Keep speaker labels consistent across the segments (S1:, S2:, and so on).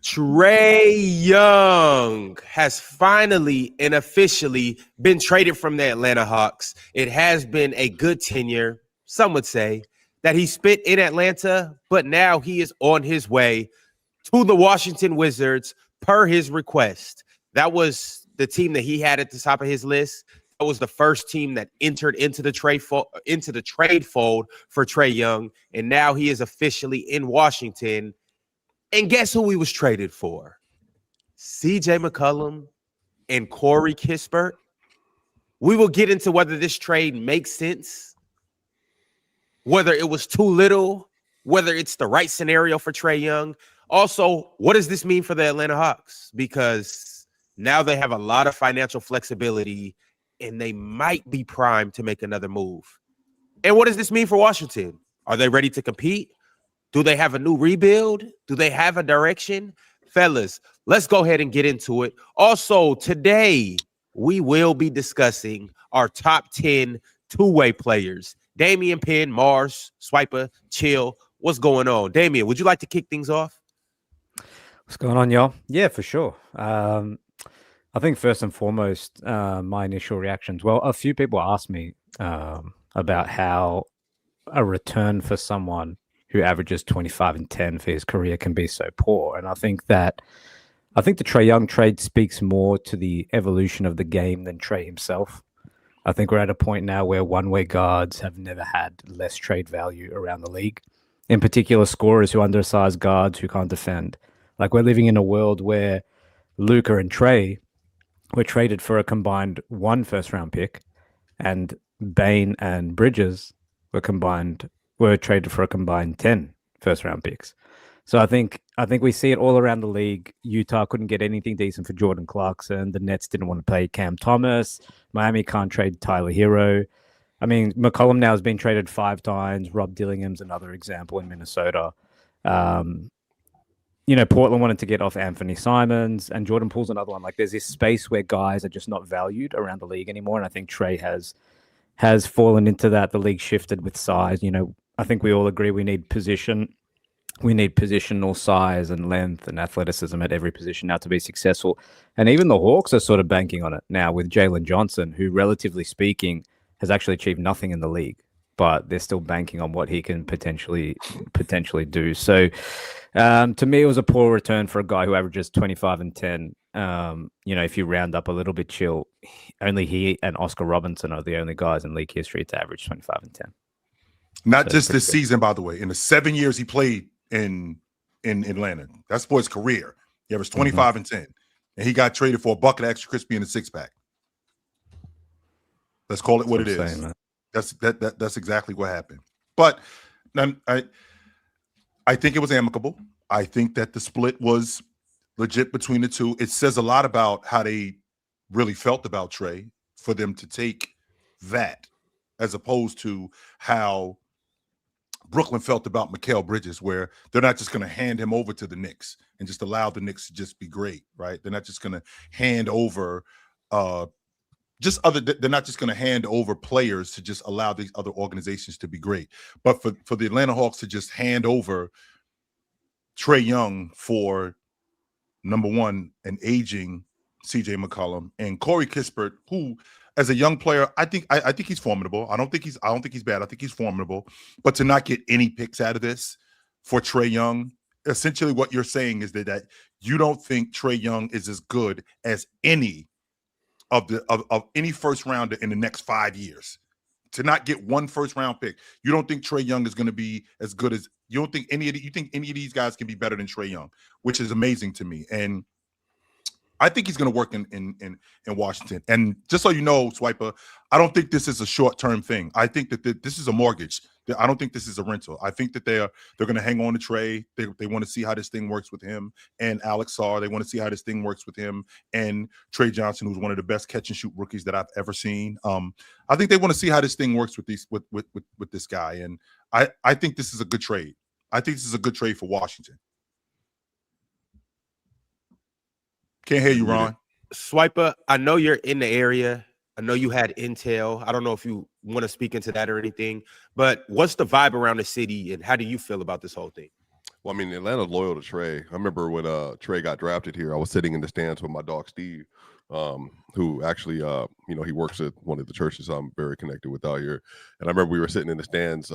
S1: Trae Young has finally and officially been traded from the Atlanta Hawks. It has been a good tenure, some would say, that he spent in Atlanta, but now he is on his way to the Washington Wizards per his request. That was the team that he had at the top of his list. That was the first team that entered into the trade fold for Trae Young, and now he is officially in Washington. And guess who he was traded for? CJ McCollum and Corey Kispert. We will get into whether this trade makes sense, whether it was too little, whether it's the right scenario for Trae Young. Also, what does this mean for the Atlanta Hawks? Because now they have a lot of financial flexibility and they might be primed to make another move. And what does this mean for Washington? Are they ready to compete? Do they have a new rebuild? Do they have a direction? Fellas, let's go ahead and get into it. Also, today, we will be discussing our top 10 two-way players. Damian, Penn, Mars, Swiper, Chill. What's going on? Damian, would you like to kick things off?
S2: What's going on, y'all? Yeah, for sure. I think first and foremost, my initial reactions. Well, a few people asked me about how a return for someone who averages 25 and 10 for his career can be so poor. And I think the Trae Young trade speaks more to the evolution of the game than Trae himself. I think we're at a point now where one-way guards have never had less trade value around the league. In particular, scorers who undersize guards who can't defend. Like, we're living in a world where Luka and Trae were traded for a combined 1 first-round pick, and Bane and Bridges were traded for a combined 10 first-round picks. So I think we see it all around the league. Utah couldn't get anything decent for Jordan Clarkson. The Nets didn't want to pay Cam Thomas. Miami can't trade Tyler Hero. I mean, McCollum now has been traded 5 times. Rob Dillingham's another example in Minnesota. Portland wanted to get off Anthony Simons, and Jordan Poole's another one. Like, there's this space where guys are just not valued around the league anymore, and I think Trae has fallen into that. The league shifted with size. I think we all agree we need position. We need positional size and length and athleticism at every position now to be successful. And even the Hawks are sort of banking on it now with Jalen Johnson, who, relatively speaking, has actually achieved nothing in the league, but they're still banking on what he can potentially do. So to me, it was a poor return for a guy who averages 25 and 10. If you round up a little bit, Chill, only he and Oscar Robinson are the only guys in league history to average 25 and 10.
S3: Not just this season, by the way. In the 7 years he played in Atlanta, that's for his career. He averaged 25 and 10, and he got traded for a bucket of extra crispy and a 6-pack. Let's call it what it is. That's exactly what happened. But I think it was amicable. I think that the split was legit between the two. It says a lot about how they really felt about Trae for them to take that, as opposed to how Brooklyn felt about Mikal Bridges, where they're not just going to hand him over to the Knicks and just allow the Knicks to just be great, right? They're not just going to hand over they're not just going to hand over players to just allow these other organizations to be great. But for the Atlanta Hawks to just hand over Trae Young for, number one, an aging CJ McCollum and Corey Kispert, who, as a young player, I think he's formidable. I don't think he's bad. I think he's formidable. But to not get any picks out of this for Trae Young, essentially what you're saying is that you don't think Trae Young is as good as any of any first rounder in the next 5 years. To not get 1 first-round pick, you don't think Trae Young is going to be as good as you think any of these guys can be better than Trae Young, which is amazing to me. And I think he's going to work in Washington. And just so you know, Swiper, I don't think this is a short-term thing. I think that this is a mortgage. I don't think this is a rental. I think that they're going to hang on to Trae. They want to see how this thing works with him and Alex Sarr. They want to see how this thing works with him and Trae Johnson, who's one of the best catch-and-shoot rookies that I've ever seen. I think they want to see how this thing works with this guy. And I think this is a good trade. I think this is a good trade for Washington. Can't hear you, Ron.
S1: Swiper, I know you're in the area. I know you had intel. I don't know if you want to speak into that or anything, but what's the vibe around the city and how do you feel about this whole thing?
S4: Well, I mean, Atlanta's loyal to Trae. I remember when Trae got drafted here, I was sitting in the stands with my dog Steve, who actually, he works at one of the churches I'm very connected with out here. And I remember we were sitting in the stands,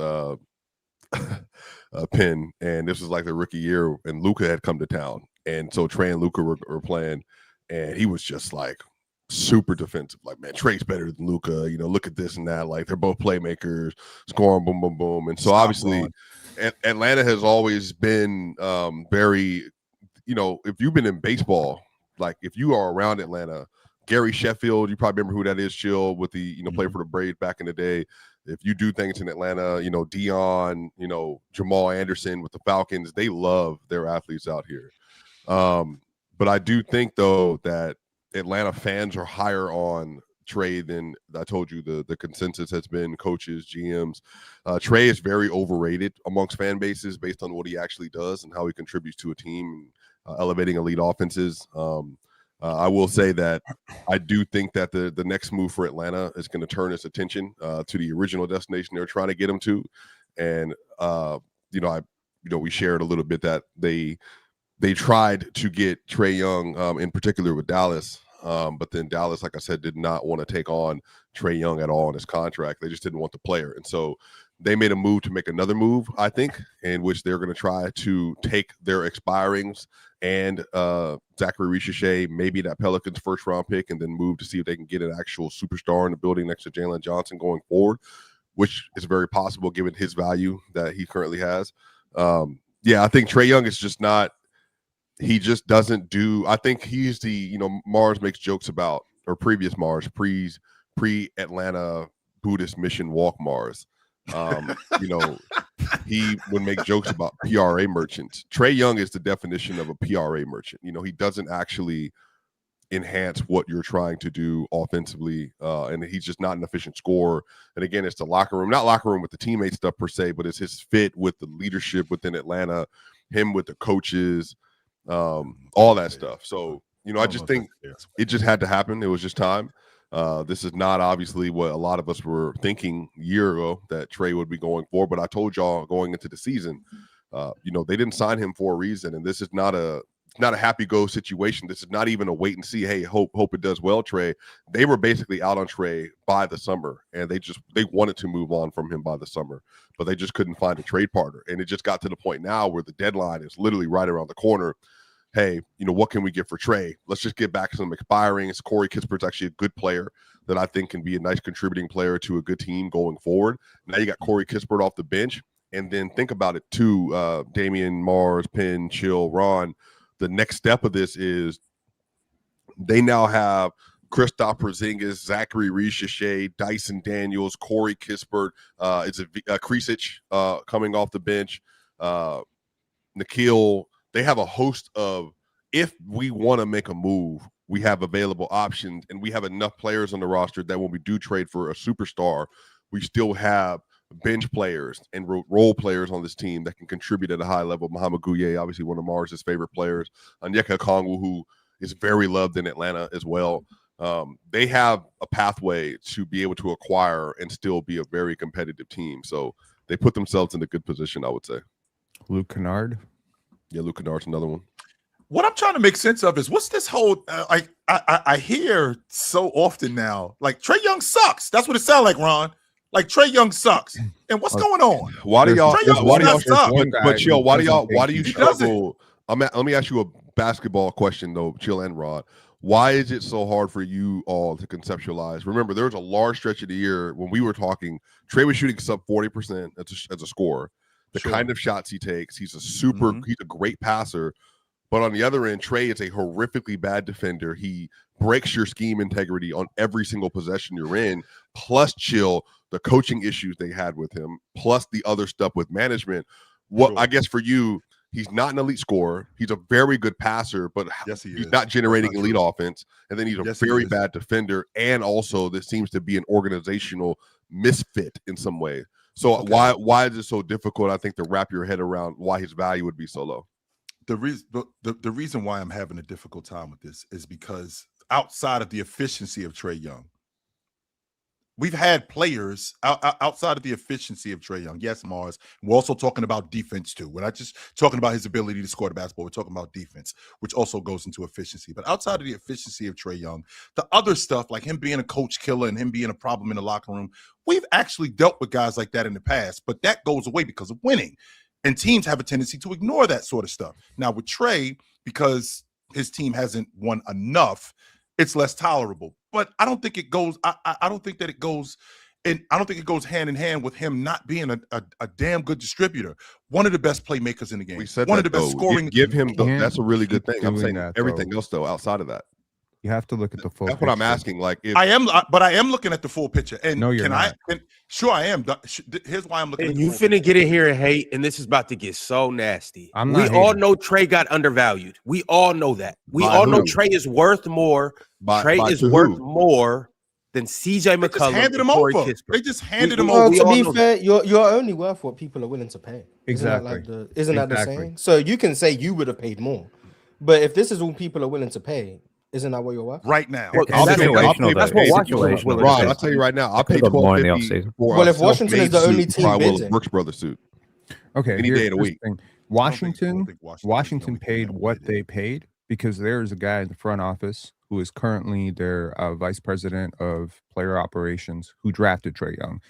S4: Penn, and this was like the rookie year, and Luka had come to town, and so Trae and Luka were playing, and he was just like super defensive, like, man, Trae's better than Luka. Look at this and that. Like, they're both playmakers, scoring, boom, boom, boom. And so obviously, Atlanta has always been very, if you've been in baseball, like if you are around Atlanta, Gary Sheffield, you probably remember who that is, Chill, with the, play for the Braves back in the day. If you do things in Atlanta, Dion, Jamal Anderson with the Falcons, they love their athletes out here. But I do think, though, that Atlanta fans are higher on Trae than I told you. The consensus has been coaches, GMs. Trae is very overrated amongst fan bases based on what he actually does and how he contributes to a team, elevating elite offenses. I will say that I do think that the next move for Atlanta is going to turn its attention to the original destination they're trying to get him to. And, we shared a little bit that they tried to get Trae Young in particular with Dallas. But then Dallas, like I said, did not want to take on Trae Young at all in his contract. They just didn't want the player. And so they made a move to make another move, I think, in which they're going to try to take their expirings and Zachary Richichet, maybe that Pelicans first round pick, and then move to see if they can get an actual superstar in the building next to Jalen Johnson going forward, which is very possible given his value that he currently has. I think Trae Young is just not, he just doesn't do, I think he's the, Mars makes jokes about, or previous Mars, pre-Atlanta Buddhist mission walk Mars. He would make jokes about PRA merchants. Trae Young is the definition of a PRA merchant. He doesn't actually enhance what you're trying to do offensively, and he's just not an efficient scorer. And again, it's the locker room, not locker room with the teammate stuff per se, but it's his fit with the leadership within Atlanta, him with the coaches, all that stuff. So, I just think it just had to happen. It was just time. This is not obviously what a lot of us were thinking a year ago that Trae would be going for, but I told y'all going into the season, they didn't sign him for a reason, and this is not a happy go situation. This is not even a wait and see. Hey, hope it does well, Trae. They were basically out on Trae by the summer, and they wanted to move on from him by the summer, but they just couldn't find a trade partner. And it just got to the point now where the deadline is literally right around the corner. Hey, what can we get for Trae? Let's just get back some expirings. Corey Kispert's actually a good player that I think can be a nice contributing player to a good team going forward. Now you got Corey Kispert off the bench. And then think about it too, Damian, Mars, Penn, Chill, Ron. The next step of this is they now have Kristaps Porzingis, Zachary Richichet, Dyson Daniels, Corey Kispert, Krisic coming off the bench, Nikhil. They have a host of, if we want to make a move, we have available options, and we have enough players on the roster that when we do trade for a superstar, we still have bench players and role players on this team that can contribute at a high level. Muhammad Gouye, obviously one of Mars' favorite players. Onyeka Okongwu, who is very loved in Atlanta as well. They have a pathway to be able to acquire and still be a very competitive team. So they put themselves in a good position, I would say.
S5: Luke Kennard.
S4: Yeah, Luke Kennard's another one.
S3: What I'm trying to make sense of is what's this whole I hear so often now, like Trae Young sucks. That's what it sounds like, Ron. Like Trae Young sucks. And what's going on?
S4: Why do y'all?
S3: Why do
S4: you struggle? Let me ask you a basketball question though, Chill and Rod. Why is it so hard for you all to conceptualize? Remember, there was a large stretch of the year when we were talking. Trae was shooting sub 40% as a scorer. The kind of shots he takes, he's a great passer. But on the other end, Trae is a horrifically bad defender. He breaks your scheme integrity on every single possession you're in. Plus, Chill, the coaching issues they had with him, plus the other stuff with management. I guess for you, he's not an elite scorer. He's a very good passer, but he's not generating elite offense. And then he's a very bad defender. And also, this seems to be an organizational misfit in some way. So why is it so difficult, I think, to wrap your head around why his value would be so low?
S3: The reason why I'm having a difficult time with this is because outside of the efficiency of Trae Young, we've had players outside of the efficiency of Trae Young. Yes, Mars. We're also talking about defense too. We're not just talking about his ability to score the basketball. We're talking about defense, which also goes into efficiency. But outside of the efficiency of Trae Young, the other stuff like him being a coach killer and him being a problem in the locker room, we've actually dealt with guys like that in the past. But that goes away because of winning. And teams have a tendency to ignore that sort of stuff. Now with Trae, because his team hasn't won enough, it's less tolerable. But I don't think it goes. I don't think that it goes, and I don't think it goes hand in hand with him not being a damn good distributor. One of the best playmakers in the game.
S4: We said
S3: one
S4: that,
S3: of the best
S4: though.
S3: scoring.
S4: Give him.
S5: Can't
S4: That's a really good
S5: keep
S4: thing. I'm
S5: doing
S4: saying
S5: that,
S4: everything
S5: though.
S4: else though outside of that.
S5: You have to look at the full.
S4: That's what I'm
S5: picture.
S4: asking. Like, if,
S3: I am looking at the full picture. And
S5: No, you're
S3: can
S5: not.
S3: sure I am. Here's why I'm looking.
S1: And
S3: at
S1: you
S3: the full
S1: finna get in here and hate, and this is about to get so nasty.
S5: I'm
S1: We
S5: not
S1: all
S5: hating.
S1: know Trae got undervalued. We all know that. We
S4: By
S1: all know
S4: who?
S1: Trae is worth more.
S4: by
S1: Trae is
S4: to
S1: worth
S4: who?
S1: more than CJ
S3: They just
S1: McCollum
S3: handed
S1: and
S3: him
S1: Corey
S3: over.
S1: Kispert.
S3: They just handed him
S1: we-
S3: over.
S6: Well,
S1: we
S6: to
S1: all
S6: be
S1: know
S6: fair, you're only worth what people are willing to pay.
S5: Exactly.
S6: Isn't that the
S5: Exactly.
S6: saying? So you can say you would have paid more, but if this is all people are willing to pay, isn't that what you're worth?
S3: Right now.
S1: Well,
S2: I'll
S1: that's
S2: pay-
S1: what
S2: I'll
S1: Washington-
S2: pay-
S1: that's what
S2: I'll pay-
S1: Washington was willing to
S4: Ron,
S1: pay.
S4: I'll tell you right now, I'll pay
S2: could've more in the
S4: $12.50
S2: offseason.
S4: for
S6: Well,
S4: a
S6: if Washington is the
S4: self-made
S6: only
S4: suit
S6: team
S4: before I will a
S6: bidding-
S4: Brooks Brothers suit.
S5: Okay,
S4: Any day of the
S5: here's
S4: week.
S5: thing.
S3: I don't
S5: Washington
S3: think
S5: Washington
S3: is the only
S5: paid
S3: team that
S5: what
S3: did
S5: they
S3: it.
S5: paid because there is a guy in the front office who is currently their vice president of player operations who drafted Trae Young,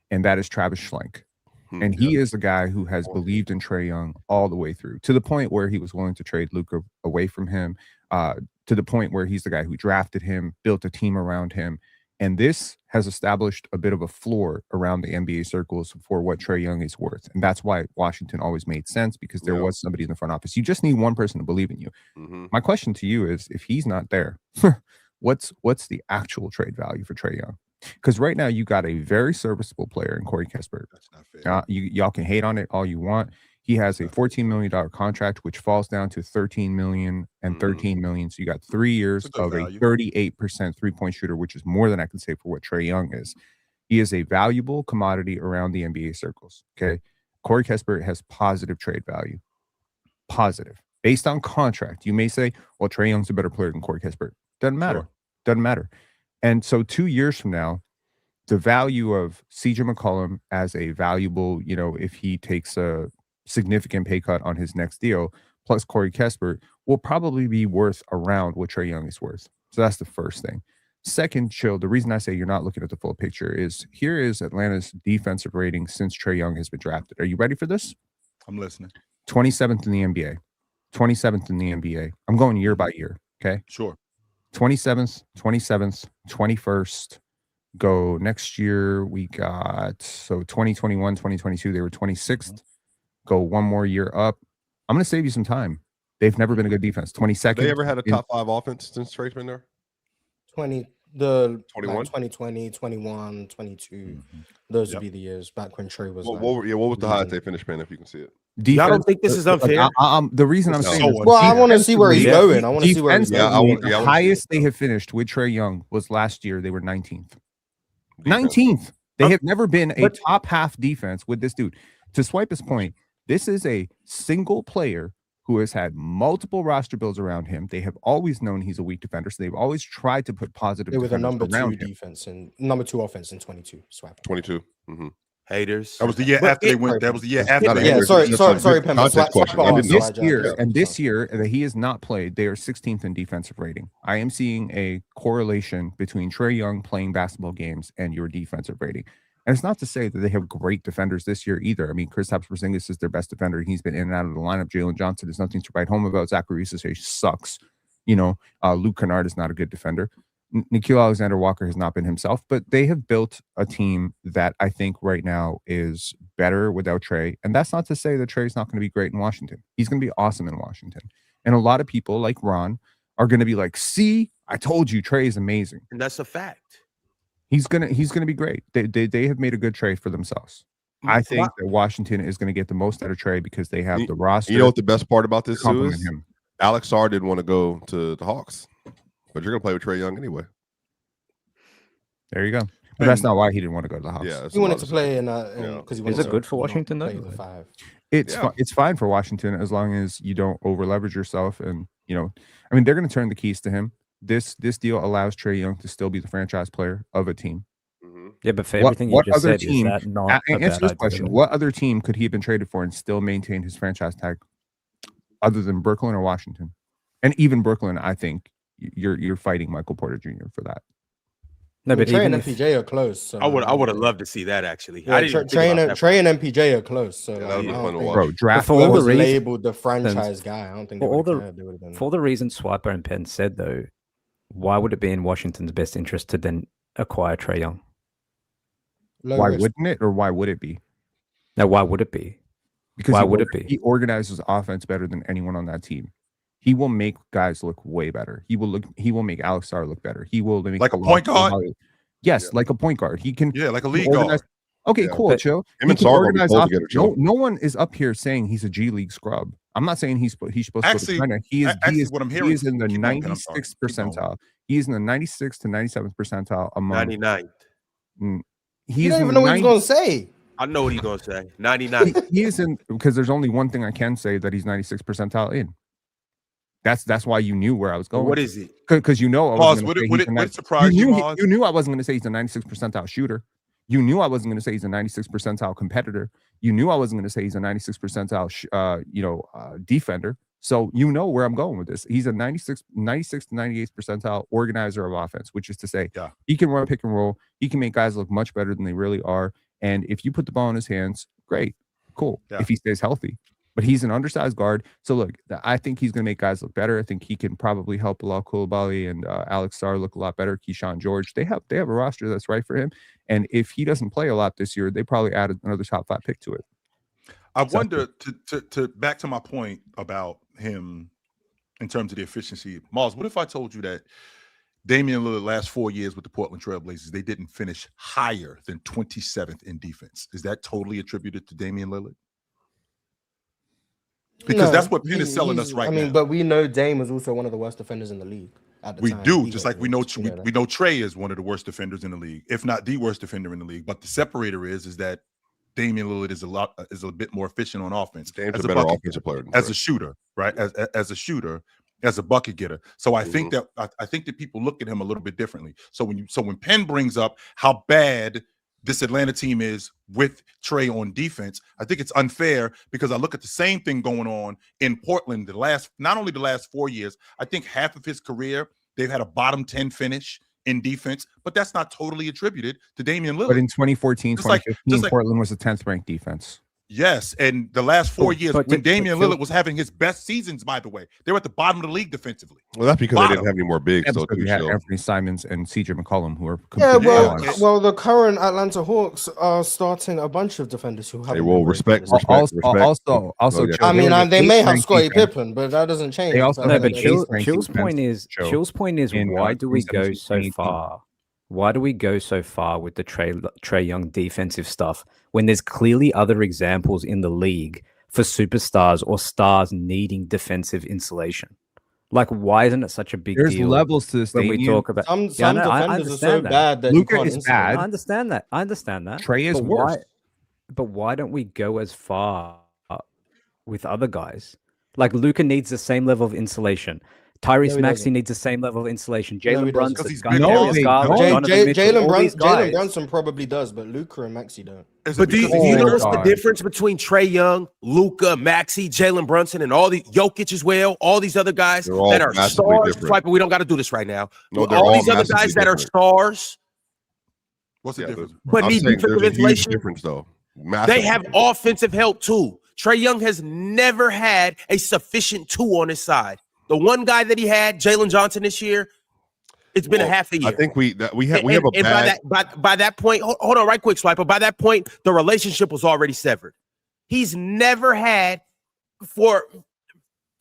S5: and that is Travis Schlenk. And he is the guy who has believed in Trae Young all the way through, to the point where he was willing to trade Luka away from him, to the point where he's the guy who drafted him, built a team around him. And this has established a bit of a floor around the NBA circles for what Trae Young is worth. And that's why Washington always made sense, because there
S4: Yeah.
S5: was somebody in the front office. You just need one person to believe in you.
S4: Mhm.
S5: My question to you is, if he's not there, what's the actual trade value for Trae Young? Because right now you got a very serviceable player in Corey Kispert.
S3: That's not fair.
S5: Y'all can hate on it all you want. He has a $14 million contract, which falls down to $13 million and $13 million. So you got 3 years
S3: That's a
S5: of
S3: good
S5: a
S3: value.
S5: 38% three-point shooter, which is more than I can say for what Trae Young is. He is a valuable commodity around the NBA circles. Okay. Corey Kispert has positive trade value. Positive. Based on contract. You may say, well, Trae Young's a better player than Corey Kispert. Doesn't matter.
S3: Sure.
S5: Doesn't matter. And so 2 years from now, the value of CJ McCollum as a valuable, if he takes a significant pay cut on his next deal, plus Corey Kispert, will probably be worth around what Trae Young is worth. So that's the first thing. Second, Chill, the reason I say you're not looking at the full picture is here is Atlanta's defensive rating since Trae Young has been drafted. Are you ready for this?
S3: I'm listening.
S5: 27th in the NBA. 27th in the NBA. I'm going year by year. Okay.
S3: Sure.
S5: 27th, 21st. Go next year. We got 2021, 2022. They were 26th. Go one more year up. I'm going to save you some time. They've never been a good defense. 22nd.
S4: They ever had a
S5: in-
S4: top 5 offense since Trae's been there?
S6: 2020,
S4: 21?
S6: 21, 22. Those
S3: Yep.
S6: would be the years back when Trey was.
S4: What
S6: like,
S4: was the highest
S6: leading.
S4: they finished, man? If you can see it.
S1: Y'all don't think this is unfair?
S5: The reason I'm
S3: It's
S5: saying
S3: so
S5: this,
S3: unfair.
S6: Well, I want to see where he's
S5: defensively-
S6: going. I want to see where he's
S5: defensively,
S6: going.
S4: Yeah, I
S5: the
S4: wanna see
S5: highest
S4: it.
S5: they have finished with Trae Young was last year. They were 19th.
S4: Defense.
S5: 19th. They have never been a
S1: But-
S5: top half defense with this dude. To swipe his point, this is a single player who has had multiple roster builds around him. They have always known he's a weak defender, so they've always tried to put positive
S6: They were the
S5: defenders
S6: number
S5: around
S6: 2
S5: him.
S6: defense and number 2 offense in 22. Swap.
S4: 22. Mm-hmm.
S1: Haters.
S3: That was the year
S1: But
S3: after they
S1: it-
S3: went. That was the year
S4: It's
S3: after
S4: not a
S3: they
S6: Yeah,
S4: haters,
S3: went.
S4: it's
S6: sorry,
S4: just a
S6: Pemba.
S4: context
S6: Swap
S4: question.
S6: it
S4: I
S6: on.
S4: didn't-
S5: This
S6: Sorry,
S5: year,
S6: Jack.
S5: and this year that he has not played, they are 16th in defensive rating. I am seeing a correlation between Trae Young playing basketball games and your defensive rating. And it's not to say that they have great defenders this year either. I mean, Kristaps Porzingis is their best defender. He's been in and out of the lineup. Jalen Johnson is nothing to write home about. Zachary Issei sucks. Luke Kennard is not a good defender. Nickeil Alexander-Walker has not been himself, but they have built a team that I think right now is better without Trae. And that's not to say that Trae's not going to be great in Washington. He's going to be awesome in Washington. And a lot of people like Ron are going to be like, see, I told you Trae is amazing.
S1: And that's a fact.
S5: He's gonna be great. They have made a good trade for themselves. I think that Washington is going to get the most out of Trae because they have the roster.
S4: You know what the best part about this
S5: to
S4: too
S5: complement
S4: is?
S5: him.
S4: Alex Sarr didn't want to go to the Hawks, but you're gonna play with Trae Young anyway.
S5: There you go. But that's not why he didn't want to go to the Hawks.
S4: Yeah, that's
S6: He
S4: a
S6: wanted
S4: lot
S6: to
S4: of
S6: play in
S4: Yeah.
S6: because he
S2: Is
S6: wanted
S2: it
S6: to,
S2: good for Washington, though?
S6: play the 5.
S5: It's fine for Washington as long as you don't over leverage yourself. And I mean, they're going to turn the keys to him. This deal allows Trae Young to still be the franchise player of a team.
S4: Mhm.
S2: Yeah, but for everything you
S5: what
S2: just
S5: other
S2: said,
S5: team?
S2: is that not a
S5: Answer
S2: bad
S5: this
S2: idea?
S5: question: what other team could he have been traded for and still maintain his franchise tag, other than Brooklyn or Washington? And even Brooklyn, I think you're fighting Michael Porter Jr. for that.
S2: No, but
S6: Trey
S2: even
S6: and
S2: if
S6: MPJ are close. So
S1: I would have loved to see that actually.
S6: Yeah,
S1: I didn't
S6: Trey
S1: think
S6: and
S1: about that.
S6: Trey and MPJ are close. So
S4: Yeah,
S6: like,
S4: that
S6: I
S4: would've been
S6: don't
S4: fun to
S6: think
S4: watch.
S5: Bro, draft
S2: for all the
S6: was
S2: reasons,
S6: labeled the franchise guy. I don't think they
S2: for all
S6: would
S2: the
S6: have cared. They would have been.
S2: for all the reasons Swiper and Penn said, though, why would it be in Washington's best interest to then acquire Trae Young?
S6: Low
S5: why
S6: risk.
S5: wouldn't it, or why would it be?
S2: Now, why would it be?
S5: Because
S2: Why
S5: he
S2: would it be?
S5: He organizes offense better than anyone on that team. He will make guys look way better. He will make Alex Sarr look better. He will make
S3: Like a point guard?
S5: Yes, like a point guard. He can.
S3: Yeah, like a
S5: he
S3: league
S5: organize-
S3: guard.
S5: Okay,
S4: Yeah,
S5: cool,
S2: but
S5: chill.
S4: him and
S5: He can
S4: Sarr gonna be
S5: organize
S4: cold
S5: offense.
S4: together,
S5: No one is up here saying he's a G League scrub. I'm not saying he's supposed to
S3: Actually-
S5: go to China. He
S3: actually,
S5: is
S3: what I'm
S5: he
S3: hearing-
S5: is in the
S3: keep going, Pen, I'm sorry.
S5: 96th
S3: Keep going.
S5: percentile. He is in the 96th to 97th percentile among.
S1: 99th.
S5: He
S6: You
S5: is
S6: don't
S5: in
S6: even
S5: the
S6: know what he's
S5: 90
S6: going to say.
S1: I know what he's gonna say. 99.
S5: he is in, because there's only one thing I can say that he's 96th percentile in. That's why you knew where I was going.
S1: What is it?
S5: Because you know I
S3: Pause.
S5: wasn't
S3: Would
S5: gonna
S3: it,
S5: say
S3: would
S5: he's
S3: it,
S5: a
S3: would it
S5: 90
S3: surprise you,
S5: knew
S3: Mars?
S5: you knew I wasn't going to say he's a 96th percentile shooter. You knew I wasn't going to say he's a 96th percentile competitor. You knew I wasn't going to say he's a 96th percentile, defender. So you know where I'm going with this. He's a 96 to 98th percentile organizer of offense, which is to say,
S3: Yeah.
S5: he can run pick and roll. He can make guys look much better than they really are. And if you put the ball in his hands, great, cool.
S3: Yeah.
S5: If he stays healthy. But he's an undersized guard. So look, I think he's going to make guys look better. I think he can probably help Bilal Coulibaly and Alex Sarr look a lot better. Keyshawn George, they have a roster that's right for him. And if he doesn't play a lot this year, they probably added another top 5 pick to it.
S3: I wonder, to back to my point about him in terms of the efficiency. Mars, what if I told you that Damian Lillard last 4 years with the Portland Trailblazers, they didn't finish higher than 27th in defense? Is that totally attributed to Damian Lillard? Because that's what Penn is selling us right now.
S6: But we know Dame was also one of the worst defenders in the league at the
S3: We
S6: time.
S3: do,
S6: He
S3: just
S6: was-
S3: like we know
S6: you
S3: we know Trae is one of the worst defenders in the league, if not the worst defender in the league. But the separator is that Damian Lillard is a bit more efficient on offense.
S4: Dame's
S3: as
S4: a better
S3: bucket
S4: offensive player than
S3: as a
S4: Trae.
S3: shooter, right? As a shooter, as a bucket getter. So I think that I think that people look at him a little bit differently. So when Penn brings up how bad this Atlanta team is with Trae on defense, I think it's unfair because I look at the same thing going on in Portland not only the last 4 years, I think half of his career, they've had a bottom 10 finish in defense, but that's not totally attributed to Damian Lillard.
S5: But in 2014,
S3: Just like-
S5: 2015, Portland was the 10th ranked defense.
S3: Yes, and the last 4 years
S2: but
S3: when
S2: Phil-
S3: Damian Lillard was having his best seasons, by the way, they were at the bottom of the league defensively.
S4: Well, that's because they
S3: Bottom.
S4: didn't have any more bigs.
S5: That's
S4: So
S5: because we had Anthony Simons and CJ McCollum, who are
S6: Yeah,
S5: completely
S6: well,
S5: balanced.
S6: well, the current Atlanta Hawks are starting a bunch of defenders who have.
S4: Hey, well, respect.
S5: also,
S4: Oh, yeah.
S5: Chill,
S6: I mean,
S5: they were the
S6: they may
S5: 8th
S6: have
S5: ranked
S6: Scottie
S5: defense.
S6: Pippen, but that doesn't change.
S5: They also
S2: No,
S5: had
S2: but
S5: the
S2: Chill's
S5: 8th ranked
S2: point
S5: defense
S2: is, Chill's point is,
S5: in,
S2: why do we go
S5: 2017,
S2: so
S5: 2018.
S2: far? Why do we go so far with the Trae Young defensive stuff when there's clearly other examples in the league for superstars or stars needing defensive insulation? Like, why isn't it such a big
S5: There's
S2: deal
S5: levels to this.
S2: when we talk about?
S6: Some
S2: Yeah, I know, I
S6: defenders are so
S2: understand that.
S6: bad that
S5: Luka
S6: you can't
S5: is
S6: insulate.
S5: bad.
S2: I understand that. I understand that.
S5: Trae is
S2: But
S5: worse.
S2: But why don't we go as far with other guys? Like Luka needs the same level of insulation. Tyrese
S6: No, he
S2: Maxey
S6: doesn't.
S2: needs the same level of insulation.
S6: No, he
S2: Jalen
S6: doesn't.
S2: Brunson,
S3: Because he's
S2: Gunnar,
S3: big.
S2: Darius
S5: No,
S2: Garland,
S5: they don't.
S2: Donovan Mitchell, all these guys.
S6: Jalen Brunson probably does, but Luka and Maxey don't.
S3: Is it
S1: But do
S3: because
S1: you
S3: he's
S1: know
S3: bigger?
S1: what's the difference between Trae Young, Luka, Maxey, Jalen Brunson, and all the Jokic as well? All these other guys
S4: They're all
S1: that are
S4: massively
S1: stars.
S4: different.
S1: Swiper, we don't got to do this right now.
S4: No, they're
S1: all
S4: all
S1: these other
S4: massively
S1: guys that are
S4: different.
S1: stars,
S3: What's the
S4: Yeah,
S3: difference?
S1: but
S4: I'm
S1: need
S4: saying
S1: defensive
S4: there's a huge
S1: insulation.
S4: difference, though.
S1: They
S4: Massive
S1: have
S4: difference.
S1: offensive help too. Trae Young has never had a sufficient two on his side. The one guy that he had, Jalen Johnson, this year, it's been a
S4: Well,
S1: half a year.
S4: I think we have a
S1: And
S4: bad.
S1: by that point, hold on, right quick, Swiper. By that point, the relationship was already severed. He's never had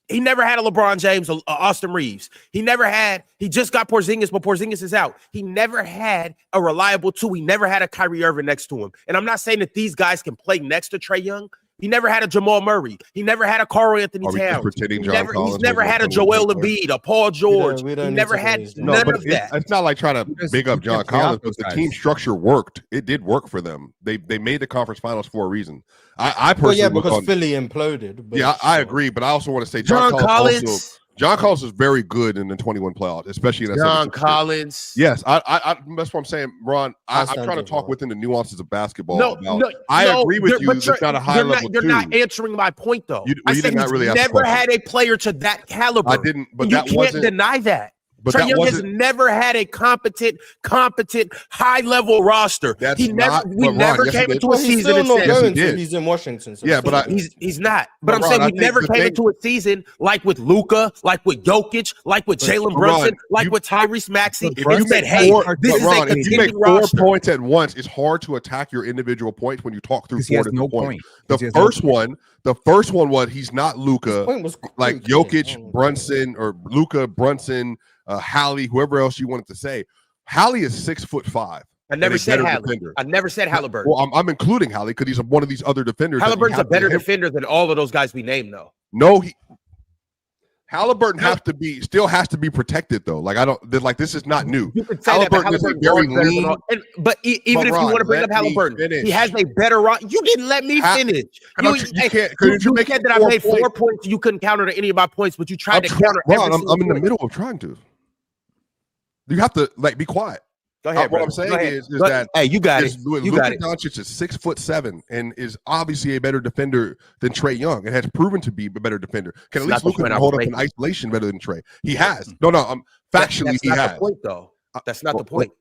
S1: he never had a LeBron James or Austin Reeves. He just got Porzingis, but Porzingis is out. He never had a reliable two. He never had a Kyrie Irving next to him. And I'm not saying that these guys can play next to Trae Young. He never had a Jamal Murray. He never had a Karl Anthony
S4: Are we just
S1: Towns.
S4: pretending
S1: He's
S4: John
S1: never
S4: Collins
S1: had a
S4: was
S1: Joel
S4: one of those
S1: Embiid, a Paul George.
S6: we don't
S1: He
S6: need
S1: never
S6: to
S1: had
S6: do this.
S1: none
S4: but
S1: of that.
S4: it's not like trying to big up John
S5: can't play
S4: Collins,
S5: off those
S4: but the
S5: guys.
S4: team structure worked. It did work for them. They made the conference finals for a reason. I
S6: Well,
S4: personally
S6: yeah,
S4: look
S6: because
S4: on,
S6: Philly imploded. But
S4: yeah, I agree, but I also want to say
S1: John Collins.
S4: John Collins is very good in the 21 playoffs, especially in that
S1: John
S4: 76.
S1: Collins.
S4: Yes, I that's what I'm saying, Ron. I'm trying to
S6: Outstanding,
S4: talk
S6: Ron.
S4: within the nuances of basketball.
S1: No,
S4: I agree with you.
S1: but
S4: That's not a high level.
S1: You're not answering my point though. I
S4: You
S1: said
S4: did not
S1: he's
S4: really ask the
S1: never
S4: question.
S1: had a player to that caliber.
S4: I didn't, but
S1: and you
S4: that
S1: can't
S4: wasn't.
S1: deny that.
S4: But
S1: Trae
S4: that
S1: Young has
S4: wasn't.
S1: never had a competent, high-level roster.
S4: That's
S1: We
S4: not.
S1: never
S4: yes, he
S1: came
S4: did.
S1: into a
S6: Well, he's
S1: season
S6: still
S1: and
S6: not
S1: said
S4: Yes, he
S6: going to.
S4: did.
S6: He's in Washington. So
S4: Yeah, but
S1: he's not. But
S4: But
S1: I'm
S4: Ron,
S1: saying
S4: I
S1: we
S4: think
S1: never
S4: the
S1: came
S4: thing-
S1: into a season like with Luka, like with Jokic, like with Jalen
S4: Ron,
S1: Brunson, like
S4: you-
S1: with Tyrese Maxey.
S5: But
S1: And
S5: Brunson
S1: said,
S5: had
S1: hey,
S5: four-
S1: this is
S4: Ron,
S1: a
S4: if you make
S1: contending
S4: 4
S1: roster.
S4: points at once, it's hard to attack your individual points when you talk through
S5: Because he
S4: 4
S5: has no
S4: different points.
S5: point.
S4: The
S5: 'Cause he has no
S4: first one was he's not
S6: his
S4: Luka,
S6: point was
S4: like
S6: pretty clear.
S4: Jokic, Brunson, or Luka, Brunson, Hallie, whoever else you wanted to say. Hallie is 6'5".
S1: I never
S4: and a
S1: said
S4: better
S1: Halliburton.
S4: defender.
S1: I never said Halliburton.
S4: Well, I'm including Hallie because he's one of these other defenders. that you
S1: Halliburton's a
S4: have to
S1: better
S4: hit.
S1: defender than all of those guys we named, though.
S4: No, Halliburton still has to be protected though. Like this is not new.
S1: You could say that, but
S4: Halliburton is a
S1: Halliburton
S4: very
S1: guards better than
S4: lean.
S1: all. But even
S4: But
S1: if
S4: Ron,
S1: you want to bring
S4: let
S1: up
S4: me
S1: Halliburton,
S4: finish.
S1: he has a better roster. You didn't let me finish.
S4: You can't.
S1: You
S4: You're making
S1: said that I
S4: 4
S1: made
S4: points.
S1: 4 points. You couldn't counter to any of my points, but you tried to
S4: I'm
S1: counter.
S4: Ron,
S1: every
S4: I'm
S1: single
S4: in the
S1: point.
S4: middle of trying to. You have to be quiet.
S1: Go ahead.
S4: What
S1: brother.
S4: I'm saying
S1: Go ahead.
S4: is
S1: Go-
S4: that
S1: hey, you got it. You
S4: Luka
S1: got it.
S4: Doncic is 6'7" and is obviously a better defender than Trae Young and has proven to be a better defender. Can
S1: That's
S4: at
S1: not
S4: least
S1: the
S4: Luka
S1: point I
S4: hold
S1: was
S4: up in
S1: making.
S4: isolation better than Trae. He has. No, factually
S1: That's
S4: he
S1: not
S4: has.
S1: the point, though. That's not the
S4: well,
S1: point.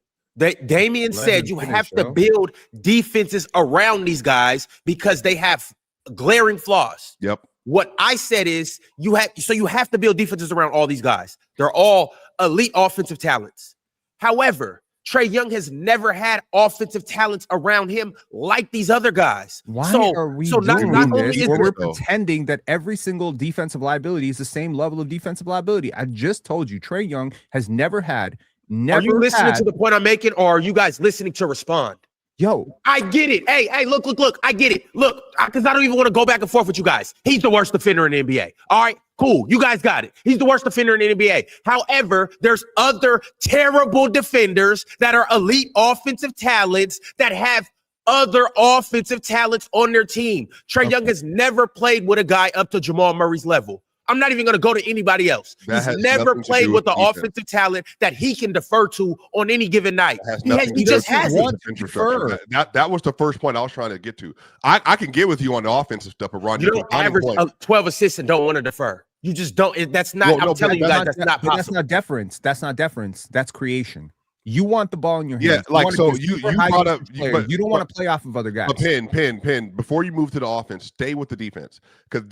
S1: Damian
S5: let
S1: said
S5: him
S1: you
S5: finish,
S1: have to
S5: yo.
S1: build defenses around these guys because they have glaring flaws.
S4: Yep.
S1: What I said is you have to build defenses around all these guys. They're all elite offensive talents. However, Trae Young has never had offensive talents around him like these other guys.
S5: Why
S1: so,
S5: are we
S1: so not
S5: doing
S1: only
S5: this
S1: is
S5: where we're
S4: though.
S5: pretending that every single defensive liability is the same level of defensive liability? I just told you, Trae Young has never had.
S1: Are you listening to the point I'm making, or are you guys listening to respond?
S5: Yo,
S1: I get it. Hey, look. I get it. Look, because I don't even want to go back and forth with you guys. He's the worst defender in the NBA. All right, cool. You guys got it. He's the worst defender in the NBA. However, there's other terrible defenders that are elite offensive talents that have other offensive talents on their team. Trae Young has never played with a guy up to Jamal Murray's level. I'm not even going to go to anybody else.
S4: That has
S1: He's never
S4: nothing to
S1: played
S4: do
S1: with the
S4: with defense.
S1: offensive talent that he can defer to on any given night. He just has
S4: it.
S1: it.
S4: That was the first point I was trying to get to. I can get with you on the offensive stuff, but Ron,
S1: You don't average 12 assists and don't want to defer. You just don't. That's not. I'm telling you guys, that's not possible.
S5: That's not deference. That's not deference. That's creation. You want the ball in your
S4: Yeah,
S5: hands.
S4: like so you brought up,
S5: you don't want to play off of other guys.
S4: But Pin. Before you move to the offense, stay with the defense because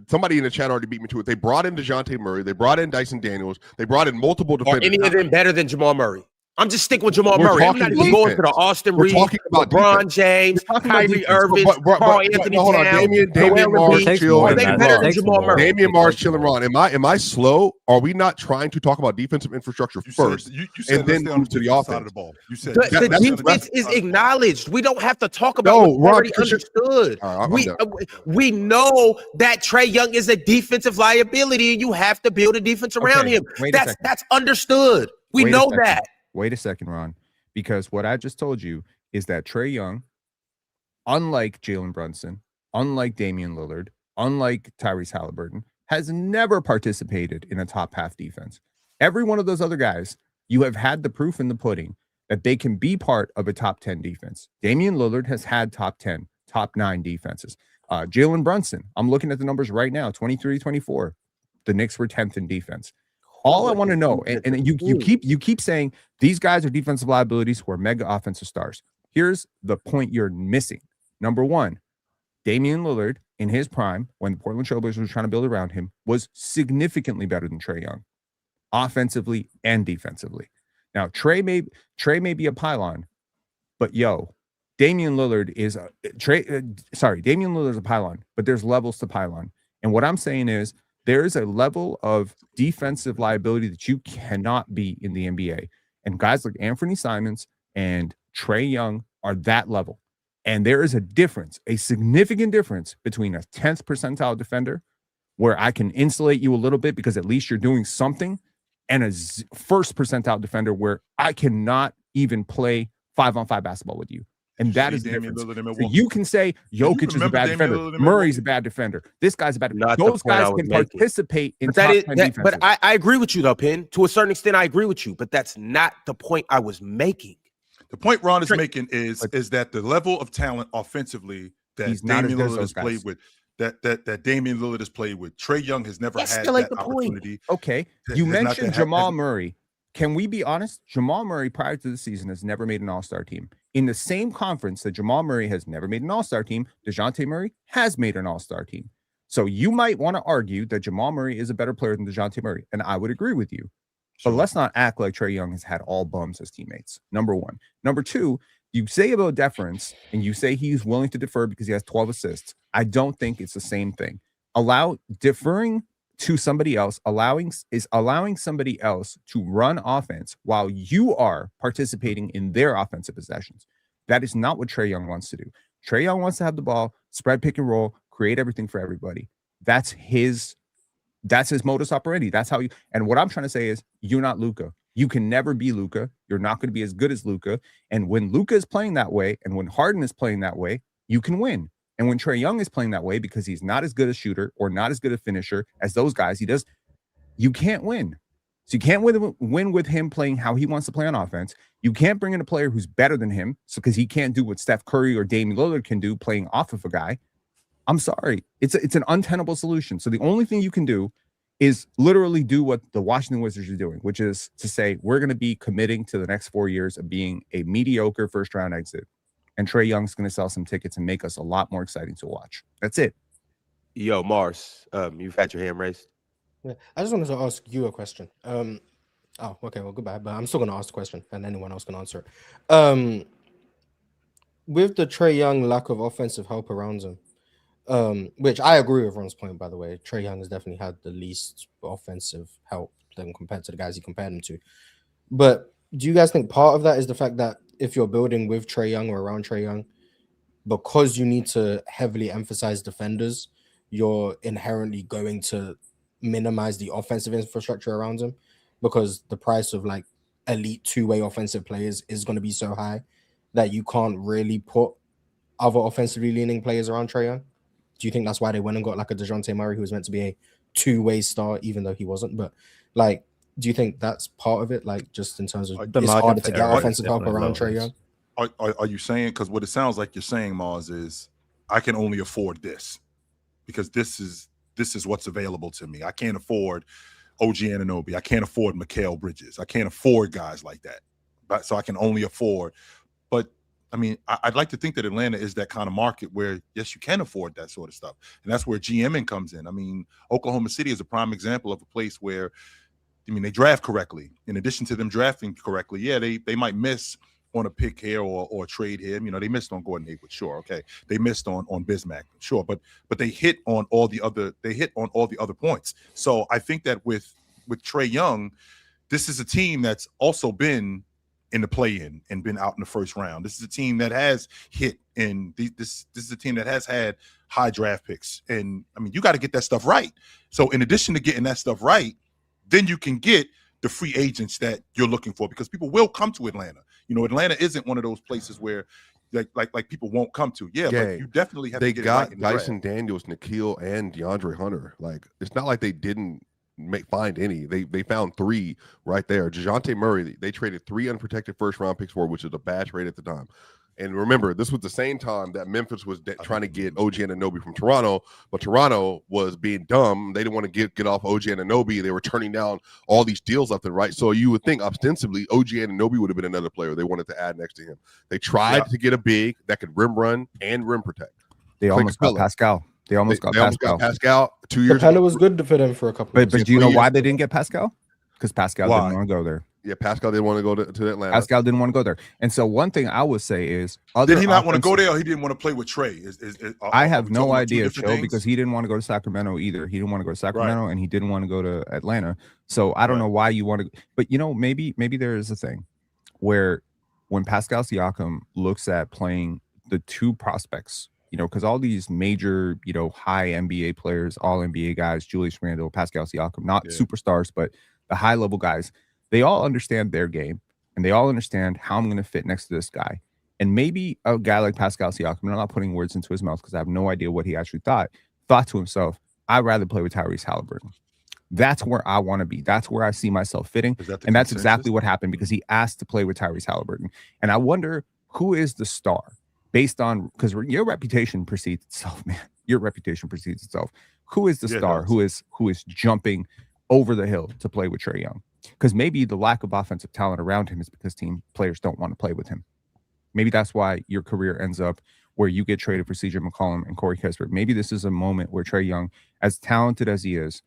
S4: somebody in the chat already beat me to it. They brought in DeJounte Murray, they brought in Dyson Daniels, they brought in multiple
S1: Are
S4: defenders.
S1: any of them better than Jamal Murray? I'm just sticking with Jamal
S4: We're
S1: Murray. I'm not
S4: talking
S1: even going to the
S4: defense.
S1: Austin
S4: We're
S1: Reeves,
S4: talking about
S1: LeBron
S4: defense.
S1: James,
S5: We're talking about
S1: Kyrie
S5: defense.
S1: Irving,
S4: But
S1: Carl Anthony
S4: hold on,
S1: Towns,
S4: Damian
S1: Joel
S4: Marsh,
S1: Embiid.
S2: takes
S4: chill.
S2: more
S1: Are
S2: than
S1: they
S2: that.
S1: better
S2: It
S1: than
S2: takes
S1: Jamal
S2: more.
S1: Murray?
S4: Damian Marsh, chilling Ron. Am I slow? Are we not trying to talk about defensive infrastructure first
S3: you said
S4: and then
S3: let's stay on
S4: move to the
S3: defensive side
S4: offense?
S3: of the ball. You said
S1: The
S4: that's
S1: defense is acknowledged. We don't have to talk about
S4: No,
S1: what's
S4: Ron,
S1: already
S4: because
S1: understood.
S4: All right, I'm
S1: We
S4: done.
S1: we know that Trae Young is a defensive liability, and you have to build a defense around
S5: Okay,
S1: him.
S5: wait a second.
S1: That's understood. We
S5: Wait a
S1: know
S5: second.
S1: that.
S5: Wait a second, Ron, because what I just told you is that Trae Young, unlike Jalen Brunson, unlike Damian Lillard, unlike Tyrese Halliburton, has never participated in a top half defense. Every one of those other guys, you have had the proof in the pudding that they can be part of a top 10 defense. Damian Lillard has had top 10, top 9 defenses. Jalen Brunson, I'm looking at the numbers right now, 23-24. The Knicks were 10th in defense. All I want to know, and you keep saying these guys are defensive liabilities who are mega offensive stars. Here's the point you're missing. Number one, Damian Lillard in his prime, when the Portland Trailblazers were trying to build around him, was significantly better than Trae Young, offensively and defensively. Now, Trae may be a pylon, but Damian Lillard is Damian Lillard is a pylon, but there's levels to pylon. And what I'm saying is there is a level of defensive liability that you cannot be in the NBA. And guys like Anthony Simons and Trae Young are that level. And there is a difference, a significant difference between a 10th percentile defender where I can insulate you a little bit because at least you're doing something, and a first percentile defender where I cannot even play 5-on-5 basketball with you. And that is the
S3: Damian
S5: difference.
S3: Lillard in
S5: So
S3: Milwaukee.
S5: you can say Jokic is a
S3: remember
S5: bad
S3: Damian
S5: defender.
S3: Lillard in
S5: Murray's
S3: Milwaukee?
S5: a bad defender. This guy's a bad defender.
S1: Not the
S5: Those
S1: point I
S5: guys
S1: was
S5: can
S1: making.
S5: participate in
S1: But that
S5: top
S1: is
S5: 10
S1: that, but
S5: defenses.
S1: I agree with you though, Pin. To a certain extent, I agree with you, but that's not the point I was making.
S3: The point Ron is
S1: Trae-
S3: making is that the level of talent offensively that
S5: He's not as
S3: Damian
S5: good as
S3: Lillard
S5: those
S3: has played
S5: guys.
S3: with, that Damian Lillard has played with, Trae Young has never had
S1: Escalate
S3: that
S1: the point.
S3: opportunity.
S5: Okay.
S3: Has
S5: You
S3: not
S5: mentioned
S3: that-
S5: Jamal Murray. Can we be honest? Jamal Murray prior to the season has never made an all-star team. In the same conference that Jamal Murray has never made an all-star team, DeJounte Murray has made an all-star team. So you might want to argue that Jamal Murray is a better player than DeJounte Murray. And I would agree with you. But let's not act like Trae Young has had all bums as teammates. Number one. Number two, you say about deference and you say he's willing to defer because he has 12 assists. I don't think it's the same thing. Deferring to somebody else, allowing somebody else to run offense while you are participating in their offensive possessions. That is not what Trae Young wants to do. Trae Young wants to have the ball, spread, pick and roll, create everything for everybody. That's his modus operandi. That's how you. And what I'm trying to say is, you're not Luka. You can never be Luka. You're not going to be as good as Luka. And when Luka is playing that way, and when Harden is playing that way, you can win. And when Trae Young is playing that way because he's not as good a shooter or not as good a finisher as those guys, you can't win. So you can't win with him playing how he wants to play on offense. You can't bring in a player who's better than him, so because he can't do what Steph Curry or Damian Lillard can do playing off of a guy. I'm sorry. It's an untenable solution. So the only thing you can do is literally do what the Washington Wizards are doing, which is to say we're going to be committing to the next 4 years of being a mediocre first-round exit. And Trae Young's going to sell some tickets and make us a lot more exciting to watch. That's it.
S1: Yo, Mars, you've had your hand raised.
S6: Yeah, I just wanted to ask you a question. Oh, okay, well, goodbye. But I'm still going to ask the question, and anyone else can answer it. With the Trae Young lack of offensive help around him, which I agree with Ron's point, by the way. Trae Young has definitely had the least offensive help than compared to the guys he compared him to. But do you guys think part of that is the fact that if you're building with Trae Young or around Trae Young, because you need to heavily emphasize defenders, you're inherently going to minimize the offensive infrastructure around him because the price of like elite two-way offensive players is going to be so high that you can't really put other offensively leaning players around Trae Young? Do you think that's why they went and got like a DeJounte Murray who was meant to be a two-way star, even though he wasn't? But like, do you think that's part of it? Like, just in terms of
S2: The
S6: it's
S2: market
S6: harder
S2: for
S6: to get
S2: error is
S6: offensive help
S2: definitely
S6: around
S2: lower.
S6: Trae Young?
S3: Are you saying, because what it sounds like you're saying, Mars, is I can only afford this because this is what's available to me. I can't afford OG Anunoby. I can't afford Mikal Bridges. I can't afford guys like that. But so I can only afford. But I mean, I'd like to think that Atlanta is that kind of market where, yes, you can afford that sort of stuff. And that's where GMing comes in. I mean, Oklahoma City is a prime example of a place where, I mean, they draft correctly. In addition to them drafting correctly, yeah, they might miss on a pick here or trade here. You know, they missed on Gordon Hayward, sure, okay. They missed on Bismack, sure, but they hit on all the other points. So I think that with Trae Young, this is a team that's also been in the play-in and been out in the first round. This is a team that has hit in this is a team that has had high draft picks. And I mean, you got to get that stuff right. So in addition to getting that stuff right, then you can get the free agents that you're looking for, because people will come to Atlanta. You know, Atlanta isn't one of those places where like people won't come to. Yeah, but you definitely have to get it right in the draft.
S4: Dyson Daniels, Nikhil, and DeAndre Hunter. Like, it's not like they didn't find any. They found 3 right there. DeJounte Murray, they traded 3 unprotected first-round picks for, which is a bad trade at the time. And remember, this was the same time that Memphis was trying to get OG Anunoby from Toronto, but Toronto was being dumb. They didn't want to get off OG Anunoby. They were turning down all these deals left and right. So you would think ostensibly OG Anunoby would have been another player they wanted to add next to him. They tried to get a big that could rim run and rim protect.
S5: They almost got Pascal. They almost got Pascal 2 years
S6: Capella
S5: ago.
S6: was good for them for a couple of years.
S5: But do you know why they didn't get Pascal? Because Pascal didn't want to go there.
S4: Yeah, Pascal didn't want to go to Atlanta.
S5: Pascal didn't want to go there. And so one thing I would say is,
S3: did he not want to go there, or he didn't want to play with Trae?
S5: I have no idea, Joe, because he didn't want to go to Sacramento either. He didn't want to go to Sacramento, and he didn't want to go to Atlanta. So I don't know why you want to. But, you know, maybe there is a thing where when Pascal Siakam looks at playing the 2 prospects, you know, because all these major, you know, high NBA players, all NBA guys, Julius Randle, Pascal Siakam, not superstars, but the high level guys, they all understand their game and they all understand how I'm going to fit next to this guy. And maybe a guy like Pascal Siakam, and I'm not putting words into his mouth because I have no idea what he actually thought to himself, I'd rather play with Tyrese Halliburton. That's where I want to be. That's where I see myself fitting. And that's exactly what happened because he asked to play with Tyrese Halliburton. And I wonder who is the star based on, because your reputation precedes itself, man. Your reputation precedes itself. Who is the star who is jumping over the hill to play with Trae Young? Because maybe the lack of offensive talent around him is because team players don't want to play with him. Maybe that's why your career ends up where you get traded for CJ McCollum and Corey Kispert. Maybe this is a moment where Trae Young, as talented as he is,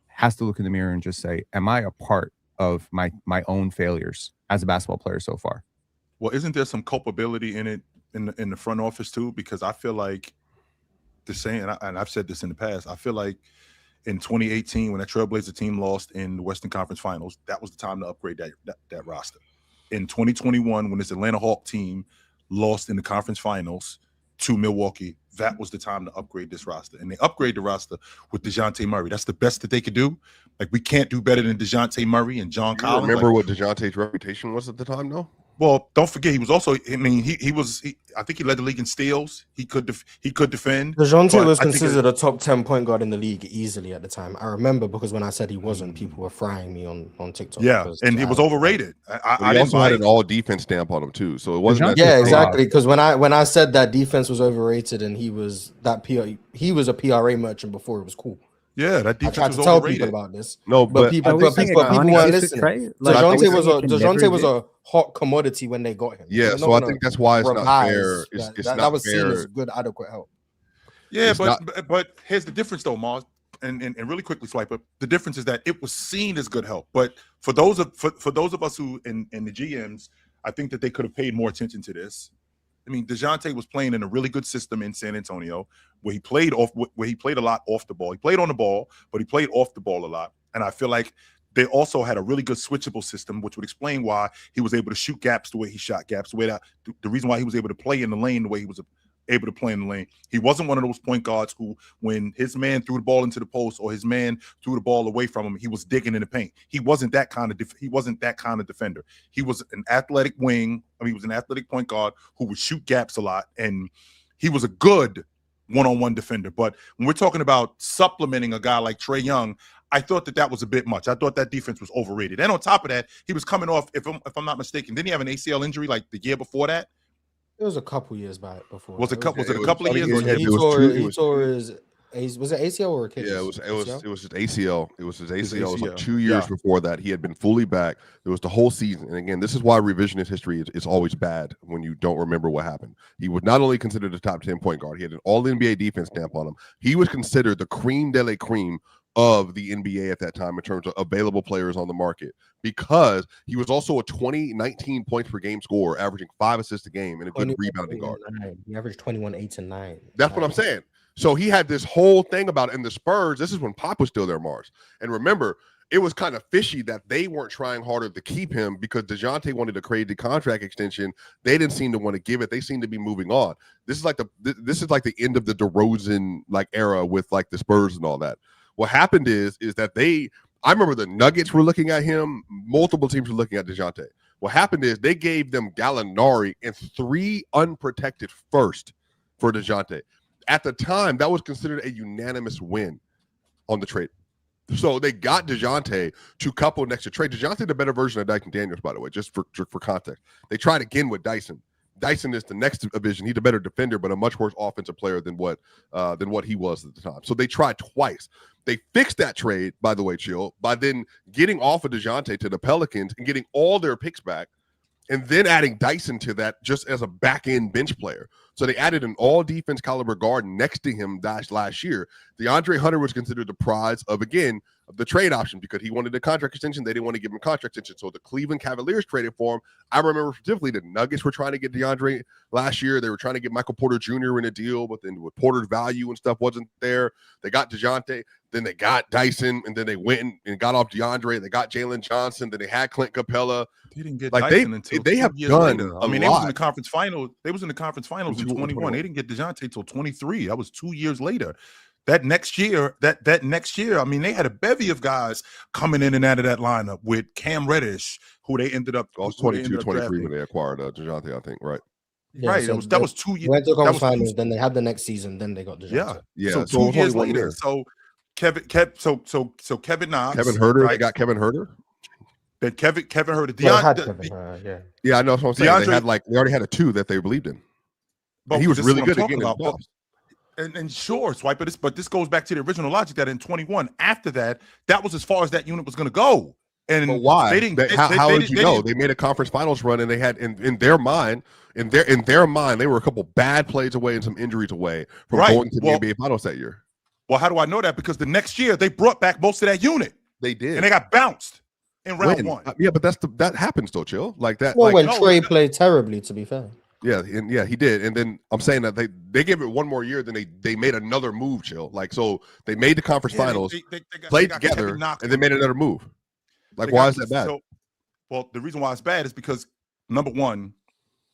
S5: has to look in the mirror and just say, am I a part of my own failures as a basketball player so far?
S3: Well, isn't there some culpability in it in the front office too? Because I feel like the same, and I've said this in the past, I feel like in 2018, when that Trailblazer team lost in the Western Conference Finals, that was the time to upgrade that roster. In 2021, when this Atlanta Hawk team lost in the conference finals to Milwaukee, that was the time to upgrade this roster. And they upgrade the roster with DeJounte Murray. That's the best that they could do. Like, we can't do better than DeJounte Murray and John Collins.
S4: Remember what DeJounte's reputation was at the time, though?
S3: Well, don't forget, he was also, I mean, I think he led the league in steals. He could defend.
S6: DeJounte was considered a top 10 point guard in the league easily at the time. I remember because when I said he wasn't, people were frying me on TikTok.
S3: Yeah, and he was overrated.
S4: I also had an all defense stamp on him too, so it wasn't.
S6: Yeah, exactly. Because when I said that defense was overrated and he was a PRA merchant before it was cool.
S3: Yeah, that defense
S6: I tried to tell people about this.
S4: No,
S6: but people weren't listening. DeJounte was a hot commodity when they got him.
S4: Yeah, so I think that's why it's not fair.
S6: That was seen as good, adequate help.
S3: Yeah, but here's the difference though, Mars, and really quickly, Swiper. The difference is that it was seen as good help, but for those of us who in the GMs, I think that they could have paid more attention to this. I mean, DeJounte was playing in a really good system in San Antonio where he played a lot off the ball. He played on the ball, but he played off the ball a lot. And I feel like they also had a really good switchable system, which would explain why he was able to shoot gaps the way he shot gaps, the reason why he was able to play in the lane the way he was able to play in the lane. He wasn't one of those point guards who, when his man threw the ball into the post or his man threw the ball away from him, he was digging in the paint. He wasn't that kind of defender. He was an athletic wing. I mean, he was an athletic point guard who would shoot gaps a lot, and he was a good one-on-one defender. But when we're talking about supplementing a guy like Trae Young, I thought that was a bit much. I thought that defense was overrated. And on top of that, he was coming off, if I'm not mistaken, didn't he have an ACL injury like the year before that?
S6: It was a couple years back before.
S3: Was it a couple of years?
S6: He tore his. Was it ACL or Achilles?
S4: Yeah, it was just ACL. It was his ACL. It was like 2 years before that. He had been fully back. It was the whole season. And again, this is why revisionist history is always bad when you don't remember what happened. He was not only considered a top 10 point guard, he had an all-NBA defense stamp on him. He was considered the cream de la cream of the NBA at that time in terms of available players on the market, because he was also a 19 points per game scorer, averaging 5 assists a game and a good rebounding guard.
S6: He averaged 21, 8, and 9.
S4: That's what I'm saying. So he had this whole thing about it. And the Spurs, this is when Pop was still there, Mars. And remember, it was kind of fishy that they weren't trying harder to keep him because DeJounte wanted to create the contract extension. They didn't seem to want to give it. They seemed to be moving on. This is like the end of the DeRozan era with like the Spurs and all that. What happened is that I remember the Nuggets were looking at him. Multiple teams were looking at DeJounte. What happened is they gave them Gallinari and 3 unprotected first for DeJounte. At the time, that was considered a unanimous win on the trade. So they got DeJounte to couple next to Trae. DeJounte, the better version of Dyson Daniels, by the way, just for context. They tried again with Dyson. Dyson is the next division. He's a better defender, but a much worse offensive player than what he was at the time. So they tried twice. They fixed that trade, by the way, Chill, by then getting off of DeJounte to the Pelicans and getting all their picks back, and then adding Dyson to that just as a back-end bench player. So they added an all-defense caliber guard next to him last year. DeAndre Hunter was considered the prize of the trade option because he wanted a contract extension. They didn't want to give him a contract extension. So the Cleveland Cavaliers traded for him. I remember specifically the Nuggets were trying to get DeAndre last year. They were trying to get Michael Porter Jr. in a deal, but then with Porter's value and stuff wasn't there. They got DeJounte. Then they got Dyson, and then they went and got off DeAndre. They got Jalen Johnson. Then they had Clint Capella.
S3: They didn't get Dyson until they have done. Later. I mean,
S4: they
S3: was in the conference final. They was in the conference finals in 21. They didn't get DeJounte till 23. That was 2 years later. That next year, I mean, they had a bevy of guys coming in and out of that lineup with Cam Reddish, who they ended up.
S4: It was 22, 23 when they acquired DeJounte, I think, right?
S6: Yeah,
S3: right.
S6: so
S3: That was 2 years.
S6: went to the
S3: That
S6: conference
S3: was
S6: finals, then they had the next season, then they got DeJounte.
S3: Yeah.
S4: Yeah,
S3: So
S4: so
S3: 2 years
S4: 21
S3: later,
S4: years.
S3: so Kevin Knox,
S4: Kevin Herter,
S3: right?
S4: they got Kevin Herter.
S3: Then Kevin Herter,
S6: Well, they had Kevin, yeah.
S4: Yeah, I know what I'm saying.
S3: DeAndre-
S4: They already had a 2 that they believed in. And he was
S3: this is
S4: really
S3: what I'm
S4: good
S3: talking
S4: again in the
S3: about.
S4: playoffs.
S3: And sure, Swipe, but this goes back to the original logic that in 21, after that was as far as that unit was going to go. And
S4: But why?
S3: They didn't.
S4: How
S3: they
S4: did you
S3: they
S4: know?
S3: didn't-
S4: They made a conference finals run, and they had in their mind, they were a couple bad plays away and some injuries away from
S3: Right.
S4: going to the NBA finals that year.
S3: Well, how do I know that? Because the next year they brought back most of that unit,
S4: They did,
S3: and they got bounced in round
S4: When?
S3: one.
S4: Yeah, but that happens though, chill. Like that.
S6: Well,
S4: like,
S6: when
S3: no,
S6: Trae
S3: that-
S6: played terribly, to be fair.
S4: yeah, and yeah, he did. And then I'm saying that they gave it one more year, then they made another move, chill. Like so, they made the conference
S3: Yeah,
S4: finals,
S3: they
S4: played
S3: got
S4: together,
S3: Kevin Knox.
S4: and they made another move. Like,
S3: They
S4: why
S3: got-
S4: is that bad?
S3: So, well, the reason why it's bad is because number one,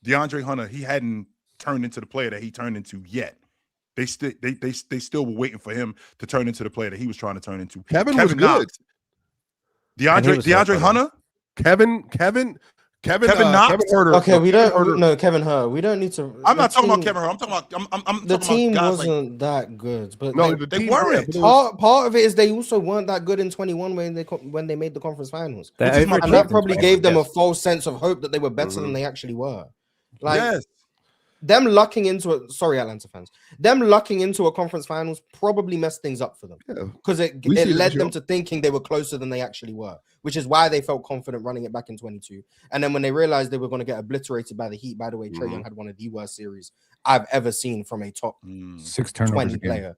S3: DeAndre Hunter, he hadn't turned into the player that he turned into yet. They still were waiting for him to turn into the player that he was trying to turn into.
S4: Kevin was good.
S3: Knox,
S2: And he was
S3: DeAndre
S2: hurt,
S3: Hunter.
S4: Kevin
S3: Knox?
S4: Kevin Herter.
S6: Okay, we
S4: Kevin
S6: don't.
S4: Herter-
S6: No, Kevin Hurd. We don't need to.
S3: I'm
S6: the
S3: not talking about
S6: team-
S3: Kevin Herter. I'm talking about. I'm
S6: The
S3: talking
S6: team
S3: about guys
S6: wasn't that good, but
S4: No,
S6: like,
S4: the
S3: they
S4: team
S3: weren't.
S4: but it was-
S6: part of it is they also weren't that good in 21 when they made the conference finals,
S2: They're
S3: Which is my-
S2: overachieved
S6: and that
S2: in
S6: probably
S2: 21,
S6: gave them a
S2: yes.
S6: false sense of hope that they were better than
S4: Mhm.
S6: they actually were. Like
S3: yes.
S6: them lucking into it. Sorry, Atlanta fans. Them lucking into a conference finals probably messed things up for them
S4: Yeah.
S6: because it
S4: We see that,
S6: led them
S4: Joe.
S6: to thinking they were closer than they actually were, which is why they felt confident running it back in 22. And then when they realized they were going to get obliterated by the Heat, by the way, Trae
S4: Mhm.
S6: Young had one of the worst series I've ever seen from a top
S5: 6 turnovers
S6: 20
S5: a game.
S6: player.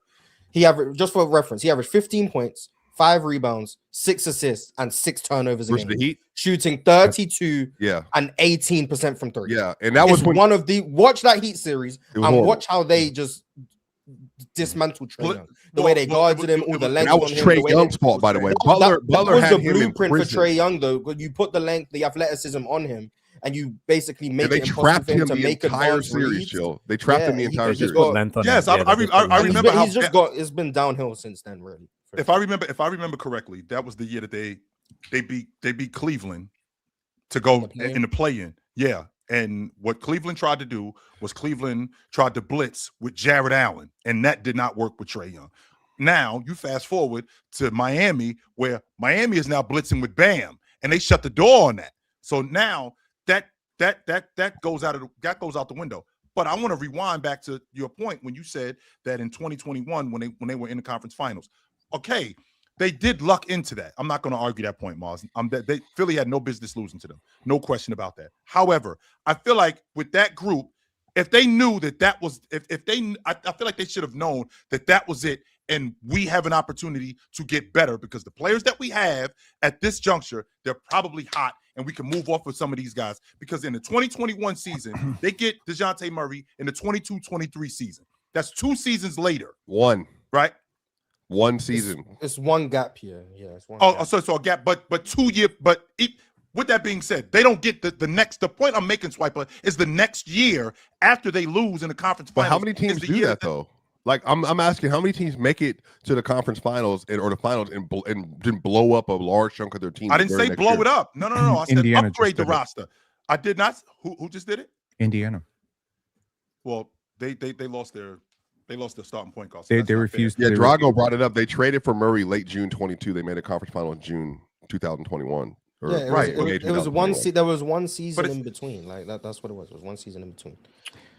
S6: He averaged, just for reference, he averaged 15 points, 5 rebounds, 6 assists, and 6 turnovers a
S4: versus
S6: game,
S4: the Heat.
S6: shooting 32
S4: Yeah,
S6: and 18% from 3.
S4: yeah, and that was
S6: It's
S4: when
S6: one of the watch that Heat series
S4: It
S6: and
S4: was horrible.
S6: watch how they just dismantled Trae
S3: Well,
S6: Young. The way they
S3: well,
S6: guarded him,
S3: it
S6: all
S3: was-
S6: the
S3: and
S6: length
S4: that was
S6: on him,
S4: Trae
S6: the way
S4: Young's fault, by the way. Butler
S6: that was
S4: had
S6: the
S4: him in
S6: blueprint for
S4: prison.
S6: Trae Young, though. You put the length, the athleticism on him, and you basically make
S4: And they
S6: it impossible
S4: trapped
S6: for him
S4: him
S6: to
S4: the
S6: make
S4: entire
S6: advanced
S4: series,
S6: reads.
S4: Joe. They trapped him the
S6: Yeah,
S4: entire
S6: he just
S4: series.
S6: got-
S2: Length on
S3: Yes,
S2: him.
S3: I
S2: Yeah, that's
S3: remember
S2: what
S6: He's
S3: how-
S6: been- he's just got. It's been downhill since then, really.
S3: If I remember correctly, that was the year that they beat Cleveland to go in the play-in. Yeah. And what Cleveland tried to do was Cleveland tried to blitz with Jared Allen, and that did not work with Trae Young. Now you fast forward to Miami, where Miami is now blitzing with Bam, and they shut the door on that. So now that goes out the window. But I want to rewind back to your point when you said that in 2021, when they were in the conference finals, okay, they did luck into that. I'm not going to argue that point, Mars. Philly had no business losing to them, no question about that. However, I feel like with that group, if they knew that was, I feel like they should have known that was it, and we have an opportunity to get better because the players that we have at this juncture, they're probably hot, and we can move off of some of these guys because in the 2021 season, they get DeJounte Murray in the 22-23 season. That's 2 seasons later, right?
S4: One season.
S6: It's one gap here. Yeah, it's one.
S3: Oh,
S6: gap.
S3: so a gap, but 2 year, with that being said, they don't get the next. The point I'm making, Swiper, is the next year after they lose in the conference
S4: But
S3: finals.
S4: how many teams
S3: is the
S4: do
S3: year
S4: that though? Like I'm asking, how many teams make it to the conference finals or the finals and didn't blow up a large chunk of their team?
S3: I didn't say blow it up. No. I said
S5: Indiana
S3: upgrade
S5: just
S3: the
S5: did it.
S3: roster. I did not. Who just did it?
S5: Indiana.
S3: Well, they lost their starting point guard. so
S5: They
S3: that's not fair.
S5: refused.
S4: Yeah,
S5: they
S4: Drago brought it up. They traded for Murray late June 22. They made a conference final in June 2021. Or
S6: Yeah, it
S3: right,
S6: was, it was
S4: 2021.
S6: one. There was one season
S3: it's-
S6: in between. Like that's what it was. It was one season in between.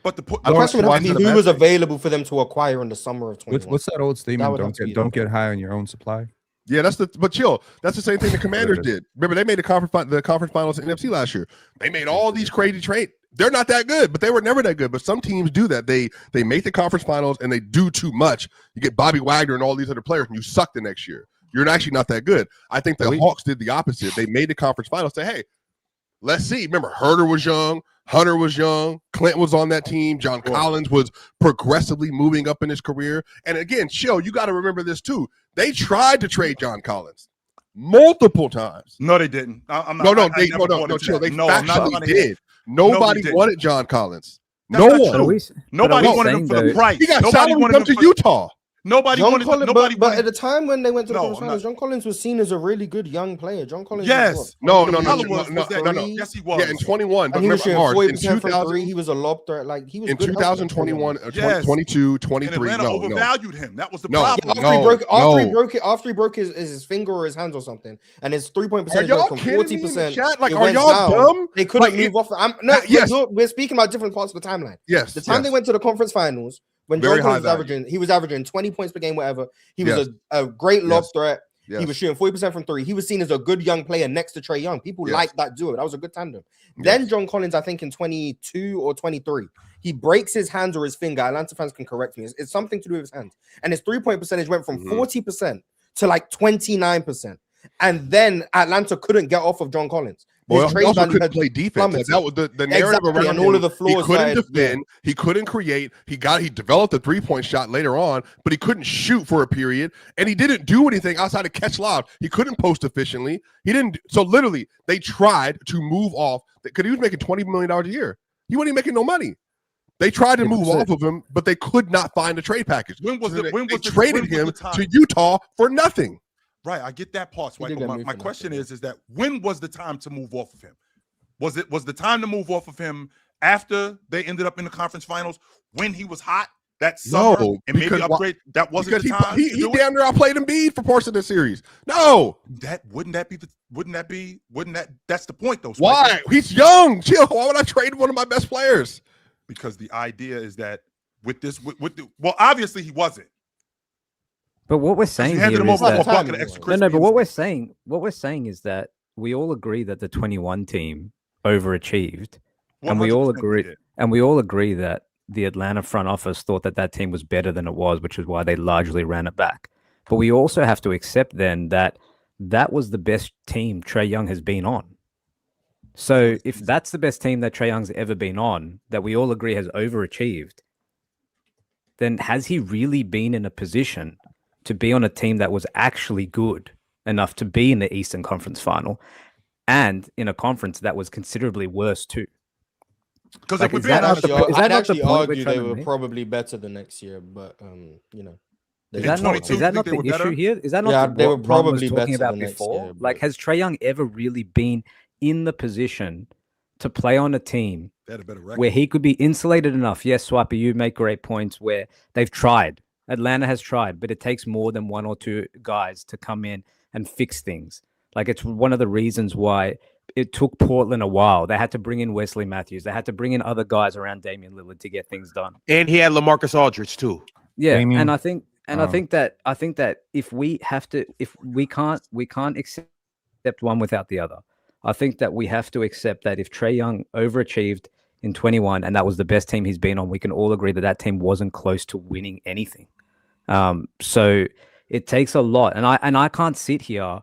S3: But the
S6: The question would have to be who was available for them to acquire in the summer of 21.
S5: What's that old statement?
S6: would have to be
S5: Don't get high on your own supply.
S4: Yeah, but chill. That's the same thing the Commanders did. Remember, they made the conference finals in NFC last year. They made all these crazy trades. They're not that good, but they were never that good. But some teams do that. They make the conference finals and they do too much. You get Bobby Wagner and all these other players, and you suck the next year. You're actually not that good. I think the Hawks did the opposite. They made the conference finals. Say, hey, let's see. Remember, Herter was young. Hunter was young. Clint was on that team. John Collins was progressively moving up in his career. And again, chill, you got to remember this too. They tried to trade John Collins multiple times.
S3: No, they didn't. I'm not.
S4: No,
S3: I never bought into
S4: chill.
S3: that.
S4: They
S3: No, I'm not
S4: factually
S3: trying to hear.
S4: did. Nobody
S3: didn't.
S4: wanted John Collins.
S3: That's
S4: No
S3: not
S4: one.
S3: true. Nobody wanted him for the price.
S4: He got
S3: Nobody
S4: salary
S3: wanted
S4: come
S3: him
S4: to
S3: for,
S4: Utah.
S3: Nobody
S6: John
S3: wanted.
S6: Collins,
S3: Nobody
S6: but
S3: wanted.
S6: at the time when they went to the
S3: No,
S6: conference
S3: I'm
S6: finals,
S3: not.
S6: John Collins was seen as a really good young player. John Collins,
S3: Yes.
S4: No,
S3: The
S4: no, no,
S3: problem
S4: no,
S3: was
S4: no,
S3: that
S4: no, no.
S3: yes, he was.
S4: Yeah, in 21. But
S6: and he was
S4: remember,
S6: shooting
S4: Mars, in
S6: 40% from
S4: 2000,
S6: three. He was a lob threat. Like he was
S4: in
S6: good.
S4: 2021,
S3: Yes.
S4: 22,
S3: And
S4: 23.
S3: Atlanta
S4: No, no.
S3: overvalued him. That was the
S4: No.
S3: problem.
S6: After he broke,
S4: no.
S6: after he broke his finger or his hands or something, and his 3-point
S4: Are
S6: percentage
S4: y'all
S6: went from
S4: kidding me in the
S6: 40%.
S4: chat? Like,
S6: it
S4: are
S6: went
S4: y'all
S6: down.
S4: dumb?
S6: They couldn't
S4: Like,
S6: move off. No,
S4: yes.
S6: we're speaking about different parts of the timeline.
S4: Yes.
S6: The time they went to the conference finals, when
S3: Very
S6: John Collins
S3: high
S6: was
S3: value.
S6: he was averaging 20 points per game, whatever. He was
S4: Yes.
S6: a great lob
S4: Yes.
S6: threat.
S4: Yes.
S6: He was shooting 40% from three. He was seen as a good young player next to Trae Young. People
S4: Yes.
S6: liked that duo. That was a good tandem. Then John Collins, I think in 22 or 23, he breaks his hands or his finger. Atlanta fans can correct me. It's something to do with his hands. And his 3-point percentage went from 40% to like 29%. And then Atlanta couldn't get off of John Collins. His
S4: Well, he
S6: trade
S4: also
S6: value
S4: couldn't
S6: had
S4: play defense. Like, that was the narrative
S6: Exactly,
S4: around
S6: and
S4: him.
S6: all of the flaws
S4: He couldn't
S6: started-
S4: defend. He couldn't create. He developed a 3-point shot later on, but he couldn't shoot for a period, and he didn't do anything outside of catch lob. He couldn't post efficiently. He didn't. So literally, they tried to move off because he was making $20 million a year. He wasn't even making no money. They tried to move off of him, but they could not find a trade package.
S3: When was
S4: So
S3: the-
S4: they,
S3: when was
S4: they
S3: the-
S4: traded
S3: when was
S4: him
S3: the time?
S4: to Utah for nothing?
S3: Right, I get that part.
S6: He did
S3: But
S6: get
S3: my
S6: moved for
S3: question
S6: nothing,
S3: is that when was the time to move off of him? Was the time to move off of him after they ended up in the conference finals when he was hot that summer and maybe upgrade? That wasn't the time.
S4: He damn near outplayed Embiid for parts of the series. No,
S3: that's the point though.
S4: why?
S3: Spiker.
S4: He's young. Chill. Why would I trade one of my best players?
S3: Because the idea is that well, obviously he wasn't.
S2: But what we're saying
S3: You
S2: here
S3: handed him
S2: is
S3: over for a
S2: that
S3: bucket of extra
S2: no,
S3: crispy.
S2: but what we're saying is that we all agree that the 21 team overachieved, and we all
S3: 100%
S2: agree,
S3: did.
S2: that the Atlanta front office thought that team was better than it was, which is why they largely ran it back. But we also have to accept then that was the best team Trae Young has been on. So if that's the best team that Trae Young's ever been on, that we all agree has overachieved, then has he really been in a position to be on a team that was actually good enough to be in the Eastern Conference Final and in a conference that was considerably worse too?
S3: Because
S2: Like,
S3: if we're
S2: is
S3: being
S2: that not
S3: honest,
S2: the point? Is that
S6: I'd
S2: not the
S6: actually
S2: point we're
S6: argue
S2: trying
S6: they
S2: to
S6: were
S2: make?
S6: probably better the next year, but you know.
S2: Is
S3: In
S2: that not,
S3: 22,
S2: is that
S3: you
S2: not
S3: think
S2: the
S3: they were better?
S2: issue here? Is that not
S6: Yeah,
S2: the,
S6: they were
S2: what Ron was
S6: probably
S2: talking
S6: better
S2: about
S6: the next
S2: before?
S6: year,
S2: Like,
S6: but-
S2: has Trae Young ever really been in the position to play on a team
S3: they had a better record.
S2: where he could be insulated enough? Yes, Swiper, you make great points where they've tried. Atlanta has tried, but it takes more than one or two guys to come in and fix things. Like, it's one of the reasons why it took Portland a while. They had to bring in Wesley Matthews. They had to bring in other guys around Damian Lillard to get things done.
S1: And he had LaMarcus Aldridge too.
S2: Yeah,
S5: Damian,
S2: and I think that if we can't accept one without the other. I think that we have to accept that if Trae Young overachieved in 21 and that was the best team he's been on, we can all agree that team wasn't close to winning anything. So it takes a lot, and I can't sit here.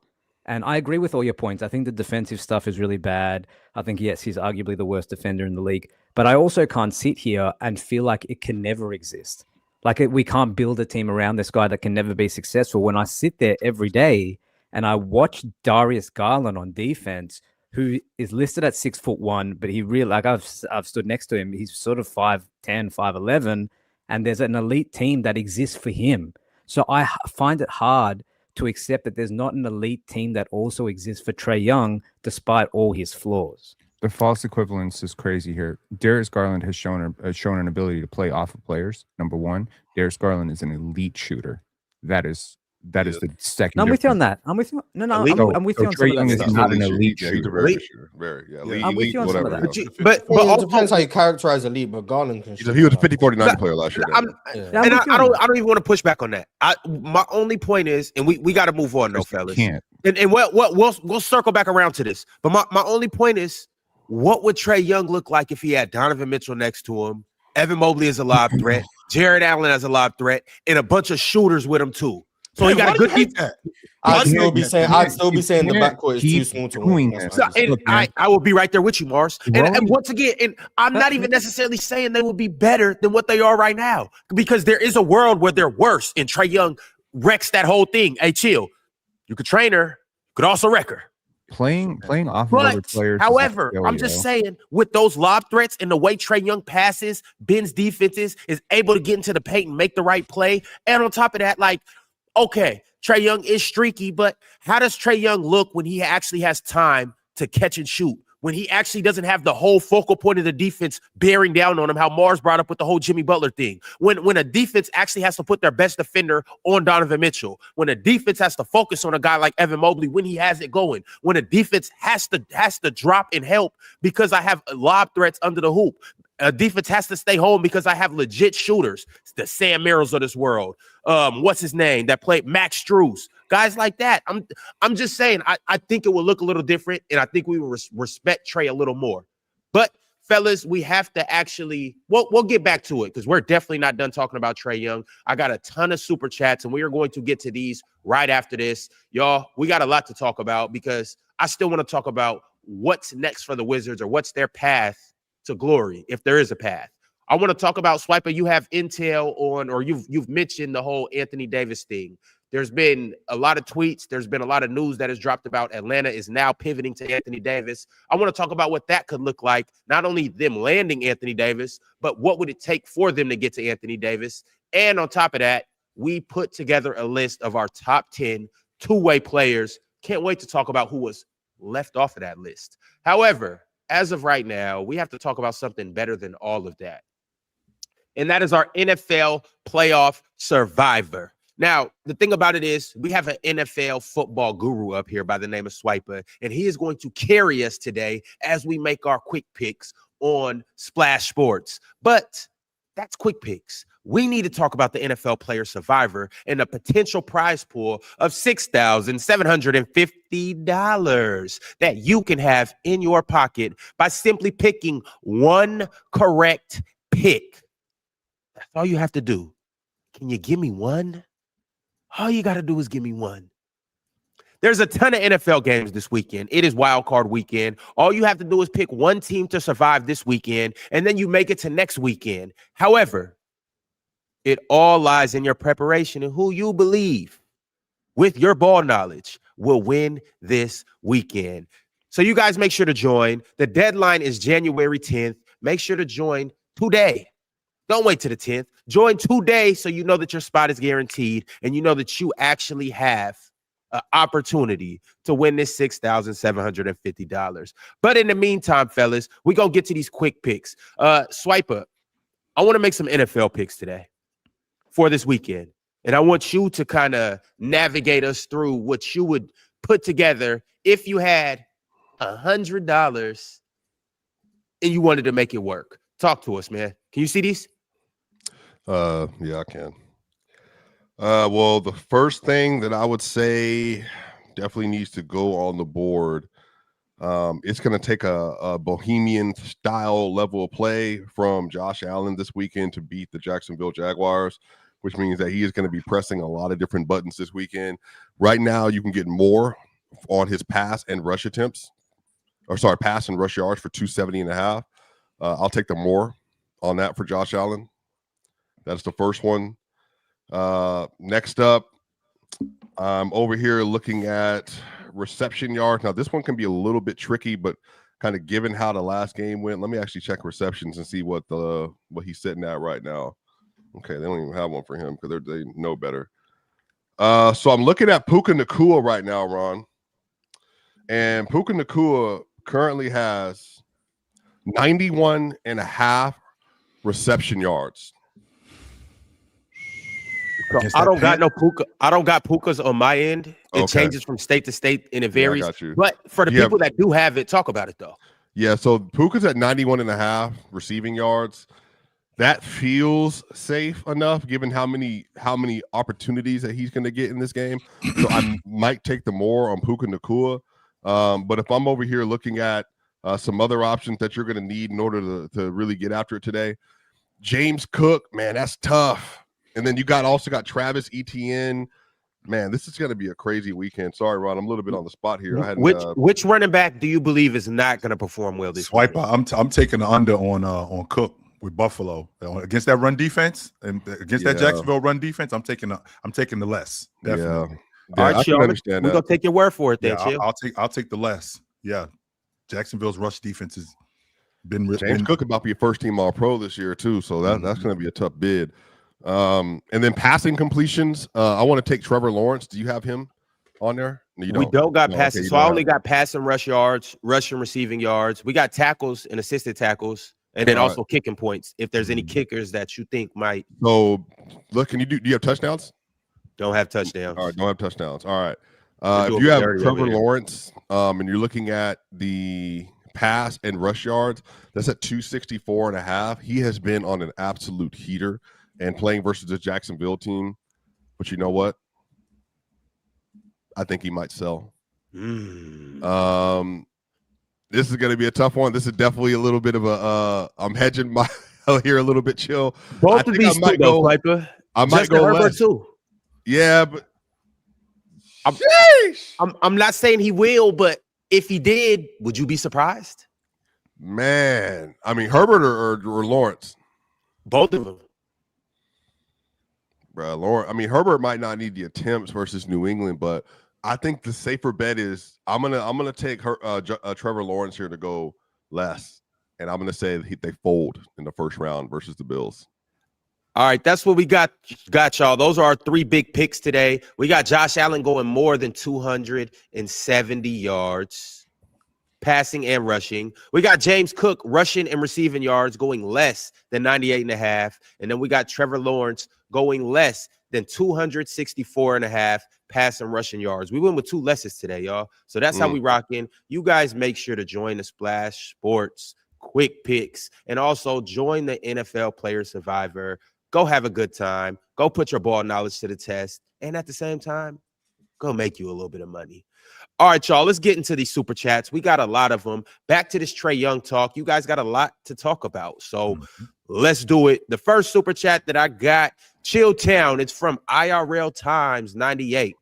S2: And I agree with all your points. I think the defensive stuff is really bad. I think, yes, he's arguably the worst defender in the league. But I also can't sit here and feel like it can never exist. Like, we can't build a team around this guy that can never be successful. When I sit there every day and I watch Darius Garland on defense, who is listed at 6'1", but he really, like, I've stood next to him. He's sort of 5'10", 5'11", and there's an elite team that exists for him. So I find it hard to accept that there's not an elite team that also exists for Trae Young, despite all his flaws.
S5: The false equivalence is crazy here. Darius Garland has shown an ability to play off of players. Number one, Darius Garland is an elite shooter. That is the second.
S2: No, I'm with you on that. I'm with you. No, I'm with you on some
S5: Trae
S2: of
S5: Young
S2: that
S5: is
S2: stuff.
S5: not an elite
S4: Yeah, he's a
S5: shooter.
S4: very good shooter. Very, yeah. Elite,
S2: I'm with you on some of
S4: whatever.
S2: that.
S4: Yeah.
S1: But
S6: It
S1: also,
S6: depends how you characterize elite, but Garland can.
S4: He was a 50-40-90 player last year.
S1: I'm,
S6: Yeah.
S2: Yeah, I'm
S1: and
S2: with you
S1: I
S2: on that.
S1: don't even want to push back on that. My only point is, and we got to move on, though, fellas.
S5: Can't.
S1: And we'll circle back around to this. But my only point is, what would Trae Young look like if he had Donovan Mitchell next to him, Evan Mobley as a lob threat, Jared Allen as a lob threat, and a bunch of shooters with him too? So he got a good defense.
S6: I'd still be saying the backcourt is too
S5: Keep
S6: small to
S5: doing
S6: win.
S5: this.
S1: So, and
S5: Look, man.
S1: I will be right there with you, Mars. And
S5: Right.
S1: once again, and I'm not even necessarily saying they will be better than what they are right now, because there is a world where they're worse, and Trae Young wrecks that whole thing. Hey, chill. You could train her, you could also wreck her.
S5: Playing off of other
S1: But,
S5: players.
S1: however, I'm just saying, with those lob threats and the way Trae Young passes, Ben's defenses is able to get into the paint and make the right play. And on top of that, like, okay, Trae Young is streaky, but how does Trae Young look when he actually has time to catch and shoot? When he actually doesn't have the whole focal point of the defense bearing down on him, how Mars brought up with the whole Jimmy Butler thing. When a defense actually has to put their best defender on Donovan Mitchell. When a defense has to focus on a guy like Evan Mobley when he has it going. When a defense has to drop and help because I have lob threats under the hoop. A defense has to stay home because I have legit shooters. It's the Sam Merrills of this world. What's his name that played Max Strus? Guys like that. I'm just saying, I think it will look a little different, and I think we will respect Trae a little more. But, fellas, we have to actually – we'll get back to it because we're definitely not done talking about Trae Young. I got a ton of super chats, and we are going to get to these right after this. Y'all, we got a lot to talk about because I still want to talk about what's next for the Wizards or what's their path to glory, if there is a path. I want to talk about, Swiper, you have intel on, or you've mentioned the whole Anthony Davis thing. There's been a lot of tweets. There's been a lot of news that has dropped about Atlanta is now pivoting to Anthony Davis. I want to talk about what that could look like, not only them landing Anthony Davis, but what would it take for them to get to Anthony Davis? And on top of that, we put together a list of our top 10 two-way players. Can't wait to talk about who was left off of that list. However, as of right now, we have to talk about something better than all of that. And that is our NFL playoff survivor. Now, the thing about it is we have an NFL football guru up here by the name of Swiper, and he is going to carry us today as we make our quick picks on Splash Sports. But that's quick picks. We need to talk about the NFL player survivor and the potential prize pool of $6,750 that you can have in your pocket by simply picking one correct pick. That's all you have to do. Can you give me one? All you got to do is give me one. There's a ton of NFL games this weekend. It is wild card weekend. All you have to do is pick one team to survive this weekend, and then you make it to next weekend. However, it all lies in your preparation and who you believe with your ball knowledge will win this weekend. So you guys make sure to join. The deadline is January 10th. Make sure to join today. Don't wait to the 10th. Join today so you know that your spot is guaranteed and you know that you actually have an opportunity to win this $6,750. But in the meantime, fellas, we're going to get to these quick picks. Swiper, I want to make some NFL picks today for this weekend. And I want you to kind of navigate us through what you would put together if you had $100 and you wanted to make it work. Talk to us, man. Can you see these?
S4: Yeah, I can. Well, the first thing that I would say definitely needs to go on the board. It's going to take a bohemian style level of play from Josh Allen this weekend to beat the Jacksonville Jaguars, which means that he is going to be pressing a lot of different buttons this weekend. Right now, you can get more on his pass and rush attempts, pass and rush yards for 270.5. I'll take the more on that for Josh Allen. That's the first one. Next up, I'm over here looking at reception yards. Now, this one can be a little bit tricky, but kind of given how the last game went, let me actually check receptions and see what he's sitting at right now. Okay, they don't even have one for him because they know better. So I'm looking at Puka Nacua right now, Ron. And Puka Nacua currently has 91.5 reception yards.
S1: I don't got no Puka. I don't got Pukas on my end. It changes from state to state and it varies.
S4: Yeah, I got you.
S1: But for the people that do have it, talk about it though.
S4: Yeah, so Puka's at 91.5 receiving yards. That feels safe enough given how many opportunities that he's going to get in this game. So I might take the more on Puka Nacua. But if I'm over here looking at some other options that you're going to need in order to really get after it today, James Cook, man, that's tough. And then you also got Travis Etienne. Man, this is going to be a crazy weekend. Sorry, Ron, I'm a little bit on the spot here.
S1: Which running back do you believe is not going to perform well this week?
S3: I'm taking the under on Cook with Buffalo against that run defense and against that Jacksonville run defense. I'm taking the less. Definitely.
S1: All
S4: I
S1: right,
S4: can
S1: Chill.
S4: understand
S1: We're
S4: that.
S1: gonna take your word for it, then,
S3: Yeah,
S1: Chill.
S3: I'll take the less. Yeah, Jacksonville's rush defense has been
S4: James Cook about to be a first team All Pro this year too, so that's going to be a tough bid. And then passing completions, I want to take Trevor Lawrence. Do you have him on there? No, you don't.
S1: We don't got
S4: No,
S1: passing,
S4: okay, you
S1: so
S4: don't
S1: I
S4: have
S1: only
S4: him.
S1: got passing rush yards, rushing receiving yards. We got tackles and assisted tackles, and then
S4: All
S1: also kicking points. If there's any kickers that you think might
S4: So look, do you have touchdowns?
S1: don't have touchdowns.
S4: All right, don't have touchdowns. All right.
S1: They're
S4: If
S1: doing
S4: you
S1: me
S4: have
S1: dirty
S4: Trevor
S1: over here.
S4: Lawrence, and you're looking at the pass and rush yards, that's at 264.5. He has been on an absolute heater and playing versus the Jacksonville team. But you know what? I think he might sell. This is going to be a tough one. This is definitely a little bit of a I'm hedging my here a little bit, Chill.
S1: Both of these two, though, Piper.
S4: I might
S1: Justin
S4: go
S1: Herbert
S4: less.
S1: too.
S4: Yeah, but
S1: I'm not saying he will, but if he did, would you be surprised?
S4: man, I mean Herbert or Lawrence,
S1: Both of them.
S4: bro. Lawrence. I mean Herbert might not need the attempts versus New England, but I think the safer bet is I'm gonna take Trevor Lawrence here to go less, and I'm gonna say they fold in the first round versus the Bills.
S1: All right, that's what we got y'all. Those are our 3 big picks today. We got Josh Allen going more than 270 yards, passing and rushing. We got James Cook rushing and receiving yards going less than 98.5. And then we got Trevor Lawrence going less than 264.5 pass and rushing yards. We went with 2 lesses today, y'all. So that's how we rocking. You guys make sure to join the Splash Sports Quick Picks and also join the NFL Player Survivor. Go have a good time. Go put your ball knowledge to the test. And at the same time, go make you a little bit of money. All right, y'all, let's get into these super chats. We got a lot of them. Back to this Trae Young talk. You guys got a lot to talk about. So let's do it. The first super chat that I got, Chill Town. It's from IRL Times 98.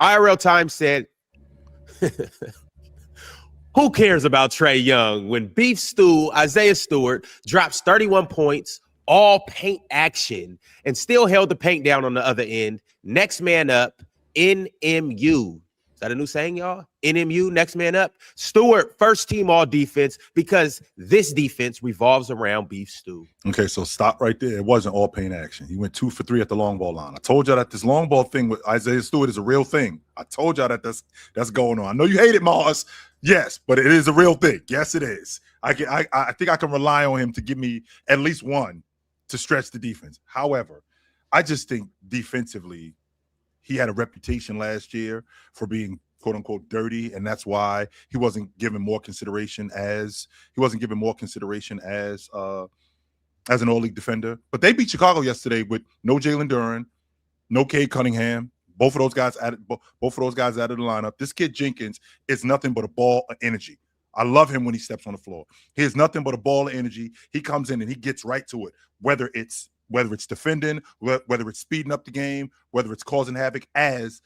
S1: IRL Times said, who cares about Trae Young when Beef Stew Isaiah Stewart drops 31 points, all paint action, and still held the paint down on the other end? Next man up, NMU. Is that a new saying, y'all? NMU, next man up. Stewart, first team all defense, because this defense revolves around Beef Stew.
S3: Okay, so stop right there. It wasn't all paint action. He went 2 for 3 at the long ball line. I told y'all that this long ball thing with Isaiah Stewart is a real thing. I told y'all that that's going on. I know you hate it, Mars. Yes, but it is a real thing. Yes, it is. I think I can rely on him to give me at least one to stretch the defense. However, I just think defensively, he had a reputation last year for being quote unquote dirty, and that's why he wasn't given more consideration as an all-league defender. But they beat Chicago yesterday with no Jalen Duren, no Cade Cunningham. Both of those guys out of the lineup. This kid Jenkins is nothing but a ball of energy. I love him when he steps on the floor. He is nothing but a ball of energy. He comes in and he gets right to it, whether it's defending, whether it's speeding up the game, whether it's causing havoc as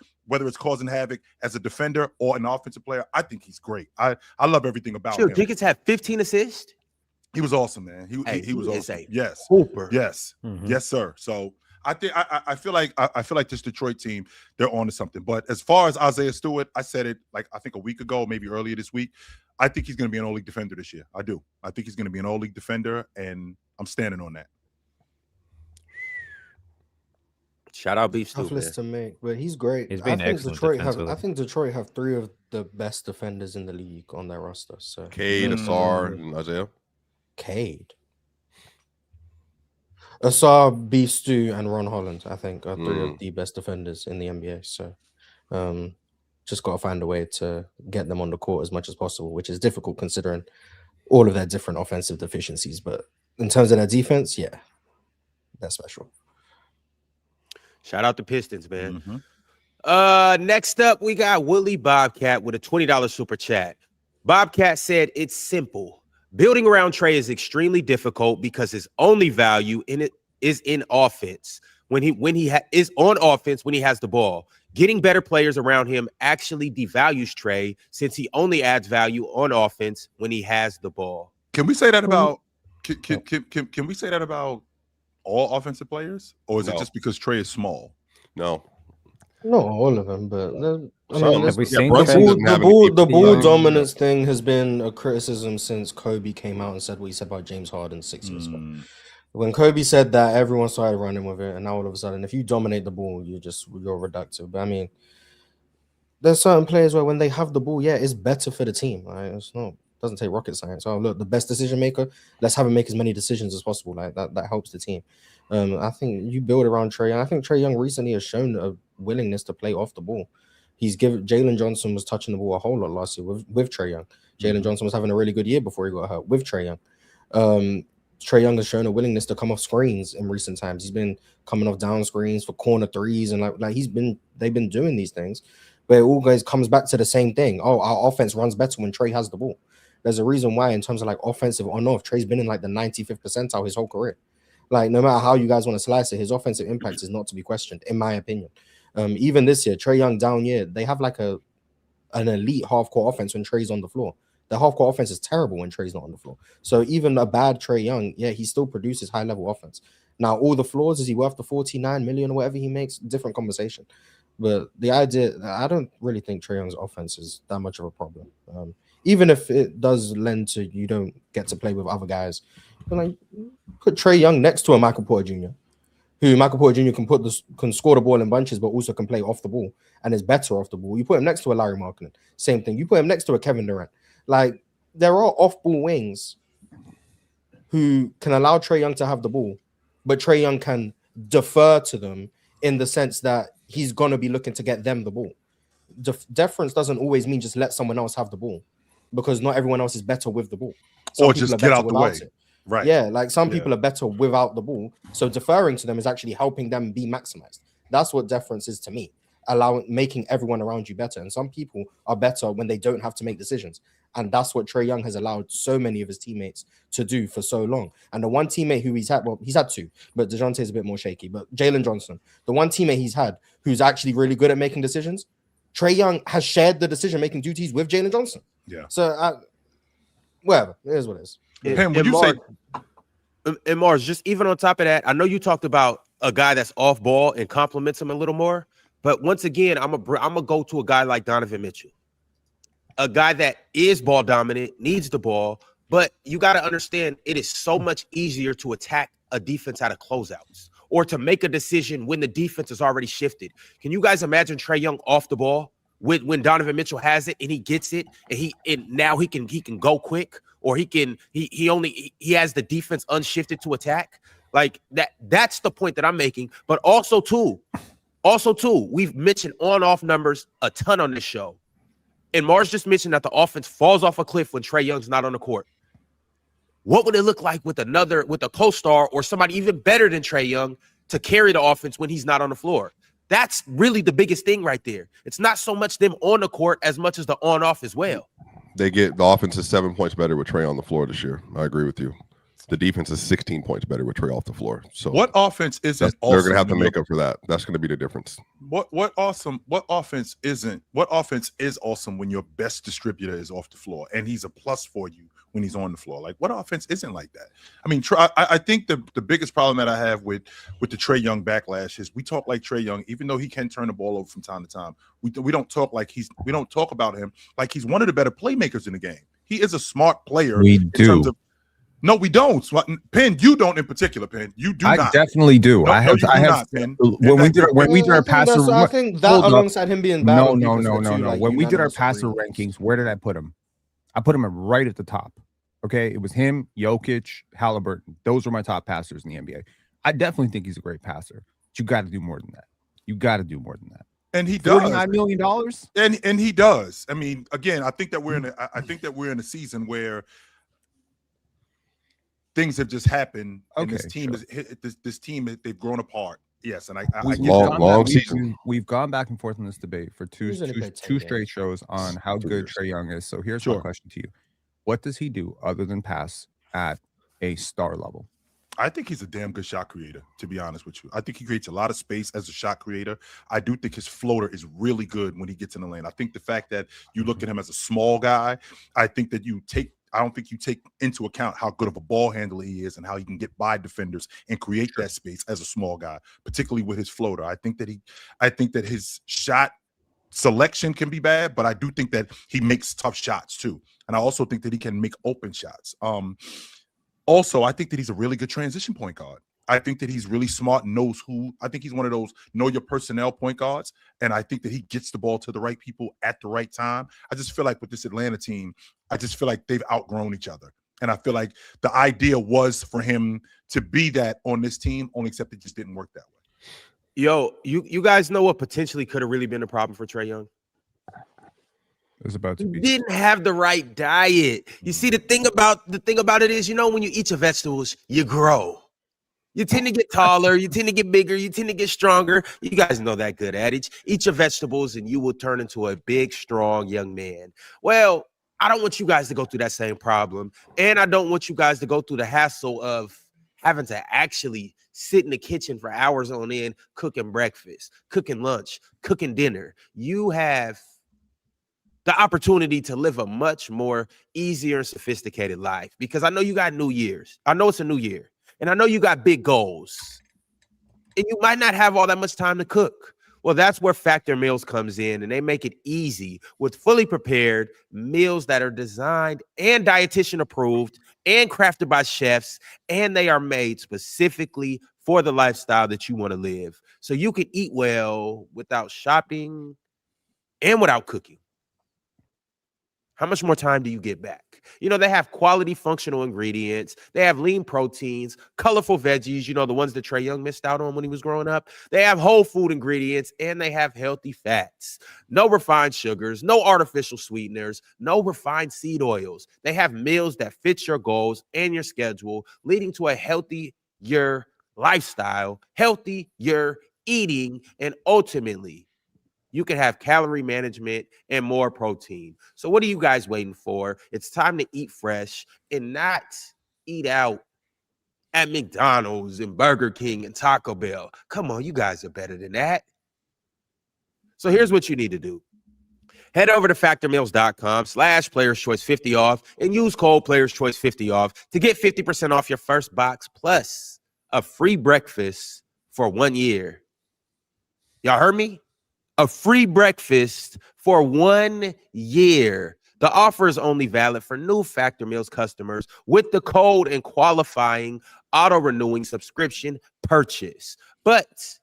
S3: a defender or an offensive player. I think he's great. I love everything about him.
S1: Jenkins had 15 assists.
S3: He was awesome, man. He was awesome. Yes,
S1: hooper.
S3: Yes, yes, sir. So I think I feel like this Detroit team, they're on to something. But as far as Isaiah Stewart, I said it like I think a week ago, maybe earlier this week. I think he's going to be an all-league defender this year. I do. I think he's going to be an all-league defender, and I'm standing on that.
S1: Shout out Beef Stew.
S6: Tough list to make, but he's great.
S2: He's been excellent
S6: I think Detroit have 3 of the best defenders in the league on their roster. So
S4: Cade, Asar, and Isaiah.
S6: Cade, Asar, Beef Stew, and Ron Holland, I think, are 3 of the best defenders in the NBA. So just got to find a way to get them on the court as much as possible, which is difficult considering all of their different offensive deficiencies. But in terms of their defense, yeah, that's special.
S1: Shout out the Pistons, man. Next up, we got Willie Bobcat with a $20 super chat. Bobcat said, it's simple. Building around Trae is extremely difficult because his only value in it is in offense. When he is on offense when he has the ball. Getting better players around him actually devalues Trae since he only adds value on offense when he has the ball.
S3: Can we say that about can we say that about all offensive players, or is it just because Trae is small?
S4: No.
S6: Not all of them, but I
S4: Some.
S6: mean,
S2: Have we
S4: Yeah,
S2: seen
S4: Brunson
S2: Trae-
S4: doesn't have any
S6: the
S4: defense.
S6: ball
S2: Young-
S6: dominance thing has been a criticism since Kobe came out and said what he said about James Harden 6 years ago. When Kobe said that, everyone started running with it, and now all of a sudden, if you dominate the ball, you're reductive. But I mean, there's certain players where when they have the ball, yeah, it's better for the team. Right? Doesn't take rocket science. Oh, look, the best decision maker, let's have him make as many decisions as possible. Like that helps the team. I think you build around Trae Young. I think Trae Young recently has shown a willingness to play off the ball. Jalen Johnson was touching the ball a whole lot last year with Trae Young. Jalen Johnson was having a really good year before he got hurt with Trae Young. Trae Young has shown a willingness to come off screens in recent times. He's been coming off down screens for corner threes, and they've been doing these things. But it always comes back to the same thing. Oh, our offense runs better when Trae has the ball. There's a reason why, in terms of like offensive on off, Trae's been in like the 95th percentile his whole career. Like, no matter how you guys want to slice it, his offensive impact is not to be questioned, in my opinion. Even this year, Trae Young down year, they have like an elite half-court offense when Trae's on the floor. The half-court offense is terrible when Trae's not on the floor. So even a bad Trae Young, yeah, he still produces high-level offense. Now, all the flaws, is he worth the 49 million or whatever he makes? Different conversation. But the idea, I don't really think Trae Young's offense is that much of a problem. Even if it does lend to you don't get to play with other guys. But like, put Trae Young next to a Michael Porter Jr., who Michael Porter Jr. can score the ball in bunches, but also can play off the ball and is better off the ball. You put him next to a Larry Markkinen, same thing. You put him next to a Kevin Durant. Like, there are off-ball wings who can allow Trae Young to have the ball, but Trae Young can defer to them in the sense that he's going to be looking to get them the ball. Deference doesn't always mean just let someone else have the ball, because not everyone else is better with the ball.
S3: Or just get out the way. Right.
S6: Yeah, like some people are better without the ball. So deferring to them is actually helping them be maximized. That's what deference is to me. Making everyone around you better. And some people are better when they don't have to make decisions. And that's what Trae Young has allowed so many of his teammates to do for so long. And the one teammate who he's had two, but DeJounte is a bit more shaky. But Jalen Johnson, the one teammate he's had who's actually really good at making decisions, Trae Young has shared the decision-making duties with Jalen Johnson.
S3: Yeah.
S6: So, whatever. It is what it is.
S3: Pen, would you say...
S1: And Mars, just even on top of that, I know you talked about a guy that's off ball and compliments him a little more. But once again, I'm gonna go to a guy like Donovan Mitchell, a guy that is ball dominant, needs the ball, but you got to understand it is so much easier to attack a defense out of closeouts or to make a decision when the defense is already shifted. Can you guys imagine Trae Young off the ball when Donovan Mitchell has it and he gets it and now he can go quick, or he has the defense unshifted to attack? Like that's the point that I'm making. But also too, we've mentioned on-off numbers a ton on this show. And Mars just mentioned that the offense falls off a cliff when Trae Young's not on the court. What would it look like with a co-star or somebody even better than Trae Young to carry the offense when he's not on the floor? That's really the biggest thing right there. It's not so much them on the court as much as the on-off as well.
S4: The offense is 7 points better with Trae on the floor this year. I agree with you. The defense is 16 points better with Trae off the floor. So
S3: what offense isn't awesome?
S4: They're going to have to make up for that. That's going to be the difference.
S3: What offense is awesome when your best distributor is off the floor and he's a plus for you when he's on the floor? Like, what offense isn't like that? I mean, I think the biggest problem that I have with the Trae Young backlash is we talk like Trae Young, even though he can turn the ball over from time to time. We don't talk about him like he's one of the better playmakers in the game. He is a smart player.
S5: We do.
S3: No, we don't. Penn, you don't in particular. Penn, you do not.
S5: I definitely do.
S3: No,
S5: I have.
S3: Not,
S5: Penn. When we did our passer,
S6: I think that alongside him being bad.
S5: No. When we did our passer rankings, where did I put him? I put him right at the top. Okay, it was him, Jokic, Halliburton. Those were my top passers in the NBA. I definitely think he's a great passer. But you got to do more than that.
S3: And he does.
S5: $49 million.
S3: And he does. I mean, again, I think that we're in a season where things have just happened, and this team they've grown apart. Yes, and
S5: we've gone back and forth in this debate for two straight shows on how good Trae Young is. So here's my question to you: what does he do other than pass at a star level?
S3: I think he's a damn good shot creator, to be honest with you. I think he creates a lot of space as a shot creator. I do think his floater is really good when he gets in the lane. I think the fact that you look at him as a small guy, I think that you take I don't think you take into account how good of a ball handler he is and how he can get by defenders and create that space as a small guy, particularly with his floater. I think that his shot selection can be bad, but I do think that he makes tough shots too. And I also think that he can make open shots. Also, I think that he's a really good transition point guard. I think that he's really smart and knows who. I think he's one of those know your personnel point guards. And I think that he gets the ball to the right people at the right time. I just feel like with this Atlanta team, I just feel like they've outgrown each other. And I feel like the idea was for him to be that on this team, only except it just didn't work that way.
S1: Yo, you guys know what potentially could have really been a problem for Trae Young?
S5: It was about to
S1: He
S5: be.
S1: didn't have the right diet. You see, the thing about it is, when you eat your vegetables, you grow. You tend to get taller, you tend to get bigger, you tend to get stronger. You guys know that good adage. Eat your vegetables and you will turn into a big, strong young man. Well, I don't want you guys to go through that same problem. And I don't want you guys to go through the hassle of having to actually sit in the kitchen for hours on end, cooking breakfast, cooking lunch, cooking dinner. You have the opportunity to live a much more easier and sophisticated life, because I know you got New Year's. I know it's a new year. And I know you got big goals, and you might not have all that much time to cook. Well, that's where Factor Meals comes in, and they make it easy with fully prepared meals that are designed and dietitian approved and crafted by chefs, and they are made specifically for the lifestyle that you want to live. So you can eat well without shopping and without cooking. How much more time do you get back? They have quality functional ingredients. They have lean proteins, colorful veggies, the ones that Trae Young missed out on when he was growing up. They have whole food ingredients, and they have healthy fats. No refined sugars, no artificial sweeteners, no refined seed oils. They have meals that fit your goals and your schedule, leading to a healthier lifestyle, healthier eating, and ultimately, you can have calorie management and more protein. So what are you guys waiting for? It's time to eat fresh and not eat out at McDonald's and Burger King and Taco Bell. Come on, you guys are better than that. So here's what you need to do. Head over to factormeals.com/playerschoice50 off and use code playerschoice50 off to get 50% off your first box plus a free breakfast for 1 year. Y'all heard me? A free breakfast for 1 year. The offer is only valid for new Factor Meals customers with the code and qualifying auto-renewing subscription purchase. But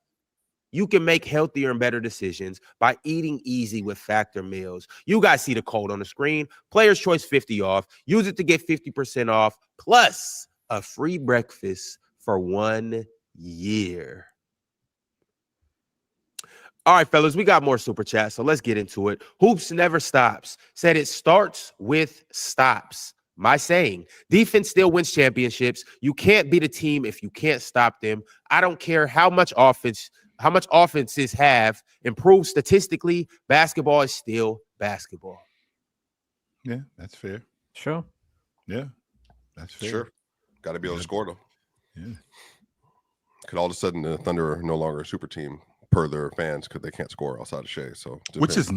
S1: you can make healthier and better decisions by eating easy with Factor Meals. You guys see the code on the screen. Players Choice 50 off. Use it to get 50% off plus a free breakfast for 1 year. All right, fellas, we got more super chats, so let's get into it. Hoops Never Stops said it starts with stops. My saying, defense still wins championships. You can't beat a team if you can't stop them. I don't care how much offenses have improved statistically. Basketball is still basketball.
S3: Yeah, that's fair.
S2: Sure.
S3: Yeah, that's fair.
S4: Sure. Got to be able to score, though.
S3: Yeah.
S4: Could all of a sudden the Thunder are no longer a super team per their fans because they can't score outside of Shea. So
S3: which is
S6: I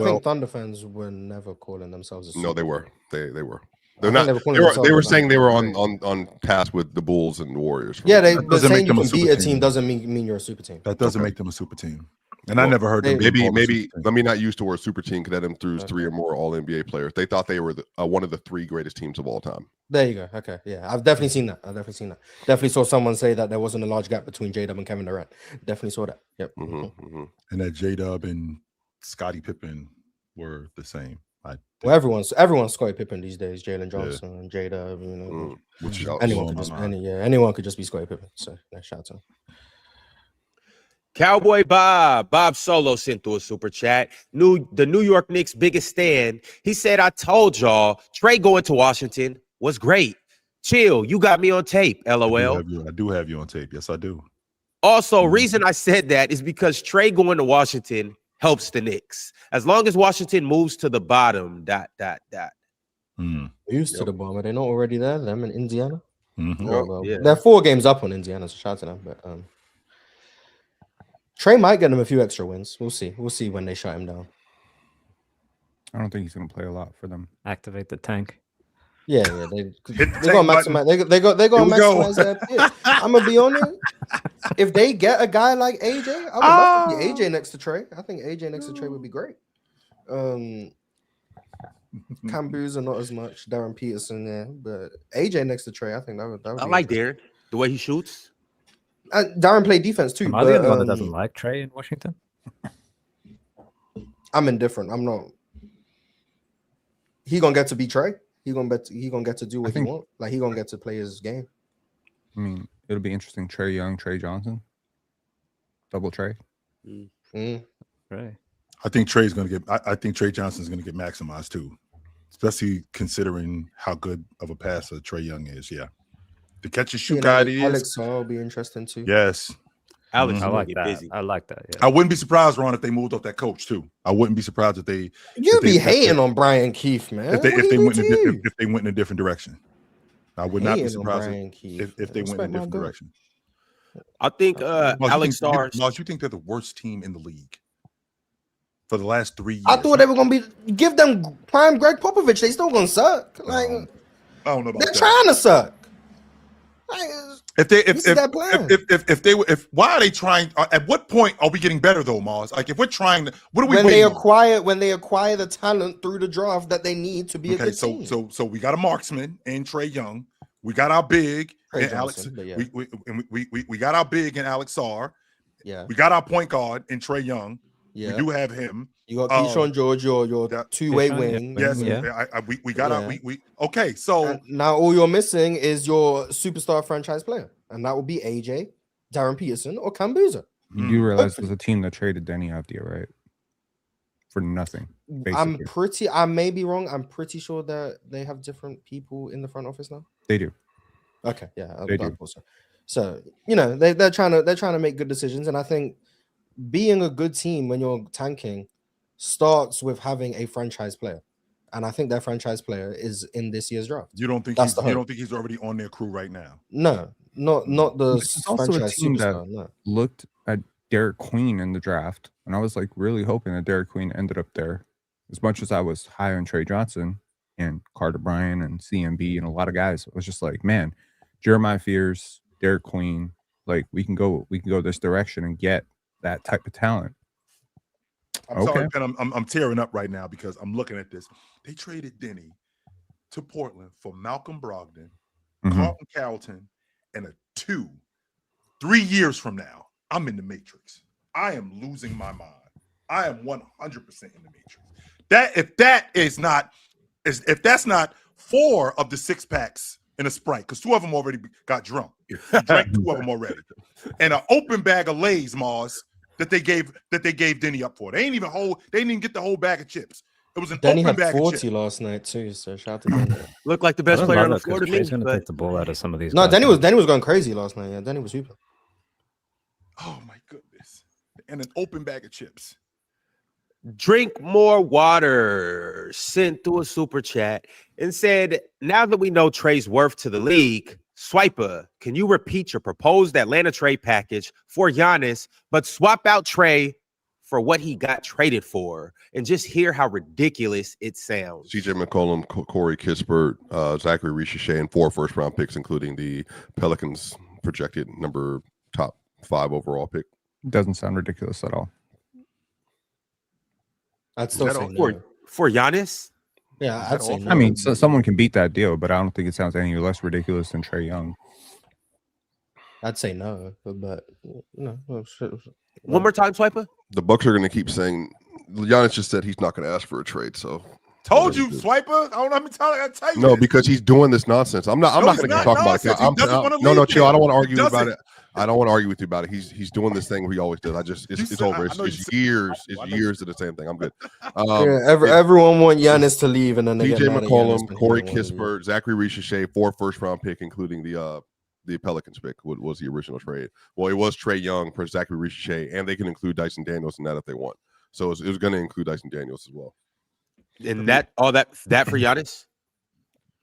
S6: think Thunder fans were never calling themselves a
S4: no, they were. They were. They're
S6: I
S4: not.
S6: think
S4: They were saying they were on task with the Bulls and the Warriors.
S6: Yeah,
S3: That doesn't
S6: saying
S3: make them
S6: you
S3: a
S6: can beat
S3: super
S6: a
S3: team.
S6: team doesn't mean you're a super team.
S3: That doesn't make them a super team. And I never heard them.
S4: Maybe let me not use the word super team because that includes 3 or more All NBA players. They thought they were one of the 3 greatest teams of all time.
S6: There you go. Okay, yeah, I've definitely seen that. Definitely saw someone say that there wasn't a large gap between J-Dub and Kevin Durant. Definitely saw that. Yep.
S3: And that J-Dub and Scottie Pippen were the same.
S6: Well, everyone's Scottie Pippen these days. Jalen Johnson and J-Dub. Anyone could just be Scottie Pippen. So shout out to him.
S1: Cowboy Bob Solo sent through a super chat. The New York Knicks' biggest stand. He said, I told y'all Trae going to Washington was great. Chill, you got me on tape, LOL.
S3: I do have you on tape. Yes, I do.
S1: Also, reason I said that is because Trae going to Washington helps the Knicks. As long as Washington moves to the bottom, ...
S6: Used to the bottom. Are they not already there? Them in Indiana?
S1: Yeah.
S6: They're 4 games up on Indiana, so shout out to them. But Trae might get them a few extra wins. We'll see. We'll see when they shut him down.
S5: I don't think he's going to play a lot for them.
S2: Activate the tank.
S6: Yeah, they
S3: Hit the
S6: gonna
S3: tank button.
S6: maximize. They gonna
S3: Here we go.
S6: maximize their pick. I'm gonna be honest. If they get a guy like AJ, I would love to see AJ next to Trae. I think AJ next to Trae would be great. Cambuza not as much. Darren Peterson there, but AJ next to Trae, I think that would.
S1: I
S6: be
S1: like
S6: interesting.
S1: Darren, the way he shoots.
S6: Darren played defense too.
S2: Am I
S6: but,
S2: the only one that doesn't like Trae in Washington?
S6: I'm indifferent. I'm not. He gonna get to be Trae. He gonna get to do what he want. Like he gonna get to play his game.
S5: I mean, it'll be interesting. Trae Young, Trae Johnson, double Trae.
S2: Right.
S3: I think Trae's going to get. I think Trae Johnson's going to get maximized too, especially considering how good of a passer Trae Young is. Yeah, the catch and shoot guy is.
S6: Alex will be interesting too.
S3: Yes,
S1: Alex,
S2: I
S1: is
S2: like
S1: get
S2: that.
S1: busy.
S2: I like that. Yeah.
S3: I wouldn't be surprised, Ron, if they moved off that coach too. I wouldn't be surprised if they.
S6: You be hating on Brian Keefe, man.
S3: If they went in a different direction. I would not be surprised if they went in a different direction.
S1: I think Alex Starr.
S3: Mars, you think they're the worst team in the league for the last 3 years?
S6: I thought they were gonna give them prime Greg Popovich. They still gonna suck. Like
S3: I don't know about
S6: they're
S3: that.
S6: trying to suck. Like,
S3: why are they trying? At what point are we getting better though, Mars? Like if we're trying to, what are we
S6: when
S3: waiting
S6: they acquire the talent through the draft that they need to be a good team.
S3: So we got a marksman in Trae Young. We got our big and Alex.
S6: Yeah.
S3: We got our big and Alex Sarr.
S6: Yeah.
S3: We got our point guard in Trae Young.
S6: Yeah.
S3: We do have him.
S6: You got Keyshawn George, your two-way wing.
S3: Yes.
S2: Yeah.
S3: We got our okay. So
S6: and now all you're missing is your superstar franchise player, and that will be AJ, Darren Peterson, or Cambuza.
S5: You do realize there's a team that traded Denny Avdia, right? For nothing. Basically.
S6: I may be wrong. I'm pretty sure that they have different people in the front office now.
S5: They do.
S6: Okay, yeah,
S5: They do.
S6: So they're trying to make good decisions, and I think being a good team when you're tanking starts with having a franchise player, and I think that franchise player is in this year's draft.
S3: You don't think he's already on their crew right now?
S6: No, not the
S5: It's also a team that looked at Derek Queen in the draft, and I was like really hoping that Derek Queen ended up there. As much as I was high on Trae Johnson and Carter Bryant and CMB and a lot of guys, I was just like, man, Jeremiah Fears, Derek Queen, like we can go this direction and get that type of talent.
S3: I'm sorry, Ben, I'm tearing up right now because I'm looking at this. They traded Denny to Portland for Malcolm Brogdon, Carlton Carrollton, and 3 years from now, I'm in the Matrix. I am losing my mind. I am 100% in the Matrix. If that's not 4 of the 6 packs in a Sprite, because 2 of them already got drunk. You drank 2 of them already, and an open bag of Lay's, Mars, that they gave Denny up for. They didn't even get the whole bag of chips. It was an
S6: Denny
S3: open
S6: had
S3: bag
S6: 40
S3: of chips.
S6: last night too. So shout out to Denny.
S1: Looked like the best player on the floor to me.
S2: He's going to take the ball out of some of these.
S6: No,
S2: guys.
S6: Denny was going crazy last night. Yeah, Denny was super.
S3: Oh my goodness! And an open bag of chips.
S1: Drink More Water sent through a super chat and said, now that we know Trae's worth to the league, Swiper, can you repeat your proposed Atlanta trade package for Giannis, but swap out Trae for what he got traded for, and just hear how ridiculous it sounds?
S4: CJ McCollum, Corey Kispert, Zachary Richichet, and 4 first-round picks, including the Pelicans' projected top 5 overall pick.
S5: Doesn't sound ridiculous at all.
S6: I'd still say no.
S1: For Giannis?
S6: Yeah, I'd say no.
S5: I mean, someone can beat that deal, but I don't think it sounds any less ridiculous than Trae Young.
S6: I'd say no, but
S1: One more time, Swiper.
S4: The Bucks are going to keep saying Giannis just said he's not going to ask for a trade. So
S3: told you, Swiper. I don't know how many times I got to tell you.
S4: No, because he's doing this nonsense. I'm not going to talk about it. No, chill. I don't want to argue about it. I don't want to argue with you about it. He's doing this thing where he always does. It's over. It's years. It's years of the same thing. I'm good.
S6: Everyone want Giannis to leave, and then they
S4: CJ McCollum, Corey Kispert, Zachary Richichet, 4 first-round pick, including the Pelicans pick was the original trade. Well, it was Trae Young for Zachary Richichet, and they can include Dyson Daniels in that if they want. So it was going to include Dyson Daniels as well.
S1: And that for Giannis?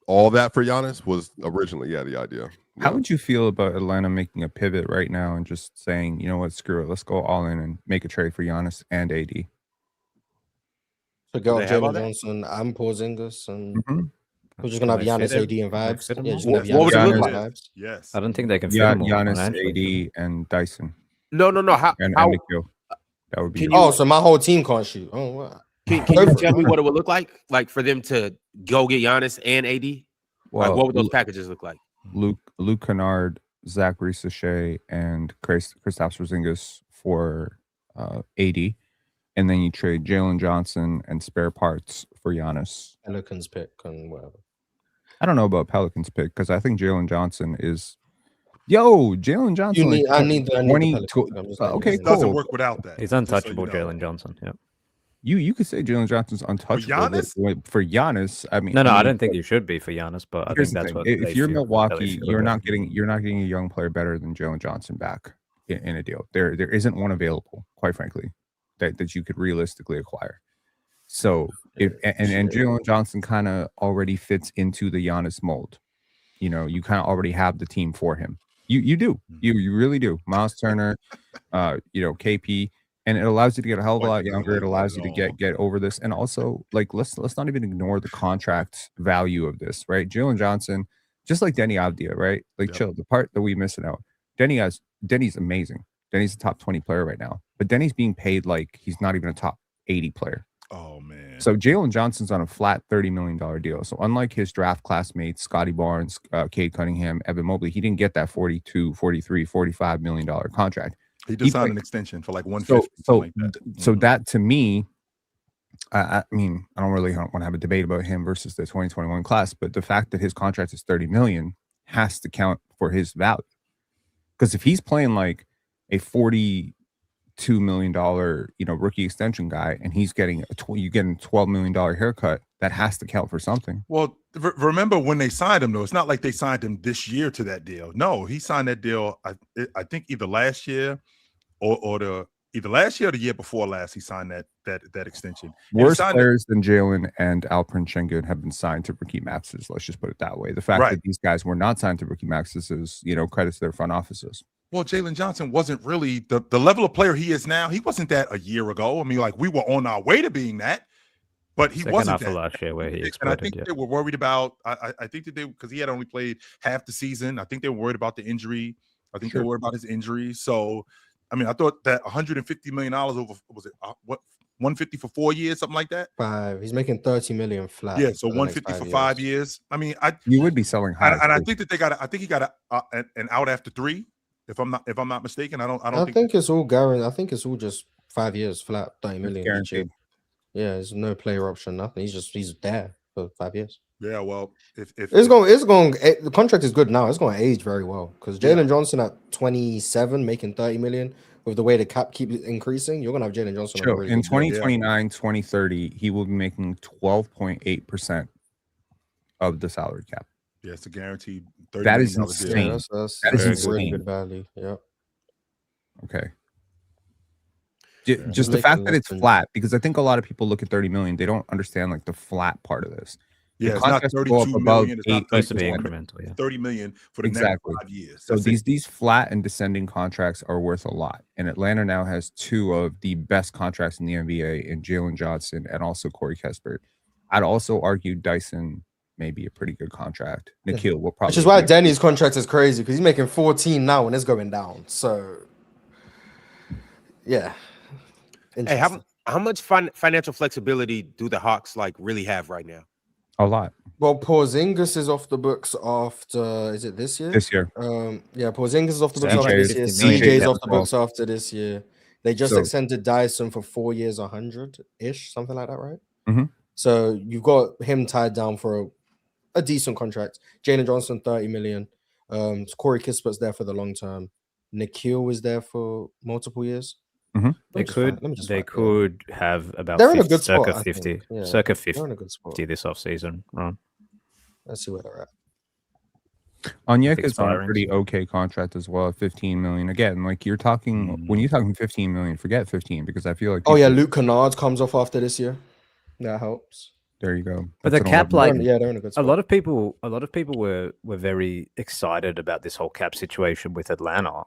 S4: All that for Giannis was originally, the idea.
S5: How would you feel about Atlanta making a pivot right now and just saying, you know what, screw it, let's go all in and make a trade for Giannis and AD?
S6: So go Jalen Johnson and Porzingis and We're just gonna have
S2: Can they
S6: Giannis,
S2: fit
S6: AD, and
S2: him? Can they
S6: vibes.
S2: fit him
S6: Yeah,
S2: all?
S6: just gonna have
S1: What would it
S6: Giannis,
S1: look
S6: AD,
S1: like?
S6: vibes.
S3: Yes.
S2: I don't think they can fit him all
S5: Giannis,
S2: financially.
S5: AD, and Dyson
S1: No. How
S5: and Nikhil. That would be
S1: can
S5: your-
S1: you
S6: Oh, so my whole team can't shoot. Oh, wow.
S1: can
S6: Go
S1: you
S6: for
S1: tell
S6: it.
S1: me what it would look like for them to go get Giannis and AD? Like,
S5: well,
S1: what would those packages look like?
S5: Luke Kennard, Zachary Sachet, and Kristaps Porzingis for AD, and then you trade Jalen Johnson and spare parts for Giannis.
S6: Pelicans pick and whatever.
S5: I don't know about Pelicans pick because I think Jalen Johnson is. Jalen Johnson.
S6: I need the
S5: 20
S6: Pelicans.
S5: to-
S6: I'm just
S5: okay,
S3: It doesn't
S5: cool.
S3: work without that.
S2: He's
S3: just so you
S2: untouchable,
S3: know.
S2: Jalen Johnson. Yeah.
S5: You could say Jalen Johnson's untouchable. but
S3: Giannis?
S5: for Giannis, I mean,
S2: No, I
S5: mean,
S2: don't think you should be for Giannis, but I
S5: here's
S2: think
S5: the
S2: that's
S5: thing.
S2: what
S5: If
S2: they
S5: you're
S2: feel-
S5: Milwaukee,
S2: how they feel
S5: you're
S2: about
S5: not getting a young player better than Jalen Johnson back in a deal. There isn't one available, quite frankly, that you could realistically acquire. So and Jalen Johnson kind of already fits into the Giannis mold. You know, you kind of already have the team for him. You do. You really do. Miles Turner, KP, and it allows you to get a hell of a lot younger. It allows you to get over this, and also like let's not even ignore the contract value of this, right? Jalen Johnson, just like Denny Avdia, right? Like chill. The part that we missing out. Denny's amazing. Denny's a top 20 player right now, but Denny's being paid like he's not even a top 80 player.
S3: Oh man.
S5: So Jalen Johnson's on a flat $30 million deal. So unlike his draft classmates, Scotty Barnes, Cade Cunningham, Evan Mobley, he didn't get that 42, 43, $45 million contract.
S3: He just signed an extension for like 150.
S5: So that to me, I mean, I don't want to have a debate about him versus the 2021 class, but the fact that his contract is 30 million has to count for his value. Because if he's playing like a $42 million, rookie extension guy, and he's getting you getting a $12 million haircut, that has to count for something.
S3: Well, remember when they signed him though, it's not like they signed him this year to that deal. No, he signed that deal. I think either last year or either last year or the year before last, he signed that extension.
S5: Worse players than Jalen and Alperen Şengün have been signed to rookie maxes. Let's just put it that way. The fact that these guys were not signed to rookie maxes is, credit to their front offices.
S3: Well, Jalen Johnson wasn't really the level of player he is now. He wasn't that a year ago. I mean, like we were on our way to being that, but he wasn't that.
S2: Last year where he
S3: and I think they were worried about. I think that because he had only played half the season. I think they were worried about the injury. I think they were worried about his injury. So, I mean, I thought that $150 million over was it 150 for 4 years, something like that.
S6: 5. He's making 30 million flat.
S3: Yeah, so 150 for 5 years. I mean,
S5: you would be selling high.
S3: And I think that I think he got an out after 3. If I'm not mistaken, I
S6: think it's all guaranteed. I think it's all just 5 years flat, 30 million
S5: guaranteed.
S6: Yeah, there's no player option, nothing. He's there for 5 years.
S3: Yeah, well, if
S6: the contract is good now, it's going to age very well because Jalen Johnson at 27 making 30 million with the way the cap keeps increasing, you're going to have Jalen Johnson.
S5: Sure. In 2029, 2030, he will be making 12.8% of the salary cap.
S3: Yeah, it's a guaranteed.
S5: That is insane. That is insane.
S6: Really good value. Yeah.
S5: Okay. Just the fact that it's flat, because I think a lot of people look at 30 million, they don't understand like the flat part of this.
S3: Yeah, it's not 32 million. It's not
S2: supposed to be incremental. Yeah,
S3: 30 million for the next 5 years.
S5: So these flat and descending contracts are worth a lot. And Atlanta now has 2 of the best contracts in the NBA in Jalen Johnson and also Corey Kispert. I'd also argue Dyson may be a pretty good contract. Nikhil will probably.
S6: Which is why Denny's contract is crazy because he's making 14 now and it's going down. So, yeah.
S1: Hey, how much financial flexibility do the Hawks really have right now?
S5: A lot.
S6: Well, Porzingis is off the books after, is it this year?
S5: This year.
S6: Porzingis is off the books after this year. CJ's off the books after this year. They just extended Dyson for 4 years, 100-ish, something like that, right?
S5: Mm-hmm.
S6: So you've got him tied down for a decent contract. Jalen Johnson, 30 million. Corey Kispert's there for the long term. Nikhil was there for multiple years.
S5: Mm-hmm.
S2: They could have about
S6: they're in a good
S2: circa
S6: spot,
S2: 50,
S6: yeah.
S2: circa 50
S6: they're in a good spot
S2: this offseason. Right?
S6: Let's see where they're at.
S5: Onyeka's on a pretty okay contract as well at 15 million. Again, like you're talking when you're talking 15 million, forget 15 because I feel like
S6: Luke Kennard comes off after this year. That helps.
S5: There you go.
S2: But the cap, they're
S6: in a good spot.
S2: A lot of people were very excited about this whole cap situation with Atlanta.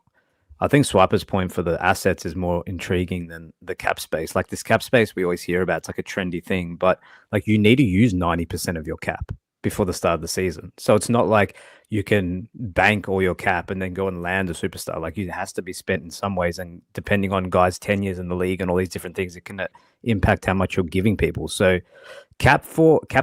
S2: I think Swiper's point for the assets is more intriguing than the cap space. Like this cap space we always hear about, it's like a trendy thing, but like you need to use 90% of your cap. before the start of the season. So it's not like you can bank all your cap and then go and land a superstar. Like, it has to be spent in some ways, and depending on guys' tenures in the league and all these different things, it can impact how much you're giving people. So cap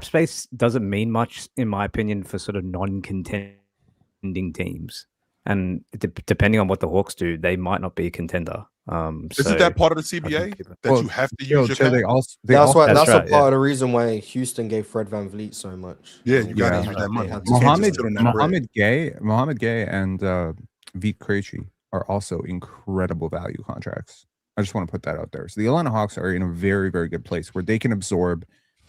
S2: space doesn't mean much, in my opinion, for sort of non-contending teams. And depending on what the Hawks do, they might not be a contender.
S3: Isn't that part of the CBA that you have to use your
S5: so
S3: cap?
S6: That's
S2: right,
S6: a part
S2: yeah.
S6: of the reason why Houston gave Fred VanVleet so much.
S3: Yeah, you got to
S5: Yeah.
S3: use that money.
S6: They had
S3: You can't just
S5: Mohamed
S3: sit on that bread.
S5: Mohamed Gay and Vit Krejci are also incredible value contracts. I just want to put that out there. So the Atlanta Hawks are in a very, very good place where they can absorb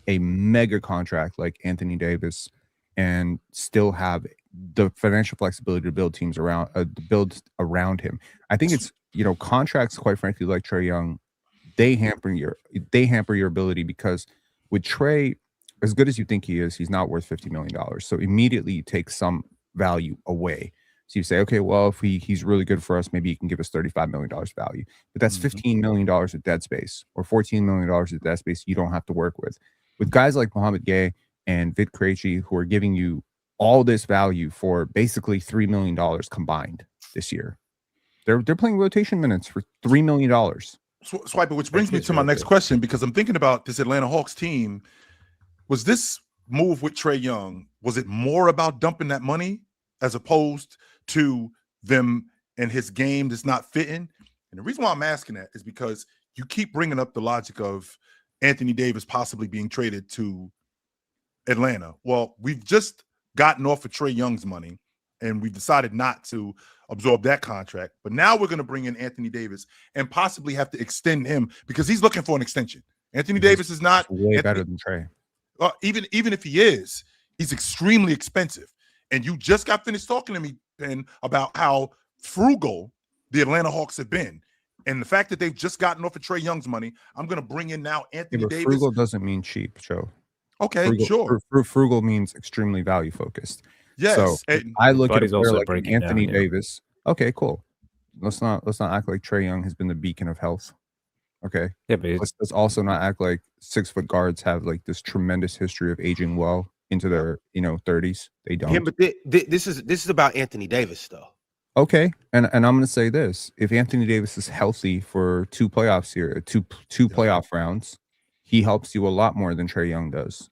S5: a mega contract like Anthony Davis and still have the financial flexibility to build teams around him. I think it's, contracts, quite frankly, like Trae Young, they hamper your ability, because with Trae, as good as you think he is, he's not worth $50 million. So immediately you take some value away. So you say, okay, well, if he's really good for us, maybe he can give us $35 million value. But that's $15 million of dead space, or $14 million of dead space you don't have to work with. With guys like Mohamed Gay and Vit Krejci, who are giving you all this value for basically $3 million combined this year. They're playing rotation minutes for $3 million.
S3: Swiper, which brings me to my next question, because I'm thinking about this Atlanta Hawks team. Was this move with Trae Young, was it more about dumping that money as opposed to them and his game that's not fitting? And the reason why I'm asking that is because you keep bringing up the logic of Anthony Davis possibly being traded to Atlanta. Well, we've just gotten off of Trae Young's money, and we've decided not to absorb that contract. But now we're going to bring in Anthony Davis and possibly have to extend him because he's looking for an extension. Anthony Davis is not
S5: way better than Trae.
S3: Even if he is, he's extremely expensive. And you just got finished talking to me, Ben, about how frugal the Atlanta Hawks have been. And the fact that they've just gotten off of Trae Young's money, I'm going to bring in now Anthony Davis.
S5: Frugal doesn't mean cheap, Joe.
S3: Okay,
S5: frugal,
S3: sure.
S5: Frugal means extremely value focused.
S3: Yes.
S5: So I look at a player like Anthony
S2: down,
S5: Davis. Okay, cool. Let's not act like Trae Young has been the beacon of health. Okay.
S2: Yeah, but
S5: let's also not act like 6-foot guards have like this tremendous history of aging well into their 30s. They don't.
S1: Yeah, but this is about Anthony Davis, though.
S5: Okay, and I'm going to say this: if Anthony Davis is healthy for two playoff rounds, he helps you a lot more than Trae Young does,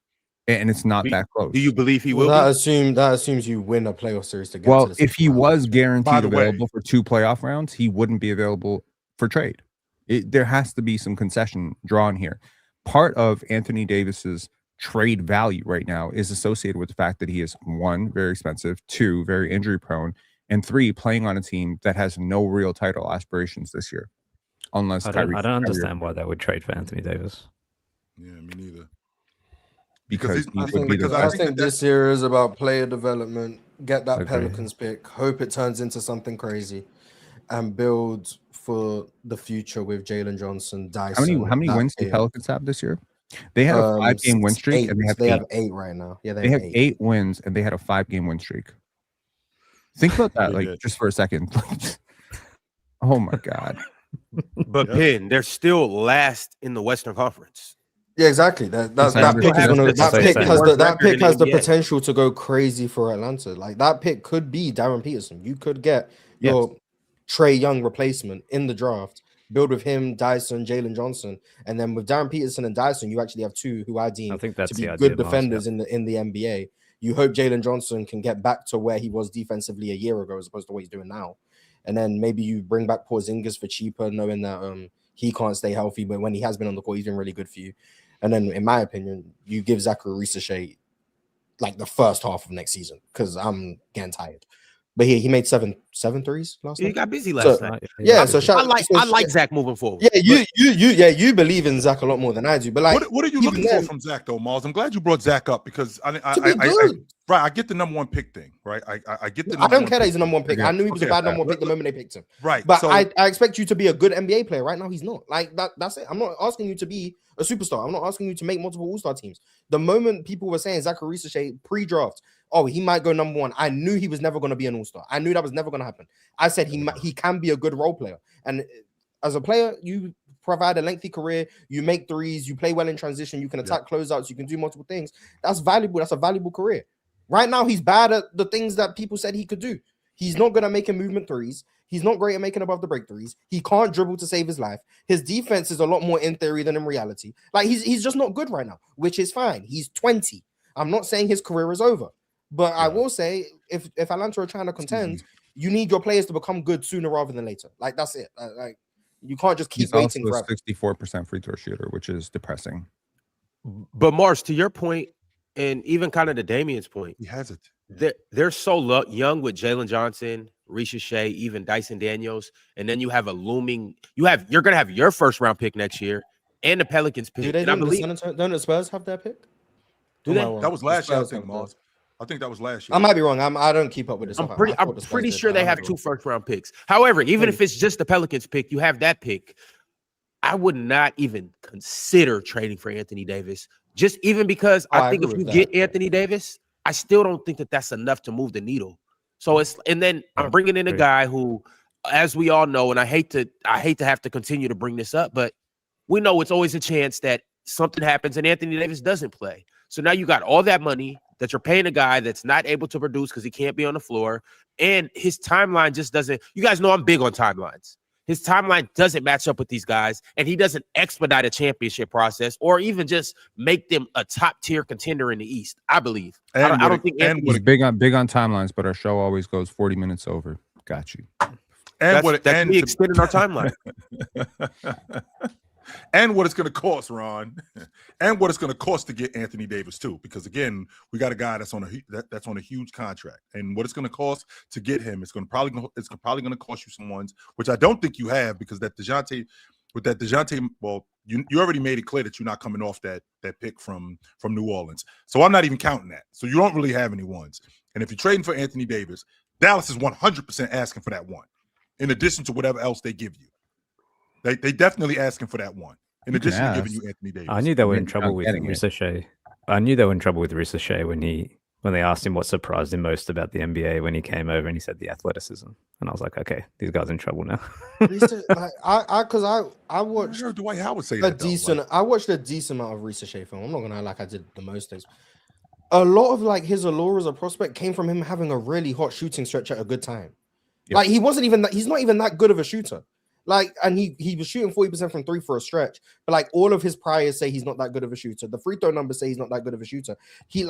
S5: and it's not that close.
S1: Do you believe he will?
S6: That assumes you win a playoff series to get.
S5: Well,
S6: to the
S5: if he was guaranteed available
S3: way,
S5: for 2 playoff rounds, he wouldn't be available for trade. There has to be some concession drawn here. Part of Anthony Davis's trade value right now is associated with the fact that he is 1, very expensive, 2, very injury prone, and 3, playing on a team that has no real title aspirations this year. Unless
S2: I don't understand why they would trade for Anthony Davis.
S3: Yeah, me neither.
S5: Because
S6: I think this year is about player development. Get that
S2: Agreed.
S6: Pelicans pick. Hope it turns into something crazy, and build for the future with Jalen Johnson, Dyson.
S5: How many wins do Pelicans have this year? They had a 5-game win streak,
S6: 8.
S5: and
S6: They have 8 right now. Yeah,
S5: they have 8 wins, and they had a 5-game win streak. Think about that, just for a second. Oh my God!
S1: But Penn, they're still last in the Western Conference.
S6: Yeah, exactly. That pick has the potential to go crazy for Atlanta. Like, that pick could be Darren Peterson. You could get your Trae Young replacement in the draft. Build with him, Dyson, Jalen Johnson, and then with Darren Peterson and Dyson, you actually have 2 who I deem to be good defenders in the NBA. You hope Jalen Johnson can get back to where he was defensively a year ago, as opposed to what he's doing now. And then maybe you bring back Porzingis for cheaper, knowing that he can't stay healthy, but when he has been on the court, he's been really good for you. And then, in my opinion, you give Zachary Risachet like the first half of next season, because I'm getting tired. But he made 7 threes last night.
S1: He got busy last night.
S6: Yeah, so
S1: I like Zach moving forward.
S6: Yeah, you believe in Zach a lot more than I do. But like,
S3: what are you looking for from Zach though, Miles? I'm glad you brought Zach up, because I get the number 1 pick thing, right? I get the.
S6: I don't care that he's the number 1 pick. I knew he was a bad number 1 pick the moment they picked him.
S3: Right,
S6: but I expect you to be a good NBA player. Right now, he's not. Like that. That's it. I'm not asking you to be a superstar. I'm not asking you to make multiple All-Star teams. The moment people were saying Zachary Risachet pre-draft, oh, he might go number 1, I knew he was never going to be an All-Star. I knew that was never going to happen. I said he can be a good role player, and as a player, you provide a lengthy career, you make threes, you play well in transition, you can attack closeouts, you can do multiple things. That's valuable. That's a valuable career. Right now, he's bad at the things that people said he could do. He's not good at making movement threes. He's not great at making above the break threes. He can't dribble to save his life. His defense is a lot more in theory than in reality. Like he's just not good right now, which is fine. He's 20. I'm not saying his career is over, but I will say if Atlanta are trying to contend, you need your players to become good sooner rather than later. Like that's it. Like you can't just keep waiting forever.
S5: 64% free throw shooter, which is depressing.
S1: But Mars, to your point, and even kind of to Damian's point,
S3: He has it.
S1: They're so young with Jalen Johnson, Risha Shea, even Dyson Daniels, and then you have you're gonna have your first round pick next year and the Pelicans pick.
S6: Do they? Don't the Spurs have their pick?
S1: Do they?
S3: That was last year, I think, Mars. I think that was last year.
S6: I might be wrong. I don't keep up with this.
S1: I'm pretty sure they have 2 first round picks. However, even if it's just the Pelicans pick, you have that pick. I would not even consider trading for Anthony Davis, just even because I think if you get Anthony Davis, I still don't think that that's enough to move the needle. So and then I'm bringing in a guy who, as we all know, and I hate to have to continue to bring this up, but we know it's always a chance that something happens and Anthony Davis doesn't play. So now you got all that money that you're paying a guy that's not able to produce because he can't be on the floor, and his timeline just doesn't. You guys know I'm big on timelines. His timeline doesn't match up with these guys, and he doesn't expedite a championship process or even just make them a top tier contender in the East. I believe. I don't think
S5: Anthony's big on timelines, but our show always goes 40 minutes over. Got you.
S3: And
S1: that's me extending our timeline.
S3: And what it's going to cost, Ron, and what it's going to cost to get Anthony Davis too, because again, we got a guy that's on a huge contract, and what it's going to cost to get him, it's probably going to cost you some ones, which I don't think you have, because that DeJounte, well, you already made it clear that you're not coming off that pick from New Orleans, so I'm not even counting that. So you don't really have any ones, and if you're trading for Anthony Davis, Dallas is 100% asking for that one, in addition to whatever else they give you. They definitely asking for that one. In addition to giving you Anthony Davis.
S2: I knew they were in trouble with Risa Shea. I knew they were in trouble with Risa Shea when they asked him what surprised him most about the NBA when he came over, and he said the athleticism. And I was like, okay, these guys are in trouble now.
S6: I watched.
S3: I heard Dwight Howard say
S6: I watched a decent amount of Risa Shea film. I'm not gonna lie, I did the most things. A lot of his allure as a prospect came from him having a really hot shooting stretch at a good time. Yep. Like he's not even that good of a shooter. And he was shooting 40% from 3 for a stretch, but all of his priors say he's not that good of a shooter. The free throw numbers say he's not that good of a shooter. He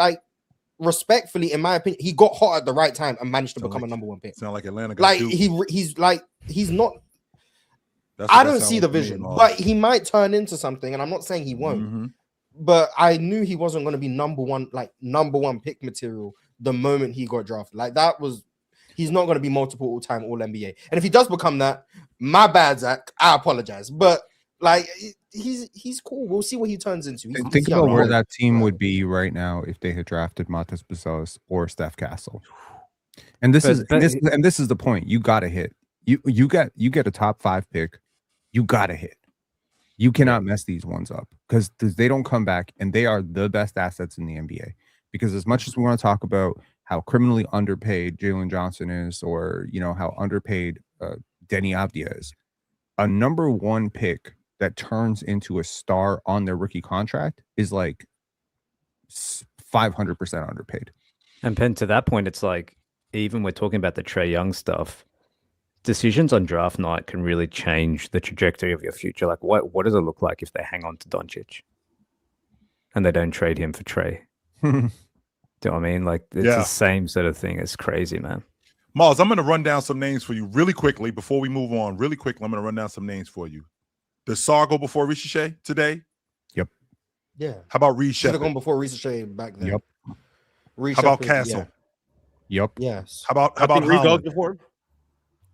S6: respectfully, in my opinion, he got hot at the right time and managed to become a number 1 pick.
S3: Sound like Atlanta.
S6: He's not. I don't see the vision, but he might turn into something, and I'm not saying he won't. Mm-hmm. But I knew he wasn't going to be number one pick material the moment he got drafted. He's not going to be multiple all-time All-NBA. And if he does become that, my bad, Zach. I apologize. But he's cool. We'll see what he turns into.
S5: Think about where that team would be right now if they had drafted Matas Bezos or Steph Castle. And this is the point. You got to hit. You get a top 5 pick. You got to hit. You cannot mess these ones up because they don't come back, and they are the best assets in the NBA. Because as much as we want to talk about how criminally underpaid Jalen Johnson is, or how underpaid Denny Avdia is, a number 1 pick that turns into a star on their rookie contract is 500% underpaid.
S2: And Penn, to that point, it's even we're talking about the Trae Young stuff. Decisions on draft night can really change the trajectory of your future. What does it look like if they hang on to Doncic and they don't trade him for Trae? Do you know what I mean? It's the same sort of thing. It's crazy, man.
S3: Miles, I'm going to run down some names for you really quickly before we move on. Really quickly, I'm going to run down some names for you. Does Sarr go before Risha Shea today?
S5: Yep.
S6: Yeah.
S3: How about Reed Shepard?
S6: Should have gone before Risha Shea back then.
S5: Yep.
S3: How about Castle?
S5: Yeah. Yep.
S6: Yes.
S3: How about Holland?
S1: Before?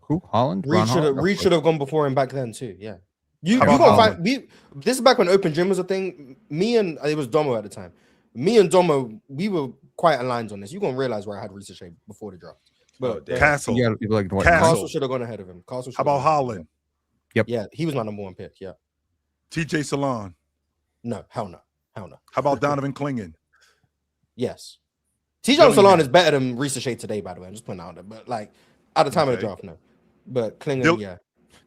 S5: Who? Holland?
S6: Reed should have gone before him back then too. Yeah. You got this is back when Open Gym was a thing. It was Domo at the time. Me and Domo, we were quite aligned on this. You're gonna realize where I had Risa Shea before the draft. But
S3: Castle.
S6: Castle should have gone ahead of him.
S3: How about Holland?
S5: Yep.
S6: Yeah, he was my number 1 pick. Yeah.
S3: TJ Salon.
S6: No, hell no.
S3: How about Donovan Clingan?
S6: Yes. TJ Salon is better than Risa Shea today, by the way. I'm just putting out there. But at the time of the draft, no. But Clingan,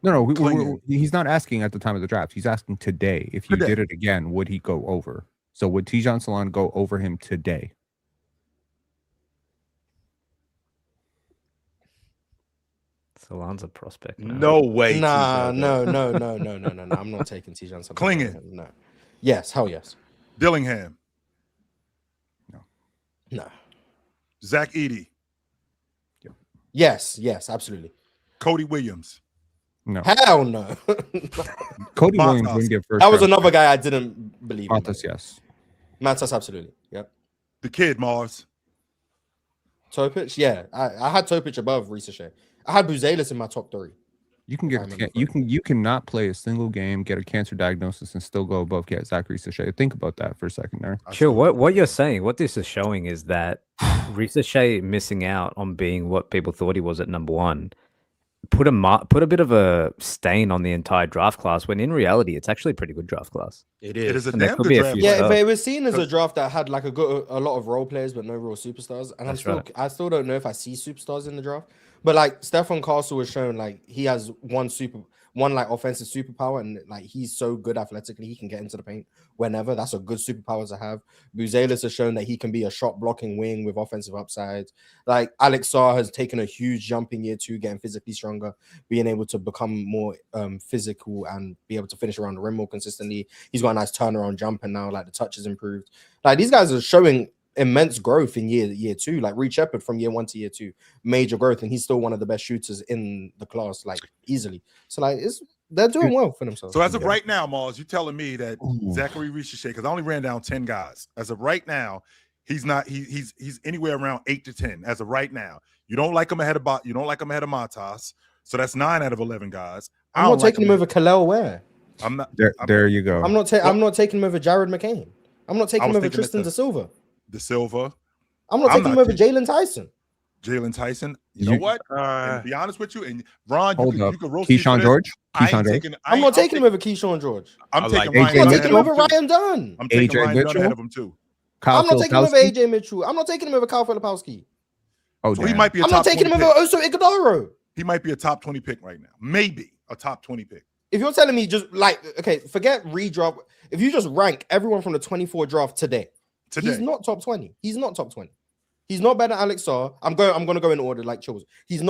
S5: No,
S3: Clinging.
S5: he's not asking at the time of the draft. He's asking today. If you
S3: Today.
S5: did it again, would he go over? So would Tijan Salon go over him today?
S2: Salon's a prospect. Man.
S1: No way.
S6: Nah,
S1: Tijan,
S6: no,
S1: bro.
S6: no. I'm not taking Tijan Salon.
S3: Clinging.
S6: No. Yes, hell yes.
S3: Dillingham,
S6: No.
S3: Zach Edey,
S6: Yes, absolutely.
S3: Cody Williams,
S5: No.
S6: Hell no.
S5: Cody
S3: Matas.
S5: Williams wouldn't get first.
S6: That was
S5: round.
S6: another guy I didn't believe in.
S5: Matas, yes.
S6: Matas, absolutely. Yep.
S3: the kid Mars,
S6: Topic, yeah. I had Topic above Ricochet. I had Buzelis in my top 3.
S5: You can
S6: I
S5: get
S6: remember
S5: you cannot play a single game, get a cancer diagnosis, and still go above Zach Ricochet. Think about that for a second there.
S2: Sure. What you're saying, what this is showing is that Ricochet missing out on being what people thought he was at number 1 put a bit of a stain on the entire draft class. When in reality, it's actually a pretty good draft class.
S1: It
S3: It
S1: is.
S3: is a
S2: And there
S3: damn
S2: could
S3: good
S2: be a
S3: draft.
S2: few-
S6: Yeah,
S2: Yeah.
S6: but it was seen as a draft that had like a lot of role players, but no real superstars. And
S2: That's right.
S6: I still don't know if I see superstars in the draft. But like Stefan Castle has shown, like he has one like offensive superpower, and like he's so good athletically, he can get into the paint whenever. That's a good superpower to have. Buzelis has shown that he can be a shot blocking wing with offensive upside. Like Alex Sarr has taken a huge jump in year 2, getting physically stronger, being able to become more physical and be able to finish around the rim more consistently. He's got a nice turnaround jumper now. Like the touch has improved. Like these guys are showing immense growth in year 2. Like Reed Shepherd from year 1 to year 2, major growth, and he's still one of the best shooters in the class, like easily. So like they're doing well for themselves.
S3: So as of right now, Mars, you telling me that
S5: Ooh.
S3: Zachary Ricochet, because I only ran down 10 guys. As of right now, he's not. He's anywhere around 8 to 10. As of right now, you don't like him ahead of Matas. So that's 9 out of 11 guys.
S6: I'm not taking him over Kalel Ware.
S3: I'm not.
S5: There you go.
S6: I'm not taking him over Jared McCain. I'm not taking
S3: I
S6: him
S3: was
S6: over
S3: thinking
S6: Tristan
S3: that
S6: Da Silva.
S3: De Silva,
S6: I'm not taking him over Jalen Tyson.
S3: Jalen Tyson. You know what? And to be honest with you, and Ron,
S5: Hold
S3: you
S5: up.
S3: could roast me for
S5: Keyshawn
S3: this.
S5: George.
S3: I
S5: Keyshawn
S3: ain't
S5: George.
S3: taking.
S6: I'm not taking him over Keyshawn George.
S3: I'm
S1: I
S3: taking
S1: like
S3: Ryan
S6: I'm not
S3: Dunn
S6: taking him
S3: ahead of
S6: over
S3: him, too.
S6: Ryan Dunn.
S3: I'm taking
S5: AJ
S3: Ryan Dunn
S5: Mitchell?
S3: ahead of him too.
S5: Kyle
S6: I'm not taking him over
S5: Filipowski?
S6: AJ Mitchell. I'm not taking him over Kyle Filipowski.
S5: Oh,
S3: So he
S5: damn.
S3: might be a
S6: I'm
S3: top
S6: not taking
S3: 20
S6: him over
S3: pick.
S6: Oso Iguodaro.
S3: He might be a top 20 pick right now. Maybe a top 20 pick.
S6: If you're telling me just like, okay, forget redraft. If you just rank everyone from the 24 draft today, he's not top 20. He's not top 20. He's not better than Alex Sarr. I'm going to go in order like Chills. He's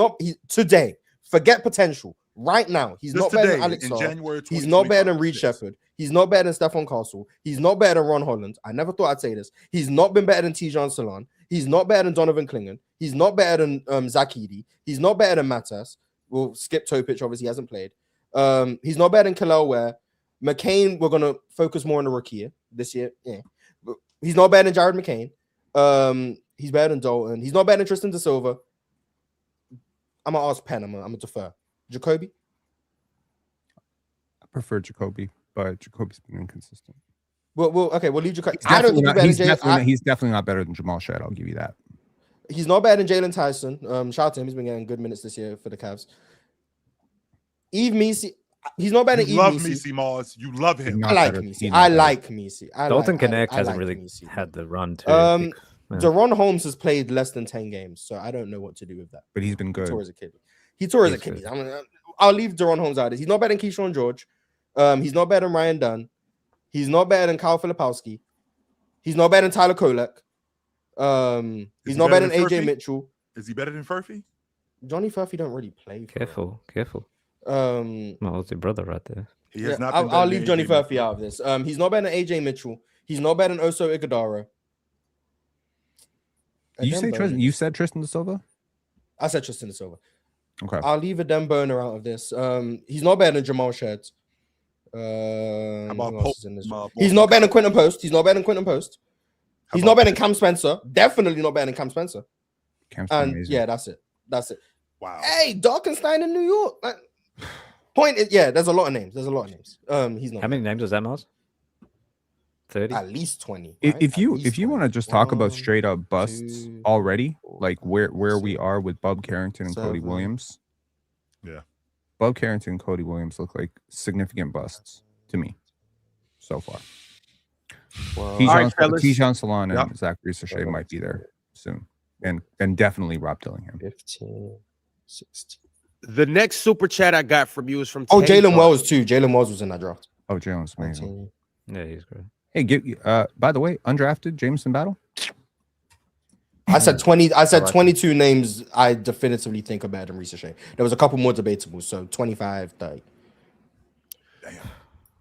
S6: today. Forget potential. Right now, he's
S3: Just
S6: not better
S3: today,
S6: than Alex
S3: in
S6: Sarr.
S3: January
S6: He's not better than
S3: 2025.
S6: Reed
S3: Yes.
S6: Shepherd. He's not better than Stefan Castle. He's not better than Ron Holland. I never thought I'd say this. He's not been better than Tijan Salon. He's not better than Donovan Clingan. He's not better than Zach Edey. He's not better than Matas. We'll skip Topic, obviously he hasn't played. He's not better than Kalel Ware. McCain, we're gonna focus more on the rookie year this year. Yeah, but he's not better than Jared McCain. He's better than Dalton. He's not better than Tristan Da Silva. I'm gonna ask Penn. I'm gonna defer. Jacoby.
S5: I prefer Jacoby, but Jacoby's been inconsistent.
S6: We'll leave Jacoby. I don't think
S5: He's definitely not better than Jamal Shed. I'll give you that.
S6: He's not better than Jalen Tyson. Shout out to him. He's been getting good minutes this year for the Cavs. Eve Messi. He's not better than
S3: You
S6: Eve
S3: love
S6: Messi.
S3: Messi, Mars. You love him.
S5: Not
S6: I like
S5: better.
S6: Messi.
S5: He's
S6: I
S5: not
S6: like Messi.
S2: Dalton Connect hasn't
S6: like
S2: really
S6: Messi.
S2: had the run to.
S6: Yeah.
S2: Yeah.
S6: Deron Holmes has played less than 10 games, so I don't know what to do with that.
S5: But he's been
S6: He
S5: good.
S6: tore his Achilles. He tore his
S2: He's
S6: Achilles.
S2: good.
S6: I'll leave Deron Holmes out of this. He's not better than Keyshawn George. He's not better than Ryan Dunn. He's not better than Kyle Filipowski. He's not better than Tyler Kolek. He's
S3: he
S6: not
S3: better
S6: better than
S3: than
S6: AJ
S3: Furphy?
S6: Mitchell.
S3: Is he better than Furphy?
S6: Johnny Furphy don't really play. For
S2: Careful.
S6: him.
S2: Well, it's your brother right there.
S3: He has
S6: Yeah,
S3: not been better
S6: I'll
S3: than
S6: leave
S3: AJ
S6: Johnny
S3: Mitchell.
S6: Furphy out of this. He's not better than AJ Mitchell. He's not better than Oso Iguodaro.
S5: You say Tristan? You said Tristan Da Silva?
S6: I said Tristan Da Silva.
S5: Okay.
S6: I'll leave a Dem Burner out of this. He's not better than Jamal Sheds.
S3: How about
S6: who else
S3: Pope?
S6: is in this?
S3: Pope?
S6: He's not better than Quentin Post. He's not better than Quentin Post.
S3: How
S6: He's
S3: about
S6: not better than Cam Spencer. Definitely not better than Cam Spencer.
S5: Cam's been
S6: And
S5: amazing.
S6: yeah, that's it.
S3: Wow.
S6: Hey, Darkenstein in New York. Point is, yeah, there's a lot of names. He's not.
S2: How many names was that, Mars? 30?
S6: At least 20.
S5: If
S6: right?
S5: if
S6: At
S5: you
S6: least
S5: if you
S6: 20.
S5: want to just talk about
S6: One,
S5: straight up busts
S6: 2,
S5: already,
S6: 4,
S5: like where we
S6: 6,
S5: are with Bub Carrington and Cody
S6: 7.
S5: Williams.
S3: Yeah.
S5: Bub Carrington and Cody Williams look like significant busts to me so far.
S6: Well,
S5: Tijan Salon and
S3: Yep.
S5: Zach Ricochet might be there soon. And definitely Rob Dillingham.
S6: 15, 16.
S1: The next super chat I got from you is from
S6: Oh,
S1: Teddy
S6: Jalen
S1: Hart.
S6: Wells too. Jalen Wells was in that draft.
S5: Oh, Jalen's amazing.
S2: Yeah, he's great.
S5: Hey, by the way, undrafted Jameson Battle.
S6: I said 20. I said
S3: Alright.
S6: 22 names. I definitively think are better than Reece Shea. There was a couple more debatable. So 25, 30.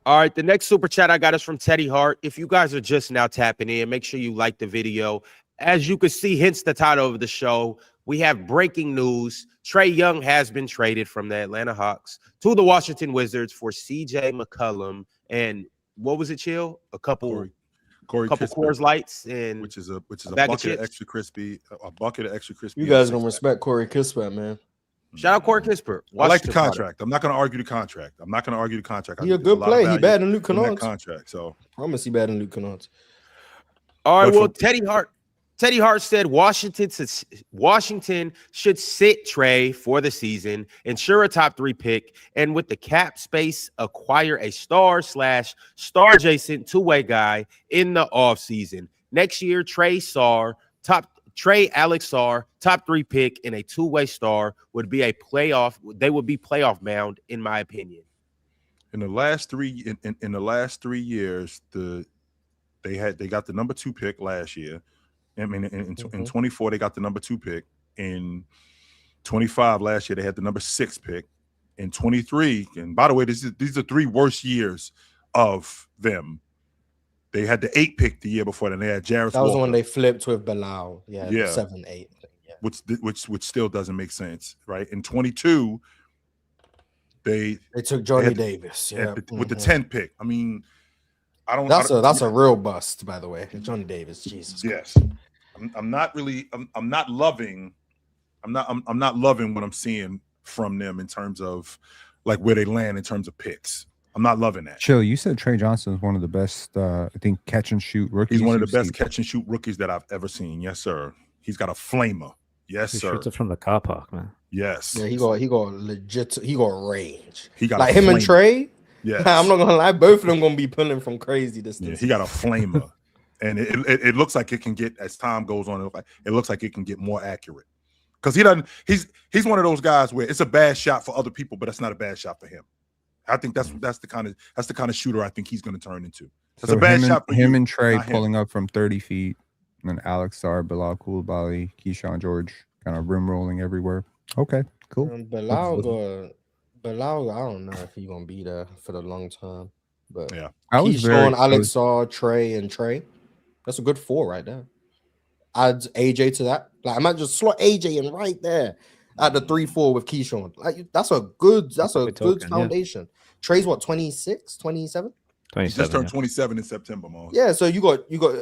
S1: All right, the next super chat I got is from Teddy Hart. If you guys are just now tapping in, make sure you like the video. As you can see, hence the title of the show, we have breaking news. Trae Young has been traded from the Atlanta Hawks to the Washington Wizards for CJ McCollum. And what was it, Chill? A couple
S3: Corey
S1: couple
S3: Kispert,
S1: Coors Lights and
S3: which is a
S1: bag of
S3: bucket of
S1: chips?
S3: extra crispy, a bucket of extra crispy.
S6: You guys
S3: and a
S6: don't
S3: six-pack.
S6: respect Corey Kispert, man.
S1: shout out Corey Kispert.
S3: I like the
S1: Washington product.
S3: contract. I'm not going to argue the contract. I
S6: He a
S3: think
S6: good
S3: there's lot of
S6: player. He
S3: value
S6: better than Luke
S3: in that
S6: Kennard.
S3: contract. So
S6: Promise he better than Luke Kennard.
S1: All right,
S3: But
S1: well,
S3: from-
S1: Teddy Hart said Washington should sit Trae for the season, ensure a top 3 pick, and with the cap space, acquire a star/star adjacent two-way guy in the offseason. Next year, Alex Sarr, top 3 pick, and a two-way star would be a playoff. They would be playoff bound, in my opinion.
S3: in the last 3 years, they got the number 2 pick last year. I mean, in 24 they got the number 2 pick. In 25 last year they had the number 6 pick. In 23, and by the way, these are 3 worst years of them. They had the 8 pick the year before, then they had Jarris
S6: That was the
S3: Walker,
S6: one they flipped with Bilal. Yeah,
S3: Yeah.
S6: 7, 8. Yeah.
S3: which still doesn't make sense, right? In 22, they
S6: They took Johnny
S3: had-
S6: Davis. Yeah,
S3: with the
S6: mhm.
S3: 10 pick. I mean,
S6: That's a real bust, by the way. Johnny Davis, Jesus.
S3: yes. I'm not loving what I'm seeing from them in terms of like where they land in terms of picks. I'm not loving that.
S5: Chill. You said Trae Johnson is one of the best. I think catch and shoot rookies.
S3: He's one of the
S5: you've
S3: best
S5: seen.
S3: catch and shoot rookies that I've ever seen. Yes, sir. He's got a flamer. Yes,
S2: He
S3: sir.
S2: shoots it from the car park, man.
S3: Yes.
S6: Yeah, he got legit. He got range.
S3: He got
S6: Like
S3: a
S6: him and
S3: flamer.
S6: Trey.
S3: Yes.
S6: I'm not gonna lie, both of them gonna be pulling from crazy
S3: Yeah,
S6: distance.
S3: he got a flamer. And it looks like it can get, as time goes on, it looks like it can get more accurate. Because he's one of those guys where it's a bad shot for other people, but it's not a bad shot for him. I think that's the kind of shooter I think he's going to turn into. That's
S5: So
S3: a bad
S5: him
S3: shot for
S5: him
S3: you,
S5: and Trey
S3: not him.
S5: pulling up from 30 feet, and then Alex Sarr, Bilal Coulibaly, Keyshawn George, kind of rim rolling everywhere. Okay, cool.
S6: Bilal, I don't know if he's gonna be there for the long term. But
S3: Yeah.
S5: I was very
S6: Keyshawn, Alex
S5: close-
S6: Sarr, Trey, and Trey. That's a good 4 right there. Add AJ to that. Like I might just slot AJ in right there at the 3-4 with Keyshawn. Like that's a good
S2: we're
S6: good
S2: talking, yeah.
S6: foundation. Trey's what 26, 27?
S3: He just
S2: 27.
S3: turned
S2: Yeah.
S3: 27 in September, Mons.
S6: Yeah, so you got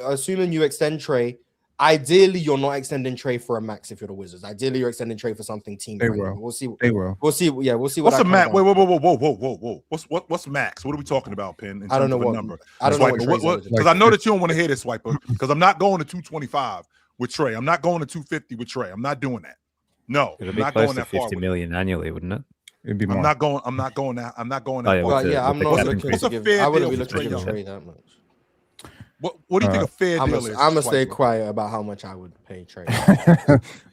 S6: assuming you extend Trey. Ideally, you're not extending Trey for a max if you're the Wizards. Ideally, you're extending Trey for something team.
S5: They
S6: friendly.
S5: will.
S6: We'll see.
S5: They will.
S6: We'll see. Yeah, we'll see what.
S3: What's the
S6: that
S3: max?
S6: comes
S3: Wait,
S6: out.
S3: whoa. What's max? What are we talking about, Pin? In
S6: I don't
S3: terms
S6: know
S3: of a
S6: what
S3: number.
S6: I don't know what
S3: Swiper,
S6: Trey's eligible.
S3: because I know that you don't want to hear this, Swiper. Because I'm not going to 225 with Trey. I'm not going to 250 with Trey. I'm not doing that. No,
S2: It'll
S3: I'm
S2: be
S3: not
S2: close
S3: going
S2: to
S3: that far.
S2: 50
S3: with it.
S2: million annually, wouldn't it?
S5: It'd be more.
S3: I'm not going that.
S2: Oh, yeah,
S3: far.
S2: with
S6: Well,
S2: the-
S6: yeah,
S2: with
S6: I'm
S2: the
S6: not
S2: cap
S6: looking
S2: increase.
S6: to
S3: What's a
S6: give.
S3: fair
S6: I wouldn't
S3: deal
S6: be
S3: for
S6: looking to
S3: Trae
S6: give
S3: Young?
S6: Trey that much.
S3: What do you think a fair
S6: I'm
S3: deal is?
S6: gonna stay
S3: Swiper?
S6: quiet about how much I would pay Trey.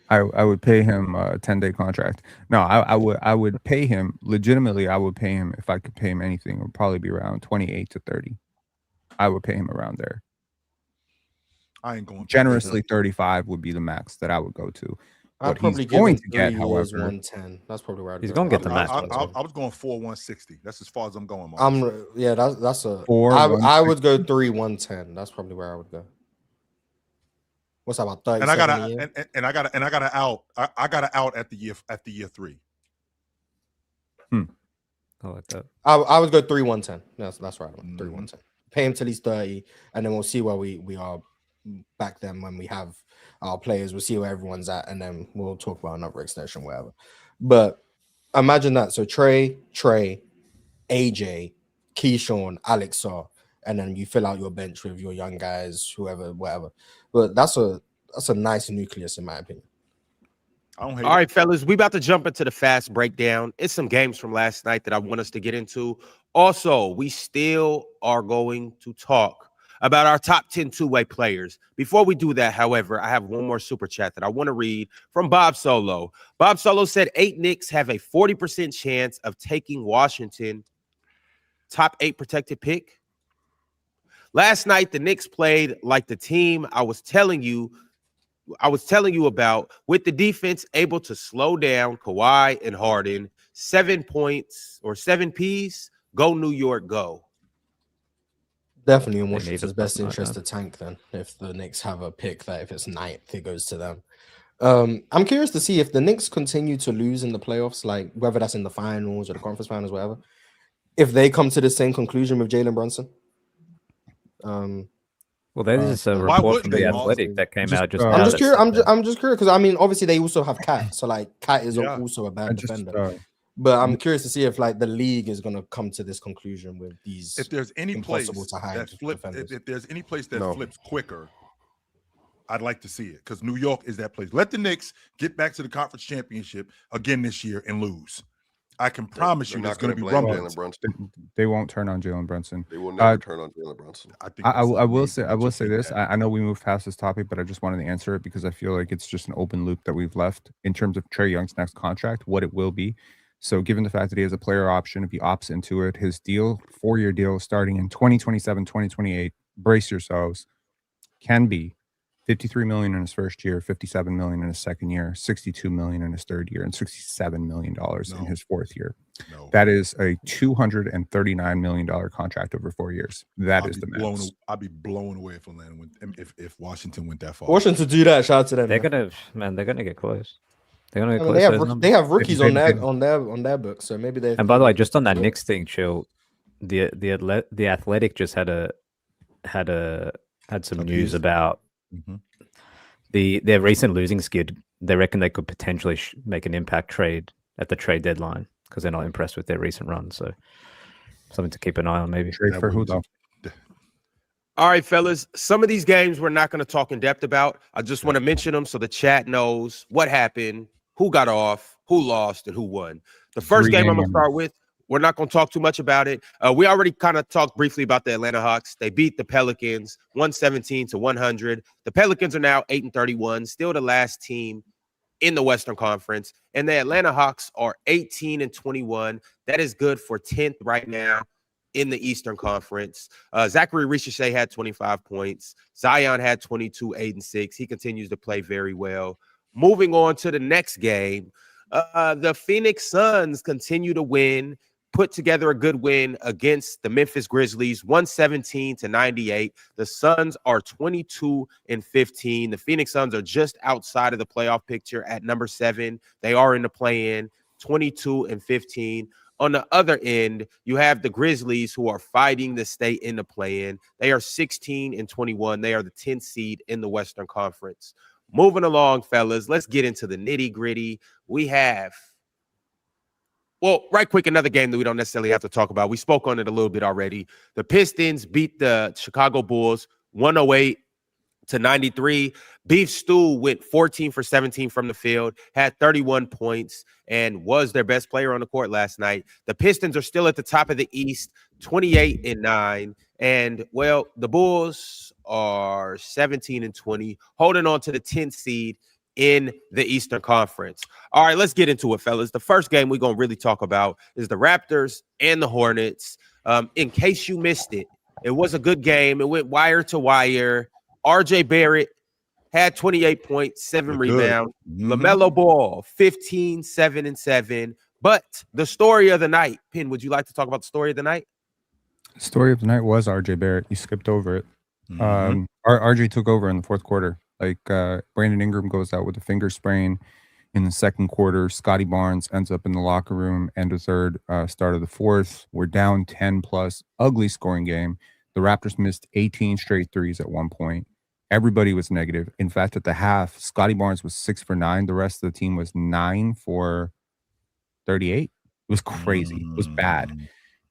S5: I would pay him a 10-day contract. No, I would pay him legitimately. I would pay him if I could pay him anything. It would probably be around 28 to 30. I would pay him around there.
S3: I ain't going
S5: Generously, 35 would be the max that I would go to.
S6: I'd
S5: What
S6: probably
S5: he's
S6: give
S5: going
S6: him
S5: to get,
S6: 3 years,
S5: however,
S6: 110. That's probably where I'd
S2: He's
S6: go.
S2: gonna get the
S6: I'd
S2: max
S6: go
S2: one,
S3: I
S6: 110.
S3: was going 4 160. That's as far as I'm going. Mons.
S6: Yeah, that's a.
S5: Four,
S6: I would go 3 110. That's probably where I would go. What's that, about 30?
S3: and I got to out. I got to out at the year 3.
S2: I like that.
S6: I would go 3 110. That's right. 3
S3: Mhm.
S6: 110. Pay him till he's 30, and then we'll see where we are back then when we have our players. We'll see where everyone's at, and then we'll talk about another extension, whatever. But imagine that. So Trey, AJ, Keyshawn, Alex Sarr, and then you fill out your bench with your young guys, whoever, whatever. But that's a nice nucleus in my opinion.
S3: I don't hate
S1: All
S3: it.
S1: right, fellas, we about to jump into the fast breakdown. It's some games from last night that I want us to get into. Also, we still are going to talk about our top 10 two-way players. Before we do that, however, I have one more super chat that I want to read from Bob Solo. Bob Solo said 8 Knicks have a 40% chance of taking Washington top 8 protected pick. Last night, the Knicks played like the team I was telling you about, with the defense able to slow down Kawhi and Harden. 7 points or 7 Ps. Go New York, go.
S6: Definitely in
S2: They need
S6: Washington's
S2: it
S6: best
S2: like
S6: interest
S2: that.
S6: to tank then. If the Knicks have a pick that if it's 9th, it goes to them. I'm curious to see if the Knicks continue to lose in the playoffs, like whether that's in the finals or the conference finals, whatever, if they come to the same conclusion with Jalen Brunson.
S2: Well, there's a
S3: Why
S2: report
S3: wouldn't
S2: from
S3: they,
S2: the
S3: Mars?
S2: Athletic that came
S5: Just,
S2: out just
S5: I'm
S2: now.
S6: I'm just
S2: that
S6: curious.
S2: said that.
S6: I'm just curious because I mean, obviously they also have Cat, so like Cat is
S3: Yeah.
S6: also a bad
S5: I just,
S6: defender. But I'm curious to see if like the league is gonna come to this conclusion with these.
S3: If there's any place
S6: Impossible to hide
S3: that flips,
S6: defenders.
S3: if there's any place that
S4: No.
S3: flips quicker, I'd like to see it because New York is that place. Let the Knicks get back to the conference championship again this year and lose. I can promise you
S4: They're
S3: there's
S4: not
S3: going to be
S4: blame
S3: rumblings.
S4: Jalen Brunson.
S5: they won't turn on Jalen Brunson.
S4: They will never turn on Jalen Brunson.
S3: I think
S5: I
S3: that's a
S5: will
S3: major-
S5: say
S3: major
S5: this.
S3: thing.
S5: I know we moved past this topic, but I just wanted to answer it because I feel like it's just an open loop that we've left in terms of Trae Young's next contract, what it will be. So given the fact that he has a player option, if he opts into it, his deal, 4-year deal starting in 2027, 2028, brace yourselves, can be $53 million in his first year, $57 million in his second year, $62 million in his third year, and $67 million in his fourth year.
S3: No,
S5: That is a $239 million contract over 4 years. That is the math.
S3: I'd be blown away if Atlanta went if Washington went that far.
S6: Washington do that. Shout out to them.
S2: They're
S6: man.
S2: they're gonna get close. They're gonna get
S6: I mean,
S2: close.
S6: they
S2: to
S6: have
S2: those numbers.
S6: they have rookies
S5: They-
S6: on their book, so maybe they.
S2: And by the way, just on that Knicks thing, chill. The Athletic just had some news about
S3: Mhm.
S2: their recent losing skid. They reckon they could potentially make an impact trade at the trade deadline because they're not impressed with their recent run. So something to keep an eye on, maybe.
S5: Trade
S3: That
S5: for who
S3: wouldn't-
S5: though?
S1: All right, fellas. Some of these games we're not going to talk in depth about. I just want to mention them so the chat knows what happened, who got off, who lost, and who won. The first
S5: 3
S1: game I'm going to
S5: games.
S1: start with, we're not going to talk too much about it. We already kind of talked briefly about the Atlanta Hawks. They beat the Pelicans 117-100. The Pelicans are now 8-31, still the last team in the Western Conference. And the Atlanta Hawks are 18-21. That is good for 10th right now in the Eastern Conference. Zachary Ricochet had 25 points. Zion had 22, 8 and 6. He continues to play very well. Moving on to the next game, the Phoenix Suns continue to win, put together a good win against the Memphis Grizzlies, 117-98. The Suns are 22-15. The Phoenix Suns are just outside of the playoff picture at number 7. They are in the play-in, 22-15. On the other end, you have the Grizzlies who are fighting to stay in the play-in. They are 16-21. They are the 10th seed in the Western Conference. Moving along, fellas, let's get into the nitty-gritty. We have, well, right quick, another game that we don't necessarily have to talk about. We spoke on it a little bit already. The Pistons beat the Chicago Bulls 108-93. Beef Stew went 14 for 17 from the field, had 31 points, and was their best player on the court last night. The Pistons are still at the top of the East, 28-9. And, well, the Bulls are 17-20, holding on to the 10th seed in the Eastern Conference. All right, let's get into it, fellas. The first game we're going to really talk about is the Raptors and the Hornets. In case you missed it, it was a good game. It went wire to wire. RJ Barrett had 28 points, 7
S3: Look good.
S1: rebounds.
S3: Mhm.
S1: LaMelo Ball, 15, 7 and 7. But the story of the night, Pin, would you like to talk about the story of the night?
S5: Story of the night was RJ Barrett. You skipped over it.
S3: Mhm.
S5: RJ took over in the fourth quarter. Like Brandon Ingram goes out with a finger sprain in the second quarter. Scotty Barnes ends up in the locker room, end of third, start of the fourth. We're down 10 plus. Ugly scoring game. The Raptors missed 18 straight threes at one point. Everybody was negative. In fact, at the half, Scotty Barnes was 6 for 9. The rest of the team was 9 for 38. It was crazy. It was bad.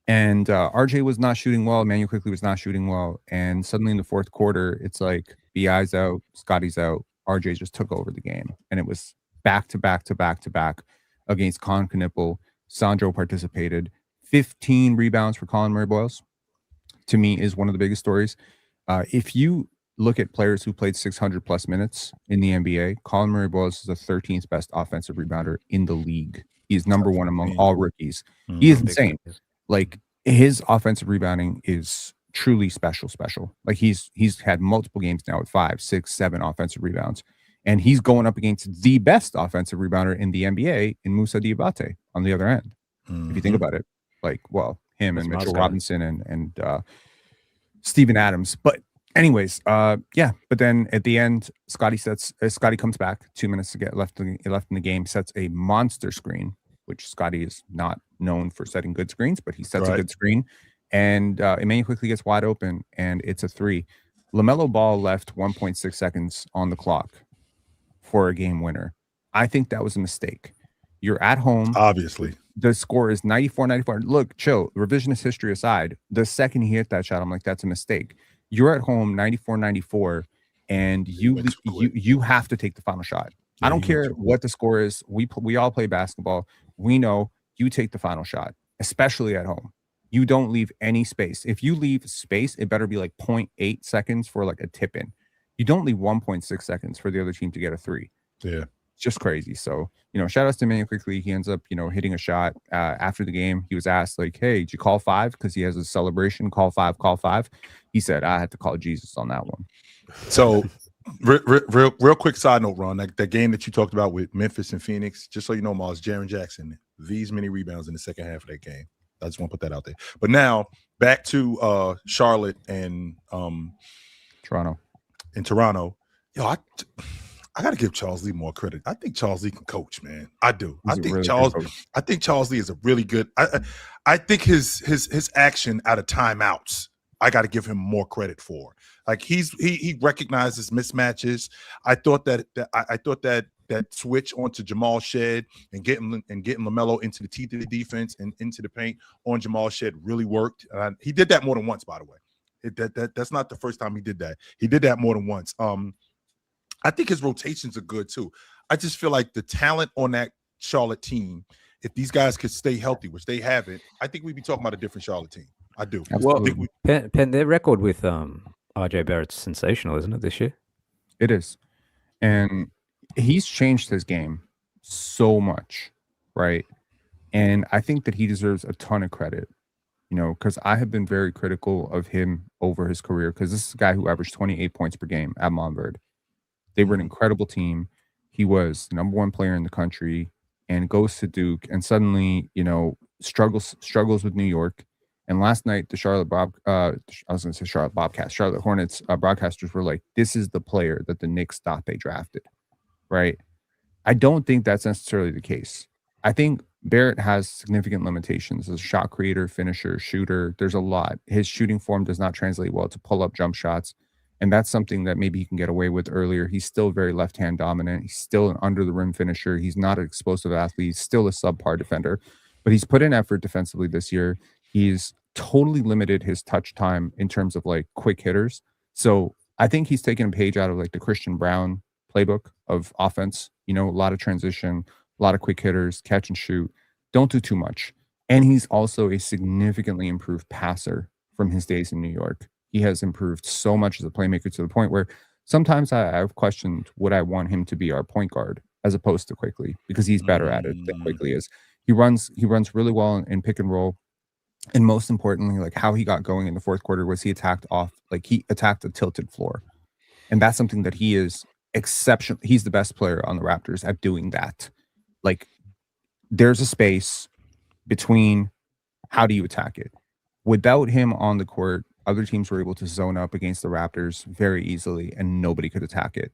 S5: And RJ was not shooting well. Emmanuel Quickley was not shooting well. And suddenly in the fourth quarter, it's like BI's out, Scotty's out. RJ just took over the game. And it was back to back to back to back against Colin Knippel. Sandro participated. 15 rebounds for Colin Murray Boyles, to me, is one of the biggest stories. If you look at players who played 600 plus minutes in the NBA, Colin Murray-Boyles is the 13th best offensive rebounder in the league. He's number one among all rookies. He is insane. Like, his offensive rebounding is truly special. Like, he's had multiple games now with 5, 6, 7 offensive rebounds. And he's going up against the best offensive rebounder in the NBA in Moussa Diabate on the other end. If you think about it, like, well, him
S2: That's
S5: and Mitchell
S2: Moscow.
S5: Robinson and Steven Adams. But anyways, yeah. But then at the end, Scotty comes back 2 minutes to get left in the game, sets a monster screen, which Scotty is not known for setting good screens, but he sets a good screen. And Emmanuel quickly gets wide open, and it's a 3. LaMelo Ball left 1.6 seconds on the clock for a game winner. I think that was a mistake. You're at home.
S3: Obviously.
S5: The score is 94-94. Look, chill. Revisionist history aside, the second he hit that shot, I'm like, that's a mistake. You're at home 94-94, and you have to take the final shot. I don't care what the score is. We all play basketball. We know you take the final shot, especially at home. You don't leave any space. If you leave space, it better be like 0.8 seconds for like a tip in. You don't leave 1.6 seconds for the other team to get a 3.
S3: Yeah.
S5: It's just crazy. So, shout outs to Emmanuel quickly. He ends up, hitting a shot after the game. He was asked, like, hey, did you call 5? Because he has a celebration. Call 5. He said, I had to call Jesus on that one.
S3: So, real quick side note, Ron, like that game that you talked about with Memphis and Phoenix, just so you know, Mars, Jaren Jackson, these many rebounds in the second half of that game. I just want to put that out there. But now back to Charlotte and
S5: Toronto.
S3: In Toronto, I got to give Charles Lee more credit. I think Charles Lee can coach, man. I do. I think Charles Lee is a really good. I think his action out of timeouts, I got to give him more credit for. Like he recognizes mismatches. I thought that switch onto Jamal Shed and getting LaMelo into the teeth of the defense and into the paint on Jamal Shed really worked. He did that more than once, by the way. That's not the first time he did that. He did that more than once. I think his rotations are good too. I just feel like the talent on that Charlotte team, if these guys could stay healthy, which they haven't, I think we'd be talking about a different Charlotte team. I do.
S2: Well, Penn, their record with RJ Barrett's sensational, isn't it, this year?
S5: It is. And he's changed his game so much, right? And I think that he deserves a ton of credit, because I have been very critical of him over his career, because this is a guy who averaged 28 points per game at Montverde. They were an incredible team. He was the number 1 player in the country and goes to Duke and suddenly, struggles with New York. And last night, the Charlotte Hornets broadcasters were like, this is the player that the Knicks thought they drafted, right? I don't think that's necessarily the case. I think Barrett has significant limitations as a shot creator, finisher, shooter. There's a lot. His shooting form does not translate well to pull-up jump shots. And that's something that maybe he can get away with earlier. He's still very left-hand dominant. He's still an under-the-rim finisher. He's not an explosive athlete. He's still a subpar defender. But he's put in effort defensively this year. He's totally limited his touch time in terms of like quick hitters. So I think he's taken a page out of like the Christian Brown playbook of offense. A lot of transition, a lot of quick hitters, catch and shoot. Don't do too much. And he's also a significantly improved passer from his days in New York. He has improved so much as a playmaker to the point where sometimes I've questioned, would I want him to be our point guard as opposed to Quickly, because he's better at it than Quickly is. He runs really well in pick and roll. And most importantly, like how he got going in the fourth quarter was he attacked a tilted floor. And that's something that he is exceptional. He's the best player on the Raptors at doing that. Like, there's a space between how do you attack it. Without him on the court, other teams were able to zone up against the Raptors very easily and nobody could attack it,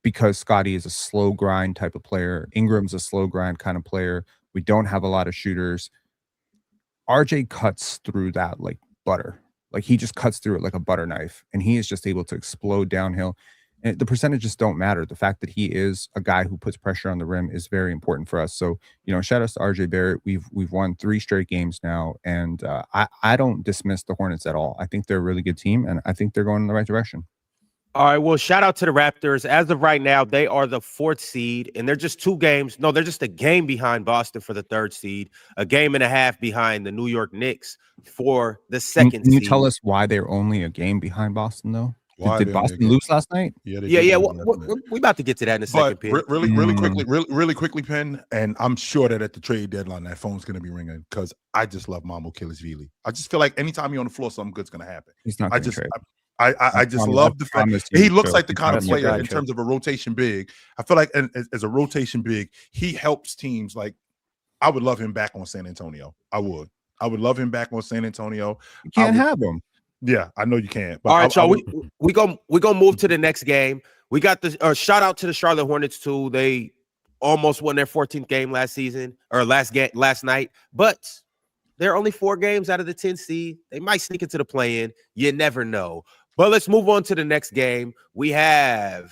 S5: because Scotty is a slow grind type of player. Ingram's a slow grind kind of player. We don't have a lot of shooters. RJ cuts through that like butter. Like, he just cuts through it like a butter knife, and he is just able to explode downhill. And the percentages don't matter. The fact that he is a guy who puts pressure on the rim is very important for us. So, shout outs to RJ Barrett. We've won 3 straight games now, and I don't dismiss the Hornets at all. I think they're a really good team, and I think they're going in the right direction.
S1: All right, well, shout out to the Raptors. As of right now, they are the 4th seed, and they're just 2 games. No, they're just a game behind Boston for the 3rd seed, a game and a half behind the New York Knicks for the 2nd
S5: Can you
S1: seed.
S5: tell us why they're only a game behind Boston, though?
S3: Why
S5: Did
S3: they only a
S5: Boston
S3: game?
S5: lose last night?
S3: Yeah,
S1: Yeah.
S3: lose last night.
S1: We about to get to that in a second,
S3: But
S1: Pin.
S3: really quickly, Penn, and I'm sure that at the trade deadline, that phone's going to be ringing because I just love Mambo Killisvili. I just feel like anytime you're on the floor, something good's going to happen.
S5: He's not
S3: I
S5: going to
S3: just,
S5: trade.
S3: I just love the fact he looks like the kind of player in terms of a rotation big. I feel like as a rotation big, he helps teams. Like I would love him back on San Antonio. I would love him back on San Antonio.
S5: You can't have him.
S3: Yeah, I know you can't. But
S1: all right, y'all. We gonna move to the next game. We got the shout out to the Charlotte Hornets too. They almost won their 14th game last night, but they're only 4 games out of the 10 seed. They might sneak into the play-in. You never know. But let's move on to the next game. We have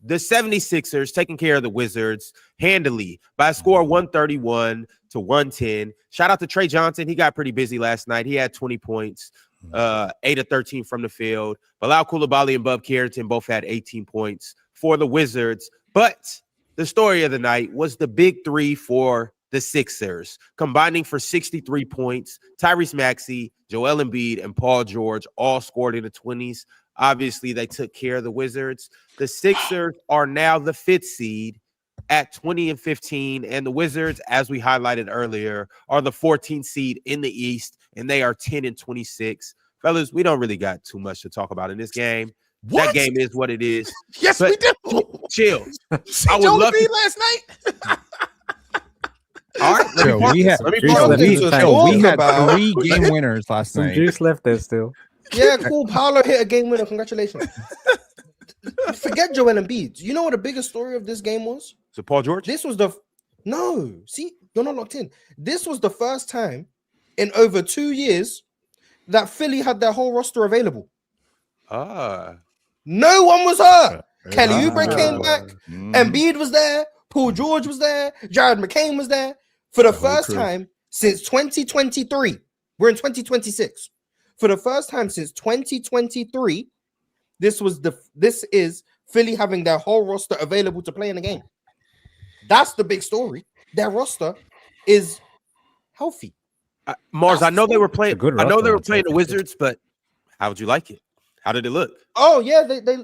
S1: the 76ers taking care of the Wizards handily by a score 131-110. Shout out to Trae Johnson. He got pretty busy last night. He had 20 points, 8 of 13 from the field. Bilal Coulibaly and Bub Carrington both had 18 points for the Wizards. But the story of the night was the big 3 for the Sixers, combining for 63 points. Tyrese Maxey, Joel Embiid, and Paul George all scored in the 20s. Obviously, they took care of the Wizards. The Sixers are now the 5th seed at 20-15, and the Wizards, as we highlighted earlier, are the 14th seed in the East, and they are 10-26. Fellas, we don't really got too much to talk about in this game.
S3: What?
S1: That game is what it is.
S3: Yes,
S1: But
S3: we do.
S1: chill.
S3: See
S1: I would
S3: Joel
S1: love
S3: Embiid
S1: to-
S3: last night.
S1: All right, let me
S5: So
S1: park
S5: we
S1: this.
S5: had
S1: Let me
S2: Juice
S1: park
S2: left
S1: this.
S2: in the tank.
S5: we had
S6: about-
S5: 3 game winners last
S2: Some
S5: night.
S2: juice left there still.
S6: Yeah, cool. Paolo hit a game winner. Congratulations. Forget Joel Embiid. You know what the biggest story of this game was?
S1: So Paul George?
S6: This was no. See, you're not locked in. This was the first time in over 2 years that Philly had their whole roster available. No one was hurt. Kelly Oubre came back. Embiid was there. Paul George was there. Jared McCain was there. For the first time since 2023, we're in 2026. For the first time since 2023, this is Philly having their whole roster available to play in the game. That's the big story. Their roster is healthy.
S1: Mars, I know they were playing.
S2: good
S1: I know
S2: roster,
S1: they were
S2: I'd say.
S1: playing the Wizards, but how would you like it? How did it look?
S6: Oh yeah, they they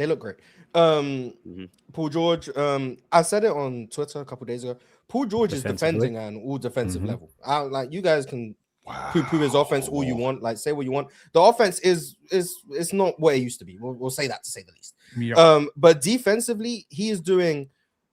S6: look great. Paul George, I said it on Twitter a couple days ago. Paul George is
S2: Defensively.
S6: defending at an all defensive level. Like you guys can poo-poo his offense all you want, like say what you want. The offense is it's not what it used to be. We'll say that to say the least.
S5: Yeah.
S6: But defensively, he is doing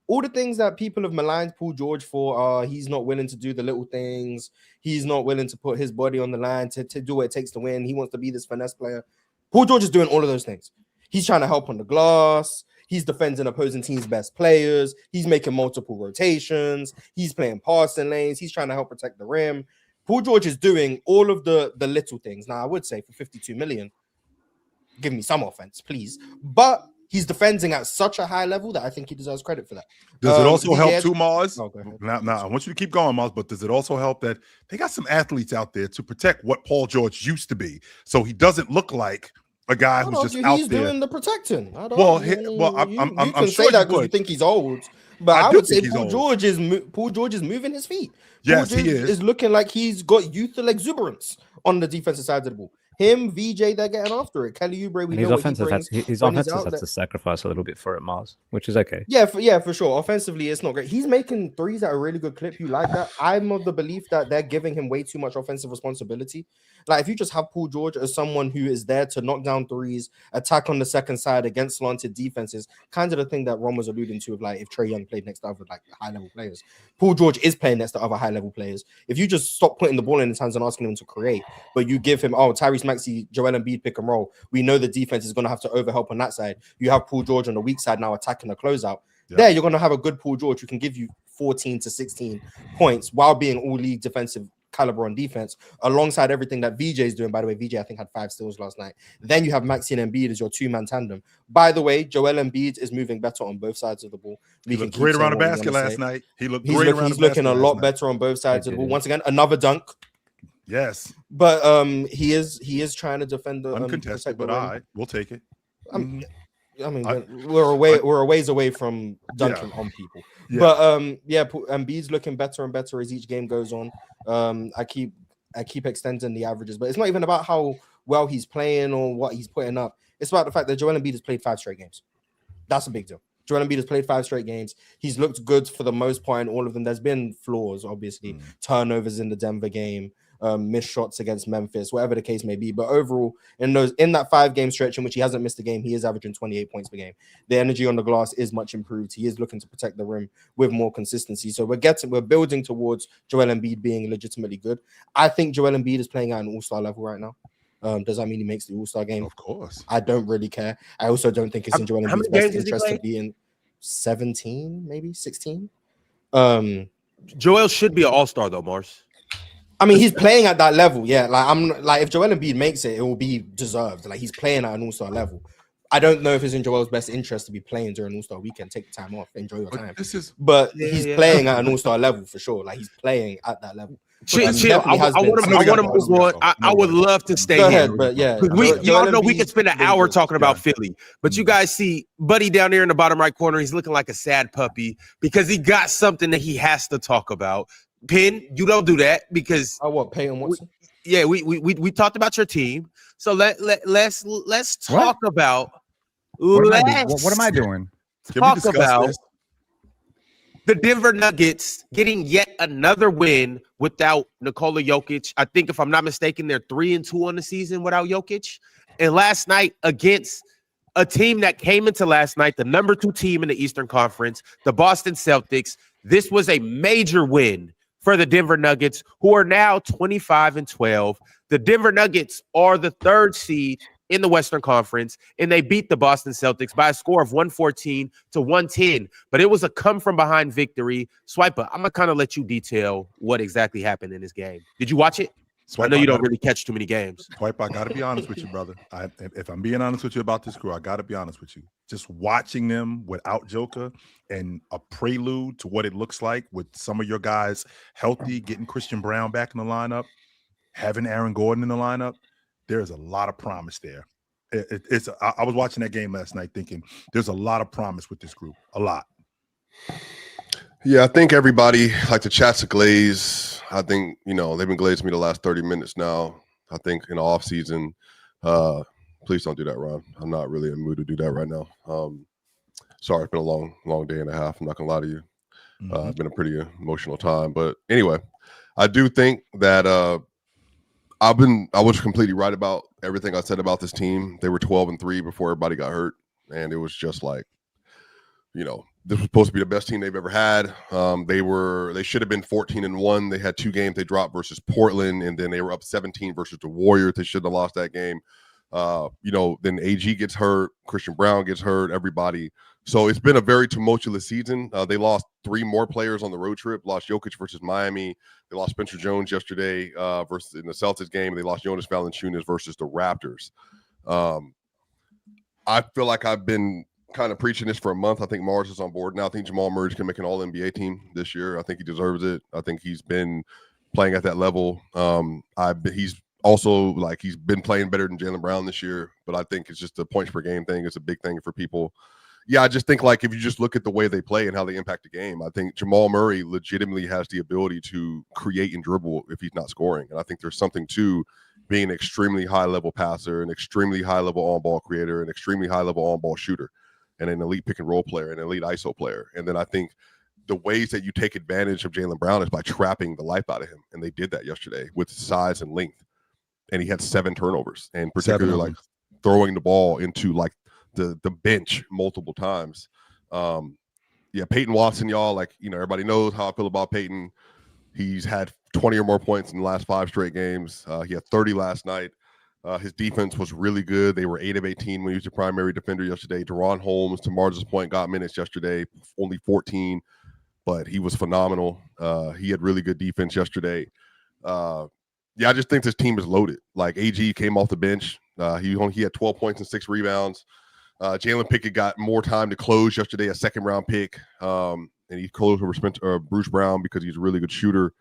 S6: all the things that people have maligned Paul George for. He's not willing to do the little things. He's not willing to put his body on the line to do what it takes to win. He wants to be this finesse player. Paul George is doing all of those things. He's trying to help on the glass. He's defending opposing teams' best players. He's making multiple rotations. He's playing passing lanes. He's trying to help protect the rim. Paul George is doing all of the little things. Now, I would say for 52 million, give me some offense, please. But he's defending at such a high level that I think he deserves credit for that.
S3: Does it also help too, Mars?
S6: Oh, go ahead.
S3: Now, I want you to keep going, Mars, but does it also help that they got some athletes out there to protect what Paul George used to be, so he doesn't look like a guy who's just out
S6: he's
S3: there?
S6: doing the protecting. I'm
S3: I'm
S6: say
S3: sure
S6: that
S3: you
S6: because you
S3: would.
S6: think he's old, but
S3: I
S6: I
S3: do
S6: would say
S3: think he's
S6: Paul
S3: old.
S6: George is moving his feet.
S3: Yes,
S6: Paul
S3: he
S6: George
S3: is.
S6: looking like he's got youthful exuberance on the defensive side of the ball. Him, VJ, they're getting after it. Kelly Oubre, we
S2: And his
S6: know what he
S2: offense has
S6: brings
S2: his
S6: when he's
S2: offense has
S6: out
S2: had
S6: there.
S2: to sacrifice a little bit for it, Mars, which is okay.
S6: Yeah, for sure. Offensively, it's not great. He's making threes at a really good clip. You like that? I'm of the belief that they're giving him way too much offensive responsibility. Like, if you just have Paul George as someone who is there to knock down threes, attack on the second side against slanted defenses, kind of the thing that Ron was alluding to of like if Trae Young played next to other like high-level players. Paul George is playing next to other high-level players. If you just stop putting the ball in his hands and asking him to create, but you give him, Tyrese Maxey, Joel Embiid pick and roll, we know the defense is going to have to overhelp on that side. You have Paul George on the weak side now attacking the closeout.
S3: Yeah.
S6: There, you're going to have a good Paul George who can give you 14 to 16 points while being all league defensive caliber on defense, alongside everything that VJ is doing. By the way, VJ, I think, had 5 steals last night. Then you have Maxey and Embiid as your two-man tandem. By the way, Joel Embiid is moving better on both sides of the ball.
S3: He looked great around the basket last night. He looked great around the
S6: He's looking
S3: basket
S6: a lot
S3: last night.
S6: better on both sides of the ball. Once again, another dunk.
S3: Yes,
S6: But he is trying to defend the
S3: uncontested,
S6: protect the
S3: but
S6: rim.
S3: all right, we'll take it.
S6: I mean, we're a ways away from dunking on people.
S3: Yeah.
S6: But Embiid's looking better and better as each game goes on. I keep extending the averages, but it's not even about how well he's playing or what he's putting up. It's about the fact that Joel Embiid has played 5 straight games. That's a big deal. Joel Embiid has played 5 straight games. He's looked good for the most part in all of them. There's been flaws, obviously, turnovers in the Denver game, missed shots against Memphis, whatever the case may be. But overall, in that 5-game stretch in which he hasn't missed a game, he is averaging 28 points per game. The energy on the glass is much improved. He is looking to protect the rim with more consistency. So we're building towards Joel Embiid being legitimately good. I think Joel Embiid is playing at an all-star level right now. Does that mean he makes the all-star game?
S3: Of course.
S6: I don't really care. I also don't think it's in Joel Embiid's best interest to be in 17, maybe 16.
S1: Joel should be an all-star though, Mars.
S6: I mean, he's playing at that level. Yeah, if Joel Embiid makes it, it will be deserved. Like, he's playing at an all-star level. I don't know if it's in Joel's best interest to be playing during All-Star weekend. Take the time off, enjoy your time. But he's playing at an All-Star level for sure. Like, he's playing at that level.
S1: Chill. I want to move on. I would love to stay here.
S6: But yeah,
S1: y'all know we could spend an hour talking about Philly, but you guys see Buddy down there in the bottom right corner. He's looking like a sad puppy because he got something that he has to talk about. Pin, you don't do that because
S6: Peyton Watson?
S1: We talked about your team, so let's talk about.
S5: What am I doing?
S1: Talk about the Denver Nuggets getting yet another win without Nikola Jokic. I think, if I'm not mistaken, they're 3-2 on the season without Jokic. And last night against a team that came into last night, the number 2 team in the Eastern Conference, the Boston Celtics, this was a major win for the Denver Nuggets, who are now 25-12. The Denver Nuggets are the 3rd seed in the Western Conference, and they beat the Boston Celtics by a score of 114-110. But it was a come-from-behind victory. Swiper, I'm going to kind of let you detail what exactly happened in this game. Did you watch it? I know you don't really catch too many games.
S3: Swipe, I got to be honest with you, brother. If I'm being honest with you about this crew, I got to be honest with you. Just watching them without Joker and a prelude to what it looks like with some of your guys healthy, getting Christian Brown back in the lineup, having Aaron Gordon in the lineup, there's a lot of promise there. I was watching that game last night thinking there's a lot of promise with this group. A lot.
S4: Yeah, I think everybody, like the chat's a glaze. I think, they've been glazing me the last 30 minutes now. I think in the off season, please don't do that, Ron. I'm not really in the mood to do that right now. Sorry, it's been a long, long day and a half. I'm not going to lie to you. It's been a pretty emotional time. But anyway, I do think that I was completely right about everything I said about this team. They were 12-3 before everybody got hurt. And it was just like, this was supposed to be the best team they've ever had. They should have been 14-1. They had 2 games they dropped versus Portland, and then they were up 17 versus the Warriors. They shouldn't have lost that game. Then AG gets hurt, Christian Brown gets hurt, everybody. So it's been a very tumultuous season. They lost 3 more players on the road trip. Lost Jokic versus Miami. They lost Spencer Jones yesterday versus in the Celtics game. They lost Jonas Valanciunas versus the Raptors. I feel like I've been kind of preaching this for a month. I think Mars is on board now. I think Jamal Murray can make an all-NBA team this year. I think he deserves it. I think he's been playing at that level. He's also he's been playing better than Jaylen Brown this year, but I think it's just a points per game thing. It's a big thing for people. Yeah, I just think if you just look at the way they play and how they impact the game, I think Jamal Murray legitimately has the ability to create and dribble if he's not scoring. And I think there's something to being an extremely high-level passer, an extremely high-level on-ball creator, an extremely high-level on-ball shooter, and an elite pick-and-roll player, an elite ISO player. And then I think the ways that you take advantage of Jaylen Brown is by trapping the life out of him. And they did that yesterday with size and length. And he had 7 turnovers, and particularly throwing the ball into the bench multiple times. Peyton Watson, y'all, everybody knows how I feel about Peyton. He's had 20 or more points in the last 5 straight games. He had 30 last night. His defense was really good. They were 8 of 18 when he was the primary defender yesterday. Deron Holmes, to Mars' point, got minutes yesterday, only 14, but he was phenomenal. He had really good defense yesterday. I just think this team is loaded. AG came off the bench. He had 12 points and 6 rebounds. Jalen Pickett got more time to close yesterday, a 2nd-round pick, and he closed over Bruce Brown because he's a really good shooter.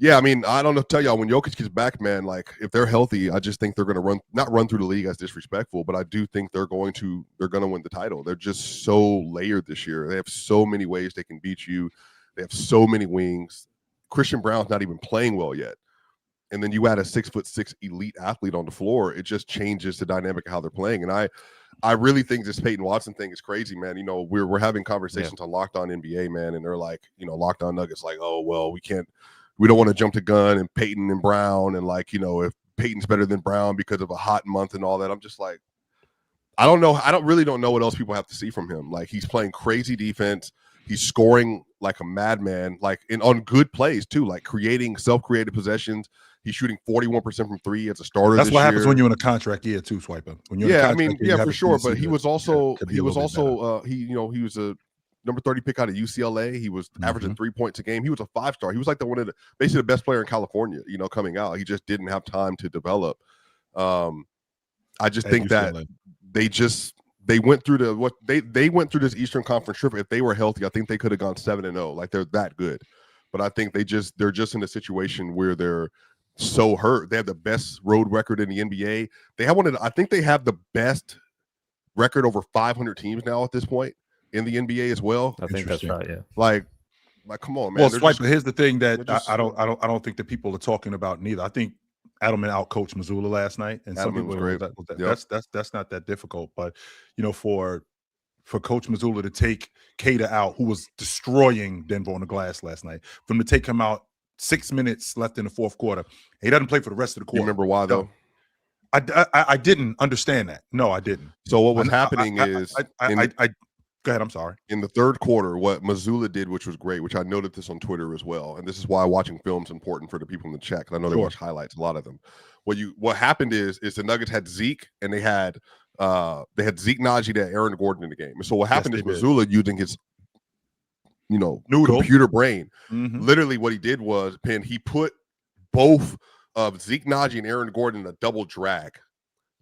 S4: Yeah, I mean, I don't know. Tell y'all when Jokic gets back, man. Like if they're healthy, I just think they're going to not run through the league as disrespectful, but I do think they're going to win the title. They're just so layered this year. They have so many ways they can beat you. They have so many wings. Christian Brown's not even playing well yet, and then you add a 6'6" elite athlete on the floor. It just changes the dynamic of how they're playing. And I really think this Peyton Watson thing is crazy, man. You know, we're having conversations on Locked On NBA, man, and they're like, you know, Locked On Nuggets, like, oh well, we don't want to jump the gun and Peyton and Brown and like, you know, if Peyton's better than Brown because of a hot month and all that. I'm just like, I don't know. I really don't know what else people have to see from him. Like he's playing crazy defense. He's scoring like a madman, like on good plays too, like creating self-created possessions. He's shooting 41% from three as a starter.
S3: That's what happens
S4: year.
S3: when you're in a contract year too, Swiper. When you're in a contract year,
S4: for sure. But he was also he was a number 30 pick out of UCLA. He was averaging 3 points a game. He was a 5-star. He was like basically the best player in California, you know, coming out. He just didn't have time to develop. I just think that they went through they went through this Eastern Conference trip. If they were healthy, I think they could have gone 7-0. Like they're that good. But I think they're just in a situation where they're so hurt. They have the best road record in the NBA. They have I think they have the best record over 500 teams now at this point in the NBA as well.
S2: I think that's right. Yeah.
S4: Like come on, man.
S3: Well, Swiper, here's the thing that I don't think that people are talking about neither. I think Adelman outcoached Missoula last night, and some people that's not that difficult. But you know, for Coach Missoula to take Cater out, who was destroying Denver on the glass last night, for him to take him out 6 minutes left in the fourth quarter, he doesn't play for the rest of the quarter.
S4: You remember why though?
S3: I didn't understand that. No, I didn't.
S4: So what was happening is
S3: go ahead. I'm sorry.
S4: In the third quarter, what Missoula did, which was great, which I noted this on Twitter as well, and this is why watching film is important for the people in the chat, because I know they watch highlights, a lot of them. What happened is the Nuggets had Zeke and they had Zeke Naji to Aaron Gordon in the game. And so what happened is Missoula using his computer brain. Literally what he did was he put both of Zeke Naji and Aaron Gordon in a double drag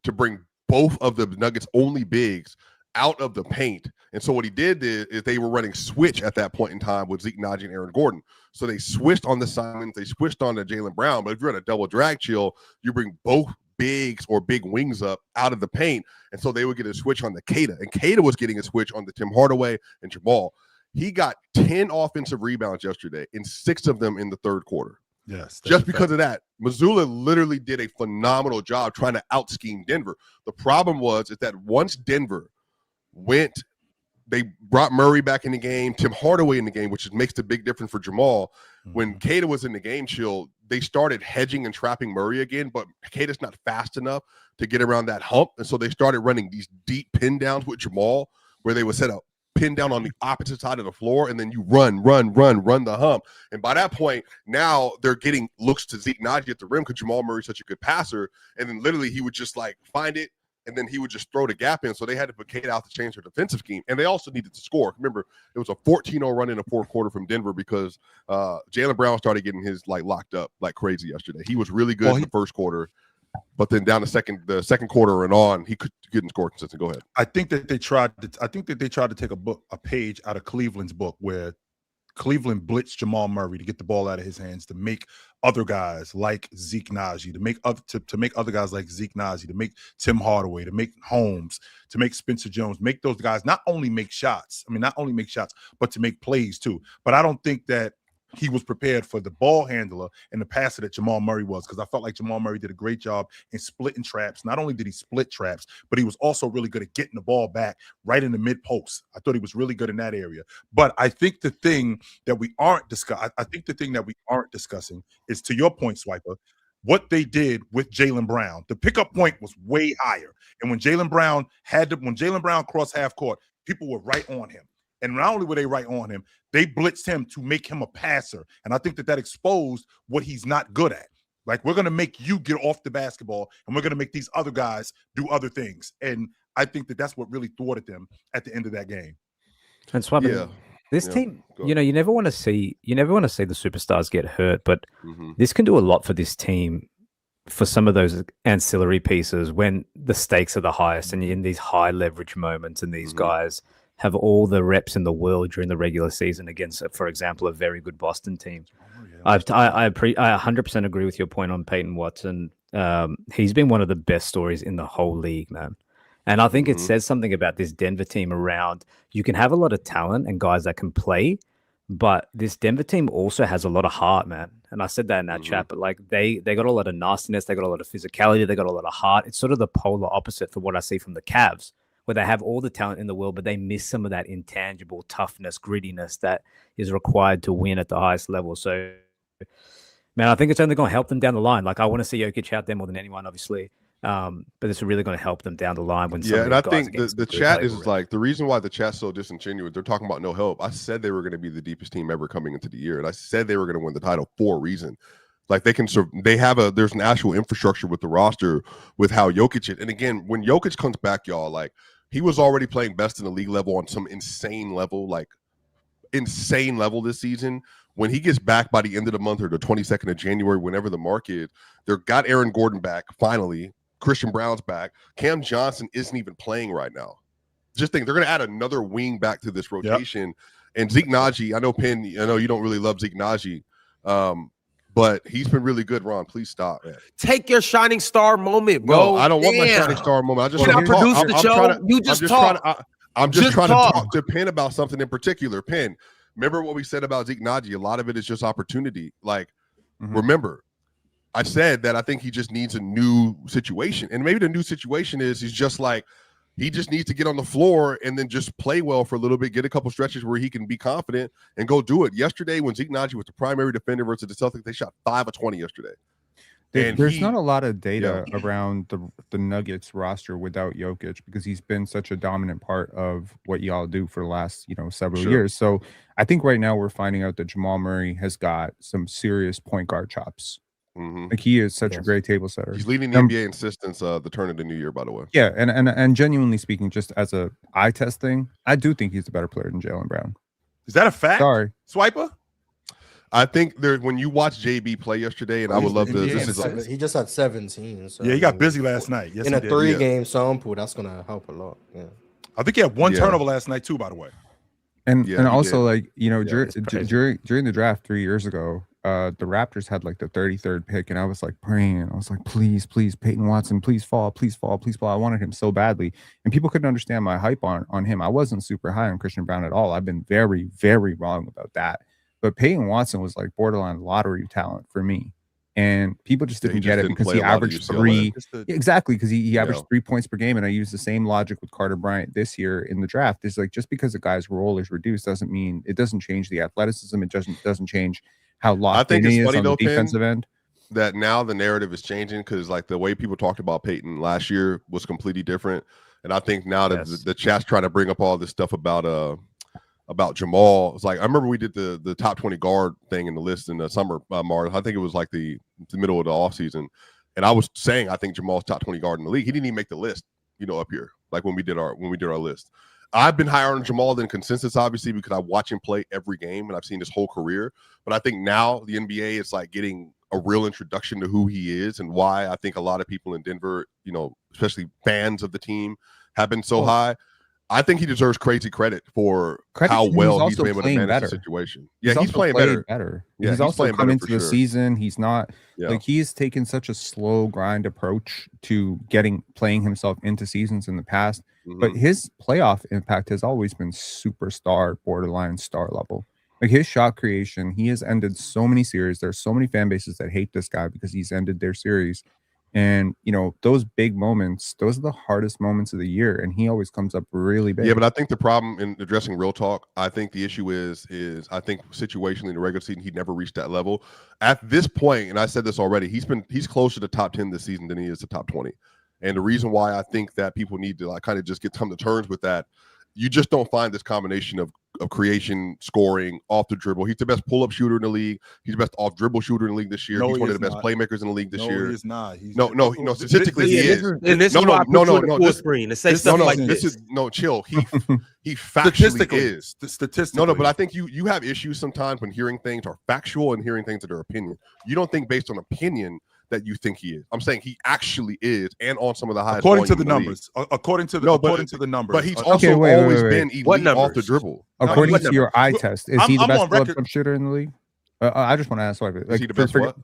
S4: to bring both of the Nuggets only bigs out of the paint. And so what he did is they were running switch at that point in time with Zeke Naji and Aaron Gordon. So they switched on the Simons, they switched on to Jaylen Brown. But if you're in a double drag chill, you bring both bigs or big wings up out of the paint. And so they would get a switch on the Cater. And Cater was getting a switch on the Tim Hardaway and Jamal. He got 10 offensive rebounds yesterday, and 6 of them in the third quarter.
S3: Yes.
S4: Just because of that, Missoula literally did a phenomenal job trying to out-scheme Denver. The problem is that once Denver they brought Murray back in the game, Tim Hardaway in the game, which makes the big difference for Jamal. When Cater was in the game chill, they started hedging and trapping Murray again, but Cater's not fast enough to get around that hump. And so they started running these deep pin downs with Jamal, where they would set a pin down on the opposite side of the floor, and then you run the hump. And by that point, now they're getting looks to Zeke Naji at the rim because Jamal Murray's such a good passer. And then literally he would just like find it, and then he would just throw the gap in. So they had to put Kate out to change their defensive scheme. And they also needed to score. Remember, it was a 14-0 run in the fourth quarter from Denver because Jaylen Brown started getting his locked up like crazy yesterday. He was really good in the first quarter, but then down the second quarter and on, he couldn't score consistent. Go ahead.
S3: I think that they tried to take a page out of Cleveland's book where Cleveland blitzed Jamal Murray to get the ball out of his hands, to make other guys like Zeke Naji, to make other guys like Zeke Naji, to make Tim Hardaway, to make Holmes, to make Spencer Jones, make those guys not only make shots, but to make plays too. But I don't think that he was prepared for the ball handler and the passer that Jamal Murray was, because I felt like Jamal Murray did a great job in splitting traps. Not only did he split traps, but he was also really good at getting the ball back right in the mid post. I thought he was really good in that area. But I think the thing that we aren't discussing is, to your point, Swiper, what they did with Jaylen Brown. The pickup point was way higher. And when Jaylen Brown crossed half court, people were right on him. And not only were they right on him, they blitzed him to make him a passer. And I think that exposed what he's not good at. Like, we're going to make you get off the basketball, and we're going to make these other guys do other things. And I think that that's what really thwarted them at the end of that game.
S2: And Swab, this team, you never want to see the superstars get hurt, but this can do a lot for this team, for some of those ancillary pieces when the stakes are the highest and you're in these high leverage moments, and these guys have all the reps in the world during the regular season against, for example, a very good Boston team. I 100% agree with your point on Peyton Watson. He's been one of the best stories in the whole league, man. And I think it says something about this Denver team around. You can have a lot of talent and guys that can play, but this Denver team also has a lot of heart, man. And I said that in that chat, but like they got a lot of nastiness, they got a lot of physicality, they got a lot of heart. It's sort of the polar opposite for what I see from the Cavs, where they have all the talent in the world, but they miss some of that intangible toughness, grittiness that is required to win at the highest level. So, man, I think it's only going to help them down the line. Like, I want to see Jokic out there more than anyone, obviously. But it's really going to help them down the line when
S4: and I think the chat is like the reason why the chat's so disingenuous. They're talking about no help. I said they were going to be the deepest team ever coming into the year, and I said they were going to win the title for a reason. Like there's an actual infrastructure with the roster with how Jokic. And again, when Jokic comes back, y'all, like he was already playing best in the league level on some insane level this season. When he gets back by the end of the month or the 22nd of January, whenever the mark is, they've got Aaron Gordon back finally. Christian Brown's back. Cam Johnson isn't even playing right now. Just think they're going to add another wing back to this rotation. Yep. And Zeke Naji, I know you don't really love Zeke Naji, but he's been really good. Ron, please stop, man.
S1: Take your shining star moment, bro.
S4: No, I don't want my shining star moment. I just
S1: want to produce the show.
S4: I'm just trying to talk to Penn about something in particular. Penn, remember what we said about Zeke Naji? A lot of it is just opportunity. Like, remember, I said that I think he just needs a new situation. And maybe the new situation is he just needs to get on the floor and then just play well for a little bit, get a couple stretches where he can be confident and go do it. Yesterday, when Zeke Naji was the primary defender versus the Celtics, they shot 5 of 20 yesterday.
S5: There's not a lot of data around the Nuggets roster without Jokic because he's been such a dominant part of what y'all do for the last several years. So I think right now we're finding out that Jamal Murray has got some serious point guard chops. Like he is such a great table setter.
S4: He's leading the NBA in assists the turn of the new year, by the way.
S5: Yeah, and genuinely speaking, just as a eye test thing, I do think he's a better player than Jaylen Brown.
S3: Is that a fact?
S5: Sorry,
S3: Swiper.
S4: I think when you watch JB play yesterday, and I would love to.
S6: He just had 17. So
S3: yeah, he got busy last night. Yes,
S6: in a 3-game sample, that's gonna help a lot. Yeah,
S3: I think he had 1 turnover last night too, by the way.
S5: And also during the draft 3 years ago, the Raptors had like the 33rd pick, and I was like praying. I was like, please, Peyton Watson, please fall. I wanted him so badly, and people couldn't understand my hype on him. I wasn't super high on Christian Brown at all. I've been very, very wrong about that. But Peyton Watson was like borderline lottery talent for me, and people just didn't get it because he averaged 3. Exactly, because he averaged 3 points per game, and I used the same logic with Carter Bryant this year in the draft. It's like just because a guy's role is reduced doesn't mean it doesn't change the athleticism. It doesn't change how locked in he is on the defensive end.
S4: That now the narrative is changing because like the way people talked about Peyton last year was completely different, and I think now that the chat's trying to bring up all this stuff about Jamal. It's like I remember we did the top 20 guard thing in the list in the summer, Mars. I think it was like the middle of the offseason. And I was saying I think Jamal's top 20 guard in the league. He didn't even make the list, up here, like when we did our list. I've been higher on Jamal than consensus, obviously, because I watch him play every game and I've seen his whole career. But I think now the NBA is like getting a real introduction to who he is and why I think a lot of people in Denver, especially fans of the team, have been so high. I think he deserves crazy credit for how well he's been able to manage the situation. Yeah, he's playing better.
S5: Yeah, he's also come into the season. He's not like he's taken such a slow grind approach to playing himself into seasons in the past. But his playoff impact has always been superstar, borderline star level. Like his shot creation, he has ended so many series. There's so many fan bases that hate this guy because he's ended their series. And those big moments, those are the hardest moments of the year, and he always comes up really big.
S4: Yeah, but I think the problem in addressing real talk, I think the issue is I think situationally in the regular season he never reached that level. At this point, and I said this already, he's closer to top 10 this season than he is to top 20. And the reason why I think that people need to like kind of just come to terms with that, you just don't find this combination of creation, scoring, off the dribble. He's the best pull-up shooter in the league. He's the best off-dribble shooter in the league this year. He's one of the best playmakers in the league this year.
S3: He is not.
S4: No, statistically he is.
S1: And this is why I put you on the full screen. It says stuff like this.
S4: Chill. He factually is.
S3: Statistically.
S4: No, but I think you have issues sometimes when hearing things are factual and hearing things that are opinion. You don't think based on opinion that you think he is. I'm saying he actually is, and on some of the highest.
S3: According to the numbers. According to the numbers.
S4: But he's also always been elite off the dribble.
S5: According to your eye test, is he the best pull-up shooter in the league? I just want to ask, like,
S4: Is he the best what?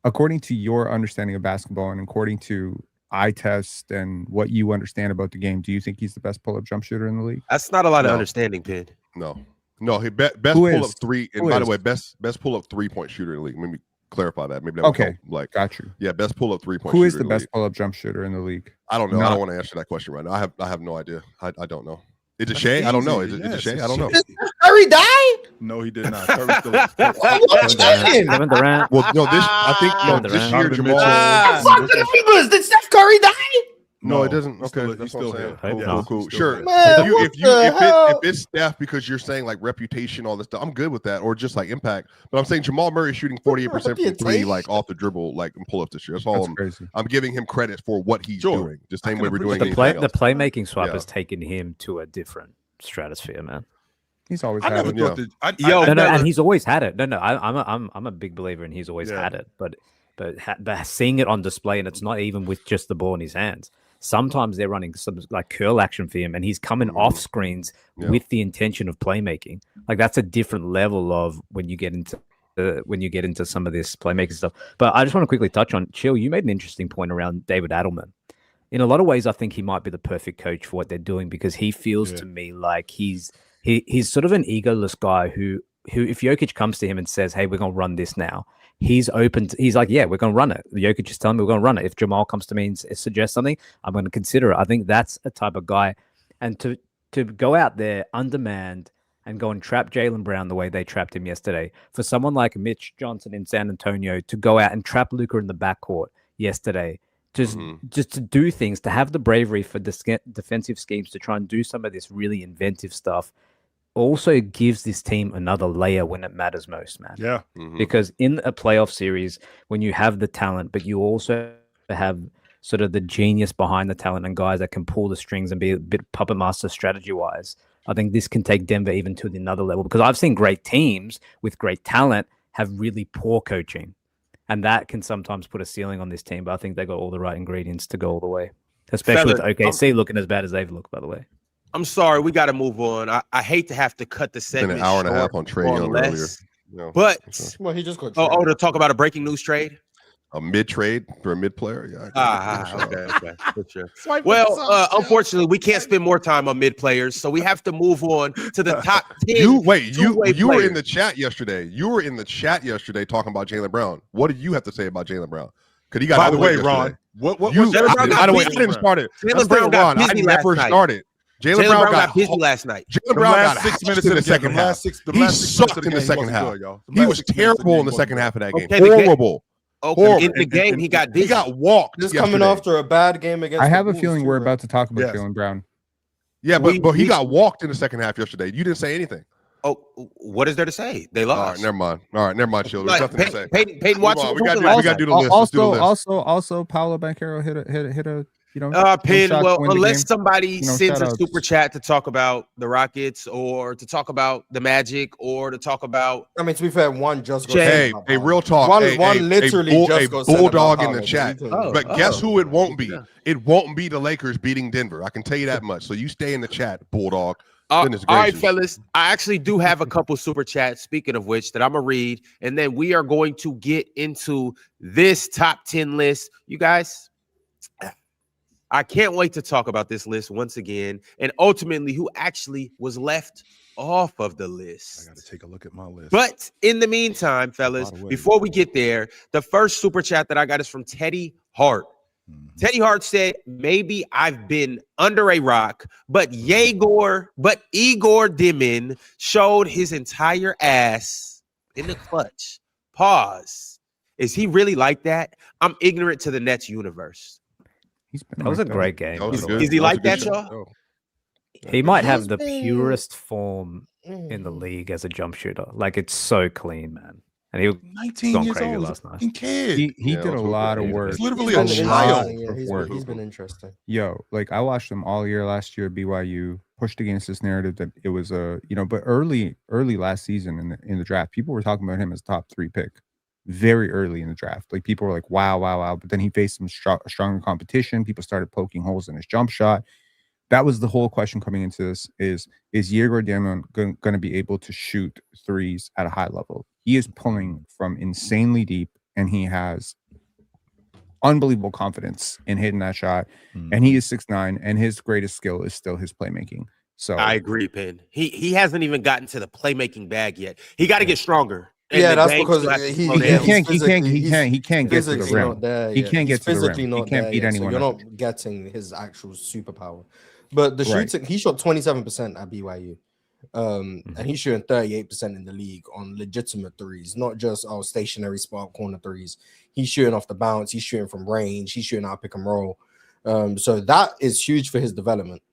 S5: according to your understanding of basketball and according to eye test and what you understand about the game, do you think he's the best pull-up jump shooter in the league?
S1: That's not a lot of
S4: No.
S1: understanding, Pin.
S4: No, he best
S5: Who
S4: pull up
S5: is?
S4: three. And
S5: Who
S4: by the
S5: is?
S4: way, best pull up 3-point shooter in the league. Let me clarify that. Maybe that would
S5: Okay.
S4: help. Like,
S5: Got you.
S4: yeah, best pull up 3-point.
S5: Who
S4: shooter
S5: is the
S4: in
S5: best
S4: league.
S5: pull-up jump shooter in the league?
S4: I don't know. I
S5: Not-
S4: don't want to answer that question right now. I have no idea. I don't know. Is it Shea? I don't know. Is it
S3: Yes,
S4: Shea?
S3: it's
S4: I don't know.
S3: Shea.
S6: Curry died?
S3: No, he did not. Curry still
S6: What's happening?
S2: Kevin Durant.
S4: Well, no, I think
S2: Kevin
S4: this
S2: Durant.
S4: year
S3: Donovan
S4: Jamal.
S3: Mitchell.
S6: Fuck the numbers. Did Steph Curry die?
S4: No, it doesn't.
S3: he's
S4: Okay,
S3: still-
S4: that's
S3: he's
S4: what I'm
S3: still
S4: saying.
S3: here.
S2: Cool,
S3: Yeah,
S2: cool,
S3: he's
S4: Cool.
S3: still
S4: Sure.
S3: here.
S6: Man, what the hell?
S4: If it's Steph because you're saying like reputation, all this stuff, I'm good with that, or just like impact. But I'm saying Jamal Murray is shooting 48% from three, like off the dribble, like and pull up this year. That's all.
S5: That's crazy.
S4: I'm giving him credit for what he's
S3: Sure.
S4: doing. The same
S3: I
S4: way
S3: can
S4: we're doing
S3: appreciate
S2: The
S4: anything else.
S2: playmaking swap
S4: Yeah.
S2: has taken him to a different stratosphere, man.
S5: He's always
S3: I
S5: had
S3: never
S5: it.
S3: thought that.
S1: Yo,
S3: I
S2: No,
S3: never,
S2: and he's always had it. No, I'm a big believer, and he's always
S3: Yeah.
S2: had it. But seeing it on display, and it's not even with just the ball in his hands. Sometimes they're running some like curl action for him, and he's coming off screens
S4: Yeah.
S2: with the intention of playmaking. Like that's a different level of when you get into some of this playmaking stuff. But I just want to quickly touch on Chill. You made an interesting point around David Adelman. In a lot of ways, I think he might be the perfect coach for what they're doing because he feels
S3: Yeah.
S2: to me like he's sort of an egoless guy who if Jokic comes to him and says, "Hey, we're gonna run this now," he's open. He's like, "Yeah, we're gonna run it." Jokic is telling me we're gonna run it. If Jamal comes to me and suggests something, I'm going to consider it. I think that's a type of guy, and to go out there undermanned and go and trap Jaylen Brown the way they trapped him yesterday, for someone like Mitch Johnson in San Antonio to go out and trap Luka in the backcourt yesterday. Just to do things, to have the bravery for defensive schemes, to try and do some of this really inventive stuff, also gives this team another layer when it matters most, man.
S3: yeah.
S2: Because in a playoff series, when you have the talent, but you also have sort of the genius behind the talent and guys that can pull the strings and be a bit puppet master strategy-wise, I think this can take Denver even to another level. Because I've seen great teams with great talent have really poor coaching. And that can sometimes put a ceiling on this team, but I think they got all the right ingredients to go all the way. Especially with OKC looking as bad as they've looked, by the way.
S1: I'm sorry, we got to move on. I hate to have to cut the
S4: It's been
S1: segment.
S4: an hour and a half
S1: short
S4: on Trae
S1: or
S4: Young
S1: less,
S4: earlier. You know,
S1: But
S6: Well, he just got
S1: to talk about a breaking news trade.
S4: a mid trade for a mid player. Yeah.
S1: Okay, for sure. Well, unfortunately, we can't spend more time on mid players, so we have to move on to the top 10.
S4: You
S1: two-way
S4: were in
S1: players.
S4: the chat yesterday. You were in the chat yesterday talking about Jaylen Brown. What did you have to say about Jaylen Brown? Because he got.
S3: By
S4: out
S3: the
S4: of
S3: way,
S4: yesterday.
S3: Ron, what
S4: You,
S3: was
S1: Jaylen Brown
S4: by the way, I
S1: busy.
S4: didn't start it.
S1: Jaylen
S4: Let's
S1: Brown
S4: think,
S1: got
S4: Ron, I
S1: busy
S4: never
S1: last night.
S4: started.
S1: Jaylen Brown got busy
S4: hot.
S1: last night.
S4: Jaylen
S3: The
S4: Brown
S3: last
S4: got
S3: 6
S4: hot
S3: minutes
S4: in
S3: of
S4: the
S3: the game,
S4: second
S3: the
S4: half.
S3: last six- the
S4: He
S3: last 6 minutes
S4: sucked
S3: of the
S4: in the
S3: game,
S4: second
S3: wasn't
S4: half.
S3: good, y'all. The
S4: He
S3: last
S4: was
S3: 6 minutes of the
S4: terrible in
S3: game
S4: the second
S3: wasn't
S4: half of that game.
S1: Okay, the game-
S4: Horrible.
S1: Okay,
S4: Horrible.
S1: in the game, he got busy.
S4: He got walked.
S6: Just coming
S4: yesterday.
S6: after a bad game against.
S5: I
S6: the
S5: have a
S6: Bulls,
S5: feeling
S6: too,
S5: we're
S6: right?
S5: about to talk about
S3: Yes.
S5: Jaylen Brown.
S4: Yeah, but he
S1: we-
S4: got walked in the second half yesterday. You didn't say anything.
S1: Oh, what is there to say? They
S4: All right,
S1: lost.
S4: never mind. All right, never mind, Chill. There's
S1: Like,
S4: nothing to say.
S1: Peyton Watson.
S4: on, we gotta do the list. Let's do the list.
S5: Also, Paolo Banchero hit a
S1: Pin.
S5: shot to
S1: Well,
S5: win the
S1: unless
S5: game.
S1: somebody
S5: know,
S1: sends a
S5: shout-outs.
S1: super chat to talk about the Rockets or to talk about the Magic or to talk about
S6: I mean, to be fair, one just goes.
S1: Jay,
S4: Hey, real talk.
S6: One
S4: Hey,
S6: literally
S4: a
S6: just goes.
S4: bulldog in the chat.
S1: Oh,
S4: But guess who it won't be?
S1: yeah.
S4: It won't be the Lakers beating Denver. I can tell you that much. So you stay in the chat, bulldog. Goodness
S1: all right,
S4: gracious.
S1: fellas. I actually do have a couple super chats. Speaking of which, that I'm gonna read, and then we are going to get into this top 10 list. You guys, I can't wait to talk about this list once again, and ultimately who actually was left off of the list.
S3: I got to take a look at my list.
S1: But in the meantime, fellas,
S3: By the way.
S1: before we get there, the first super chat that I got is from Teddy Hart. Teddy Hart said, maybe I've been under a rock, but Igor Dimin showed his entire ass in the clutch. Pause. Is he really like that? I'm ignorant to the Nets universe.
S5: He's been
S2: That was a
S5: like
S2: great game.
S4: That was
S1: Is-
S4: a good-
S1: is he
S4: that was
S1: like
S4: a good
S1: that,
S4: shot.
S1: y'all?
S2: He might have
S6: He's
S2: the
S6: been-
S2: purest form in the league as a jump shooter. Like it's so clean, man. And he was
S3: 19
S2: gone
S3: years
S2: crazy
S3: old.
S2: last night.
S3: Fucking kid.
S5: He
S4: Yeah,
S5: did a
S4: that's what
S5: lot of
S2: he's
S5: work.
S4: It's literally
S6: He's
S4: a
S6: been
S4: child.
S6: interesting, yeah,
S5: work.
S6: he's been interesting.
S5: Yo, like I watched him all year last year at BYU, pushed against this narrative that it was a, but early last season in the draft, people were talking about him as top 3 pick very early in the draft. Like people were like, wow. But then he faced some stronger competition. People started poking holes in his jump shot. that was the whole question coming into this: is Diego Diamond going to be able to shoot threes at a high level? He is pulling from insanely deep, and he has unbelievable confidence in hitting that shot. And he is 6'9", and his greatest skill is still his playmaking. So
S1: I agree, Penn. He hasn't even gotten to the playmaking bag yet. He got to get stronger. And
S6: Yeah,
S1: the
S6: that's
S1: game
S6: because
S1: still has to
S6: he
S1: slow down.
S5: he can't get to the
S6: physically
S5: rim.
S6: not there
S5: He
S6: yet.
S5: can't
S6: He's
S5: get to the rim.
S6: physically
S5: He
S6: not
S5: can't
S6: there
S5: beat
S6: yet,
S5: anyone
S6: So you're
S5: else.
S6: not getting his actual superpower. But the
S5: Right.
S6: shooting, he shot 27% at BYU. And he's shooting 38% in the league on legitimate threes, not just stationary spot corner threes. He's shooting off the bounce, he's shooting from range, he's shooting out pick and roll. So that is huge for his development.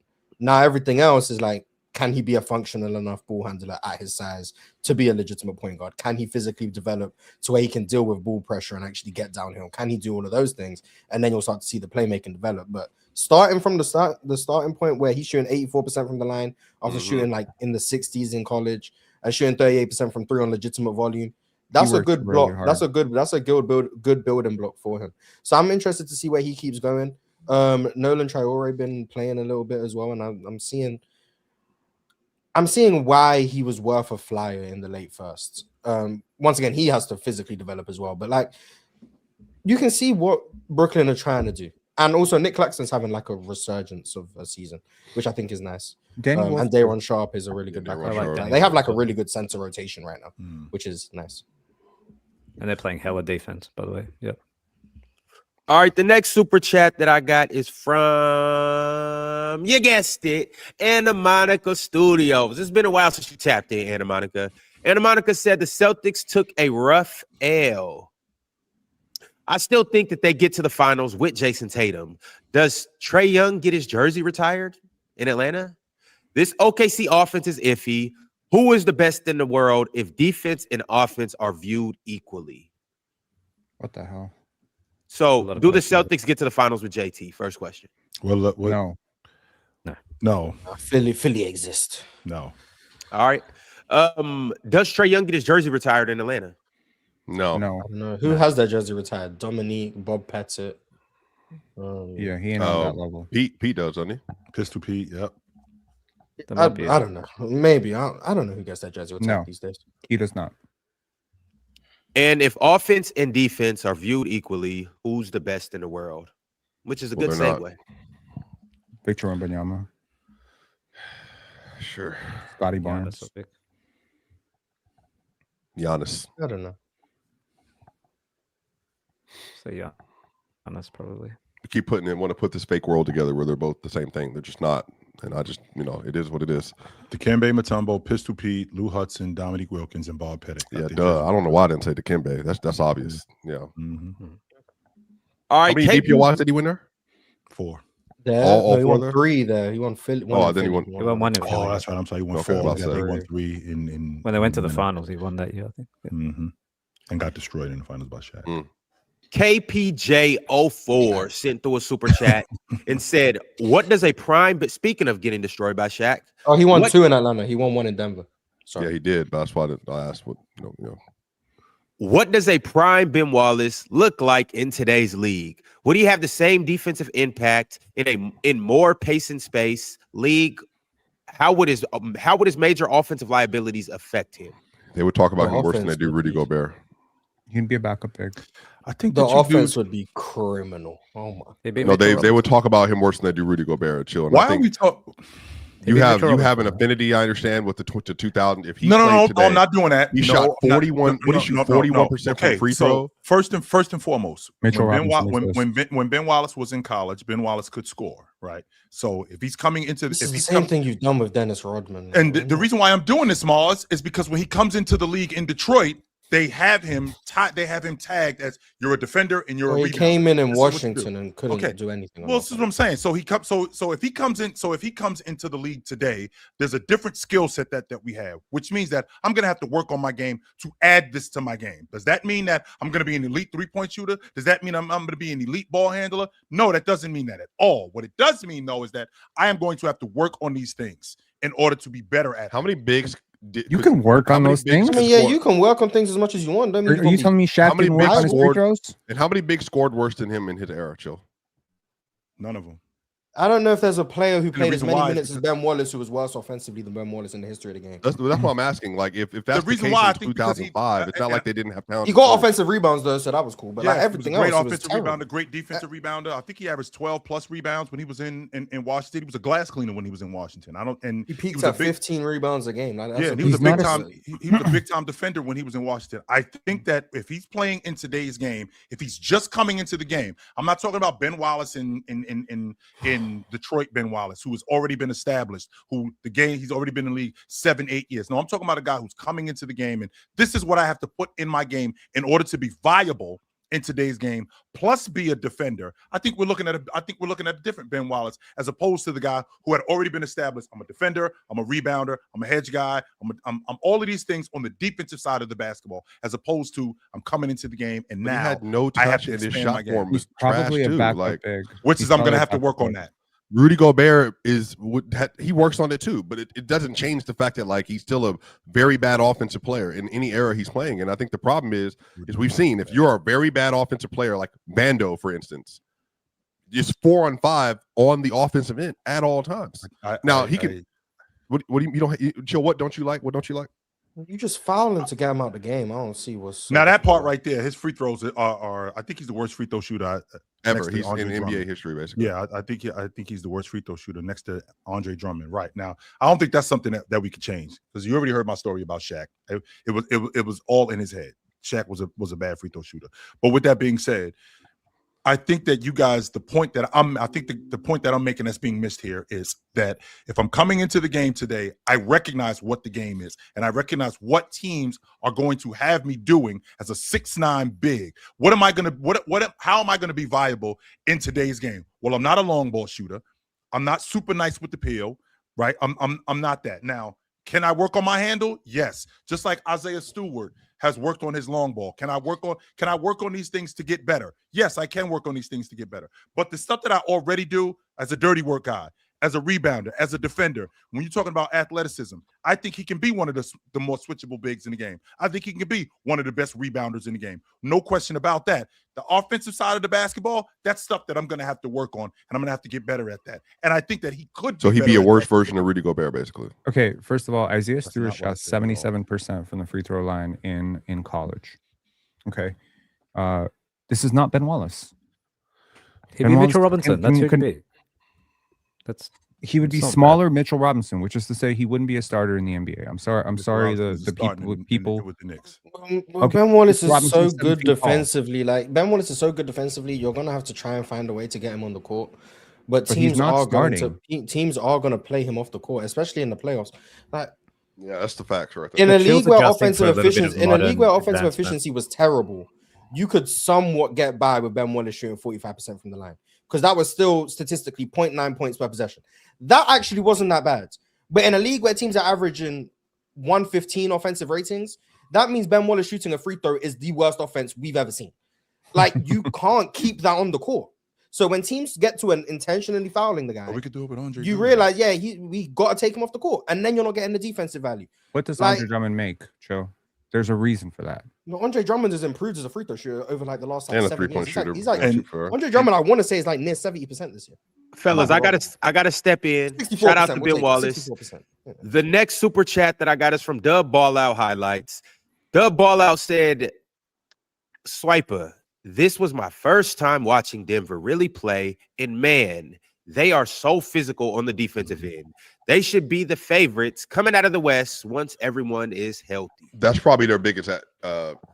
S6: Now everything else is like, can he be a functional enough ball handler at his size to be a legitimate point guard? Can he physically develop to where he can deal with ball pressure and actually get downhill? Can he do all of those things? And then you'll start to see the playmaking develop. But starting from the starting point where he's shooting 84% from the line after shooting like in the 60s in college and shooting 38% from three on legitimate volume. That's a good block. That's a good building block for him. So I'm interested to see where he keeps going. Nolan Traore been playing a little bit as well, and I'm seeing why he was worth a flyer in the late first. Once again, he has to physically develop as well, but like you can see what Brooklyn are trying to do. And also Nick Claxton's having like a resurgence of a season, which I think is nice. And Daron Sharp is a really good backup. They have like a really good center rotation right now, which is nice.
S2: And they're playing hella defense, by the way. Yep.
S1: All right, the next super chat that I got is from, you guessed it, Anna Monica Studios. It's been a while since you tapped in, Anna Monica. Anna Monica said the Celtics took a rough L. I still think that they get to the finals with Jason Tatum. Does Trae Young get his jersey retired in Atlanta? This OKC offense is iffy. Who is the best in the world if defense and offense are viewed equally?
S5: What the hell?
S1: So, do the Celtics get to the finals with JT? First question.
S3: Well, no.
S6: Philly exists.
S3: No.
S1: All right. Does Trae Young get his jersey retired in Atlanta?
S4: No.
S6: Who has that jersey retired? Dominique, Bob Pettit.
S5: Yeah, he ain't on that level.
S4: Pete does, doesn't he?
S3: Pistol Pete. Yep.
S6: I don't know. Maybe I don't know who gets that jersey retired these days.
S5: He does not.
S1: And if offense and defense are viewed equally, who's the best in the world? Which is a good segue.
S5: Victor Wembanyama.
S4: Sure.
S5: Scotty Barnes.
S4: Giannis.
S6: I don't know.
S2: So yeah, Giannis probably.
S4: We keep want to put this fake world together where they're both the same thing. They're just not. And I just, it is what it is.
S3: Dikembe Mutombo, Pistol Pete, Lou Hudson, Dominique Wilkins, and Bob Pettit.
S4: Yeah, duh. I don't know why I didn't say Dikembe. That's obvious. Yeah.
S1: All right.
S4: How many DPOIs did he win there?
S3: 4.
S4: All
S6: he
S4: four
S6: won
S4: there?
S6: 3 there. He won Philly.
S4: Then he won.
S2: He won one.
S3: Oh, that's right. I'm sorry. He won
S4: Okay,
S3: 4.
S4: about
S3: He
S4: to
S3: won 3 in
S2: when they went to the finals. He won that year, I think. Yeah.
S3: And got destroyed in the finals by Shaq.
S1: KPJ04 sent through a super chat and said, "What does a prime?" But speaking of getting destroyed by Shaq,
S6: he won 2 in Atlanta. He won 1 in Denver. Sorry.
S4: Yeah, he did. But that's why I asked what.
S1: What does a prime Ben Wallace look like in today's league? Would he have the same defensive impact in more pace and space league? How would his major offensive liabilities affect him?
S4: They would talk about him worse than they do Rudy Gobert.
S5: He can be a backup pick.
S3: I think
S6: the offense would be criminal. Oh my!
S4: No, they would talk about him worse than they do Rudy Gobert. Chill. And
S3: Why are we talking?
S4: You have an affinity. I understand with the 2000. If he
S3: no,
S4: today,
S3: I'm not doing that.
S4: He shot 41. What did he shoot? 41% from free throw.
S3: First and foremost, when Ben Wallace was in college, Ben Wallace could score, right? So if he's coming into
S6: the same thing you've done with Dennis Rodman,
S3: and the reason why I'm doing this, Mars, is because when he comes into the league in Detroit, they have him tagged as you're a defender and you're a rebounder.
S6: He came in Washington and couldn't do anything.
S3: Well, this is what I'm saying. So if he comes into the league today, there's a different skill set that we have, which means that I'm gonna have to work on my game to add this to my game. Does that mean that I'm gonna be an elite 3-point shooter? Does that mean I'm gonna be an elite ball handler? No, that doesn't mean that at all. What it does mean though is that I am going to have to work on these things in order to be better at.
S4: How many bigs?
S5: You can work on those things.
S6: I mean, yeah, you can work on things as much as you want.
S5: Are you telling me Shaq didn't work on his free throws?
S4: And how many bigs scored worse than him in his era, Chill?
S3: None of them.
S6: I don't know if there's a player who
S3: the
S6: played as
S3: reason
S6: many
S3: why is
S6: minutes as Ben Wallace who was worse offensively than Ben Wallace in the history of the game.
S4: That's what I'm asking. Like, if that's the
S3: reason
S4: case
S3: why I
S4: in
S3: think because
S4: 2005, it's not like they didn't have talent.
S6: He got offensive rebounds though, so that was cool. But like
S3: he was a
S6: everything
S3: great
S6: else, he was
S3: offensive
S6: terrible.
S3: rebounder, great defensive rebounder. I think he averaged 12 plus rebounds when he was in Washington. He was a glass cleaner when he was in Washington.
S6: He peaked
S3: was
S6: at 15 rebounds a game. Like,
S3: he was a big time. He was a big time defender when he was in Washington. I think that if he's playing in today's game, if he's just coming into the game, I'm not talking about Ben Wallace in Detroit. Ben Wallace, who has already been established, he's already been in the league 7-8 years. No, I'm talking about a guy who's coming into the game, and this is what I have to put in my game in order to be viable in today's game, plus be a defender. I think we're looking at a different Ben Wallace as opposed to the guy who had already been established. I'm a defender, I'm a rebounder, I'm a hedge guy, I'm all of these things on the defensive side of the basketball, as opposed to I'm coming into the game and now
S4: he had no
S3: I have
S4: touch
S3: to
S4: in his
S3: expand my
S4: shot
S3: game.
S4: form.
S5: He's probably a backup big.
S3: Which is I'm going to have to work on that.
S4: Rudy Gobert he works on it too, but it doesn't change the fact that like he's still a very bad offensive player in any era he's playing. And I think the problem is we've seen if you're a very bad offensive player like Vando, for instance, it's 4-on-5 on the offensive end at all times. What don't you like? What don't you like?
S6: You just fouling to get him out the game. I don't see what's
S3: now that part right there. His free throws are I think he's the worst free throw shooter
S4: ever. He's in NBA history, basically.
S3: Yeah, I think he's the worst free throw shooter next to Andre Drummond. Right now, I don't think that's something that we could change because you already heard my story about Shaq. It was all in his head. Shaq was a bad free throw shooter. But with that being said, I think that you guys, the point that I'm making that's being missed here is that if I'm coming into the game today, I recognize what the game is, and I recognize what teams are going to have me doing as a 6'9" big. How am I gonna be viable in today's game? Well, I'm not a long ball shooter. I'm not super nice with the peel, right? I'm not that. Now, can I work on my handle? Yes. Just like Isaiah Stewart has worked on his long ball. Can I work on these things to get better? Yes, I can work on these things to get better. But the stuff that I already do as a dirty work guy, as a rebounder, as a defender, when you're talking about athleticism, I think he can be one of the more switchable bigs in the game. I think he can be one of the best rebounders in the game. No question about that. The offensive side of the basketball, that's stuff that I'm going to have to work on, and I'm going to have to get better at that. And I think that he could.
S4: So he'd be a worse version of Rudy Gobert, basically.
S5: Okay, first of all, Isaiah Stewart shot 77% from the free throw line in college. Okay, this is not Ben Wallace.
S2: He'd be Mitchell Robinson. That's who he could be.
S5: He would be smaller Mitchell Robinson, which is to say he wouldn't be a starter in the NBA. I'm sorry, the people
S3: with the Knicks.
S6: Well, Ben Wallace is so good defensively. Like Ben Wallace is so good defensively, you're gonna have to try and find a way to get him on the court. But teams are going to play him off the court, especially in the playoffs. Like,
S4: yeah, that's the facts right
S6: there. In a league where offensive efficiency was terrible, you could somewhat get by with Ben Wallace shooting 45% from the line. Because that was still statistically 0.9 points per possession. That actually wasn't that bad. But in a league where teams are averaging 115 offensive ratings, that means Ben Wallace shooting a free throw is the worst offense we've ever seen. Like, you can't keep that on the court. So when teams get to an intentionally fouling the guy,
S3: we could do it with Andre.
S6: You realize, we got to take him off the court, and then you're not getting the defensive value.
S5: What does Andre Drummond make, Joe? There's a reason for that.
S6: No, Andre Drummond has improved as a free throw shooter over like the last
S4: and
S6: 7
S4: 3-point
S6: years.
S4: shooter.
S6: He's like Andre Drummond. I want to say is like near 70% this year.
S1: Fellas, I gotta step in. Shout out to Ben Wallace. Yeah. The next super chat that I got is from Dub Ball Out Highlights. Dub Ball Out said, "Swiper, this was my first time watching Denver really play, and man, they are so physical on the defensive end. They should be the favorites coming out of the West once everyone is healthy."
S4: That's probably their biggest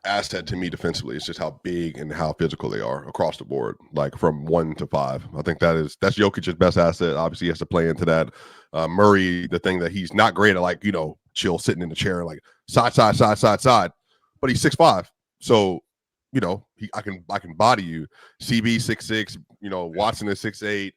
S4: asset to me defensively. It's just how big and how physical they are across the board, like from 1 to 5. I think that's Jokic's best asset. Obviously, he has to play into that. Murray, the thing that he's not great at, like, chill sitting in the chair and like side, but he's 6'5". So, I can body you. CB 6'6", Watson is 6'8",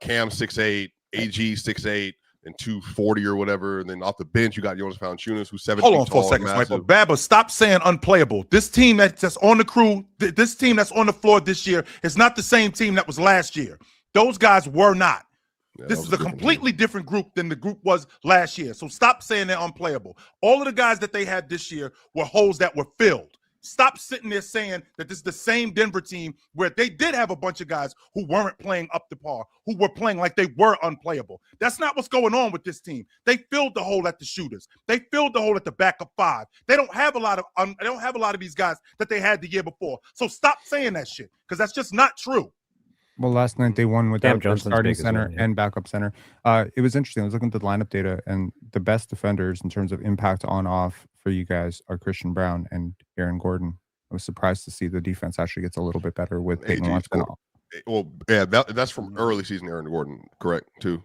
S4: Cam 6'8", AG 6'8", and 240 or whatever. And then off the bench, you got Jonas Valanciunas, who's 7 feet tall.
S3: Hold on for a second, Sniper. Baba, stop saying unplayable. This team that's on the crew, this team that's on the floor this year is not the same team that was last year. Those guys were not. Yeah, this is a completely different group than the group was last year. So stop saying they're unplayable. All of the guys that they had this year were holes that were filled. stop sitting there saying that this is the same Denver team where they did have a bunch of guys who weren't playing up to par, who were playing like they were unplayable. That's not what's going on with this team. They filled the hole at the shooters. They filled the hole at the backup five. They don't have a lot of these guys that they had the year before. So stop saying that shit, because that's just not true.
S5: Well, last night they won without their
S2: Johnson's
S5: starting
S2: big as
S5: center
S2: well, yeah.
S5: and backup center. It was interesting. I was looking at the lineup data, and the best defenders in terms of impact on off for you guys are Christian Brown and Aaron Gordon. I was surprised to see the defense actually gets a little bit better with Peyton Watson.
S4: Well, yeah, that's from early season Aaron Gordon, correct, too?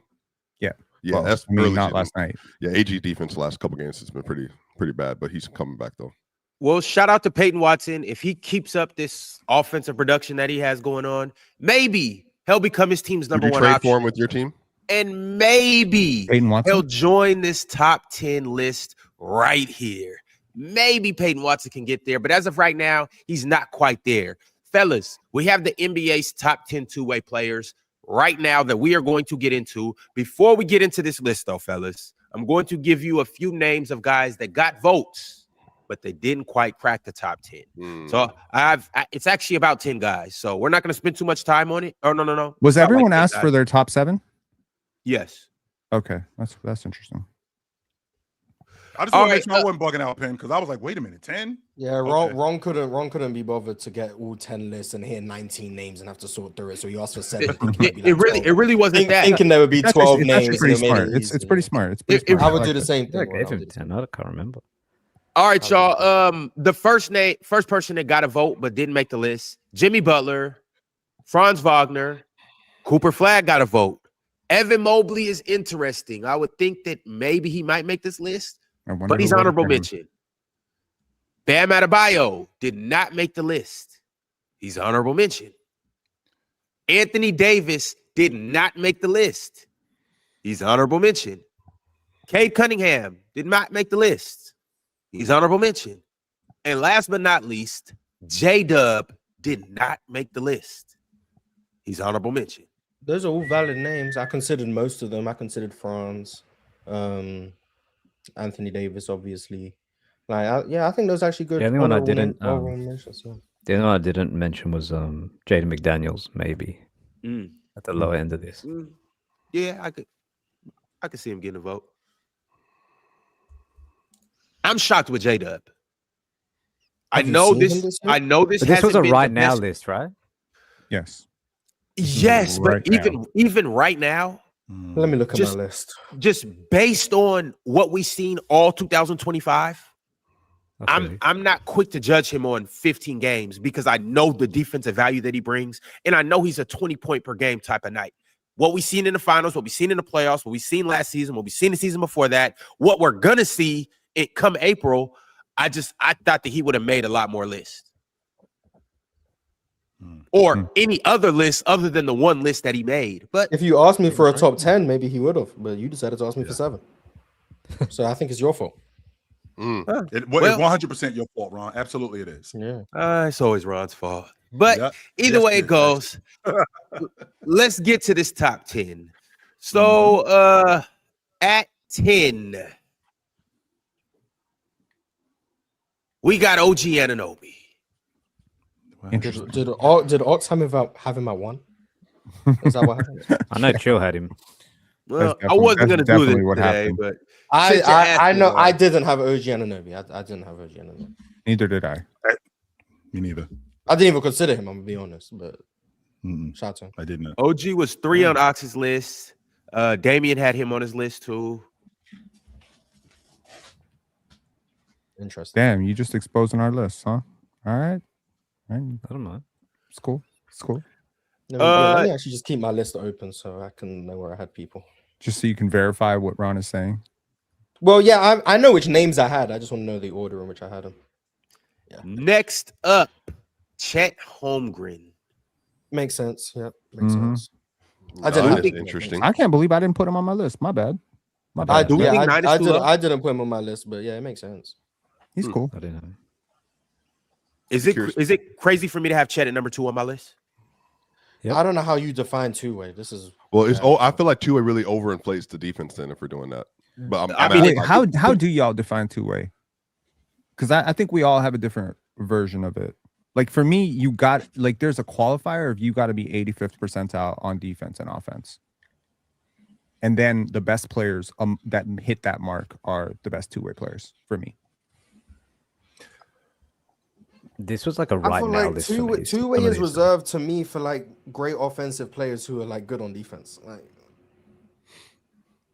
S5: Yeah.
S4: Yeah,
S5: Well,
S4: that's
S5: I mean,
S4: early
S5: not
S4: season.
S5: last night.
S4: Yeah, AG defense the last couple games has been pretty bad, but he's coming back, though.
S1: Well, shout out to Peyton Watson. If he keeps up this offensive production that he has going on, maybe he'll become his team's number
S4: Would you
S1: one
S4: trade
S1: option.
S4: for him with your team?
S1: And maybe
S5: Peyton Watson?
S1: he'll join this top 10 list right here. Maybe Peyton Watson can get there, but as of right now, he's not quite there. Fellas, we have the NBA's top 10 two-way players right now that we are going to get into. Before we get into this list, though, fellas, I'm going to give you a few names of guys that got votes, but they didn't quite crack the top 10. So it's actually about 10 guys. So we're not going to spend too much time on it. Oh, no.
S5: Was
S1: Not
S5: everyone
S1: like 10
S5: asked
S1: guys.
S5: for their top 7?
S1: Yes.
S5: Okay, that's interesting.
S3: I just want to
S1: All
S3: make sure I
S1: right,
S3: wasn't bugging out, Penn, because I was like, wait a minute, 10?
S6: Yeah,
S3: Okay.
S6: Ron couldn't be bothered to get all 10 lists and hear 19 names and have to sort through it. So he asked for 7.
S1: It really wasn't that.
S6: Thinking there would be
S5: It's
S6: 12
S5: actually
S6: names.
S5: pretty
S6: and it made
S5: smart.
S6: it
S5: It's
S6: easy.
S5: pretty smart. It's pretty smart.
S6: I
S5: I
S6: would
S5: like
S6: do the
S5: that.
S6: same
S2: I
S6: thing.
S2: gave
S6: Ron.
S2: him 10. I can't remember.
S1: All right, y'all. The first person that got a vote but didn't make the list: Jimmy Butler, Franz Wagner, Cooper Flagg got a vote. Evan Mobley is interesting. I would think that maybe he might make this list,
S5: I wonder
S1: but he's
S5: who voted
S1: honorable
S5: for him.
S1: mention. Bam Adebayo did not make the list. He's honorable mention. Anthony Davis did not make the list. He's honorable mention. Cade Cunningham did not make the list. He's honorable mention. And last but not least, J-Dub did not make the list. He's honorable mention.
S6: Those are all valid names. I considered most of them. I considered Franz, Anthony Davis, obviously. I think those are actually good.
S2: The only one I
S6: honorable
S2: didn't,
S6: honorable mentions, yeah.
S2: The only one I didn't mention was Jaden McDaniels, maybe at the lower end of this.
S1: Yeah, I could see him getting a vote. I'm shocked with J-Dub. I
S6: Have you
S1: know
S6: seen
S1: this.
S6: him this year?
S1: I know this.
S2: But this was
S1: hasn't
S2: a
S1: been
S2: right
S1: the
S2: now
S1: best-
S2: list, right?
S5: Yes.
S1: Yes,
S5: right
S1: but even right now,
S6: Let me look at
S1: Just-
S6: my list.
S1: just based on what we've seen all 2025,
S2: Okay.
S1: I'm not quick to judge him on 15 games because I know the defensive value that he brings, and I know he's a 20-point per game type of night. What we've seen in the finals, what we've seen in the playoffs, what we've seen last season, what we've seen the season before that, what we're gonna see it come April, I thought that he would have made a lot more lists. Or any other list other than the one list that he made. But
S6: If you asked me for a top 10, maybe he would have, but you decided to ask me for 7. So I think it's your fault.
S3: It's
S1: Well-
S3: 100% your fault, Ron. Absolutely it is.
S6: Yeah.
S1: it's always Ron's fault. But
S3: Yep.
S1: either
S3: Yes,
S1: way
S3: it
S1: it
S3: is,
S1: goes, let's get to this top 10. So at 10, we got OG Anunoby.
S5: Interesting.
S6: Did Ox have him at 1? Is that what happened?
S2: I know Chill had him.
S1: Well, I
S5: definitely-
S1: wasn't
S5: that's
S1: going to do
S5: definitely
S1: this
S5: what
S1: today,
S5: happened.
S1: but
S6: I
S1: Since you asked
S6: I
S1: me,
S6: know
S1: Ron.
S6: I didn't have OG Anunoby. I didn't have OG Anunoby.
S5: Neither did I.
S3: Me neither.
S6: I didn't even consider him, I'm gonna be honest, but shout out to him.
S3: I didn't.
S1: OG was 3 on Ox's list. Damian had him on his list too.
S6: Interesting.
S5: Damn, you just exposing our list, huh? All right.
S2: I don't know.
S5: It's cool. It's cool.
S6: Let me actually just keep my list open so I can know where I had people.
S5: Just so you can verify what Ron is saying.
S6: Well, yeah, I know which names I had. I just want to know the order in which I had them.
S1: Next up, Chet Holmgren.
S6: Makes sense. Yeah, makes
S5: Mhm.
S6: sense. I didn't
S4: That's
S6: have him.
S4: interesting.
S5: I can't believe I didn't put him on my list. My bad. My
S6: I,
S5: bad.
S1: Do we
S6: yeah,
S1: think
S6: I,
S1: Nine is
S6: I
S1: too
S6: didn't.
S1: low?
S6: I didn't put him on my list, but yeah, it makes sense.
S5: He's cool.
S2: I didn't know.
S1: Is it
S4: Curious.
S1: crazy for me to have Chet at number 2 on my list?
S2: Yep.
S6: I don't know how you define two-way. This is
S4: Well, I feel like two-way really overinflates the defense then if we're doing that. But
S1: I mean,
S5: Wait, how do y'all define two-way? Because I think we all have a different version of it. Like for me, you got like there's a qualifier of you got to be 85th percentile on defense and offense. And then the best players that hit that mark are the best two-way players for me.
S2: This was like a
S6: I
S2: right
S6: feel
S2: now
S6: like
S2: list for me.
S6: two-way
S2: Some of
S6: is
S2: these.
S6: reserved to me for like great offensive players who are like good on defense. Like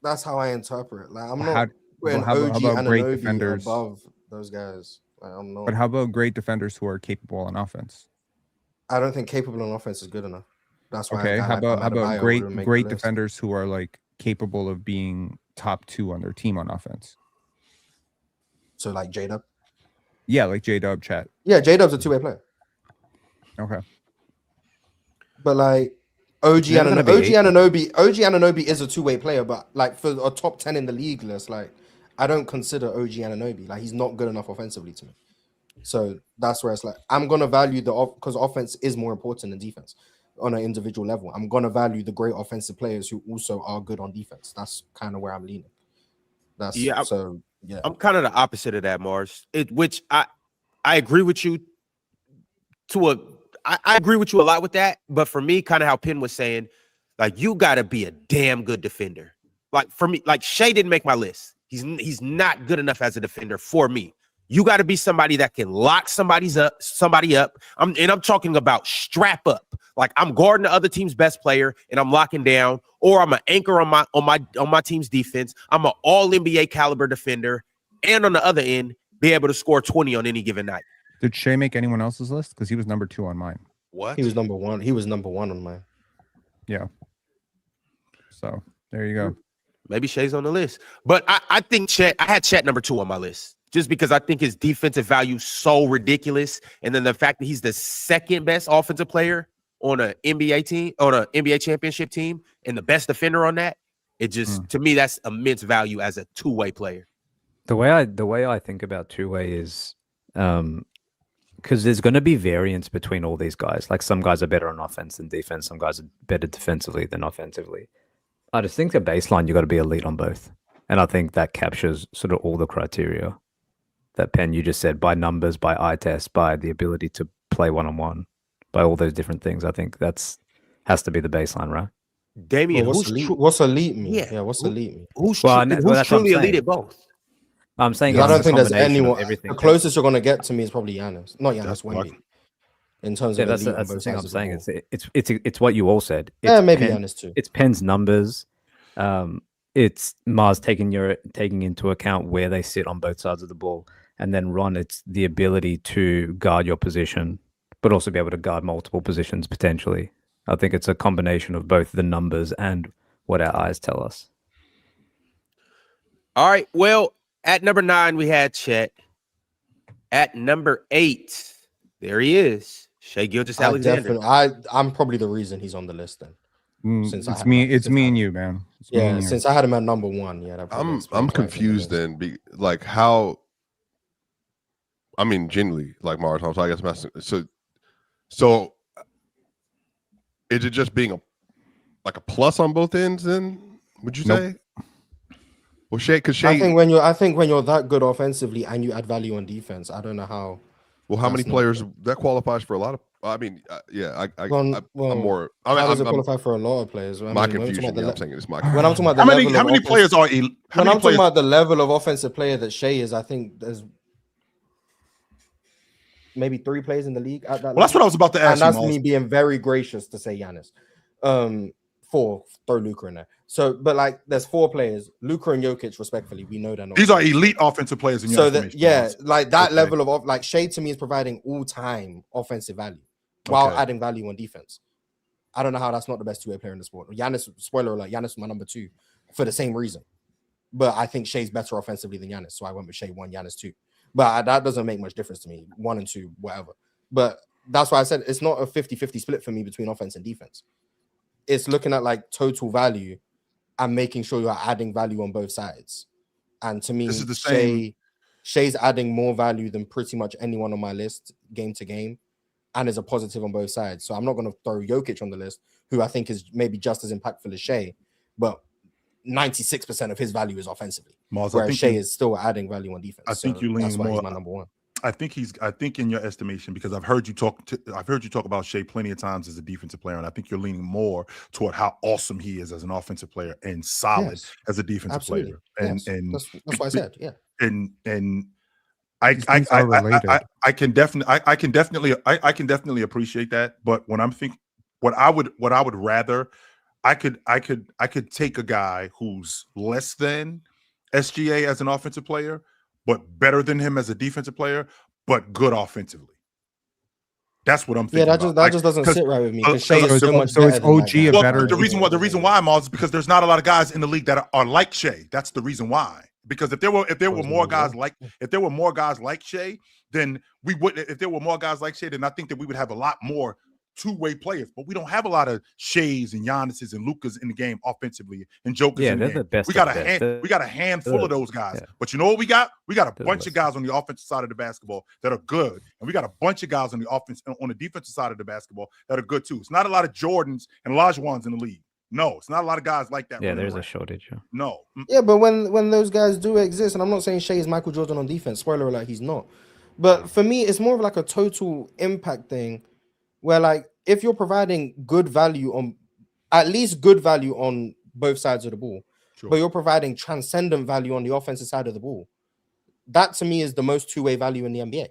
S6: that's how I interpret. Like I'm not putting
S5: how
S6: OG
S5: about great
S6: Anunoby
S5: defenders
S6: above those guys. Like, I'm not.
S5: But how about great defenders who are capable on offense?
S6: I don't think capable on offense is good enough. That's why.
S5: Okay,
S6: a guy
S5: how
S6: like
S5: about
S6: Adebayo
S5: great
S6: wouldn't make the list.
S5: defenders who are like capable of being top 2 on their team on offense?
S6: So like J-Dub.
S5: Yeah, like J-Dub, Chat.
S6: Yeah, J-Dub's a two-way player.
S5: Okay.
S6: But like OG
S2: never gonna be
S6: Anunoby is a two-way player, but like for a top 10 in the league list, like I don't consider OG Anunoby. Like he's not good enough offensively to me. So that's where it's like I'm gonna value because offense is more important than defense on an individual level. I'm gonna value the great offensive players who also are good on defense. That's kind of where I'm leaning.
S1: I'm kind of the opposite of that, Mars. Which I agree with you I agree with you a lot with that. But for me, kind of how Penn was saying, like you got to be a damn good defender. Like for me, like Shea didn't make my list. He's not good enough as a defender for me. You got to be somebody that can lock somebody up. I'm talking about strap up. Like I'm guarding the other team's best player and I'm locking down, or I'm an anchor on my team's defense. I'm an all NBA caliber defender, and on the other end, be able to score 20 on any given night.
S5: Did Shea make anyone else's list? Because he was number 2 on mine.
S4: What?
S6: He was number 1. He was number 1 on mine.
S5: Yeah. So there you go.
S1: Maybe Shea's on the list, but I think Chet. I had Chet number 2 on my list just because I think his defensive value is so ridiculous, and then the fact that he's the second best offensive player on an NBA team, on an NBA championship team, and the best defender on that. It just to me that's immense value as a two-way player.
S2: The way I think about two-way is because there's going to be variance between all these guys. Like some guys are better on offense than defense. Some guys are better defensively than offensively. I just think the baseline, you got to be elite on both. And I think that captures sort of all the criteria that Penn, you just said, by numbers, by eye test, by the ability to play one-on-one, by all those different things. I think has to be the baseline, right?
S1: Damian,
S6: Well, what's elite mean?
S1: Yeah.
S6: What's elite mean?
S1: Who's
S2: that's what I'm
S1: truly elite
S2: saying.
S1: at both?
S2: I'm saying
S6: I don't
S2: it's a
S6: think there's
S2: combination of
S6: anyone.
S2: everything.
S6: The closest you're gonna get to me is probably Giannis, not Giannis, Wemby. In terms of
S2: that's
S6: elite on
S2: the
S6: both
S2: thing I'm
S6: sides of the
S2: saying.
S6: ball.
S2: It's what you all said.
S6: Yeah, maybe
S2: Penn,
S6: Giannis too.
S2: It's Penn's numbers. It's Mars taking into account where they sit on both sides of the ball, and then Ron, it's the ability to guard your position, but also be able to guard multiple positions potentially. I think it's a combination of both the numbers and what our eyes tell us.
S1: All right. Well, at number 9, we had Chet. At number 8, there he is, Shai Gilgeous-Alexander.
S6: I'm probably the reason he's on the list then.
S5: It's me and you, man.
S6: Since I had him at number 1,
S4: I'm confused then. How? I mean, genuinely, like Mars. So I guess so. Is it just being a plus on both ends? Then would you say? Well, Shai.
S6: I think when you're that good offensively and you add value on defense, I don't know how.
S4: Well, how many players that qualifies for a lot of? I mean, I'm more.
S6: How does it qualify for a lot of players?
S4: My confusion. I'm saying it's my.
S6: When I'm talking about
S3: how many players are? When
S6: I'm talking about the level of offensive player that Shai is, I think there's maybe 3 players in the league at that.
S3: Well, that's what I was about to ask.
S6: And that's me being very gracious to say Giannis. 4, throw Luka in there. So, but like, there's 4 players. Luka and Jokic, respectfully, we know they're not.
S3: These are elite offensive players in your estimation.
S6: Like that level of like Shai to me is providing all-time offensive value while adding value on defense. I don't know how that's not the best two-way player in the sport. Giannis, spoiler alert, Giannis is my number 2 for the same reason. But I think Shai's better offensively than Giannis, so I went with Shai 1, Giannis 2. But that doesn't make much difference to me. 1 and 2, whatever. But that's why I said it's not a 50-50 split for me between offense and defense. It's looking at like total value and making sure you're adding value on both sides. And to me,
S3: this is the same.
S6: Shai's adding more value than pretty much anyone on my list, game to game, and is a positive on both sides. So I'm not going to throw Jokic on the list, who I think is maybe just as impactful as Shai, but 96% of his value is offensively.
S3: Mars,
S6: whereas Shai is still adding value on defense.
S3: I think you lean
S6: that's why
S3: more.
S6: he's my number 1.
S3: I think in your estimation, because I've heard you talk about Shea plenty of times as a defensive player, and I think you're leaning more toward how awesome he is as an offensive player and solid
S6: Yes,
S3: as a defensive
S6: absolutely.
S3: player. And
S6: Yes, that's what I said. Yeah.
S3: and
S5: These things are related.
S3: I can definitely appreciate that. But when I'm thinking, what I would rather, I could take a guy who's less than SGA as an offensive player, but better than him as a defensive player, but good offensively. That's what I'm thinking.
S6: Yeah, that just doesn't sit right with me. Because Shea is so much
S5: so it's
S6: better than
S5: OG
S6: that
S5: a
S6: guy.
S5: better
S3: the reason why, Miles, is because there's not a lot of guys in the league that are like Shea. That's the reason why. Because if there were more guys like Shea, then we would. If there were more guys like Shea, then I think that we would have a lot more two-way players. But we don't have a lot of Sheas and Giannis's and Lukas in the game offensively and Jokers.
S2: Yeah,
S3: in the
S2: they're
S3: game.
S2: the best.
S3: We got a handful of those guys.
S2: Yeah.
S3: But you know what we got? We got a
S2: They're the
S3: bunch of
S2: best.
S3: guys on the offensive side of the basketball that are good, and we got a bunch of guys on the defensive side of the basketball that are good too. It's not a lot of Jordans and Olajuwons in the league. No, it's not a lot of guys like that.
S2: Yeah,
S3: running
S2: there's a
S3: around.
S2: shortage. Yeah.
S3: No.
S6: Yeah, but when those guys do exist, and I'm not saying Shea is Michael Jordan on defense. Spoiler alert, he's not. But for me, it's more of like a total impact thing, where like if you're providing good value on, at least good value on both sides of the ball,
S3: Sure.
S6: but you're providing transcendent value on the offensive side of the ball, that to me is the most two-way value in the NBA.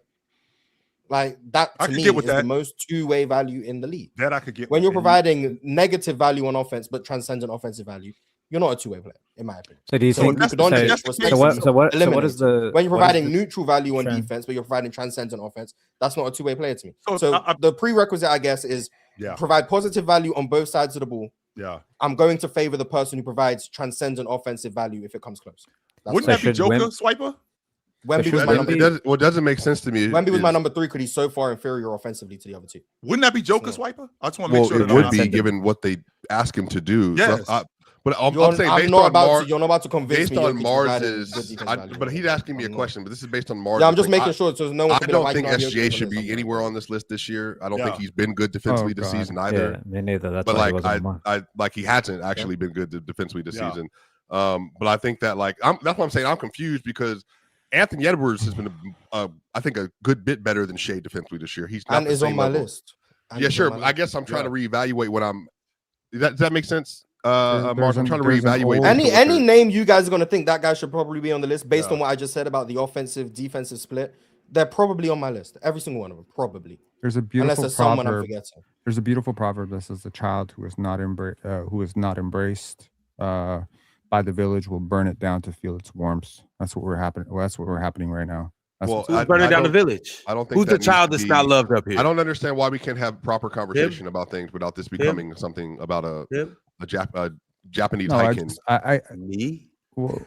S6: Like that
S3: I
S6: to
S3: could
S6: me
S3: get
S6: is
S3: with
S6: the
S3: that.
S6: most two-way value in the league.
S3: That I could get
S6: When
S3: with.
S6: you're
S3: And
S6: providing negative value on offense but transcendent offensive value, you're not a two-way player, in my opinion.
S2: So do you
S3: So
S2: think?
S3: that's
S2: So,
S3: the- that's the
S2: so
S3: case.
S2: what? So what? So what is
S6: Eliminated.
S2: the?
S6: When you're
S2: what is
S6: providing
S2: the-
S6: neutral value on
S2: trend?
S6: defense, but you're providing transcendent offense, that's not a two-way player to me.
S3: So,
S6: So
S3: I-
S6: the prerequisite, I guess, is
S3: yeah,
S6: provide positive value on both sides of the ball.
S3: yeah.
S6: I'm going to favor the person who provides transcendent offensive value if it comes close. That's
S3: Wouldn't
S2: So
S3: that be
S2: should
S3: Joker,
S2: Wem-
S3: Swiper?
S6: Wemby
S2: should
S6: was my
S2: Wemby-
S6: number.
S4: What doesn't make sense to me.
S6: Wemby was my
S4: is-
S6: number 3 because he's so far inferior offensively to the other two.
S3: Wouldn't that be Joker,
S6: So-
S3: Swiper? I just want to make
S4: Well,
S3: sure
S4: it
S3: that
S4: would
S3: I'm
S4: be
S3: not-
S4: given what they ask him to do. So
S3: Yes.
S4: but I'm saying
S6: I'm
S4: based
S6: not
S4: on
S6: about
S4: Mar-
S6: to. You're not about to convince
S4: based
S6: me.
S4: on
S6: Jokic provided good
S4: Mars's.
S6: defense value.
S4: But he's asking me a
S6: I'm not.
S4: question. But this is based on Mars.
S6: Yeah, I'm just making sure so no one.
S4: I
S6: can be
S4: don't
S6: like,
S4: think
S6: "Why can't
S4: SGA
S6: Jokic
S4: should
S6: on
S4: be
S6: this
S4: anywhere
S6: list?"
S4: on this list this year. I don't
S3: Yeah.
S4: think he's been good defensively this
S5: God.
S4: season either.
S2: Yeah, me neither. That's
S4: But
S2: why he
S4: like
S2: wasn't on mine.
S4: I like he hasn't actually been good defensively this
S3: Yeah.
S4: season. But I think that like that's why I'm saying I'm confused because Anthony Edwards has been I think a good bit better than Shea defensively this year. He's not
S6: And
S4: the
S6: is on
S4: same
S6: my
S4: level.
S6: list. And
S4: Yeah,
S6: is
S4: sure.
S6: on my
S4: I
S6: list.
S4: guess I'm trying to reevaluate what I'm. Does that make sense? Mark,
S5: there's
S4: I'm
S5: an-
S4: trying to
S5: there's an
S4: reevaluate.
S5: old-
S6: Any name you guys are gonna think that guy should probably be on the list based
S3: Yeah.
S6: on what I just said about the offensive defensive split, they're probably on my list. Every single one of them, probably.
S5: There's a
S6: Unless
S5: beautiful
S6: there's someone I'm
S5: proverb.
S6: forgetting.
S5: There's a beautiful proverb that says the child who is not embraced by the village will burn it down to feel its warmth. That's what we're happening. Well, that's what we're happening right now. That's
S4: Well,
S5: what's
S1: Who's
S4: I
S1: burning down the
S4: don't-
S1: village?
S4: I don't think
S1: Who's
S4: that
S1: the
S4: needs
S1: child
S4: to
S1: that's
S4: be-
S1: not loved up here?
S4: I don't understand why we can't have proper conversation about things without this becoming something about a
S1: Him?
S4: Japanese
S5: no, I
S4: hiking.
S5: just I
S1: Me?
S5: well,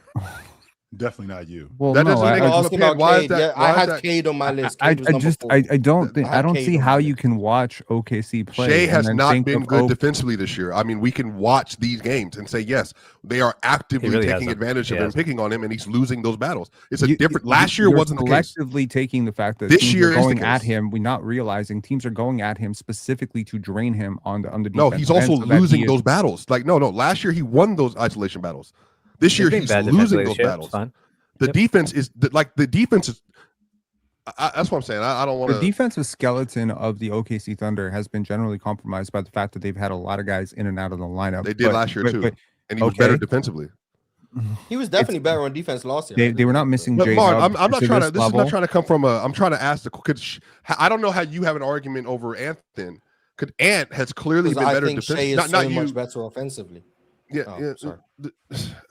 S3: Definitely not you.
S5: well
S4: That
S5: no,
S4: doesn't
S5: I,
S4: make
S6: You're
S5: I,
S4: sense.
S6: asking
S4: Cade,
S6: about
S4: why is
S6: Cade.
S4: that-
S6: Yeah,
S4: why
S6: I
S4: is
S6: had
S4: that-
S6: Cade on my list.
S5: I
S6: Cade was number
S5: just
S6: 4.
S5: I don't think
S6: I had
S5: I don't
S6: Cade
S5: see
S6: on
S5: how
S6: my
S5: you
S6: list.
S5: can watch OKC play.
S4: Shea
S5: and
S4: has
S5: then
S4: not
S5: think
S4: been
S5: of
S4: good
S5: O-
S4: defensively this year. I mean, we can watch these games and say, yes, they are actively
S2: really
S4: taking
S2: hasn't.
S4: advantage
S2: He
S4: of him,
S2: hasn't.
S4: picking on him, and he's losing those battles. It's a
S5: You-
S4: different.
S5: you-
S4: Last year
S5: you're
S4: wasn't the case.
S5: selectively taking the fact that
S4: This
S5: teams
S4: year
S5: are
S4: is the
S5: going at
S4: case.
S5: him. We're not realizing teams are going at him specifically to drain him on the
S4: No,
S5: defensive
S4: he's
S5: end
S4: also
S5: so that he
S4: losing
S5: is-
S4: those battles. Like, no. Last year he won those isolation battles. This
S2: He's
S4: year
S2: been
S4: he's
S2: bad
S4: losing
S2: defensively
S4: those
S2: this year. It's
S4: battles.
S2: fine.
S4: The
S2: Yep.
S4: defense is the defense is. That's what I'm saying. I don't want
S5: The
S4: to.
S5: defensive skeleton of the OKC Thunder has been generally compromised by the fact that they've had a lot of guys in and out of the lineup.
S4: They did last year too,
S5: but
S4: and he was better
S5: okay.
S4: defensively.
S6: He was definitely better on defense last year.
S5: they were not missing
S4: But
S5: J.
S4: Mark,
S5: Dub
S4: I'm not trying to.
S5: this
S4: This is
S5: level.
S4: not trying to come from a. I'm trying to ask the. I don't know how you have an argument over Anthony. Could Ant has clearly been
S6: I
S4: better
S6: think Shea
S4: defensively.
S6: is
S4: Not
S6: so
S4: you.
S6: much better offensively.
S4: Yeah,
S6: Oh,
S4: yeah.
S6: sorry.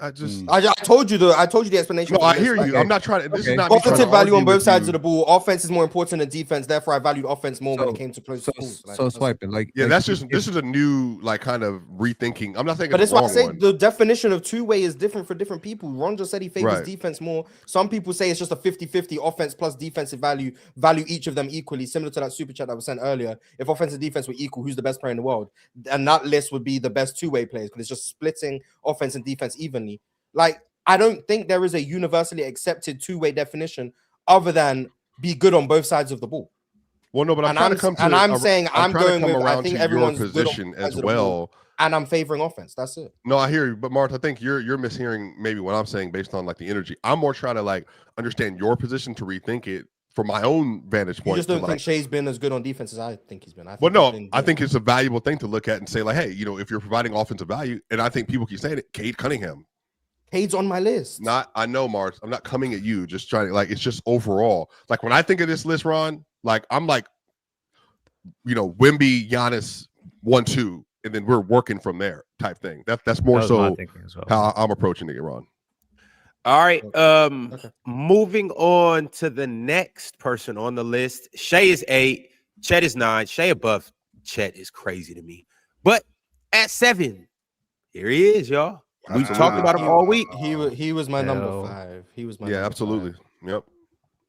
S4: I just.
S6: I told you the explanation.
S4: No,
S6: for
S4: I
S6: this,
S4: hear
S6: like,
S4: you. I'm not trying to. This is not me trying to
S6: Positive value on
S4: argue
S6: both
S4: with
S6: sides
S4: you.
S6: of the ball. Offense is more important than defense. Therefore, I valued offense more when it came to close calls. Like,
S5: So
S6: that's-
S5: swiping like
S4: Yeah,
S5: like,
S4: that's just.
S5: if-
S4: This is a new like kind of rethinking. I'm not saying
S6: But
S4: it's
S6: that's
S4: the
S6: why I
S4: wrong
S6: say
S4: one.
S6: the definition of two-way is different for different people. Ron just said he favors
S4: Right.
S6: defense more. Some people say it's just a 50-50 offense plus defensive value each of them equally, similar to that super chat that was sent earlier. If offense and defense were equal, who's the best player in the world? And that list would be the best two-way players because it's just splitting offense and defense evenly. Like, I don't think there is a universally accepted two-way definition other than be good on both sides of the ball.
S4: Well, no, but I'm
S6: And
S4: trying
S6: I'm-
S4: to come to.
S6: and I'm saying I'm
S4: trying to
S6: going
S4: come
S6: with- I
S4: around
S6: think
S4: to your
S6: everyone's good on
S4: position
S6: both sides
S4: as
S6: of the
S4: well.
S6: ball. And I'm favoring offense. That's it.
S4: No, I hear you, but Martha, I think you're mishearing maybe what I'm saying based on like the energy. I'm more trying to like understand your position to rethink it from my own vantage
S6: You
S4: point.
S6: just don't
S4: to,
S6: think
S4: like,
S6: Shea's been as good on defense as I think he's been. I think
S4: well,
S6: he's
S4: no,
S6: been
S4: I
S6: good.
S4: think it's a valuable thing to look at and say, like, hey, if you're providing offensive value, and I think people keep saying it, Cade Cunningham.
S6: Cade's on my list.
S4: I know, Mars. I'm not coming at you. Just trying to, like, it's just overall. Like, when I think of this list, Ron, like, I'm like, Wemby, Giannis, 1-2, and then we're working from there type thing. That's more
S2: That was my
S4: so
S2: thinking as well.
S4: how I'm approaching it, Ron.
S1: All right.
S6: Okay.
S1: Moving on to the next person on the list. Shea is 8. Chet is 9. Shea above Chet is crazy to me. But at 7, here he is, y'all. We've talked about him all week.
S6: He was my number
S2: Hell.
S6: 5. He was my
S4: Yeah,
S6: number
S4: absolutely.
S6: 5.
S4: Yep.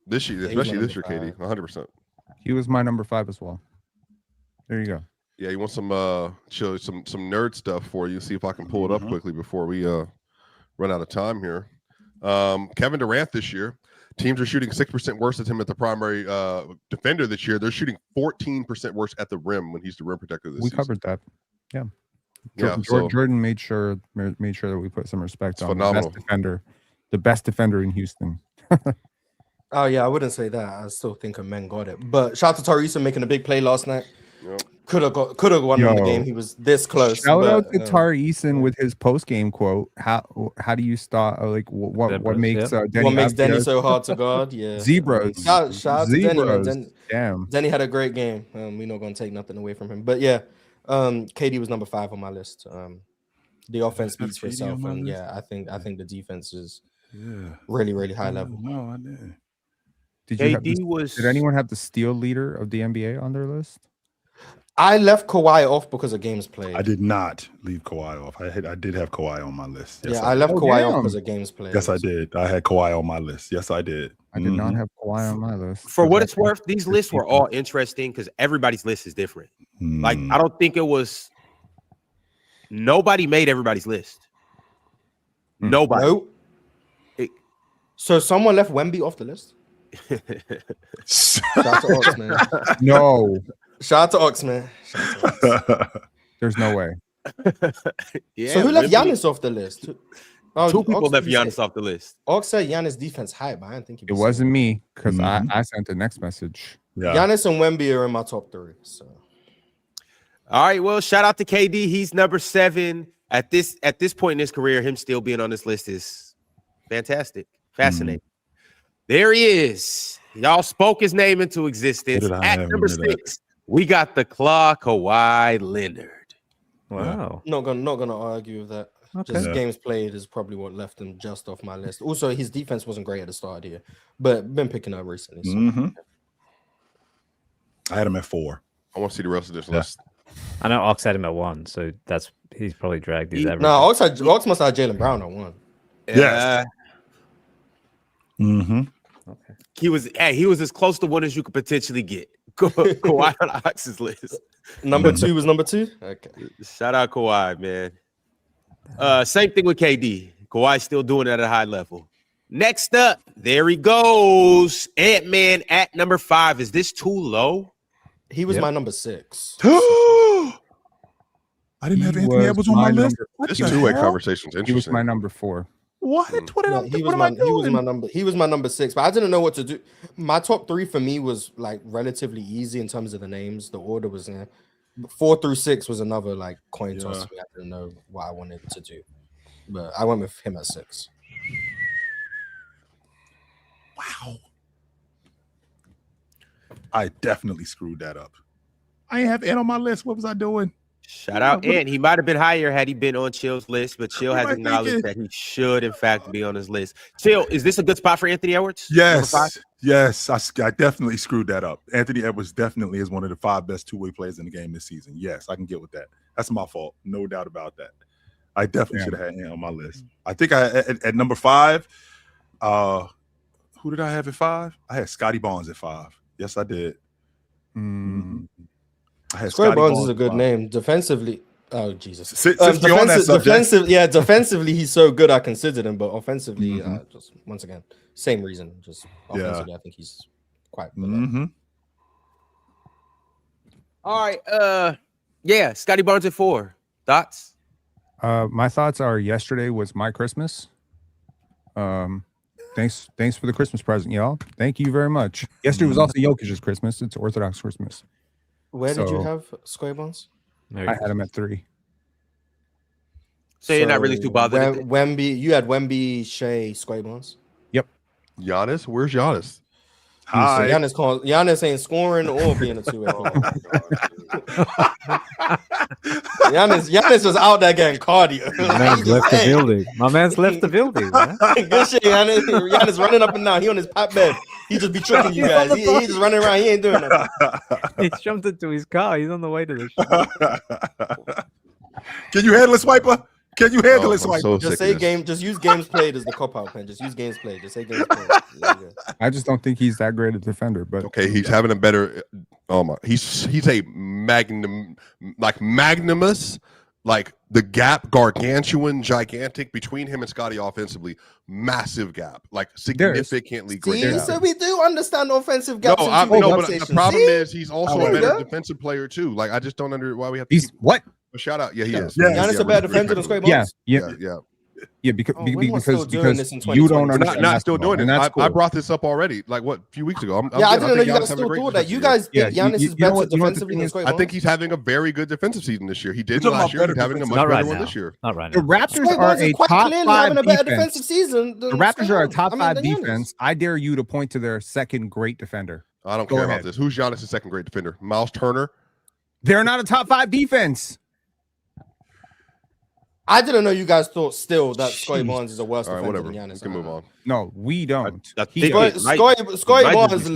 S4: This year,
S6: Yeah, he was
S4: especially
S6: my
S4: this year,
S6: number
S4: KD, 100%.
S5: He was my number 5 as well. There you go.
S4: Yeah, you want some some nerd stuff for you? See if I can pull it up quickly before we run out of time here. Kevin Durant this year, teams are shooting 6% worse than him at the primary defender this year. They're shooting 14% worse at the rim when he's the rim protector this
S5: We
S4: season.
S5: covered that. Yeah.
S4: Yeah, so
S5: Jordan made sure that we put some respect on
S4: phenomenal.
S5: the best defender in Houston.
S6: Oh yeah, I wouldn't say that. I still think a men got it. But shout out to Tariq making a big play last night.
S4: Yep.
S6: Could have won the
S5: Yo.
S6: game. He was this close.
S5: Shout
S6: but,
S5: out to Tari Eason with his post game quote. How do you start? Like what
S2: Zebras,
S5: makes Denny
S6: what makes Denny
S5: Avdia's-
S6: so hard to guard? Yeah,
S5: Zebras.
S6: Shout out to Denny, man.
S5: Zebras. Damn.
S6: Denny had a great game. We're not gonna take nothing away from him. But yeah, KD was number 5 on my list. The offense
S3: That's
S6: speaks for
S3: KD
S6: itself,
S3: on my
S6: and
S3: list?
S6: yeah, I think the defense is
S3: Yeah.
S6: really, really high level.
S3: No, I didn't.
S5: Did anyone have the steal leader of the NBA on their list?
S6: I left Kawhi off because of games played.
S3: I did not leave Kawhi off. I did have Kawhi on my list. Yes,
S6: Yeah, I left
S5: Oh,
S6: Kawhi off
S5: damn.
S6: because of games played.
S3: Yes, I did. I had Kawhi on my list. Yes, I did.
S5: I did not have Kawhi on my list.
S1: For what
S5: I
S1: it's
S5: think
S1: worth, these lists were all interesting because everybody's list is different. Like,
S3: Mm.
S1: I don't think it was. Nobody made everybody's list. Nobody.
S6: Nope.
S1: It-
S6: So someone left Wemby off the list. Shout out to Ox, man.
S5: No,
S6: Shout out to Ox, man. Shout out to Ox.
S5: there's no way.
S1: Yeah,
S6: So who left
S1: Wemby-
S6: Giannis off the list? Oh,
S1: Two people
S6: Ox,
S1: left
S6: did you
S1: Giannis
S6: say-
S1: off the list.
S6: Ox said Giannis defense high, but I didn't think he
S5: It
S6: was
S5: wasn't me because
S3: Mhm.
S5: I sent the next message.
S3: Yeah.
S6: Giannis and Wemby are in my top 3. So
S1: All right, well, shout out to KD. He's number 7 at this point in his career. Him still being on this list is fantastic, fascinating. There he is. Y'all spoke his name into existence.
S3: Who did I
S1: At
S3: have
S1: number
S3: under that?
S1: 6, we got the Claw Kawhi Leonard.
S2: Wow.
S6: not gonna argue with that.
S2: Okay.
S6: Just
S3: Yeah.
S6: games played is probably what left him just off my list. Also, his defense wasn't great at the start of the year, but been picking up recently. So.
S3: Mhm. I had him at 4.
S4: I want to see the rest of this
S3: Yeah.
S4: list.
S2: I know Ox had him at 1, so he's probably dragged his average.
S6: No, Ox must have Jaylen Brown at 1.
S3: Yes. Mm-hmm.
S2: Okay.
S1: He was as close to one as you could potentially get. Kawhi on Ox's list.
S6: Number 2 was number 2. Okay.
S1: Shout out Kawhi, man. Same thing with KD. Kawhi still doing it at a high level. Next up, there he goes. Ant-Man at number 5. Is this too low?
S6: He was
S3: Yep.
S6: my number 6.
S3: I didn't have
S5: He
S3: Anthony
S5: was
S3: Edwards on my list.
S5: number-
S3: What
S4: This
S3: the
S4: two-way
S3: hell?
S4: conversation's
S5: He was
S4: interesting.
S5: my number 4.
S3: What? What did I?
S6: He
S3: What
S6: was
S3: am I
S6: my
S3: doing?
S6: he was my number 6, but I didn't know what to do. My top 3 for me was like relatively easy in terms of the names. The order was 4 through 6 was another like coin toss. I didn't know what I wanted to do, but I went with him at 6.
S3: Wow. I definitely screwed that up. I ain't have Ant on my list. What was I doing?
S1: Shout out
S3: Yeah, what-
S1: Ant. He might have been higher had he been on Chill's list, but Chill
S3: What
S1: has
S3: am I
S1: acknowledged
S3: thinking?
S1: that he should, in fact, be on his list. Chill, is this a good spot for Anthony Edwards? Number 5?
S3: Yes. I definitely screwed that up. Anthony Edwards definitely is one of the 5 best two-way players in the game this season. Yes, I can get with that. That's my fault. No doubt about that. I definitely should have had him on my list. I think at number 5, who did I have at 5? I had Scotty Barnes at 5. Yes, I did.
S5: Mm.
S3: I had
S6: Square
S3: Scotty
S6: Barnes is a
S3: at
S6: good
S3: 5.
S6: name. Defensively, oh Jesus.
S3: Since you're on that subject,
S6: Defensively, he's so good. I considered him, but offensively, just once again, same reason. Just offensively, I think he's quite. below.
S3: mm-hmm.
S1: All right. Yeah, Scotty Barnes at 4. Thoughts?
S5: My thoughts are yesterday was my Christmas. Thank Thanks for the Christmas present, y'all. Thank you very much. Yesterday was also Jokic's Christmas. It's Orthodox Christmas.
S6: Where did you
S5: So-
S6: have Square Bones?
S5: I had him at 3.
S1: So you're not really too bothered. at
S6: Wemby, you had Wemby, Shea, Square Bones.
S4: Giannis, where's Giannis?
S3: Hi.
S6: Giannis ain't scoring or being a two-way
S3: Oh,
S6: player.
S3: my God,
S6: Giannis was out there getting cardio.
S2: My man's left the building. My man's left the building, man.
S6: Good shit, Giannis running up and down. He on his pat bed. He just be tricking you guys. He just running around. He ain't doing nothing.
S2: He jumped into his car. He's on the way to the show.
S3: Can you handle it, Swiper? Can you handle it,
S4: I'm
S3: Swiper?
S4: so
S6: Just
S4: sick
S6: say
S4: of this.
S6: game. Just use games played as the cop out, man. Just use games played. Just say games played. Yeah.
S5: I just don't think he's that great a defender. But
S4: Okay, he's having a better. Oh my, he's a magnanimous, like the gap, gargantuan, gigantic between him and Scotty offensively, massive gap, like significantly great.
S6: See,
S4: gap.
S6: so we do understand offensive
S4: No,
S6: gaps.
S4: I
S6: and
S4: no,
S6: two-way
S4: but the
S6: conversations.
S4: problem
S6: See?
S4: is he's also
S6: There
S4: a
S6: you
S4: better
S6: go.
S4: defensive player too. Like I just don't under why we have to
S5: he's
S4: keep
S5: what?
S4: a shout out. Yeah, he is.
S3: Yeah.
S6: Giannis a better defender than Square Bones.
S5: Yeah, because
S6: Oh, we're not still doing this in
S5: you don't
S6: 2020.
S5: understand.
S4: not still
S5: basketball,
S4: doing it.
S5: and that's
S4: I
S5: cool.
S4: brought this up already, like what, a few weeks ago. I'm
S6: Yeah, I
S4: good.
S6: didn't know
S4: think
S6: you
S4: Giannis
S6: guys
S4: having a
S6: still
S4: great
S6: thought that.
S4: defensive
S6: You
S4: year.
S6: guys
S5: Yeah,
S6: think
S5: you-
S6: Giannis
S5: you
S6: is
S5: know
S6: better
S5: what- you know what the
S6: defensively
S5: thing
S6: than
S5: is?
S6: Square
S4: I
S6: Bones?
S4: think he's having a very good defensive season this year. He did
S3: talking
S4: last
S3: about
S4: year. He's
S3: better
S4: having a much
S2: Not
S4: better
S2: right
S4: one
S2: now.
S4: this year.
S2: Not right
S5: The
S2: now.
S5: Raptors
S6: Square
S5: are
S6: Bones
S5: a
S6: is quite
S5: top
S6: clearly
S5: 5
S6: having a better
S5: defense.
S6: defensive season.
S5: The
S6: than
S5: Raptors
S6: Square
S5: are a
S6: Bones.
S5: top
S6: I mean,
S5: 5
S6: than Giannis.
S5: defense. I dare you to point to their second great defender.
S4: I don't
S5: Go
S4: care
S5: ahead.
S4: about this. Who's Giannis' second great defender? Miles Turner.
S5: They're not a top 5 defense.
S6: I didn't know you guys thought still that Scotty
S5: Jeez.
S6: Barnes is a worse
S4: All right,
S6: defender
S4: whatever.
S6: than
S4: We
S6: Giannis.
S4: can move on.
S5: No, we don't.
S1: I
S5: He
S1: think
S5: does.
S1: it might-
S6: Scotty
S1: might just
S6: Barnes
S1: be Sniper.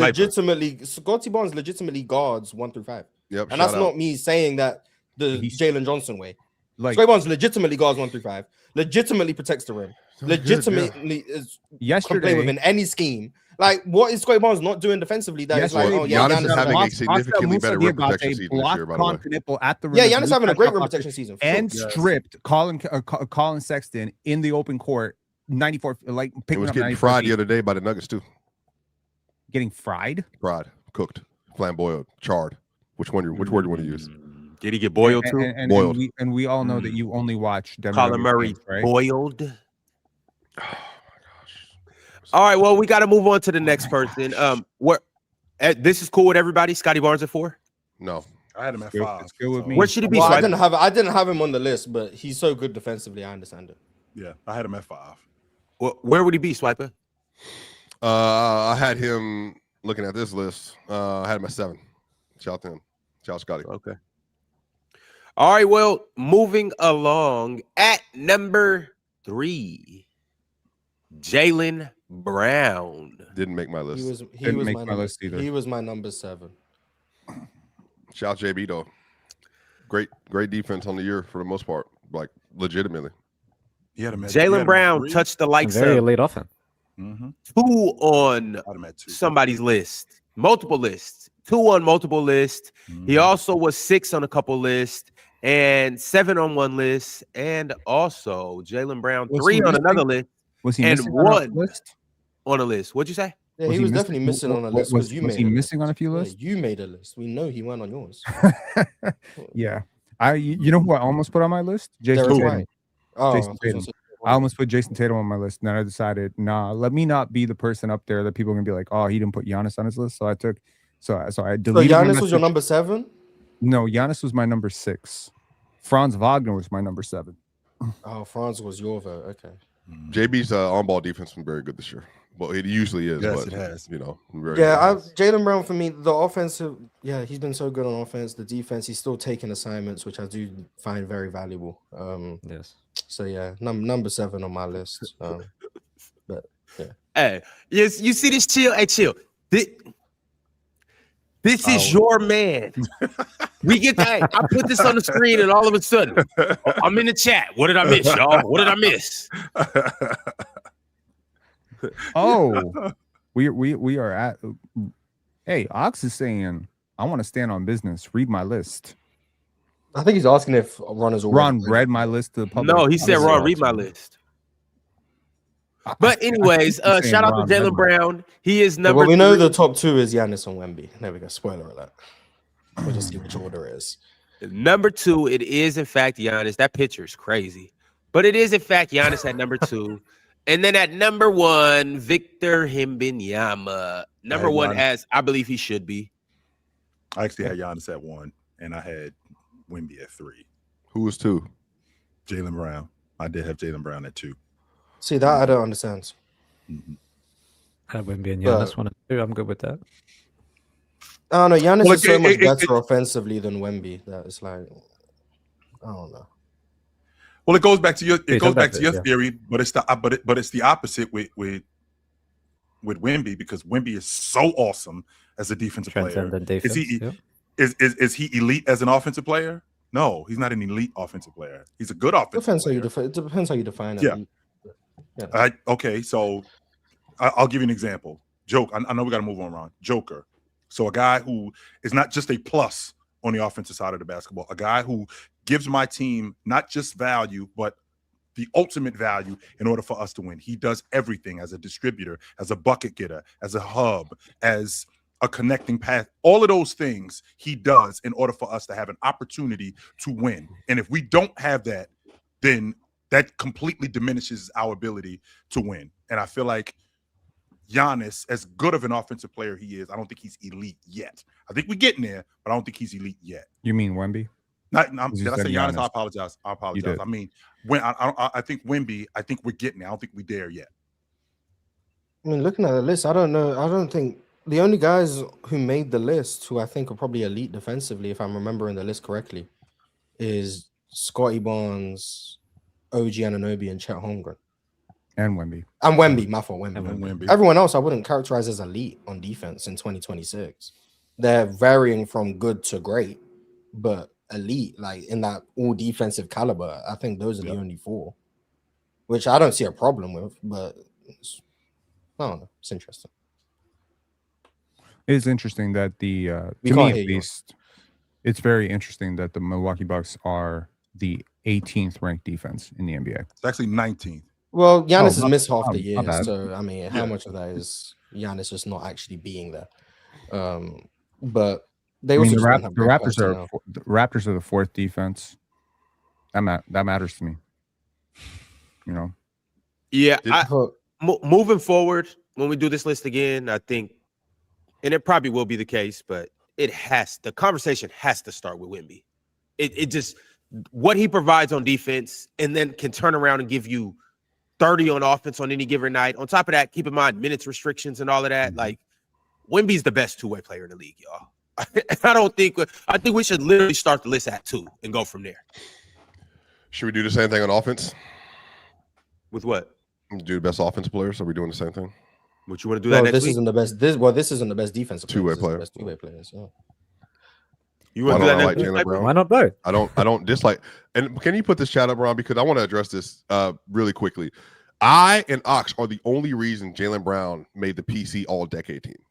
S6: legitimately guards 1 through 5.
S4: Yep.
S6: And that's
S4: shout out.
S6: not me saying that the
S5: He's-
S6: Jalen Johnson way.
S5: Like
S6: Scotty Barnes legitimately guards 1 through 5, legitimately protects the rim,
S4: Good,
S6: legitimately is can play
S5: yesterday,
S6: within any scheme. Like, what is Scotty Barnes not doing defensively? That is like,
S5: yesterday,
S6: oh yeah,
S4: Giannis is
S6: Giannis
S4: having a
S6: like-
S4: significantly better rim protection season this year, by the way.
S5: Nipple at the rim.
S6: yeah, Giannis having a great rim protection season. for
S5: and
S6: sure.
S5: stripped Colin Sexton in the open court 94, like
S4: He
S5: picking
S4: was
S5: up
S4: getting
S5: 94
S4: fried
S5: feet.
S4: the other day by the Nuggets too.
S5: Getting fried.
S4: Fried, cooked, flamboyed, charred. Which word do you want to use?
S1: Did he get boiled too?
S4: Boiled.
S5: And we all know that you only watch Denver
S1: Colin
S5: Nuggets
S1: Murray
S5: games, right?
S1: boiled.
S4: Oh my gosh.
S1: All right, well, we got to move on to the next person. This is cool with everybody. Scotty Barnes at 4.
S4: No.
S3: I had him at
S5: Good-
S3: 5.
S5: it's good with
S3: so-
S5: me.
S1: Where should he be?
S6: Well, I
S1: Swipe?
S6: didn't have him on the list, but he's so good defensively. I understand it.
S3: Yeah, I had him at 5.
S1: Where would he be, Swiper?
S4: I had him looking at this list. I had him at 7. Shout out to him. Shout out Scotty.
S1: Okay. All right, well, moving along at number 3, Jaylen Brown.
S4: Didn't make my
S6: He
S4: list.
S6: was
S5: Didn't make
S6: my
S5: my
S6: number,
S5: list either.
S6: He was my number 7.
S4: Shout out JB though. Great defense on the year for the most part. Like legitimately.
S3: He had him at, you had him
S1: Jaylen
S3: at
S1: Brown
S3: 3?
S1: touched the likes
S2: Very
S1: of
S2: elite offense.
S1: 2 on
S3: I had him at 2.
S1: somebody's list, multiple lists, 2 on multiple lists. He also was 6 on a couple lists and 7 on one list, and also Jaylen Brown
S5: Was
S1: 3
S5: he
S1: on
S5: missing?
S1: another list
S5: Was he
S1: and
S5: missing on a
S1: 1
S5: list?
S1: on a list. What'd you say?
S6: Yeah,
S5: Was
S6: he
S5: he
S6: was
S5: missing-
S6: definitely missing on a
S5: was-
S6: list
S5: was-
S6: because you
S5: was
S6: made
S5: he
S6: a
S5: missing
S6: list.
S5: on a few
S6: Yeah,
S5: lists?
S6: you made a list. We know he went on yours.
S5: Yeah. You know who I almost put on my list? Jason
S6: Derek
S5: Tatum.
S6: White. Oh,
S5: Jason
S6: I was
S5: Tatum.
S6: gonna say-
S5: I almost put Jason Tatum on my list, and then I decided, nah, let me not be the person up there that people are gonna be like, oh, he didn't put Giannis on his list. So I took, so I
S6: So
S5: deleted. my
S6: Giannis was your
S5: message.
S6: number 7?
S5: No, Giannis was my number 6. Franz Wagner was my number 7.
S6: Oh, Franz was your vote. Okay.
S4: JB's on-ball defense been very good this year. Well, it usually is.
S3: Yes,
S4: but,
S3: it has.
S4: You know, very
S6: Yeah,
S4: good.
S6: Jaylen Brown for me, the offensive, yeah, he's been so good on offense. The defense, he's still taking assignments, which I do find very valuable.
S2: Yes.
S6: So yeah, number 7 on my list. But yeah,
S1: Hey, yes, you see this chill? Hey, chill. This is your man. We get that. I put this on the screen, and all of a sudden, I'm in the chat. What did I miss, y'all? What did I miss?
S5: Oh, we are at. Hey, Ox is saying, I want to stand on business. Read my list.
S6: I think he's asking if Ron is
S5: Ron read my list to the public.
S1: No, he said,
S6: Listen,
S1: Ron, read my list. But anyways,
S5: I keep saying
S1: shout out
S5: Ron
S1: to Jaylen
S5: read my-
S1: Brown. He is number
S6: Well, we know
S1: 3.
S6: the top 2 is Giannis and Wemby. There we go. Spoiler alert. We'll just see which order it is.
S1: Number 2, it is in fact Giannis. That picture is crazy, but it is in fact Giannis at number 2. And then at number 1, Victor Wembanyama. Number 1
S3: Giannis.
S1: as I believe he should be.
S3: I actually had Giannis at 1, and I had Wemby at 3.
S4: Who was 2?
S3: Jaylen Brown. I did have Jaylen Brown at 2.
S6: See, that I don't understand.
S3: Mhm.
S2: I wouldn't be in
S6: But-
S2: Giannis 1 and 2. I'm good with that.
S6: I don't know. Giannis
S3: Well,
S6: is so
S3: it-
S6: much
S3: it-
S6: better offensively than Wemby that it's like, I don't know.
S3: Well, it goes back to your
S2: Yeah, yeah.
S3: theory, but it's the opposite with Wemby, because Wemby is so awesome as a defensive player.
S2: Transcendent defense. Yep.
S3: Is he elite as an offensive player? No, he's not an elite offensive player. He's a good offensive
S6: Depends how
S3: player.
S6: you define. It depends how you define it.
S3: Yeah. Okay, so I'll give you an example. I know we got to move on, Ron. Joker. So a guy who is not just a plus on the offensive side of the basketball, a guy who gives my team not just value, but the ultimate value in order for us to win. He does everything as a distributor, as a bucket getter, as a hub, as a connecting path. All of those things he does in order for us to have an opportunity to win. And if we don't have that, then that completely diminishes our ability to win. And I feel like Giannis, as good of an offensive player he is, I don't think he's elite yet. I think we're getting there, but I don't think he's elite yet.
S5: You mean Wemby?
S3: Did
S5: You
S3: I say
S5: said
S3: Giannis?
S5: Giannis.
S3: I apologize.
S5: did.
S3: I mean, I think Wemby, I think we're getting there. I don't think we're there yet.
S6: I mean, looking at the list, I don't know. I don't think the only guys who made the list who I think are probably elite defensively, if I'm remembering the list correctly, is Scotty Barnes, OG Anunoby, and Chet Holmgren.
S5: And Wemby.
S6: And Wemby, my fault, Wemby.
S3: And Wemby.
S6: Everyone else I wouldn't characterize as elite on defense in 2026. They're varying from good to great, but elite, like in that all defensive caliber, I think those are the only 4, which I don't see a problem with, but I don't know. It's interesting.
S5: It is interesting that
S6: We
S5: to
S6: can't
S5: me
S6: hear
S5: at
S6: you.
S5: least, it's very interesting that the Milwaukee Bucks are the 18th ranked defense in the NBA.
S3: It's actually 19th.
S6: Well, Giannis has
S5: my-
S6: missed half
S5: my
S6: the year,
S5: bad.
S6: so I mean, how
S3: Yeah.
S6: much of that is Giannis just not actually being there? But they
S5: I
S6: also
S5: mean,
S6: just don't have great personnel.
S5: the Raptors are the 4th defense. That matters to me. You know,
S1: Yeah,
S6: But
S1: moving forward, when we do this list again, I think, and it probably will be the case, but the conversation has to start with Wemby. It just, what he provides on defense and then can turn around and give you 30 on offense on any given night. On top of that, keep in mind minutes restrictions and all of that. Like, Wemby's the best two-way player in the league, y'all. I think we should literally start the list at 2 and go from there.
S4: Should we do the same thing on offense?
S1: With what?
S4: Do the best offense players? Are we doing the same thing?
S1: What you want to do that
S6: no,
S1: next
S6: this
S1: week?
S6: isn't the best. This isn't the best defensive
S4: Two-way
S6: players, this is the
S4: player.
S6: best two-way players. Yeah.
S1: You
S4: Why
S1: want to do
S4: don't
S1: that
S4: I
S1: next
S4: like
S1: week?
S4: Jaylen Brown?
S2: Why not both?
S4: I don't dislike. And can you put this chat up, Ron? Because I want to address this really quickly. I and Ox are the only reason Jaylen Brown made the PC All-Decade team.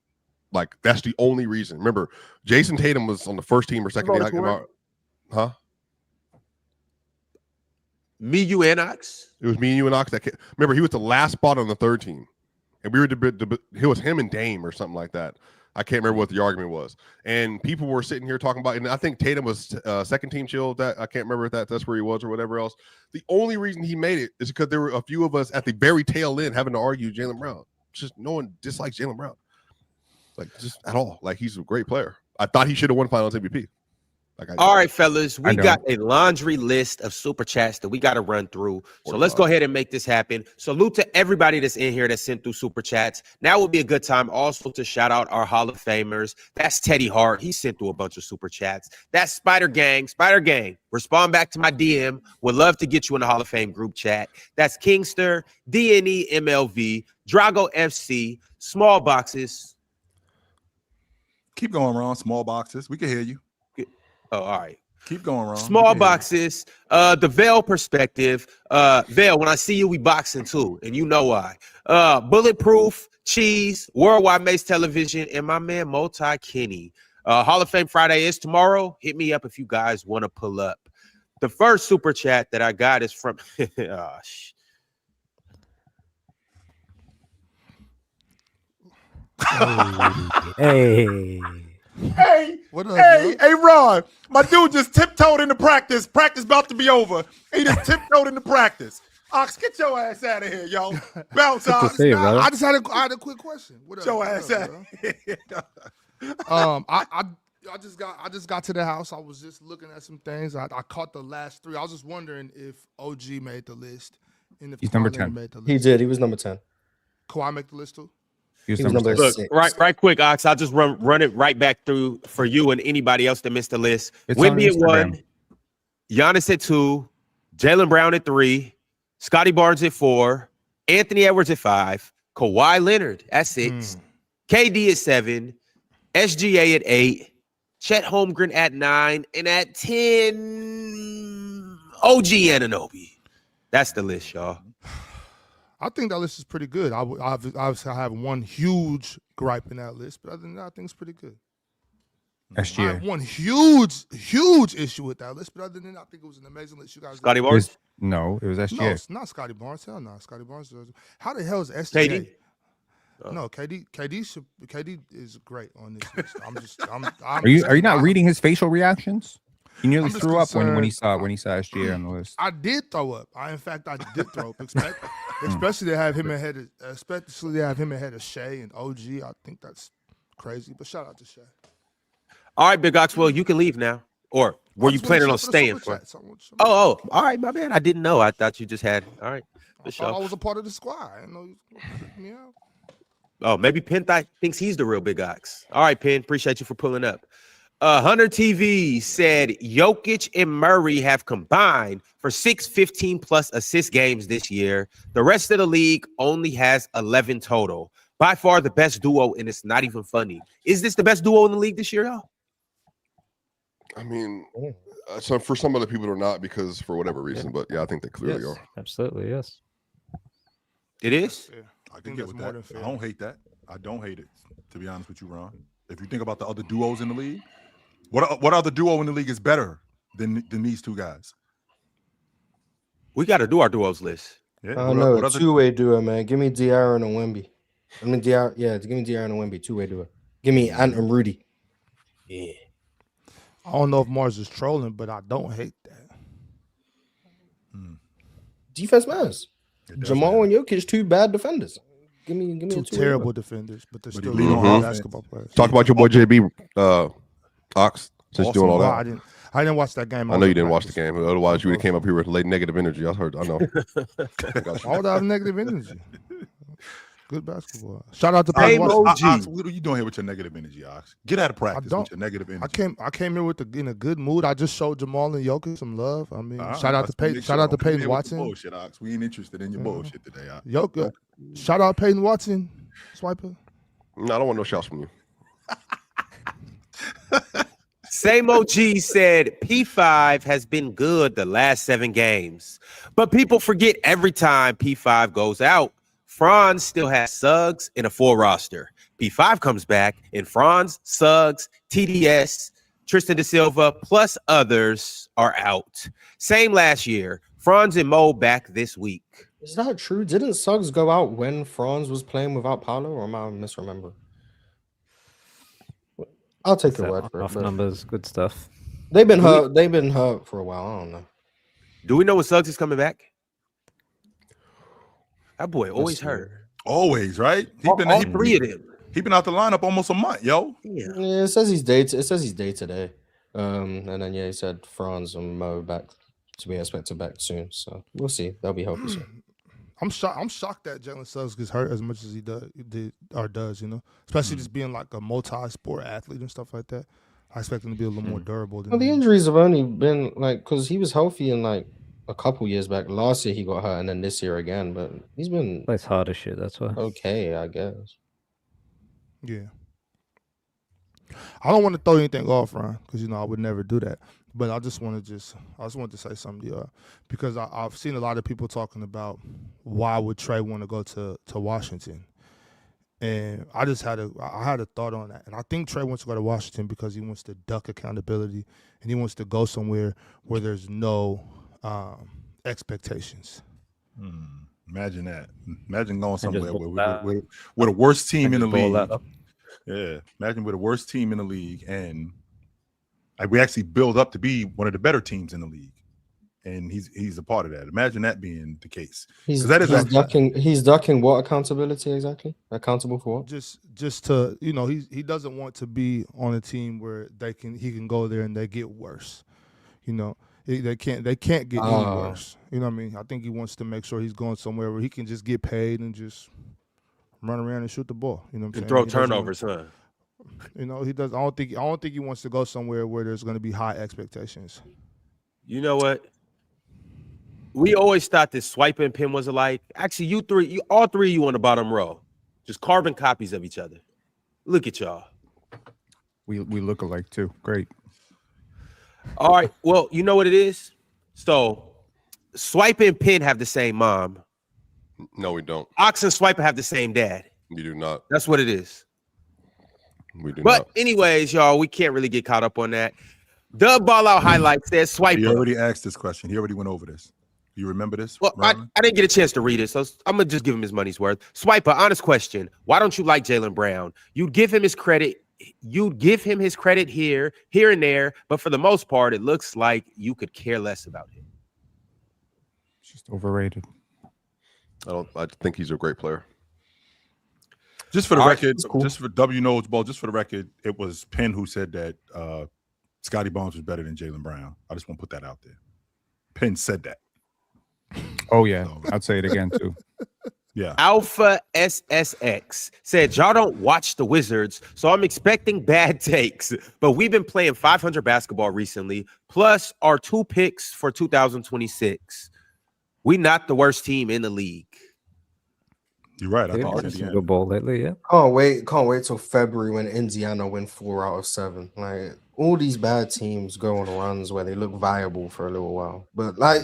S4: Like, that's the only reason. Remember, Jason Tatum was on the first team or second team. Huh?
S1: Me, you, and Ox?
S4: It was me and you and Ox. Remember, he was the last spot on the 3rd team, and we were it was him and Dame or something like that. I can't remember what the argument was. And people were sitting here talking about, and I think Tatum was second team chill. That I can't remember if that's where he was or whatever else. The only reason he made it is because there were a few of us at the very tail end having to argue Jaylen Brown. Just no one dislikes Jaylen Brown, like just at all. Like, he's a great player. I thought he should have won Finals MVP.
S1: All right, fellas, we
S5: I know.
S1: got a laundry list of super chats that we got to run through. So let's go ahead and make this happen. Salute to everybody that's in here that sent through super chats. Now would be a good time also to shout out our Hall of Famers. That's Teddy Hart. He sent through a bunch of super chats. That's Spider Gang. Spider Gang, respond back to my DM. Would love to get you in the Hall of Fame group chat. That's Kingster, DNE MLV, Drago FC, Small Boxes.
S3: Keep going, Ron. Small boxes. We can hear you.
S1: Oh, all right.
S3: Keep going, Ron.
S1: Small boxes, the Veil perspective. Veil, when I see you, we boxing too, and you know why. Bulletproof, Cheese, Worldwide Mace Television, and my man Multi Kenny. Hall of Fame Friday is tomorrow. Hit me up if you guys want to pull up. The first super chat that I got is from
S2: Hey.
S3: Hey, Ron, my dude just tiptoed into practice. Practice about to be over. He just tiptoed into practice. Ox, get your ass out of here, yo. Bounce,
S2: Good to
S3: Ox.
S2: see you, brother.
S7: I had a quick question. What
S3: Get
S7: up?
S3: your
S7: What
S3: ass
S7: up,
S3: out
S7: bro?
S3: of here.
S7: I just got to the house. I was just looking at some things. I caught the last 3. I was just wondering if OG made the list and if
S5: He's number
S7: Kawhi
S5: 10.
S7: made the list.
S6: He did. He was number 10.
S7: Kawhi make the list too?
S5: He was
S6: He was
S5: number
S6: number
S5: 6.
S1: Look,
S6: 6.
S1: right quick, Ox. I'll just run it right back through for you and anybody else that missed the list.
S5: It's on
S1: Wemby at
S5: Instagram.
S1: 1, Giannis at 2, Jaylen Brown at 3, Scotty Barnes at 4, Anthony Edwards at 5, Kawhi Leonard at 6, KD at 7, SGA at 8, Chet Holmgren at 9, and at 10, OG Anunoby. That's the list, y'all.
S7: I think that list is pretty good. Obviously, I have one huge gripe in that list, but other than that, I think it's pretty good. I have
S5: SGA.
S7: one huge issue with that list, but other than that, I think it was an amazing list. You guys,
S1: Scotty
S7: did.
S1: Barnes?
S5: No, it was
S7: No,
S5: SGA.
S7: it's not Scotty Barnes. Hell no, Scotty Barnes. How the hell is SGA?
S1: KD?
S7: No, KD is great on this list. I'm
S5: Are you not reading his facial reactions? He nearly
S7: I'm just
S5: threw up when he
S7: concerned.
S5: saw SGA on the list.
S7: I did throw up. I did throw up. Especially to have him ahead of Shea and OG. I think that's crazy. But shout out to Shea.
S1: All right, Big Ox. Well, you can leave now. Or were you planning on staying for? Oh, all right, my man. I didn't know. I thought you just had. All right.
S7: I thought I was a part of the squad. I didn't know you was gonna pick me out.
S1: Oh, maybe Penn thinks he's the real Big Ox. All right, Penn. Appreciate you for pulling up. Hunter TV said Jokic and Murray have combined for 6 15-plus assist games this year. The rest of the league only has 11 total. By far the best duo, and it's not even funny. Is this the best duo in the league this year, y'all?
S4: I mean, so for some other people, they're not because for whatever reason. But yeah, I think they clearly
S2: Yes,
S4: are.
S2: absolutely, yes.
S1: It is?
S7: Yeah,
S3: I
S7: think
S3: can get
S7: that's
S3: with
S7: more
S3: that.
S7: than
S3: I
S7: fair.
S3: don't hate that. I don't hate it, to be honest with you, Ron. If you think about the other duos in the league, what other duo in the league is better than these two guys?
S1: We got to do our duos list.
S3: Yeah.
S6: I don't know. A two-way duo, man. Give me De'Aaron and Wemby. Give me De'Aaron and Wemby. Two-way duo. Give me Ant and Rudy. Yeah.
S7: I don't know if Mars is trolling, but I don't hate that.
S6: Defense matters. Jamal and Jokic, 2 bad defenders. Give me
S7: Two
S6: a two-way
S7: terrible
S6: duo.
S7: defenders, but they're
S3: But
S7: still
S3: he lead
S7: good
S3: on offense.
S7: basketball players.
S4: Talk about your boy JB Ox since you're doing all
S7: No,
S4: that.
S7: I didn't watch that game.
S4: I know you didn't watch the game. Otherwise, you would have came up here with late negative energy. I know.
S7: Why would I have negative energy? Good basketball. Shout out to
S1: Hey,
S7: Payne
S1: Mo.
S7: Watson.
S3: Ox, what are you doing here with your negative energy, Ox? Get out of practice
S7: don't-
S3: with your negative energy.
S7: I came here in a good mood. I just showed Jamal and Jokic some love. I mean,
S3: Ah,
S7: shout out to
S3: let's make
S7: Peyton.
S3: sure.
S7: Shout out to
S3: Don't come
S7: Peyton
S3: here with the
S7: Watson.
S3: Bullshit, Ox. We ain't interested in your bullshit today, Ox.
S7: Jokic. Shout out Peyton Watson. Swiper.
S4: No, I don't want no shouts from you.
S1: Same OG said P5 has been good the last 7 games, but people forget every time P5 goes out, Franz still has Suggs in a full roster. P5 comes back and Franz, Suggs, TDS, Tristan Da Silva, plus others are out. Same last year. Franz and Mo back this week.
S6: Is that true? Didn't Suggs go out when Franz was playing without Paolo, or am I misremembering? I'll take your word for it.
S2: Off
S6: but
S2: numbers, good stuff.
S6: They've been hurt. They've been hurt for a while. I don't know.
S1: Do we know when Suggs is coming back? That boy always
S6: see.
S1: hurt.
S3: Always, right?
S1: All 3 of them.
S3: He been out the lineup almost a month, yo.
S1: Yeah.
S6: Yeah, it says he's day. It says he's day today. And then he said Franz and Mo back to be expected back soon. So we'll see. They'll be healthy soon.
S7: I'm shocked that Jalen Suggs gets hurt as much as he does, you know, especially just being like a multi-sport athlete and stuff like that. I expect him to be a little more durable. Than
S6: Well, the injuries have only been like because he was healthy in like a couple years back. Last year he got hurt, and then this year again. But he's been
S2: Plays hard as shit, that's why.
S6: okay, I guess.
S7: Yeah. I don't want to throw anything off, Ron, because I would never do that. But I just wanted to say something to you because I've seen a lot of people talking about why would Trae want to go to Washington, and I had a thought on that, and I think Trae wants to go to Washington because he wants to duck accountability and he wants to go somewhere where there's no expectations.
S3: Imagine that. Imagine going somewhere
S2: ball
S3: where we're the worst team in the
S2: Ball
S3: league.
S2: that up.
S3: Yeah. Imagine we're the worst team in the league, and we actually build up to be one of the better teams in the league. and he's a part of that. Imagine that being the case.
S6: He's,
S3: 'Cause that is
S6: he's
S3: actually-
S6: ducking. He's ducking what accountability exactly? Accountable for what?
S7: Just to he doesn't want to be on a team where he can go there and they get worse. They can't get any worse. You know what I mean? I think he wants to make sure he's going somewhere where he can just get paid and just run around and shoot the ball. You know what I'm saying?
S1: And throw
S7: He doesn't
S1: turnovers, huh?
S7: He does. I don't think he wants to go somewhere where there's going to be high expectations.
S1: You know what? We always thought this Swipe and Pin was alike. Actually, all three of you on the bottom row, just carbon copies of each other. Look at y'all.
S5: We look alike too. Great.
S1: All right. Well, you know what it is? So Swipe and Pin have the same mom.
S4: No, we don't.
S1: Ox and Swiper have the same dad.
S4: You do not.
S1: That's what it is.
S4: We do
S1: But
S4: not.
S1: anyways, y'all, we can't really get caught up on that. The Ball Out Highlight says
S3: He
S1: Swiper.
S3: already asked this question. He already went over this. You remember this?
S1: Well, I
S3: Rylan?
S1: didn't get a chance to read it, so I'm going to just give him his money's worth. Swiper, honest question. Why don't you like Jaylen Brown? You'd give him his credit. You'd give him his credit here and there, but for the most part, it looks like you could care less about him.
S5: Just overrated.
S4: I think he's a great player.
S3: Just for the
S1: All right,
S3: record,
S1: that's cool.
S3: just for W knows ball, just for the record, it was Penn who said that Scotty Barnes was better than Jaylen Brown. I just want to put that out there. Penn said that.
S5: Oh yeah,
S3: So-
S5: I'd say it again too.
S3: Yeah.
S1: Alpha SSX said, y'all don't watch the Wizards, so I'm expecting bad takes. But we've been playing 500 basketball recently, plus our 2 picks for 2026. We not the worst team in the league.
S3: You're right. I
S2: Yeah,
S3: think
S2: played
S3: it's
S2: some
S3: Indiana.
S2: good ball lately. Yeah.
S6: Can't wait till February when Indiana win 4 out of 7. Like all these bad teams go on runs where they look viable for a little while. But like,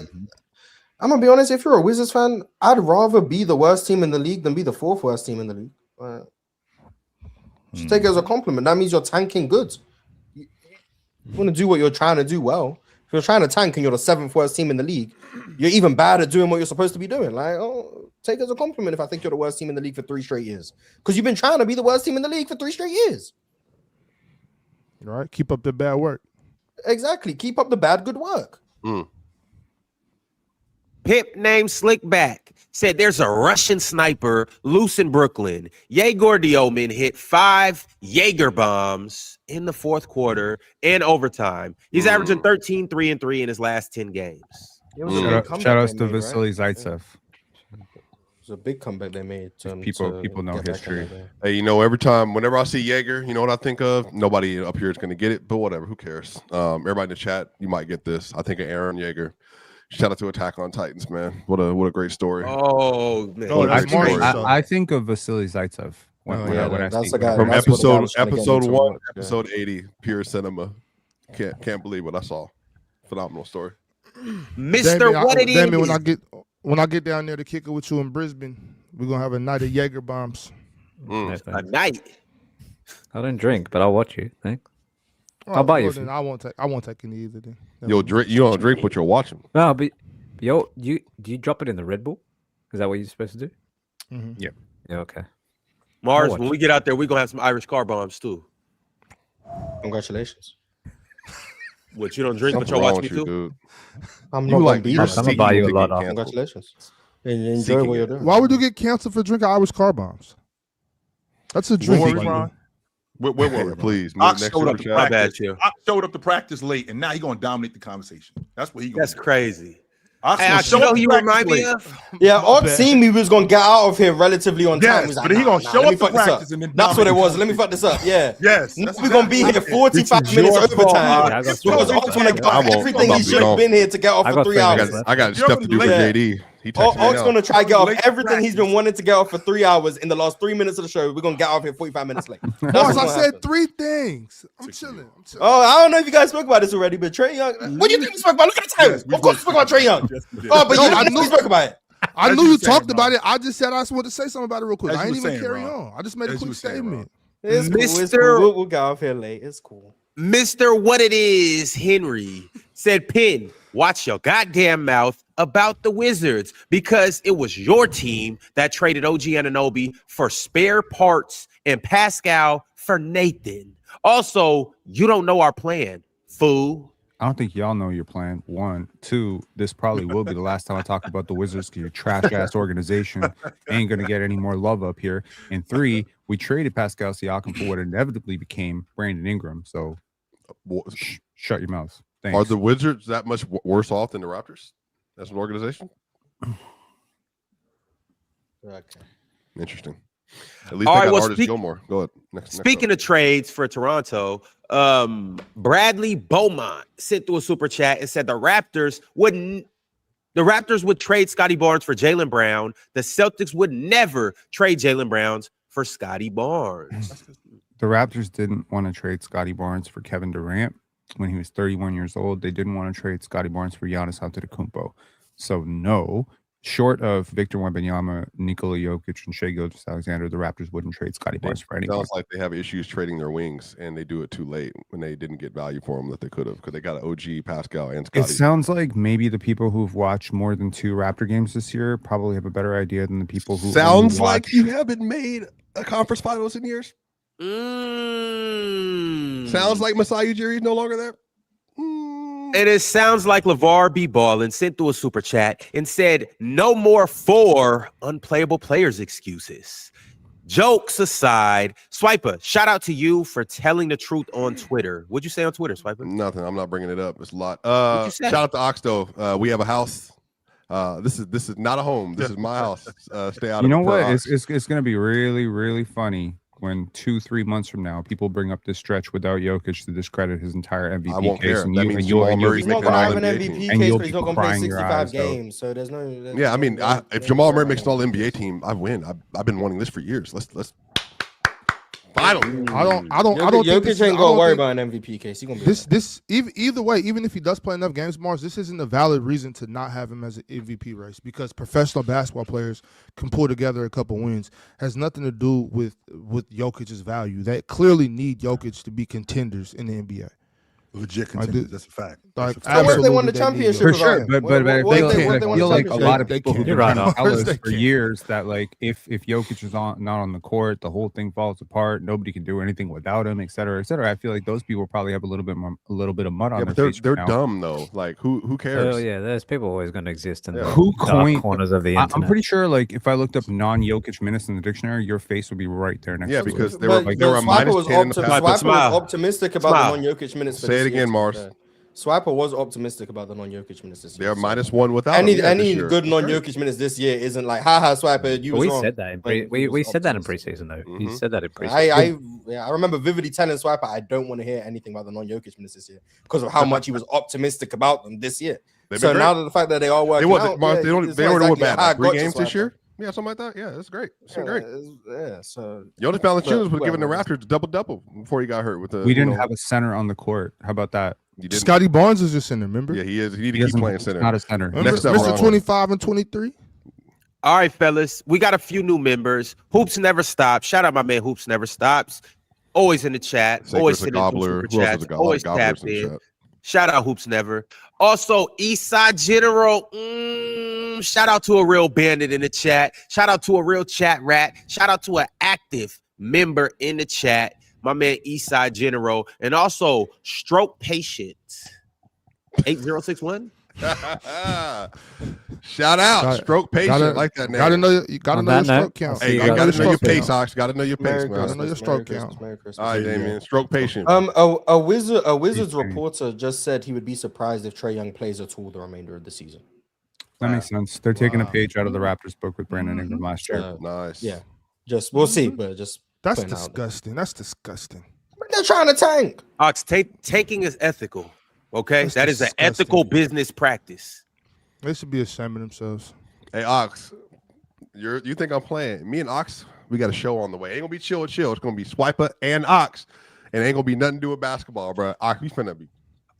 S6: I'm gonna be honest, if you're a Wizards fan, I'd rather be the worst team in the league than be the 4th worst team in the league. Just take it as a compliment. That means you're tanking good. You want to do what you're trying to do well. If you're trying to tank and you're the 7th worst team in the league, you're even bad at doing what you're supposed to be doing. Like, take it as a compliment if I think you're the worst team in the league for 3 straight years. Because you've been trying to be the worst team in the league for 3 straight years.
S7: All right, keep up the bad work.
S6: Exactly. Keep up the bad, good work.
S1: Pimp named Slickback said there's a Russian sniper loose in Brooklyn. Yegor Diomin hit 5 Jaeger bombs in the 4th quarter and overtime. He's averaging 13, 3 and 3 in his last 10 games.
S6: It was a big comeback
S5: Shout outs
S6: they
S5: to
S6: made, right?
S5: Vasily Zaitsev.
S6: It was a big comeback they made.
S5: People know
S6: get back
S5: history.
S6: in there.
S4: Hey, whenever I see Jaeger, you know what I think of? Nobody up here is going to get it, but whatever. Who cares? Everybody in the chat, you might get this. I think of Aaron Jaeger. Shout out to Attack on Titans, man. What a great story.
S1: Oh, man.
S7: Oh, that's
S4: Great story.
S7: Martian.
S5: I think of Vasily Zaitsev when I
S6: that's
S5: see
S6: the guy.
S4: From
S6: that's what the guy was trying to get
S4: episode
S6: me to
S4: 1,
S6: watch, yeah.
S4: episode 80, pure cinema. Can't believe what I saw. Phenomenal story.
S1: Mr.
S7: Damien,
S1: What It Is.
S7: Damien, when I get down there to kick it with you in Brisbane, we're gonna have a night of Jaeger bombs.
S2: No,
S1: A
S2: thanks.
S1: night.
S2: I don't drink, but I'll watch you. Thanks.
S7: All
S2: I'll buy you
S7: well,
S2: some.
S7: then I won't take any either. Then
S4: You'll drink. You don't drink, but you're watching.
S2: No, but do you drop it in the Red Bull? Is that what you're supposed to do?
S7: Mhm.
S5: Yeah.
S2: Yeah. Okay.
S1: Mars,
S2: watch
S1: when we get out there, we're going to have some Irish car bombs, too.
S6: Congratulations.
S1: What, you don't drink, but
S4: Something
S1: you'll
S4: wrong
S1: watch me,
S4: with you,
S1: too?
S4: dude.
S6: I'm
S4: You
S6: not
S4: like
S6: gonna be
S4: you're
S6: there.
S2: I'm gonna buy you a lot off.
S6: Congratulations. And you enjoy
S4: Seeking
S6: what you're
S4: it.
S6: doing.
S7: Why would you get canceled for drinking Irish car bombs? That's a drink.
S3: Where
S7: you
S3: were
S7: can
S3: we,
S7: do.
S3: Ron? Where were we?
S4: Please, move
S3: Ox
S4: next
S3: showed
S4: to
S3: up
S4: the
S3: to
S4: chat.
S1: My bad,
S3: practice.
S1: Chill.
S3: Ox showed up to practice late, and now he's gonna dominate the conversation. That's what he gonna
S1: That's
S3: do.
S1: crazy.
S3: Ox
S1: Hey,
S3: gonna
S1: I
S3: show
S1: know
S3: up
S1: who
S3: to
S1: you
S3: practice
S1: remind me
S3: late.
S1: of.
S6: Yeah,
S7: My
S6: Odd
S7: bad.
S6: seen we was gonna get out of here relatively on time.
S3: Yes,
S6: He was like,
S3: but he gonna show
S6: let me
S3: up to
S6: fuck this
S3: practice
S6: up.
S3: and then
S6: That's what it
S3: dominate
S6: was.
S3: the
S6: Let me fuck this up. Yeah.
S3: Yes,
S6: We're
S3: that's
S6: gonna be here
S3: exactly what it is.
S6: 45 minutes
S3: your fault.
S6: overtime.
S2: Yeah, I got
S6: Because
S2: some.
S6: Ox wanna
S2: I
S6: get
S2: won't-
S6: off everything
S4: I'm
S6: he
S4: about to
S6: should
S4: be
S6: have been here to get off
S2: I
S6: for
S2: got
S6: 3
S2: 3
S4: I
S2: minutes
S6: hours.
S4: got
S2: left.
S4: stuff to do for
S6: Yeah.
S4: JD. He texted me
S6: Ox
S4: now.
S6: gonna try to get off
S3: Late
S6: everything he's been
S3: practice.
S6: wanting to get off for 3 hours in the last 3 minutes of the show. We're gonna get off here 45 minutes late. That's
S7: Boss,
S6: what's
S7: I
S6: gonna
S7: said
S6: happen.
S7: 3 things. I'm chilling.
S6: Oh, I don't know if you guys spoke about this already, but Trae Young. What do you think we spoke about? Look at the time.
S3: Yes, we
S6: Of course, we
S3: did.
S6: spoke about Trae Young.
S3: Yes, we did.
S6: Oh, but
S7: No,
S6: you
S7: I
S6: know
S7: knew-
S6: we spoke about it.
S7: I
S3: As
S7: knew
S3: you
S7: you
S3: were saying,
S7: talked about
S3: Ron.
S7: it. I just said I just wanted to say something about it real quick.
S3: As
S7: I
S3: you
S7: ain't
S3: were
S7: even
S3: saying,
S7: carry
S3: Ron.
S7: on. I just made a
S3: As you
S7: quick
S3: were saying,
S7: statement.
S6: It's cool. It's
S1: Mr.
S6: cool. We'll get off here late. It's cool.
S1: Mr. What It Is, Henry, said, Pin, watch your goddamn mouth about the Wizards because it was your team that traded OG Anunoby for spare parts and Pascal for Nathan. Also, you don't know our plan, fool.
S5: I don't think y'all know your plan. 1, 2. This probably will be the last time I talk about the Wizards because your trash ass organization ain't gonna get any more love up here. And 3, we traded Pascal Siakam for what inevitably became Brandon Ingram. So shut your mouths. Thanks.
S4: Are the Wizards that much worse off than the Raptors as an organization?
S6: Okay.
S4: Interesting. At least
S1: All
S4: they
S1: right,
S4: got
S1: well,
S4: Artis Gilmore. Go ahead. Next
S1: Speaking of trades for Toronto, Bradley Beaumont sent through a super chat and said the Raptors would trade Scotty Barnes for Jaylen Brown. The Celtics would never trade Jaylen Brown for Scotty Barnes.
S5: The Raptors didn't want to trade Scotty Barnes for Kevin Durant when he was 31 years old. They didn't want to trade Scotty Barnes for Giannis Antetokounmpo. So no, short of Victor Wembanyama, Nikola Jokic, and Shai Gilgeous-Alexander, the Raptors wouldn't trade Scotty Barnes for anyone.
S4: Sounds like they have issues trading their wings, and they do it too late when they didn't get value for them that they could have because they got an OG, Pascal, and Scotty.
S5: It sounds like maybe the people who've watched more than 2 Raptor games this year probably have a better idea than the people who
S4: sounds like you haven't made a conference finals in years. Sounds like Masai Ujiri is no longer there.
S1: And it sounds like LeVar B. Ballin sent through a super chat and said, no more 4 unplayable players excuses. Jokes aside, Swiper, shout out to you for telling the truth on Twitter. What'd you say on Twitter, Swiper?
S4: Nothing. I'm not bringing it up. It's a lot.
S1: What'd you say?
S4: Shout out to Ox, though. We have a house. This is not a home. This is my house. Stay out of it.
S5: You know what? It's going to be really, really funny when 2-3 months from now people bring up this stretch without Jokic to discredit his entire MVP
S4: I won't
S5: case.
S4: care.
S5: And
S4: That
S5: you,
S4: means
S5: and you'll,
S4: Jamal
S5: and you'll
S4: Murray's
S5: be
S6: He's not
S4: making
S6: gonna
S4: all
S6: have an
S4: NBA
S6: MVP
S4: team.
S5: And
S6: case,
S5: you'll
S6: but he's
S5: be
S6: not gonna play
S5: crying your
S6: 65
S5: eyes out.
S6: games. So there's no.
S4: Yeah, I mean, if Jamal Murray makes an All NBA team, I win. I've been wanting this for years. Let's finally.
S7: I don't think
S6: Jokic
S7: this
S6: ain't
S7: I
S6: gonna
S7: don't
S6: worry
S7: think-
S6: about an MVP case. He gonna be
S7: This either way, even if he does play enough games, Mars, this isn't a valid reason to not have him as an MVP race because professional basketball players can pull together a couple wins. Has nothing to do with Jokic's value. They clearly need Jokic to be contenders in the NBA.
S3: Legit contenders. That's a fact.
S7: Like,
S3: That's a
S6: So
S3: fact.
S6: what if they won the
S7: absolutely, they need
S6: championship?
S5: For
S7: him.
S5: sure,
S6: without him?
S5: but I
S6: What if
S5: feel
S6: they
S5: like,
S6: won the
S5: a lot of
S6: championship?
S5: people have
S7: They
S5: been
S7: can't.
S5: trying to tell us
S7: They
S5: for
S7: can't.
S5: years that like if Jokic is not on the court, the whole thing falls apart. Nobody can do anything without him, et cetera, et cetera. I feel like those people probably have a little bit of mud on
S4: Yeah,
S5: their
S4: but
S5: face.
S4: they're
S5: right now.
S4: dumb though. Like who cares?
S2: Oh yeah, there's people always going to exist in
S4: Yeah.
S2: the
S5: Who
S2: dark
S5: coined-
S2: corners of the
S5: I'm
S2: internet.
S5: pretty sure, like, if I looked up non-Jokic minutes in the dictionary, your face would be right there next
S4: Yeah,
S5: to
S4: because
S5: it.
S4: they were
S6: But
S4: they were a
S6: Swiper
S4: minus
S6: was
S4: 10 in the past.
S1: Swiper,
S6: was
S1: smile.
S6: optimistic about
S1: Smile.
S6: the non-Jokic minutes. For
S4: Say
S6: this
S4: it
S6: year,
S4: again,
S6: to be
S4: Mars.
S6: fair. Swiper was optimistic about the non-Jokic minutes this year.
S4: They're
S6: so
S4: -1 without him,
S6: any
S4: yeah, this year.
S6: good
S4: That's great.
S6: non-Jokic minutes this year isn't like, haha, Swiper, you was
S2: we
S6: wrong.
S2: said that in
S6: But he
S2: we
S6: was
S2: said that in
S6: optimistic.
S2: preseason though.
S4: Mhm.
S2: You said that in preseason.
S6: I remember vividly telling Swiper I don't want to hear anything about the non-Jokic minutes this year because of how much he was optimistic about them this year.
S4: They've
S6: So
S4: been
S6: now
S4: great.
S6: that the fact that they are
S4: They
S6: working
S4: wasn't
S6: out,
S4: Mars,
S6: yeah,
S4: they don't
S6: it's
S4: they
S6: not
S4: were
S6: exactly
S4: bad.
S6: how I
S4: Like 3
S6: got you,
S4: games this
S6: Swiper.
S4: year. Yeah, something like that. Yeah, that's great. It's been great.
S6: Yeah, so
S4: Jonas
S6: But
S4: Valanciunas was giving the
S6: whatever.
S4: Raptors double before he got hurt with the.
S5: We didn't have a center on the court. How about that?
S4: You didn't.
S7: Scotty Barnes is your center, remember?
S4: Yeah, he is. He need to
S5: He
S4: keep
S5: doesn't-
S4: playing
S5: he's
S4: center.
S5: not a center.
S7: Remember
S4: Next up,
S7: Mr.
S4: Ron.
S7: 25 and 23?
S1: All right, fellas, we got a few new members. Hoops Never Stops. Shout out my man Hoops Never Stops. Always in the chat. Always
S4: Sacred's a
S1: sending
S4: gobbler.
S1: super
S4: Who else is
S1: chats.
S4: a gobbler?
S1: Always
S4: Gobblers
S1: tapped
S4: in the
S1: in.
S4: chat.
S1: Shout out Hoops Never. Also, Eastside General. Shout out to a real bandit in the chat. Shout out to a real chat rat. Shout out to an active member in the chat. My man Eastside General. And also Stroke Patient. 8061.
S4: Shout out,
S7: Got-
S4: stroke patient,
S7: Gotta-
S4: like that name.
S7: Gotta know you
S2: On
S7: your
S2: that note,
S7: stroke count.
S2: I'll
S4: Hey,
S2: see
S4: you
S2: you
S4: gotta
S2: guys
S4: know your
S2: next week.
S4: pace, Ox. Gotta know your pace,
S6: Merry
S4: man.
S7: Gotta know your
S6: Christmas,
S7: stroke
S6: Merry
S7: count.
S6: Christmas, Merry Christmas.
S4: All right, Damien. Stroke patient.
S6: A Wizards
S5: He's
S6: reporter just said he would be surprised if Trae Young plays at all the remainder of the season.
S5: That makes sense. They're taking a
S3: Wow.
S5: page out of the Raptors book with Brandon Ingram last year.
S4: Nice.
S6: Yeah, just we'll see, but just
S7: That's
S6: putting it out there.
S7: disgusting. That's disgusting.
S6: But they're trying to tank.
S1: Ox, tanking is ethical. Okay,
S7: That's
S1: that is an
S7: disgusting.
S1: ethical business practice.
S7: They should be ashamed of themselves.
S4: Hey, Ox, you think I'm playing? Me and Ox, we got a show on the way. Ain't gonna be chill. It's gonna be Swiper and Ox, and ain't gonna be nothing to do with basketball, bro. Ox, we finna be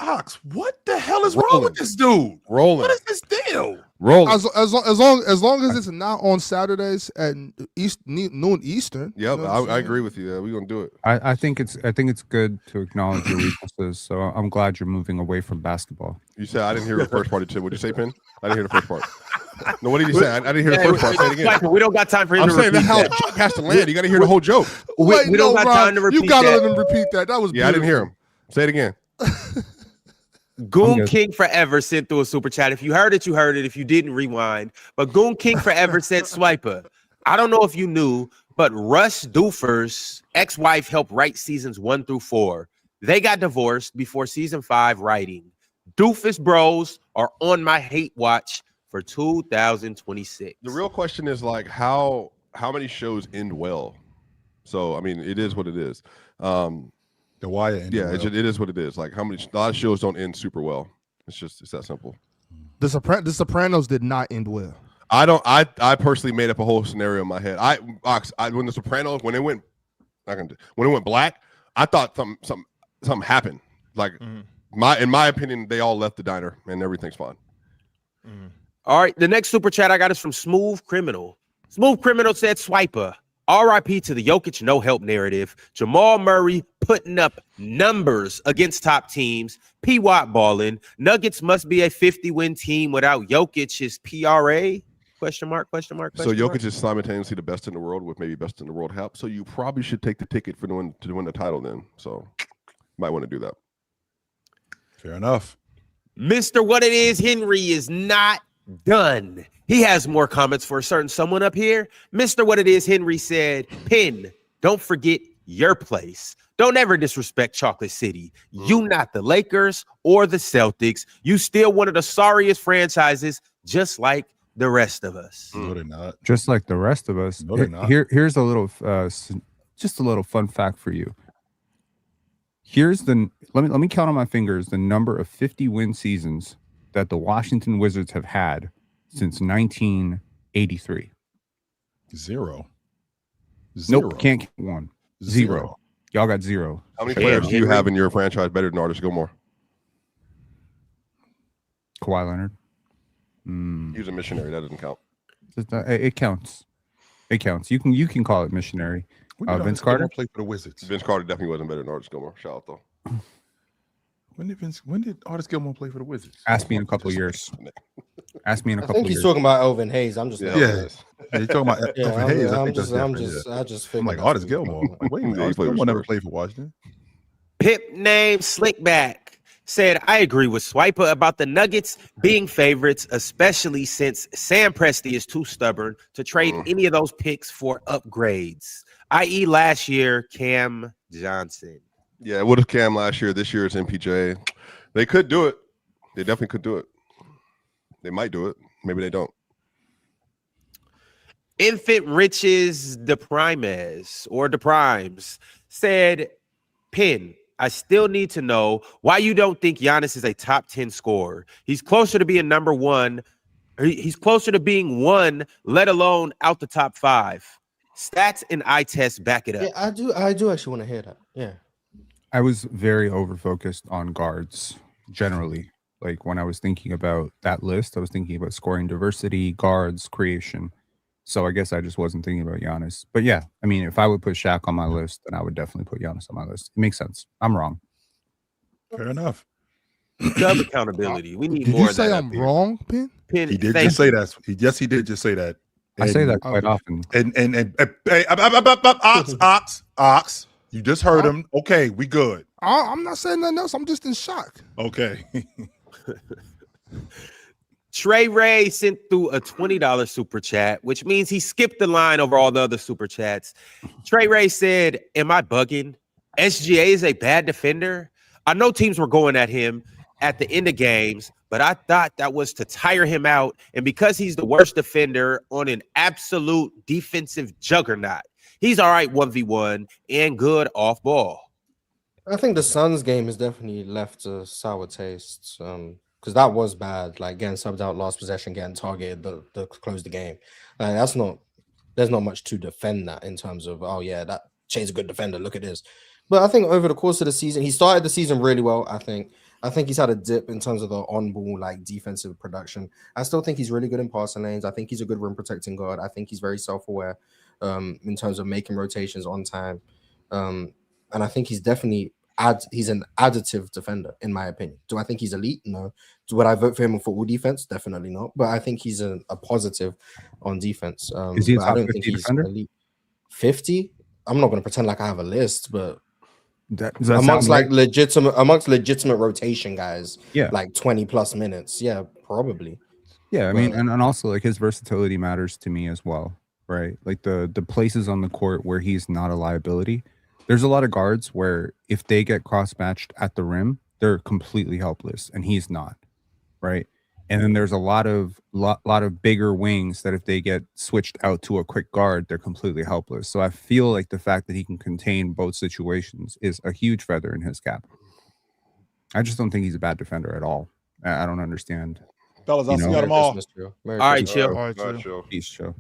S3: Ox, what the hell is wrong
S4: Rolling.
S3: with this dude?
S4: rolling,
S3: What is this deal?
S4: rolling.
S7: As long as it's not on Saturdays at noon Eastern. you
S4: Yep,
S7: know what I'm
S4: I
S7: saying?
S4: agree with you. We're gonna do it.
S5: I think it's good to acknowledge your weaknesses. So I'm glad you're moving away from basketball.
S4: You said I didn't hear the first part. What'd you say, Pin? I didn't hear the first part. No, what did he say? I didn't hear the first part. Say it again.
S1: Swiper, we don't got time for him
S4: I'm
S1: to
S4: saying
S1: repeat
S4: that's how a
S1: that.
S4: joke has to land. You got to hear the whole joke.
S7: Wait,
S1: we don't
S7: no,
S1: got
S7: Ron,
S1: time to repeat
S7: You gotta
S1: that.
S7: let him repeat that. That was
S4: Yeah, I didn't hear
S7: beautiful.
S4: him. Say it again.
S1: Goon
S5: good.
S1: King Forever sent through a super chat. If you heard it, you heard it. If you didn't, rewind. But Goon King Forever said, Swiper, I don't know if you knew, but Russ Doofer's ex-wife helped write seasons 1 through 4. They got divorced before season 5 writing. Doofus bros are on my hate watch for 2026.
S4: The real question is like how many shows end well? So I mean, it is what it is.
S3: The Wire ended
S4: Yeah,
S3: well.
S4: it is what it is. Like a lot of shows don't end super well. It's that simple.
S7: The Sopranos did not end well.
S4: I personally made up a whole scenario in my head. When the Sopranos when it went black, I thought something happened. Like in my opinion, they all left the diner and everything's fine.
S1: All right, the next super chat I got is from Smooth Criminal. Smooth Criminal said, Swiper, RIP to the Jokic no help narrative. Jamal Murray putting up numbers against top teams. P. Watt balling. Nuggets must be a 50-win team without Jokic's PRA? Question mark.
S4: So Jokic is simultaneously the best in the world with maybe best in the world help. So you probably should take the ticket to win the title then. So might want to do that.
S3: Fair enough.
S1: Mr. What It Is Henry is not done. He has more comments for a certain someone up here. Mr. What It Is Henry said, Pin, don't forget your place. Don't ever disrespect Chocolate City. You not the Lakers or the Celtics. You still one of the sorriest franchises, just like the rest of us.
S3: No, they're not.
S5: Just like the rest of us.
S3: No, they're not.
S5: Here's a little just a little fun fact for you. Here's let me count on my fingers the number of 50-win seasons that the Washington Wizards have had since 1983.
S3: Zero.
S5: Nope, can't count one. Zero. Y'all got zero.
S4: How many players do you have in your franchise better than Artis Gilmore?
S5: Kawhi Leonard.
S4: He was a missionary. That doesn't count.
S5: It counts. It counts. You can call it missionary. Vince Carter
S3: played for the Wizards.
S4: Vince Carter definitely wasn't better than Artis Gilmore. Shout out though.
S3: When did Artis Gilmore play for the Wizards?
S5: Ask me in a couple of years. Ask me in a
S6: I
S5: couple
S6: think
S5: of
S6: he's
S5: years.
S6: talking about Elvin Hayes. I'm just
S3: Yeah, you're talking about Elvin Hayes.
S6: I just
S3: I'm like Artis Gilmore. Like, wait a minute,
S4: Yeah, he
S3: Artis
S4: played with
S3: Gilmore never
S4: Spurs.
S3: played for Washington.
S1: Pip name Slickback said, I agree with Swiper about the Nuggets being favorites, especially since Sam Presti is too stubborn to trade any of those picks for upgrades, i.e. last year, Cam Johnson.
S4: Yeah, what if Cam last year? This year it's MPJ. They could do it. They definitely could do it. They might do it. Maybe they don't.
S1: Infant Riches DePrimes said, Pin, I still need to know why you don't think Giannis is a top 10 scorer. He's closer to being number one. He's closer to being one, let alone out the top 5. Stats and eye tests back it up.
S6: Yeah, I do actually want to hear that. Yeah.
S5: I was very over-focused on guards generally. Like when I was thinking about that list, I was thinking about scoring diversity, guards, creation. So I guess I just wasn't thinking about Giannis. But yeah, I mean, if I would put Shaq on my list, then I would definitely put Giannis on my list. It makes sense. I'm wrong.
S3: Fair enough.
S1: Dub accountability. We need
S7: Did
S1: more
S7: you
S1: of
S7: say
S1: that
S7: I'm
S1: up here.
S7: wrong, Pin?
S1: Pin,
S3: He did
S1: thank
S3: just say
S1: you.
S3: that. Yes, he did just say that.
S5: I say that quite often.
S3: And Ox. You just heard him. Okay, we good.
S7: I'm not saying nothing else. I'm just in shock.
S3: Okay.
S1: Trey Ray sent through a $20 super chat, which means he skipped the line over all the other super chats. Trey Ray said, am I bugging? SGA is a bad defender. I know teams were going at him at the end of games, but I thought that was to tire him out. And because he's the worst defender on an absolute defensive juggernaut, he's all right 1v1 and good off ball.
S6: I think the Suns game has definitely left a sour taste. Because that was bad, like getting subbed out last possession, getting targeted to close the game. Like there's not much to defend that in terms of, oh yeah, that Shay's a good defender. Look at this. But I think over the course of the season, he started the season really well. I think he's had a dip in terms of the on-ball like defensive production. I still think he's really good in passing lanes. I think he's a good rim protecting guard. I think he's very self-aware in terms of making rotations on time. And I think he's definitely he's an additive defender, in my opinion. Do I think he's elite? No. Would I vote for him on football defense? Definitely not. But I think he's a positive on defense.
S5: Is he a
S6: but
S5: top
S6: I don't
S5: 50
S6: think he's
S5: defender?
S6: elite. 50? I'm not going to pretend like I have a list, but
S5: Does that
S6: amongst
S5: sound right?
S6: legitimate rotation guys.
S5: Yeah.
S6: Like 20 plus minutes. Yeah, probably.
S5: Yeah, I mean,
S6: But-
S5: and also like his versatility matters to me as well, right? Like the places on the court where he's not a liability. There's a lot of guards where if they get cross matched at the rim, they're completely helpless, and he's not, right? And then there's a lot of bigger wings that if they get switched out to a quick guard, they're completely helpless. So I feel like the fact that he can contain both situations is a huge feather in his cap. I just don't think he's a bad defender at all. I don't understand.
S3: Fellas, I'll
S5: You
S3: see
S5: know.
S3: y'all tomorrow.
S6: Merry
S1: All right,
S6: Christmas.
S1: chill.
S7: All right,
S3: All right,
S7: chill.
S3: chill.
S5: Peace, show.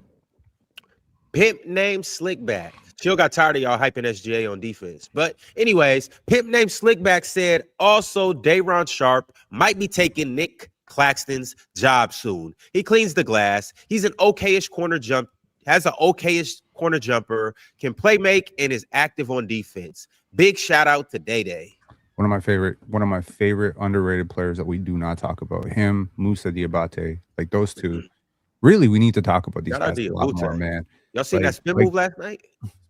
S1: Pimp named Slickback. Chill got tired of y'all hyping SGA on defense. But anyways, Pimp named Slickback said also Day'Ron Sharpe might be taking Nick Claxton's job soon. He cleans the glass. He's an okayish has an okayish corner jumper, can play make, and is active on defense. Big shout out to Day Day.
S5: One of my favorite underrated players that we do not talk about. Him, Musa Diabate, like those two. Really, we need to talk about these
S1: Shout out
S5: guys
S1: to
S5: a
S1: you,
S5: lot
S1: Wu-Tang.
S5: more, man.
S1: Y'all seen
S5: Like-
S1: that spin
S5: like-
S1: move last night?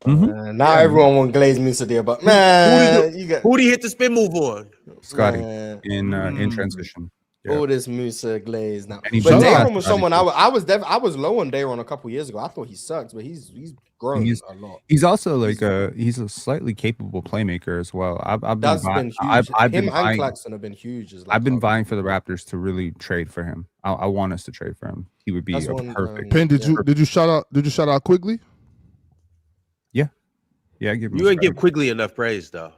S6: Now everyone want Glaze Musa there, but man, you got
S1: Who'd he hit the spin move on?
S5: Scotty
S6: man,
S5: in transition. Yeah.
S6: all this Musa Glaze now.
S5: And he
S6: But
S5: showed
S6: Day'Ron
S5: us
S6: was
S5: Scotty
S6: someone
S5: too.
S6: I was low on Day'Ron a couple years ago. I thought he sucks, but he's grown
S5: He's-
S6: a lot.
S5: He's also like he's a slightly capable playmaker as well. I've been
S6: That's
S5: vying,
S6: been huge.
S5: I've been
S6: Him and
S5: vying,
S6: Claxton have been huge. As
S5: I've been
S6: like,
S5: vying for the Raptors to really trade for him. I want us to trade for him. He would be
S6: That's
S5: a
S6: one,
S5: perfect.
S7: Pin, did you shout out Quigley?
S5: Yeah, give him.
S1: You
S5: a
S1: ain't give
S5: credit.
S1: Quigley enough praise though.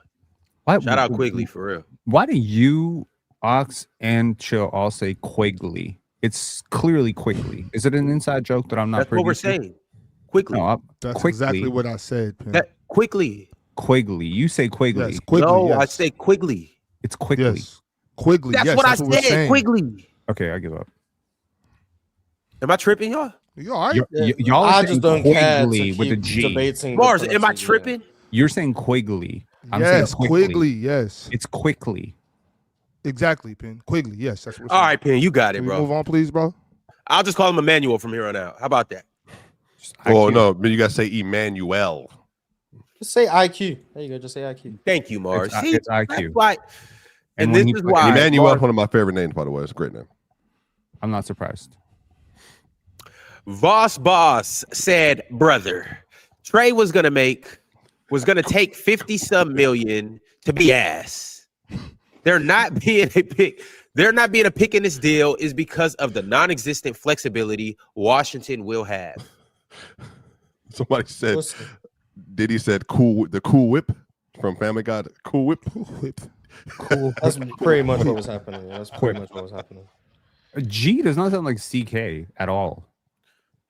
S5: Why-
S1: Shout out Quigley for real.
S5: Why do you, Ox, and Chill all say Quigley? It's clearly Quigley. Is it an inside joke that I'm not?
S1: That's what we're
S5: privy to?
S1: saying. Quickly.
S5: No,
S7: That's
S5: Quigley.
S7: exactly what I said, Pin.
S1: That quickly.
S5: Quigley. You say Quigley.
S7: Yes, Quigley.
S1: No,
S7: yes.
S1: I say Quigley.
S5: It's Quigley.
S7: Yes. Quigley.
S1: That's
S7: yes,
S1: what I
S7: we're
S1: said.
S7: saying.
S1: Quigley.
S5: Okay, I give up.
S1: Am I tripping, y'all?
S7: You all right?
S5: Y'all are
S6: I
S5: saying
S6: just don't care to
S5: Quigley with a
S6: keep
S5: G.
S6: debating. the
S1: Mars, am I
S6: pronunciation, yeah.
S1: tripping?
S5: You're saying Quigley. I'm
S7: Yes,
S5: saying
S7: Quigley. Yes,
S5: It's Quickly.
S7: exactly, Pin. Quigley. Yes, that's what.
S1: All right, Penn, you got it,
S7: Can we move
S1: bro.
S7: on, please, bro?
S1: I'll just call him Emmanuel from here on out. How about that?
S4: Oh
S5: IQ.
S4: no, but you gotta say Emmanuel.
S6: Just say IQ. There you go. Just say IQ.
S1: Thank you, Mars.
S5: It's,
S1: See,
S5: it's
S1: that's
S5: IQ.
S1: why. And
S5: when
S1: this
S5: he
S1: is
S5: put-
S1: why.
S4: Emmanuel is
S1: Mars-
S4: one of my favorite names, by the way. It's a great name.
S5: I'm not surprised.
S1: Voss Boss said, brother, Trae was gonna take 50 some million to be ass. They're not being a pick. They're not being a pick in this deal is because of the non-existent flexibility Washington will have.
S4: Somebody said,
S6: What's-
S4: Diddy said, the cool whip from Family Guy. Cool whip.
S5: Cool.
S6: That's pretty much what was happening. That's pretty much what was happening.
S5: G does not sound like CK at all.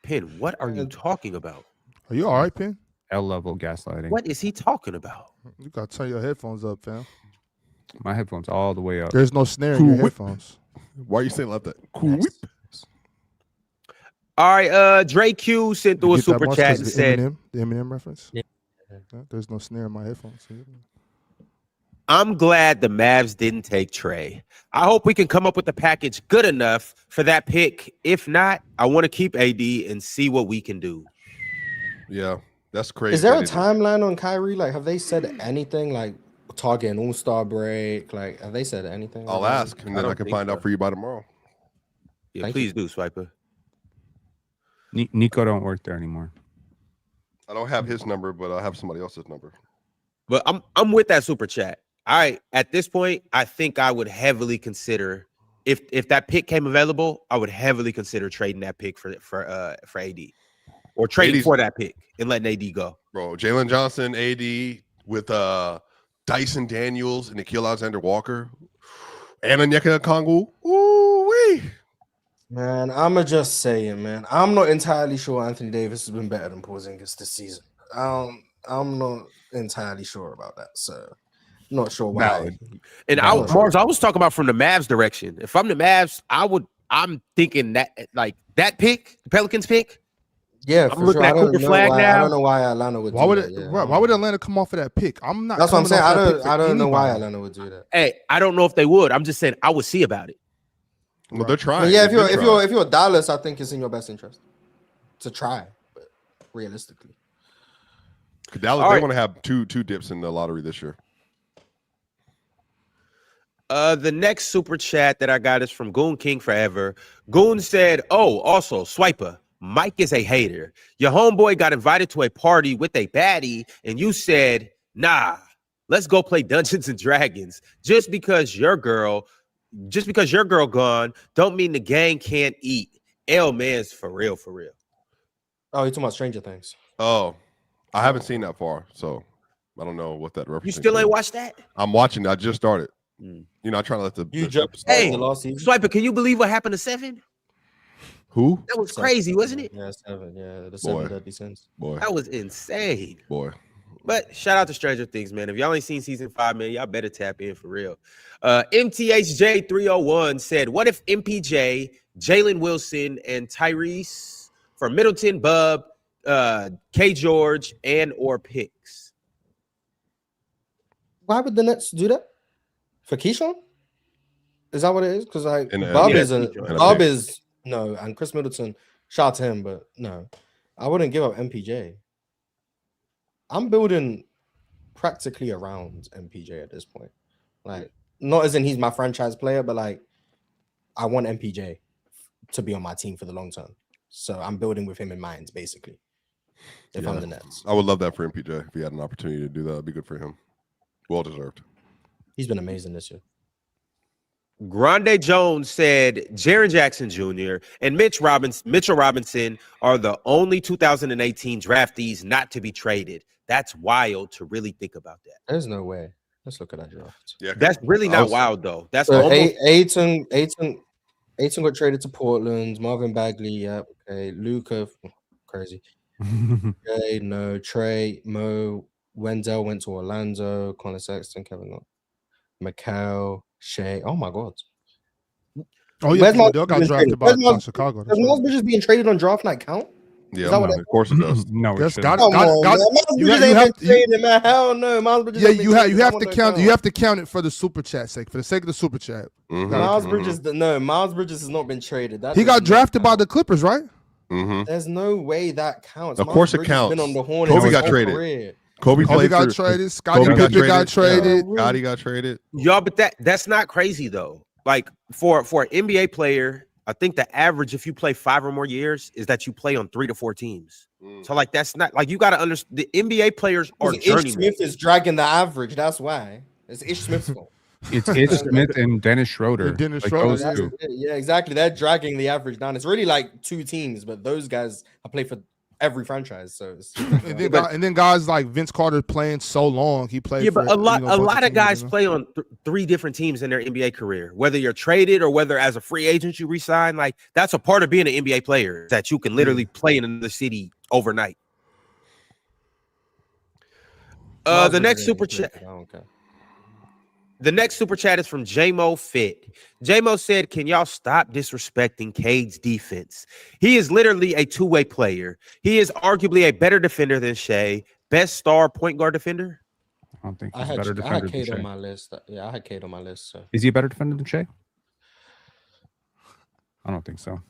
S1: Pin, what are you talking about?
S7: Are you all right, Pin?
S5: L level gaslighting.
S1: What is he talking about?
S7: You gotta turn your headphones up, fam.
S5: My headphones all the way up.
S7: There's no snare in
S4: Cool
S7: your
S4: whip.
S7: headphones.
S4: Why are you saying like that? Cool whip.
S1: All right, Dre Q sent through a
S7: You get that
S1: super
S7: much
S1: chat
S7: 'cause
S1: and
S7: the
S1: said,
S7: Eminem reference.
S6: Yeah.
S7: Yeah, there's no snare in my headphones.
S1: I'm glad the Mavs didn't take Trae. I hope we can come up with a package good enough for that pick. If not, I want to keep AD and see what we can do.
S4: Yeah, that's crazy.
S6: Is there a
S4: that he did.
S6: timeline on Kyrie? Like, have they said anything like targeting All-Star break? Like, have they said anything?
S4: I'll
S6: like that?
S4: ask, and
S1: I
S4: then I
S1: don't
S4: can
S1: think
S4: find
S1: so.
S4: out for you by tomorrow.
S1: Yeah,
S6: Thank
S1: please do, Swiper.
S5: Nico don't work there anymore.
S4: I don't have his number, but I have somebody else's number.
S1: But I'm with that super chat. All right, at this point, I think I would heavily consider if that pick came available, I would heavily consider trading that pick for AD or trading
S4: AD's
S1: for that pick and letting AD go.
S4: Bro, Jalen Johnson, AD with Dyson Daniels and Nikhil Alexander-Walker and Onyeka Okongwu. Ooh-wee.
S6: Man, I'ma just say it, man. I'm not entirely sure Anthony Davis has been better than Porzingis this season. I'm not entirely sure about that, so not sure why.
S5: Valid.
S1: And
S6: No,
S1: Mars, I was talking about from the Mavs direction. If I'm the Mavs, I'm thinking that like that pick, the Pelicans pick.
S6: Yeah,
S1: I'm
S6: for
S1: looking
S6: sure.
S1: at
S6: I don't
S1: Cooper
S6: know
S1: Flag
S6: why. I
S1: now.
S6: don't know why Atlanta would.
S7: Why
S6: do
S7: would
S6: that,
S7: it?
S6: yeah.
S7: Why would Atlanta come off of that pick? I'm not.
S6: That's what I'm
S7: coming
S6: saying.
S7: off that pick for
S6: I don't know why
S7: anybody.
S6: Atlanta would do that.
S1: Hey, I don't know if they would. I'm just saying I would see about it.
S4: Well, they're
S6: I
S4: trying.
S6: mean, yeah,
S4: They did try.
S6: if you're Dallas, I think it's in your best interest to try, but realistically.
S4: Dallas,
S1: All
S4: they
S1: right.
S4: want to have two dips in the lottery this year.
S1: The next super chat that I got is from Goon King Forever. Goon said, "Oh, also Swiper, Mike is a hater. Your homeboy got invited to a party with a baddie, and you said, nah, let's go play Dungeons and Dragons. Just because your girl gone, don't mean the gang can't eat. L man's for real, for real."
S6: Oh, you're talking about Stranger Things.
S4: Oh, I haven't seen that far, so I don't know what that reference.
S1: You still ain't watched that?
S4: I'm watching. I just started. You know, I try to let the
S1: Hey,
S6: the last season.
S1: Swiper, can you believe what happened to Seven?
S4: who?
S1: That was crazy, wasn't it?
S6: Yeah, 7. Yeah, the
S4: Boy.
S6: 7 deadly sins.
S4: Boy,
S1: That was insane.
S4: boy.
S1: But shout out to Stranger Things, man. If y'all ain't seen season 5, man, y'all better tap in for real. MTHJ301 said, "What if MPJ, Jalen Wilson, and Tyrese for Middleton, Bub, K. George, and or picks?"
S6: Why would the Nets do that? For Keyshawn? Is that what it is? Because like
S4: And,
S6: Bob
S1: yeah,
S6: is
S1: Keyshawn.
S6: Bob is no, and Chris Middleton, shout out to him, but no, I wouldn't give up MPJ. I'm building practically around MPJ at this point. Like, not as in he's my franchise player, but like I want MPJ to be on my team for the long term. So I'm building with him in mind, basically. If I'm the Nets.
S4: I would love that for MPJ if he had an opportunity to do that. It'd be good for him. Well deserved.
S6: He's been amazing this year.
S1: Grande Jones said Jaren Jackson Jr. and Mitchell Robinson are the only 2018 draftees not to be traded. That's wild to really think about that.
S6: There's no way. Let's look at that draft.
S4: Yeah,
S1: That's really not wild, though. That's
S6: So
S1: almost
S6: Ayton got traded to Portland. Marvin Bagley, yeah, okay. Luka, crazy. Okay, no. Trae, Mo, Wendell went to Orlando. Colin Sexton, Kevin Love, Mikal, Shea. Oh my God.
S7: Oh yeah,
S6: Where's Miles
S7: Wendell got
S6: Bridges
S7: drafted
S6: traded?
S7: by Chicago.
S6: Does Miles Bridges being traded on draft night count?
S4: Yeah,
S6: Is that what
S4: of course it does.
S5: No, it
S7: That's
S5: shouldn't.
S7: got-
S6: Come on, man. Miles
S7: you
S6: Bridges
S7: have-
S6: ain't
S7: you
S6: been
S7: have-
S6: traded, man. Hell no. Miles Bridges
S7: Yeah,
S6: ain't been
S7: you have
S6: traded.
S7: you
S6: That
S7: have
S6: one
S7: to
S6: don't
S7: count.
S6: count.
S7: You have to count it for the super chat sake, for the sake of the super chat.
S4: Mhm,
S6: Miles
S4: mhm,
S6: Bridges, Miles Bridges has not been traded. That
S7: He
S6: does
S7: got
S6: not
S7: drafted by
S6: count.
S7: the Clippers, right?
S4: mhm.
S6: There's no way that counts.
S4: Of
S6: Miles
S4: course it
S6: Bridges has
S4: counts.
S6: Been on the Hornets
S4: Kobe
S6: his
S4: got
S6: whole
S4: traded.
S6: career.
S4: Kobe
S7: Kobe
S4: played
S7: got
S4: for
S7: traded. Scottie
S4: Kobe got
S7: Pippen got
S4: traded.
S7: traded.
S4: Scotty got traded.
S1: y'all, but that's not crazy though. Like for an NBA player, I think the average if you play 5 or more years is that you play on 3 to 4 teams. So like that's not like you got to understand. The NBA players are
S6: Ish
S1: journeymen.
S6: Smith is dragging the average. That's why. It's Ish Smith's fault.
S5: It's Smith and Dennis Schroeder.
S7: And Dennis
S5: Like,
S7: Schroeder,
S5: those
S6: That's
S5: two.
S6: it. Yeah, exactly. They're dragging the average down. It's really like 2 teams, but those guys have played for every franchise. So it's
S7: And then guys like Vince Carter playing so long, he played.
S1: Yeah,
S7: for,
S1: but a lot of
S7: teams,
S1: guys
S7: you know?
S1: play on 3 different teams in their NBA career. Whether you're traded or whether as a free agent you resign, like that's a part of being an NBA player that you can literally play in another city overnight.
S6: Miles
S1: The
S6: Bridges
S1: next
S6: ain't
S1: super
S6: been
S1: chat.
S6: traded. I don't care.
S1: The next super chat is from JMO Fit. JMO said, "Can y'all stop disrespecting Cade's defense? He is literally a two-way player. He is arguably a better defender than Shea. Best star point guard defender."
S5: I don't think
S6: I
S5: he's a
S6: had
S5: better defender than
S6: Cade
S5: Shea.
S6: on my list. Yeah, I had Cade on my list. So
S5: Is he a better defender than Shea? I don't think so.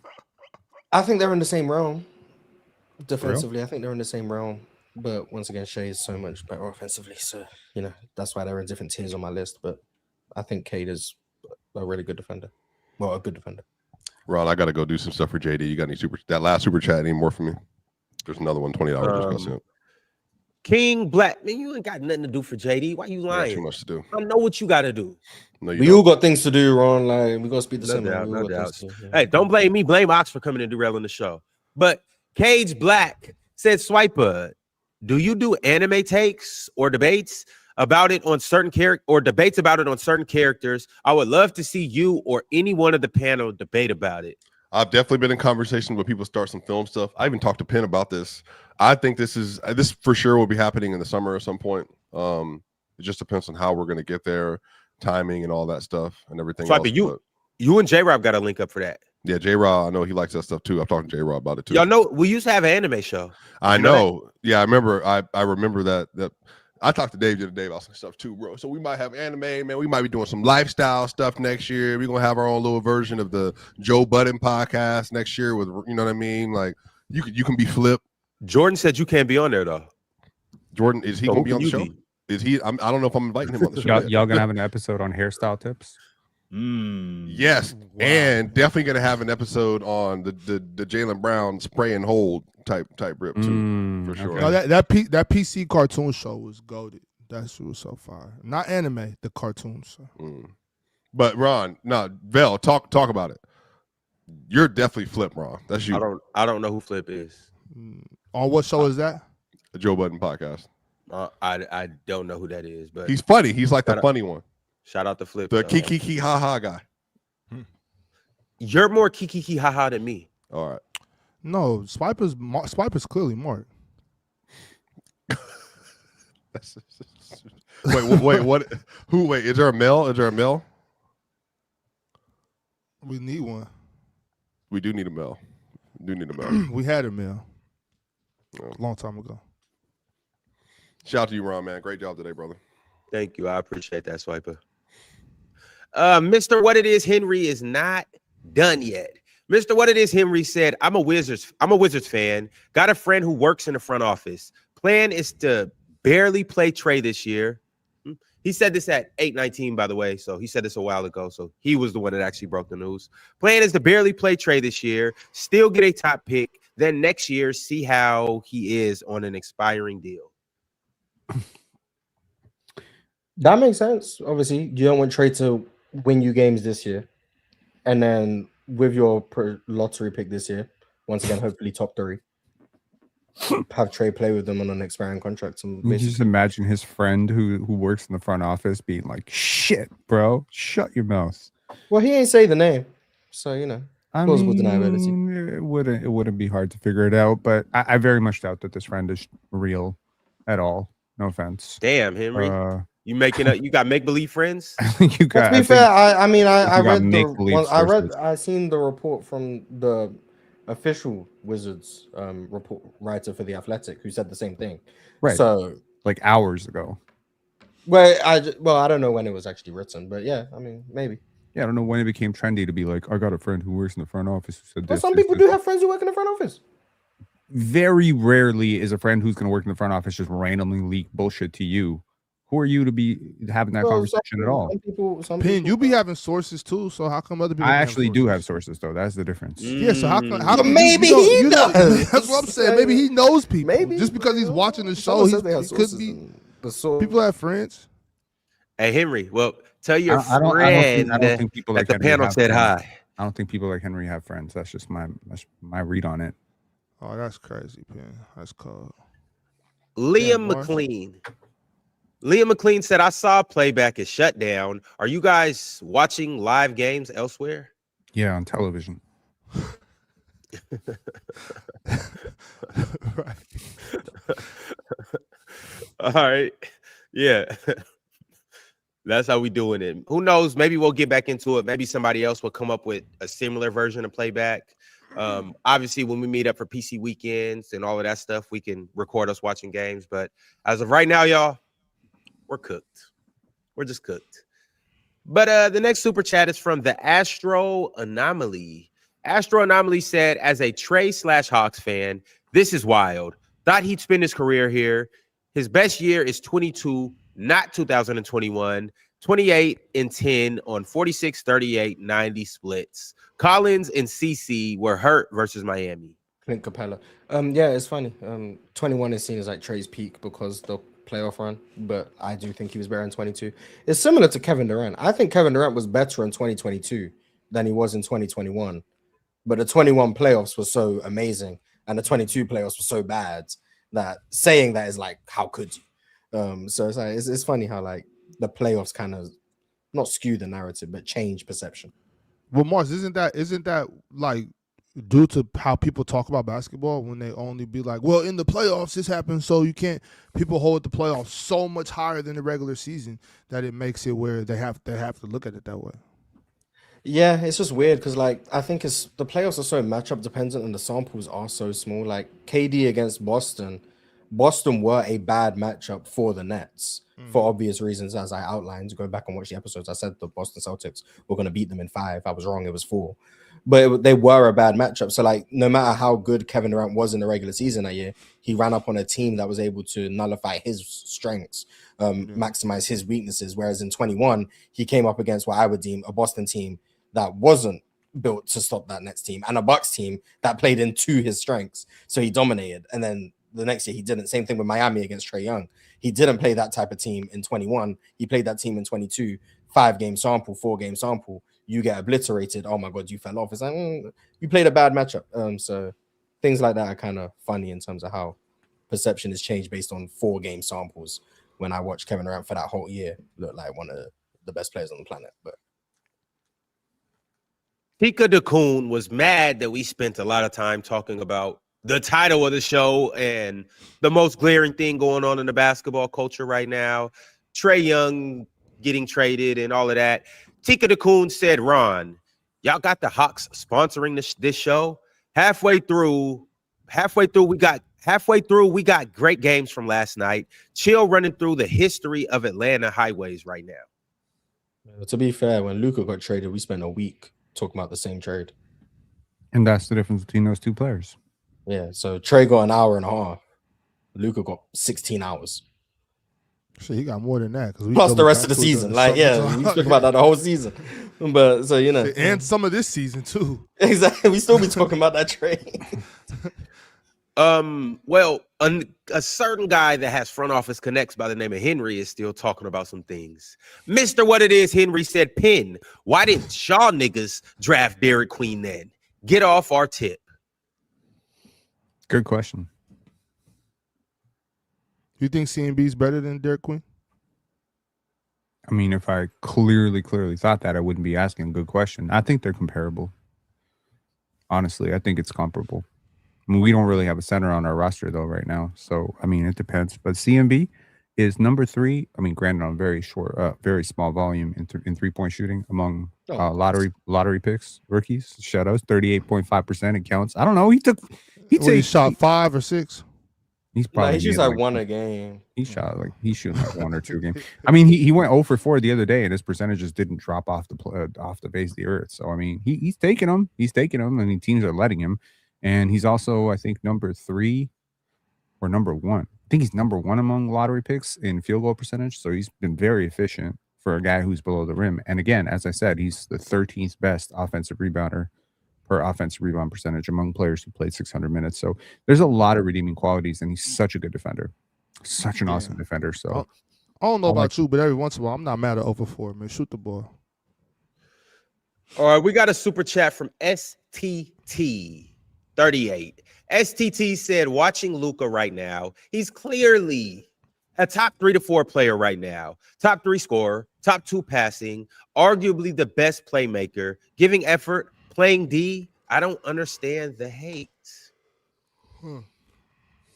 S6: I think they're in the same realm. Defensively, I think they're in the same realm. But once again, Shea is so much better offensively. So, that's why they're in different tiers on my list. But I think Cade is a really good defender. Well, a good defender.
S4: Ron, I got to go do some stuff for JD. You got any that last super chat anymore for me? There's another one, $20 just got sent.
S1: King Black, man, you ain't got nothing to do for JD. Why you
S4: I got
S1: lying?
S4: too much to do.
S1: I know what you got to do.
S4: No, you
S6: We
S4: don't.
S6: all got things to do, Ron. Like, we got to speak to
S1: No
S6: someone.
S1: doubt,
S6: We all
S1: no
S6: got
S1: doubt.
S6: things to do,
S1: Hey, don't blame me. Blame Ox for coming and derailing the show. But Cage Black said, "Swiper, do you do anime takes or debates about it on certain debates about it on certain characters? I would love to see you or any one of the panel debate about it."
S4: I've definitely been in conversations where people start some film stuff. I even talked to Penn about this. I think this for sure will be happening in the summer at some point. It just depends on how we're going to get there, timing and all that stuff and everything else.
S1: Swiper, you and J-Rob got to link up for that.
S4: Yeah, J-Rob, I know he likes that stuff too. I've talked to J-Rob about it too.
S1: Y'all know we used to have an anime show.
S4: I
S1: You know
S4: know. Yeah, I remember. I remember that. I talked to Dave the other day about some stuff too, bro. So we might have anime, man. We might be doing some lifestyle stuff next year. We're gonna have our own little version of the Joe Budden podcast next year with, you know what I mean? Like you can be Flip.
S1: Jordan said you can't be on there though.
S4: Jordan, is he
S1: So
S4: gonna
S1: who
S4: be
S1: can
S4: on the
S1: you
S4: show?
S1: be?
S4: Is he? I don't know if I'm inviting him on the show.
S5: Y'all gonna have an episode on hairstyle tips?
S4: Yes,
S7: Wow.
S4: and definitely gonna have an episode on the Jaylen Brown spray and hold type rip too, for sure.
S5: okay.
S7: No, that PC cartoon show was goated. That shit was so fire. Not anime, the cartoon show.
S4: But Ron, no, Vel, talk about it. You're definitely Flip, Ron. That's you.
S1: I don't know who Flip is.
S7: On what show is that?
S4: The Joe Budden podcast.
S1: I don't know who that is, but
S4: He's funny. He's like the
S1: Shout out-
S4: funny one.
S1: shout out to Flip.
S4: The
S1: though.
S4: kiki ha ha guy.
S1: You're more kiki haha than me.
S4: All right.
S7: No, Swiper's clearly Mark.
S4: Wait, what? Who? Wait, is there a male? Is there a male?
S7: We need one.
S4: We do need a male. We do need a male.
S7: We had a meal
S4: Yeah.
S7: a long time ago.
S4: Shout out to you, Ron, man. Great job today, brother.
S1: Thank you. I appreciate that, Swiper. Mr. What It Is Henry is not done yet. Mr. What It Is Henry said, I'm a Wizards fan. Got a friend who works in the front office. Plan is to barely play Trae this year. He said this at 8:19, by the way. So he said this a while ago. So he was the one that actually broke the news. Plan is to barely play Trae this year, still get a top pick. Then next year, see how he is on an expiring deal.
S6: That makes sense. Obviously, you don't want Trae to win you games this year, and then with your lottery pick this year, once again, hopefully top 3. Have Trae play with them on an expiring contract. And
S5: You just imagine his friend who works in the front office being like, "Shit, bro, shut your mouth."
S6: well, he ain't say the name, so you know.
S5: I
S6: Plausible deniability.
S5: mean, it wouldn't be hard to figure it out, but I very much doubt that this friend is real at all. No offense.
S1: Damn, Henry. You making up? You got make believe friends?
S5: You got.
S6: To be fair, I mean, I
S5: you got
S6: read
S5: make-believe sources.
S6: I seen the report from the official Wizards report writer for the Athletic who said the same thing.
S5: Right.
S6: So,
S5: like hours ago.
S6: well, I don't know when it was actually written, but yeah, I mean, maybe.
S5: Yeah, I don't know when it became trendy to be like, I got a friend who works in the front office who said
S6: But
S5: this.
S6: some
S5: this,
S6: people
S5: this.
S6: do have friends who work in the front office.
S5: Very rarely is a friend who's going to work in the front office just randomly leak bullshit to you. Who are you to be having that
S6: Well,
S5: conversation at all?
S6: Some
S7: Pin,
S6: people,
S7: you be having sources too, so how come other people?
S5: I
S7: can't
S5: actually do have sources, though. That's the difference.
S7: Yeah, so how
S6: But
S7: come
S6: maybe
S7: you don't-
S6: he does.
S7: That's what I'm saying. Maybe he knows people.
S6: Maybe
S7: Just because he's watching the show,
S6: Someone says they have
S7: he could
S6: sources
S7: be.
S6: and the source.
S7: People have friends.
S1: Hey, Henry. Well, tell your
S5: I don't
S1: friend
S5: think people
S1: that
S5: like
S1: the
S5: Henry
S1: panel
S5: have
S1: said
S5: friends.
S1: hi.
S5: I don't think people like Henry have friends. That's just my read on it.
S7: Oh, that's crazy, Pin. That's cold.
S1: Liam
S7: Mars.
S1: McLean. Liam McLean said, I saw playback is shut down. Are you guys watching live games elsewhere?
S5: Yeah, on television.
S7: Right.
S1: All right. Yeah. That's how we doing it. Who knows? Maybe we'll get back into it. Maybe somebody else will come up with a similar version of playback. Obviously, when we meet up for PC weekends and all of that stuff, we can record us watching games. But as of right now, y'all, we're cooked. We're just cooked. But the next super chat is from the Astro Anomaly. Astro Anomaly said, as a Trae/Hawks fan, this is wild. Thought he'd spend his career here. His best year is 22, not 2021. 28 and 10 on 46, 38, 90 splits. Collins and CC were hurt versus Miami.
S6: Clint Capella. Yeah, it's funny. 21 is seen as like Trae's peak because the playoff run, but I do think he was better in 22. It's similar to Kevin Durant. I think Kevin Durant was better in 2022 than he was in 2021, but the 21 playoffs were so amazing and the 22 playoffs were so bad that saying that is like, how could you? So it's like it's funny how like the playoffs kind of not skew the narrative but change perception.
S7: Well, Mars, isn't that like due to how people talk about basketball when they only be like, well, in the playoffs this happens, so you can't. People hold the playoffs so much higher than the regular season that it makes it where they have to look at it that way.
S6: Yeah, it's just weird because like I think it's the playoffs are so matchup dependent and the samples are so small. Like KD against Boston, Boston were a bad matchup for the Nets for obvious reasons, as I outlined. Go back and watch the episodes. I said the Boston Celtics were going to beat them in 5. I was wrong. It was 4. But they were a bad matchup. So, like, no matter how good Kevin Durant was in the regular season that year, he ran up on a team that was able to nullify his strengths, maximize his weaknesses. Whereas in 21, he came up against what I would deem a Boston team that wasn't built to stop that Nets team, and a Bucks team that played into his strengths. So he dominated. And then the next year he didn't. Same thing with Miami against Trae Young. He didn't play that type of team in 21. He played that team in 22. 5-game sample, 4-game sample. You get obliterated. Oh my God, you fell off. It's like you played a bad matchup. So things like that are kind of funny in terms of how perception has changed based on 4-game samples. When I watched Kevin Durant for that whole year, look like one of the best players on the planet. But
S1: Tika DeCoon was mad that we spent a lot of time talking about the title of the show and the most glaring thing going on in the basketball culture right now. Trae Young getting traded and all of that. Tika DeCoon said, Ron, y'all got the Hawks sponsoring this show. Halfway through, we got great games from last night. Chill running through the history of Atlanta highways right now.
S6: To be fair, when Luka got traded, we spent a week talking about the same trade.
S5: And that's the difference between those two players.
S6: Yeah, so Trae got an hour and a half. Luka got 16 hours.
S7: Shit, he got more than that.
S6: Plus the rest of the season. Like, yeah, we spoke about that the whole season. But so, you know.
S7: And some of this season, too.
S6: Exactly. We still be talking about that trade.
S1: Well, a certain guy that has front office connects by the name of Henry is still talking about some things. Mr. What It Is, Henry said, Penn, why didn't y'all niggas draft Dairy Queen then? Get off our tip.
S5: Good question.
S7: You think CMB is better than Derek Queen?
S5: I mean, if I clearly thought that, I wouldn't be asking a good question. I think they're comparable. Honestly, I think it's comparable. I mean, we don't really have a center on our roster, though, right now. So, I mean, it depends. But CMB is number 3. I mean, granted, on very small volume in three-point shooting among lottery picks, rookies, shadows, 38.5%. It counts. I don't know. He
S7: shot 5 or 6.
S5: He's probably
S6: he shoots like 1 a game.
S5: He's shooting like 1 or 2 games. I mean, he went 0 for 4 the other day, and his percentages didn't drop off the face of the earth. So I mean, he's taking them. I mean, teams are letting him, and he's also, I think, number 3 or number 1. I think he's number 1 among lottery picks in field goal percentage. So he's been very efficient for a guy who's below the rim. And again, as I said, he's the 13th best offensive rebounder per offensive rebound percentage among players who played 600 minutes. So there's a lot of redeeming qualities, and he's such a good defender, such an awesome defender. So
S7: I don't know about you, but every once in a while, I'm not mad at over 4, man. Shoot the ball.
S1: All right, we got a super chat from STT38. STT said, watching Luka right now, he's clearly a top 3 to 4 player right now. Top 3 scorer, top 2 passing, arguably the best playmaker, giving effort, playing D. I don't understand the hate.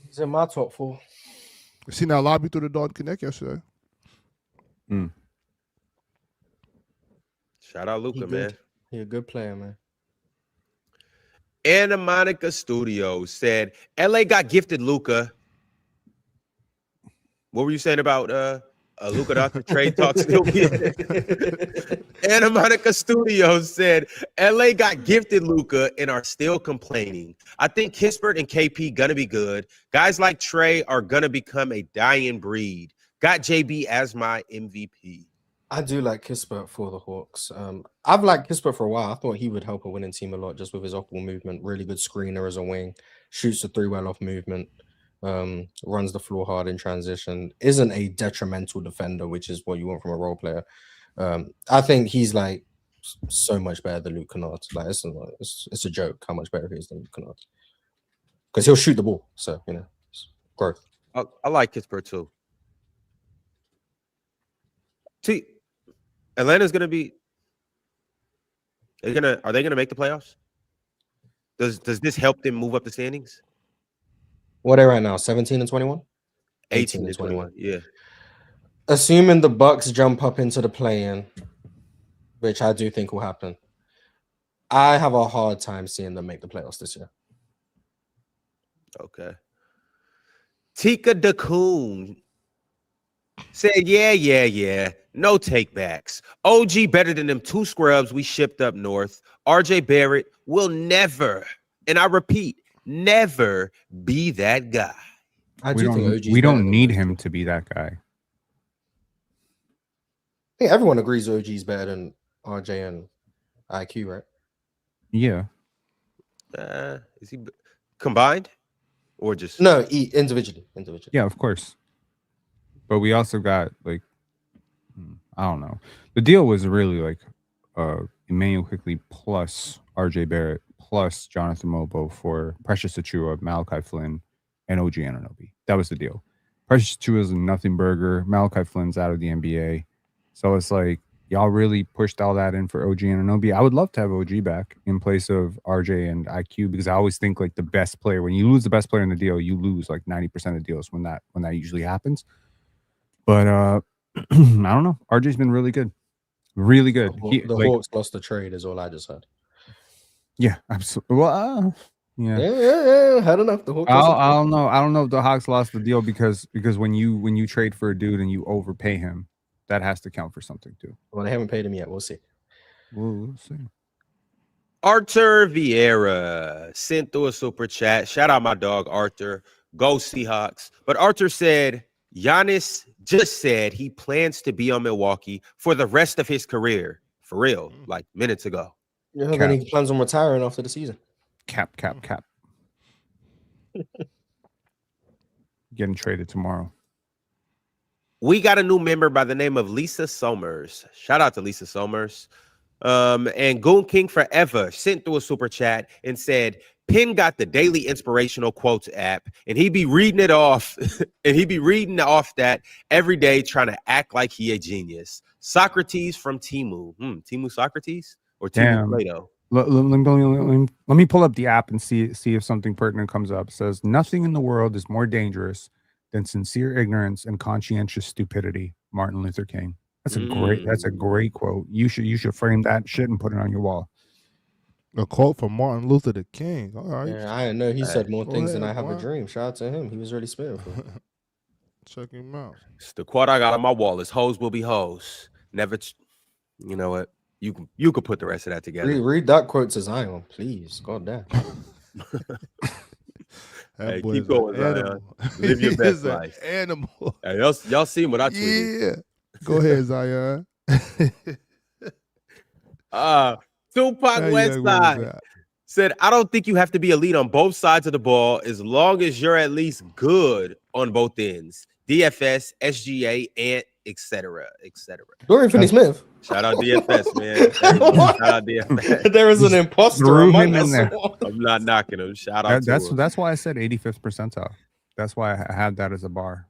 S6: He's in my top 4.
S7: You seen that lobby through the Dalton Connect yesterday?
S1: Shout out Luka, man.
S6: He's a good player, man.
S1: Anna Monica Studios said, LA got gifted Luka. What were you saying about Luka Dr. Trade Talk still being Anna Monica Studios said, LA got gifted Luka and are still complaining. I think Kispert and KP gonna be good. Guys like Trae are gonna become a dying breed. Got JB as my MVP.
S6: I do like Kispert for the Hawks. I've liked Kispert for a while. I thought he would help a winning team a lot just with his off-ball movement. Really good screener as a wing. Shoots the 3 well off movement. Runs the floor hard in transition. Isn't a detrimental defender, which is what you want from a role player. I think he's like so much better than Luke Kennard. Like it's a joke how much better he is than Luke Kennard. Because he'll shoot the ball. So, you know, it's growth.
S1: I like Kispert too. See, Atlanta's gonna be. Are they gonna make the playoffs? Does this help them move up the standings?
S6: What are they right now? 17 and 21?
S1: 18 and 21. Yeah.
S6: Assuming the Bucks jump up into the play-in, which I do think will happen, I have a hard time seeing them make the playoffs this year.
S1: Okay. Tika DeCoon said, yeah. No takebacks. OG better than them 2 scrubs we shipped up north. RJ Barrett will never, and I repeat, never be that guy.
S6: I
S5: We
S6: do think
S5: don't
S6: OG.
S5: we don't need him to be that guy.
S6: I think everyone agrees OG is better than RJ and IQ, right?
S5: Yeah.
S1: Is he combined or just
S6: No, individually.
S5: Yeah, of course. But we also got like, I don't know. The deal was really like Emmanuel Quickley plus RJ Barrett plus Jonathan Mobo for Precious Achua, Malachi Flynn, and OG Anunoby. That was the deal. Precious Achua is a nothing burger. Malachi Flynn's out of the NBA. So it's like, y'all really pushed all that in for OG Anunoby. I would love to have OG back in place of RJ and IQ because I always think like the best player, when you lose the best player in the deal, you lose like 90% of deals when that usually happens. But I don't know. RJ's been really good. Really good.
S6: The Hawks lost the trade is all I just heard.
S5: Yeah, absolutely. Well, yeah.
S6: I don't know. The Hawks
S5: I don't know. I don't know if the Hawks lost the deal because when you trade for a dude and you overpay him, that has to count for something too.
S6: Well, they haven't paid him yet. We'll see.
S5: We'll see.
S1: Arthur Vieira sent through a super chat. Shout out my dog Arthur. Go Seahawks. But Arthur said, Giannis just said he plans to be on Milwaukee for the rest of his career. For real, like minutes ago.
S6: Yeah, then he plans on retiring after the season.
S5: Cap. Getting traded tomorrow.
S1: We got a new member by the name of Lisa Somers. Shout out to Lisa Somers. And Goon King Forever sent through a super chat and said, Penn got the daily inspirational quotes app, and he be reading it off, that every day, trying to act like he a genius. Socrates from Timu. Timu Socrates or Timu Plato?
S5: Let me pull up the app and see if something pertinent comes up. It says, nothing in the world is more dangerous than sincere ignorance and conscientious stupidity. Martin Luther King. That's a great quote. You should frame that shit and put it on your wall.
S7: A quote from Martin Luther the King. All right.
S6: Yeah, I know he said more things than I have a dream. Shout out to him. He was really spitful.
S7: Check him out.
S1: It's the quote I got on my wall is hoes will be hoes. Never, you know what? You could put the rest of that together.
S6: Read that quote to Zion, please. God damn.
S1: Hey, keep going, Zion. Live your best life.
S7: Animal.
S1: Hey, y'all seen what I tweeted?
S7: Yeah. Go ahead, Zion.
S1: Tupac Westside said, I don't think you have to be elite on both sides of the ball as long as you're at least good on both ends. DFS, SGA, and etc.
S6: Dorian Finney-Smith.
S1: Shout out DFS, man. Shout out DFS.
S6: There is an imposter among us.
S1: I'm not knocking him. Shout out to him.
S5: That's why I said 85th percentile. That's why I had that as a bar.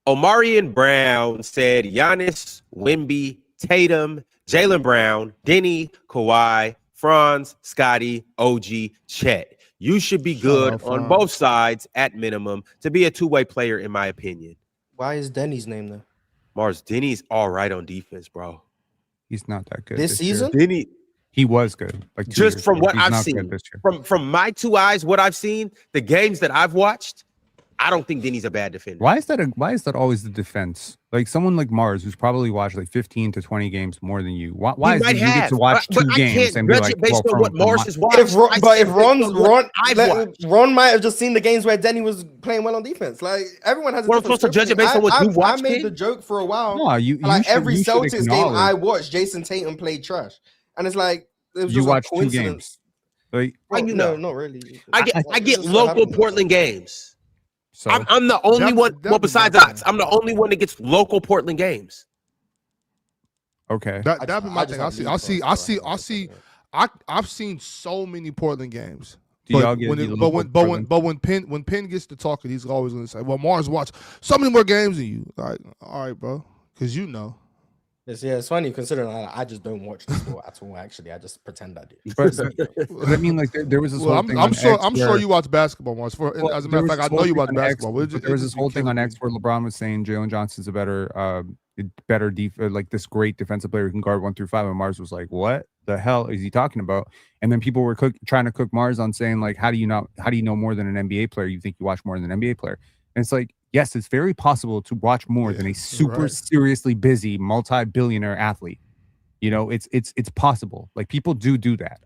S1: Omarion Brown said Giannis, Wemby, Tatum, Jaylen Brown, Denny, Kawhi, Franz, Scotty, OG, Chet. You should be good on both sides at minimum to be a two-way player, in my opinion.
S6: Why is Denny's name there?
S1: Mars, Denny's all right on defense, bro.
S5: He's not that good
S6: this season.
S1: Denny,
S5: he was good. Like
S1: just from what I've seen, from my two eyes, what I've seen, the games that I've watched, I don't think Denny's a bad defender.
S5: Why is that always the defense? Like someone like Mars, who's probably watched like 15 to 20 games more than you. Why is he get to watch two games and be like,
S1: based on what Mars has watched?
S6: If Ron might have just seen the games where Denny was playing well on defense. Like everyone has.
S1: We're supposed to judge it based on what you watched.
S6: I made the joke for a while.
S5: No,
S6: every Celtics game I watched, Jason Tatum played trash, and it's like it was just
S5: watched
S6: a coincidence.
S5: 2 games. Like,
S6: no, not really.
S1: I get local Portland games.
S5: So
S1: I'm the only one. Well, besides Ox, I'm the only one that gets local Portland games.
S5: Okay,
S7: that'd be my thing. I've seen so many Portland games. But when Penn gets to talking, he's always going to say, "Well, Mars watched so many more games than you." Like, all right, bro, because you know.
S6: It's funny considering I just don't watch the sport at all. Actually, I just pretend I do.
S5: But I mean, like there was this
S7: Well,
S5: whole thing
S7: I'm
S5: on
S7: sure.
S5: X
S7: I'm
S5: where-
S7: sure you watch basketball once.
S5: Well,
S7: As a
S5: there
S7: matter of
S5: was
S7: fact, I
S5: this
S7: know
S5: whole
S7: you
S5: thing
S7: watch
S5: on X,
S7: basketball.
S5: but there was this whole thing on X where LeBron was saying Jalen Johnson's a better like this great defensive player who can guard 1 through 5, and Mars was like, "What the hell is he talking about?" And then people were trying to cook Mars on saying like, "How do you know more than an NBA player? You think you watch more than an NBA player?" And it's like, yes, it's very possible to watch more than a super seriously busy multi-billionaire athlete. You know, it's possible. Like people do that.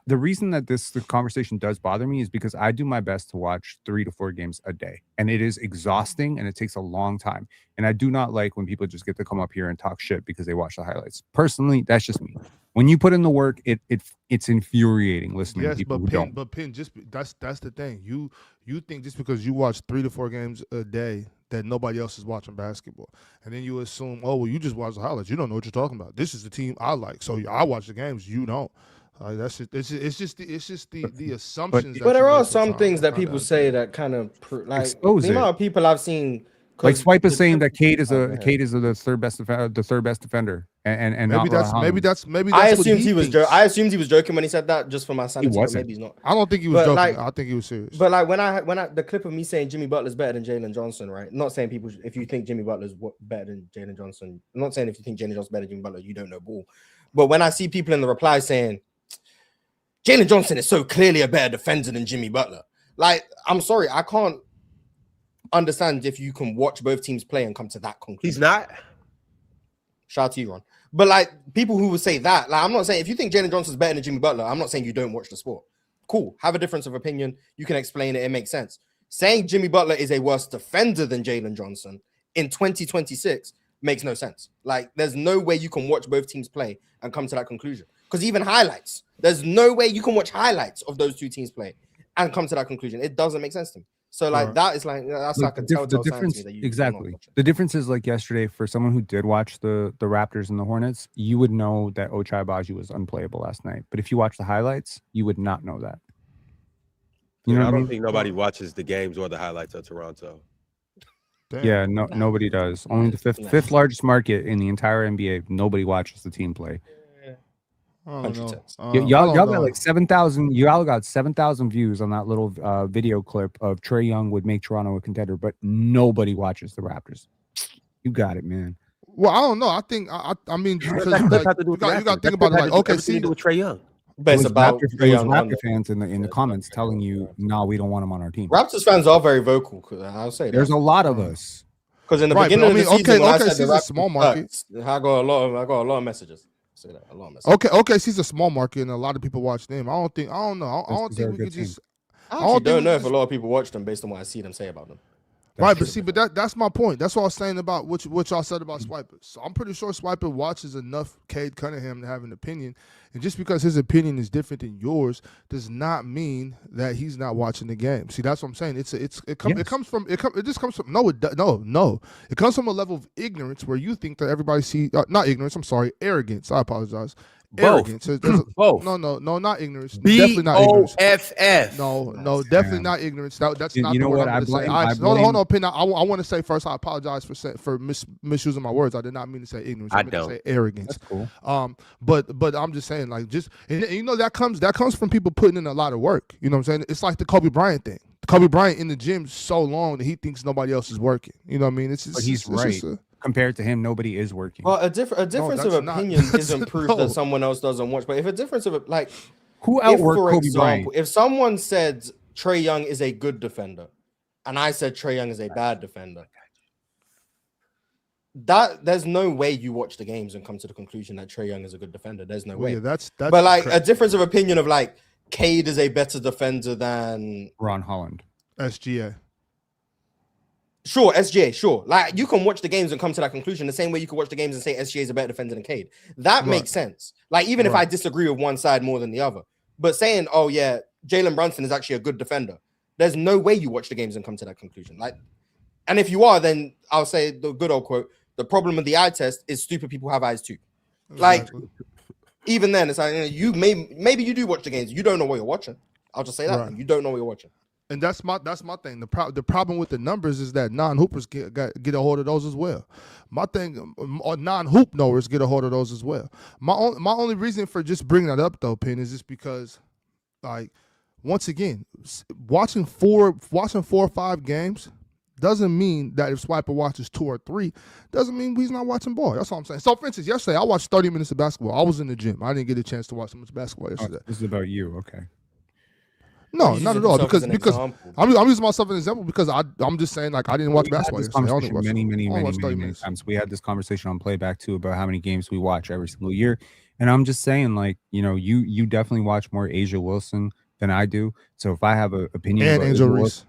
S5: The reason that the conversation does bother me is because I do my best to watch 3 to 4 games a day, and it is exhausting and it takes a long time. And I do not like when people just get to come up here and talk shit because they watch the highlights. Personally, that's just me. When you put in the work, it's infuriating listening to people who don't.
S7: But Pin, that's the thing. You think just because you watch 3 to 4 games a day that nobody else is watching basketball, and then you assume, oh well, you just watch the highlights. You don't know what you're talking about. This is the team I like, so I watch the games. You don't. That's just, it's just the assumptions.
S6: But there are some things that people say that kind of like
S5: expose
S6: the amount of people I've seen.
S5: Like Swipe is saying that Cade is the third best defender, and
S7: maybe that's.
S6: I assumed he was. I assumed he was joking when he said that, just for my sanity. But maybe he's not.
S7: I don't think he was joking. I think he was serious.
S6: But like when I the clip of me saying Jimmy Butler's better than Jalen Johnson, right? Not saying people if you think Jimmy Butler's better than Jalen Johnson. I'm not saying if you think Jalen Johnson's better than Jimmy Butler, you don't know ball. But when I see people in the reply saying Jalen Johnson is so clearly a better defender than Jimmy Butler, like I'm sorry, I can't understand if you can watch both teams play and come to that conclusion.
S1: He's not.
S6: Shout out to you, Ron. But like people who would say that, like I'm not saying if you think Jalen Johnson's better than Jimmy Butler, I'm not saying you don't watch the sport. Cool, have a difference of opinion. You can explain it. It makes sense. Saying Jimmy Butler is a worse defender than Jalen Johnson in 2026 makes no sense. Like there's no way you can watch both teams play and come to that conclusion. Because even highlights, there's no way you can watch highlights of those two teams play and come to that conclusion. It doesn't make sense to me. So like that is like that's like a telltale sign to me that you
S5: exactly. The difference is like yesterday for someone who did watch the Raptors and the Hornets, you would know that Ochai Agbaji was unplayable last night. But if you watch the highlights, you would not know that.
S1: You know, I don't think nobody watches the games or the highlights of Toronto.
S7: Damn.
S5: Yeah, nobody does. Only the fifth largest market in the entire NBA. Nobody watches the team play.
S7: I don't know.
S5: Y'all got like 7,000. Y'all got 7,000 views on that little video clip of Trae Young would make Toronto a contender, but nobody watches the Raptors. You got it, man.
S7: Well, I don't know. I think I mean because like, you got to think about it. Like, okay, see,
S1: with Trae Young.
S6: But it's about
S5: Raptor fans in the comments telling you, no, we don't want him on our team.
S6: Raptors fans are very vocal. I'll say
S5: there's a lot of us.
S6: Because in the beginning of the season, when I said the Raptors,
S7: small market,
S6: I got a lot of messages. Say that a lot of messages.
S7: Okay, she's a small market, and a lot of people watch them. I don't know. I don't think we could just.
S6: I don't know if a lot of people watch them based on what I see them say about them.
S7: Right, but that's my point. That's what I was saying about what y'all said about Swiper. So I'm pretty sure Swiper watches enough Cade Cunningham to have an opinion, and just because his opinion is different than yours does not mean that he's not watching the game. See, that's what I'm saying. It comes from a level of ignorance where you think that everybody sees not ignorance. I'm sorry, arrogance. I apologize. Arrogance.
S1: Both.
S7: No, not ignorance.
S1: Definitely not ignorance. BOFF.
S7: No, definitely not ignorance. That's not
S5: you
S7: the
S5: know
S7: word
S5: what
S7: I'm going to say. Hold on, Pin. I want to say first, I apologize for misusing my words. I did not mean to say ignorance. I meant to say arrogance.
S5: That's cool.
S7: But I'm just saying, like, and you know that comes from people putting in a lot of work. You know what I'm saying? It's like the Kobe Bryant thing. Kobe Bryant in the gym so long that he thinks nobody else is working. You know what I mean?
S5: But he's right. Compared to him, nobody is working.
S6: Well, a difference of opinion isn't proof that someone else doesn't watch. But if a difference of like,
S5: who outworked Kobe Bryant?
S6: If someone said Trae Young is a good defender, and I said Trae Young is a bad defender, that there's no way you watch the games and come to the conclusion that Trae Young is a good defender. There's no way.
S7: Yeah, that's
S6: but like a difference of opinion of like Cade is a better defender than
S5: Ron Holland.
S7: SGA.
S6: Sure, SGA, sure. Like you can watch the games and come to that conclusion the same way you can watch the games and say SGA is a better defender than Cade. That makes sense. Like even if I disagree with one side more than the other, but saying, oh yeah, Jalen Brunson is actually a good defender, there's no way you watch the games and come to that conclusion. Like, and if you are, then I'll say the good old quote: the problem with the eye test is stupid people have eyes too. Like, even then, it's like you maybe you do watch the games, you don't know what you're watching. I'll just say that you don't know what you're watching.
S7: And that's my thing. The problem with the numbers is that non-hoopers get a hold of those as well. My thing, or non-hoop knowers get a hold of those as well. My only reason for just bringing that up though, Penn, is just because, like, once again, watching 4 or 5 games doesn't mean that if Swiper watches 2 or 3, doesn't mean he's not watching ball. That's all I'm saying. So, for instance, yesterday I watched 30 minutes of basketball. I was in the gym. I didn't get a chance to watch so much basketball yesterday.
S5: This is about you, okay?
S7: No,
S6: He's
S7: not at
S6: using
S7: all.
S6: himself as
S7: Because
S6: an example.
S7: I'm using myself as an example because I'm just saying, like, I didn't watch
S5: We had
S7: basketball
S5: this
S7: yesterday. I only
S5: conversation
S7: watched 30
S5: many
S7: minutes.
S5: times. We had this conversation on Playback too about how many games we watch every single year, and I'm just saying, like, you know, you definitely watch more Asia Wilson than I do. So if I have an opinion
S7: And
S5: about
S7: Angel
S5: Asia
S7: Reese.
S5: Wilson,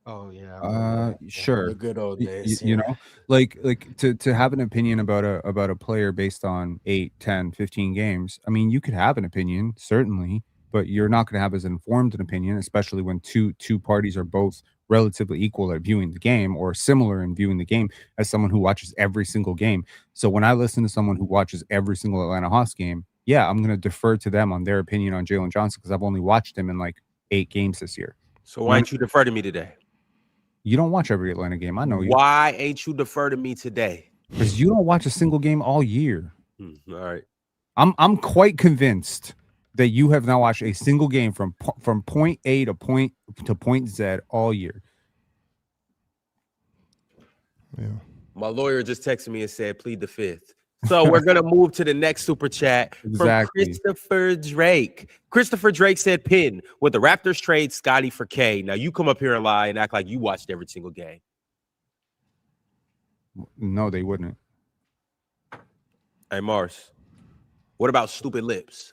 S6: Oh yeah.
S5: sure.
S6: The good old days.
S5: You know, like to have an opinion about a player based on 8, 10, 15 games. I mean, you could have an opinion, certainly, but you're not going to have as informed an opinion, especially when two parties are both relatively equal at viewing the game or similar in viewing the game as someone who watches every single game. So when I listen to someone who watches every single Atlanta Hawks game, yeah, I'm going to defer to them on their opinion on Jalen Johnson because I've only watched him in like 8 games this year.
S1: So why ain't you defer to me today?
S5: You don't watch every Atlanta game. I know you.
S1: Why ain't you defer to me today?
S5: Because you don't watch a single game all year.
S1: All right.
S5: I'm quite convinced that you have not watched a single game from point A to point Z all year.
S7: Yeah.
S1: My lawyer just texted me and said, plead the fifth. So we're going to move to the next super chat from
S5: Exactly.
S1: Christopher Drake. Christopher Drake said, Pin, would the Raptors trade Scotty for K? Now you come up here and lie and act like you watched every single game.
S5: No, they wouldn't.
S1: Hey, Mars, what about stupid lips?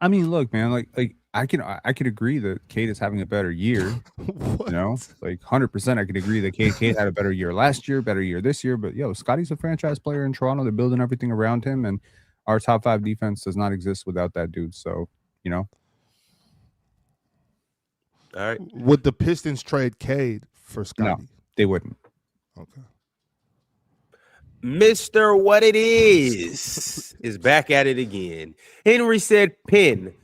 S5: I mean, look, man, like I could agree that Kate is having a better year.
S7: What?
S5: You know, like 100%, I could agree that Kate had a better year last year, better year this year. But yo, Scotty's a franchise player in Toronto. They're building everything around him, and our top 5 defense does not exist without that dude. So, you know,
S1: All right.
S7: Would the Pistons trade Cade for Scotty?
S5: they wouldn't.
S7: Okay.
S1: Mr. What It is back at it again. Henry said, Pin,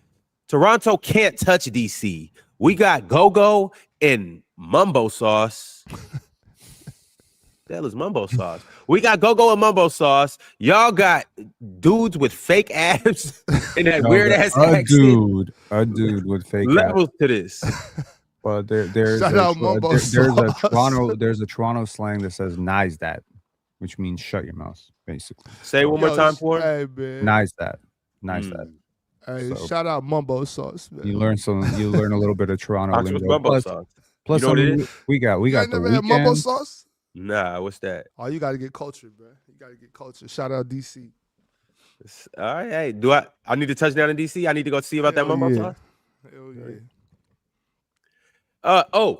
S1: Toronto can't touch DC. We got Go-Go and Mumbo Sauce. The hell is Mumbo Sauce? We got Go-Go and Mumbo Sauce. Y'all got dudes with fake abs and that weird ass accent.
S5: A dude with fake abs.
S1: Levels to this.
S5: Well, there's
S7: Shout out Mumbo
S5: there's a
S7: Sauce.
S5: there's a Toronto slang that says "nice that," which means shut your mouth, basically.
S1: Say it one more time for
S7: Hey, man.
S5: Nice that. That.
S7: Hey,
S5: So-
S7: shout out Mumbo Sauce, man.
S5: You learn a little bit of Toronto
S1: Ox with
S5: lingo.
S1: Mumbo Sauce.
S5: Plus
S1: You know what it
S5: something
S1: is?
S5: we got
S7: You ain't
S5: the
S7: never had Mumbo
S5: weekend.
S7: Sauce?
S1: Nah, what's that?
S7: Oh, you got to get cultured, bro. You got to get cultured. Shout out DC.
S1: All right, hey, I need to touch down in DC? I need to go see about that
S7: Hell
S1: Mumbo
S7: yeah.
S1: Sauce?
S7: Hell yeah.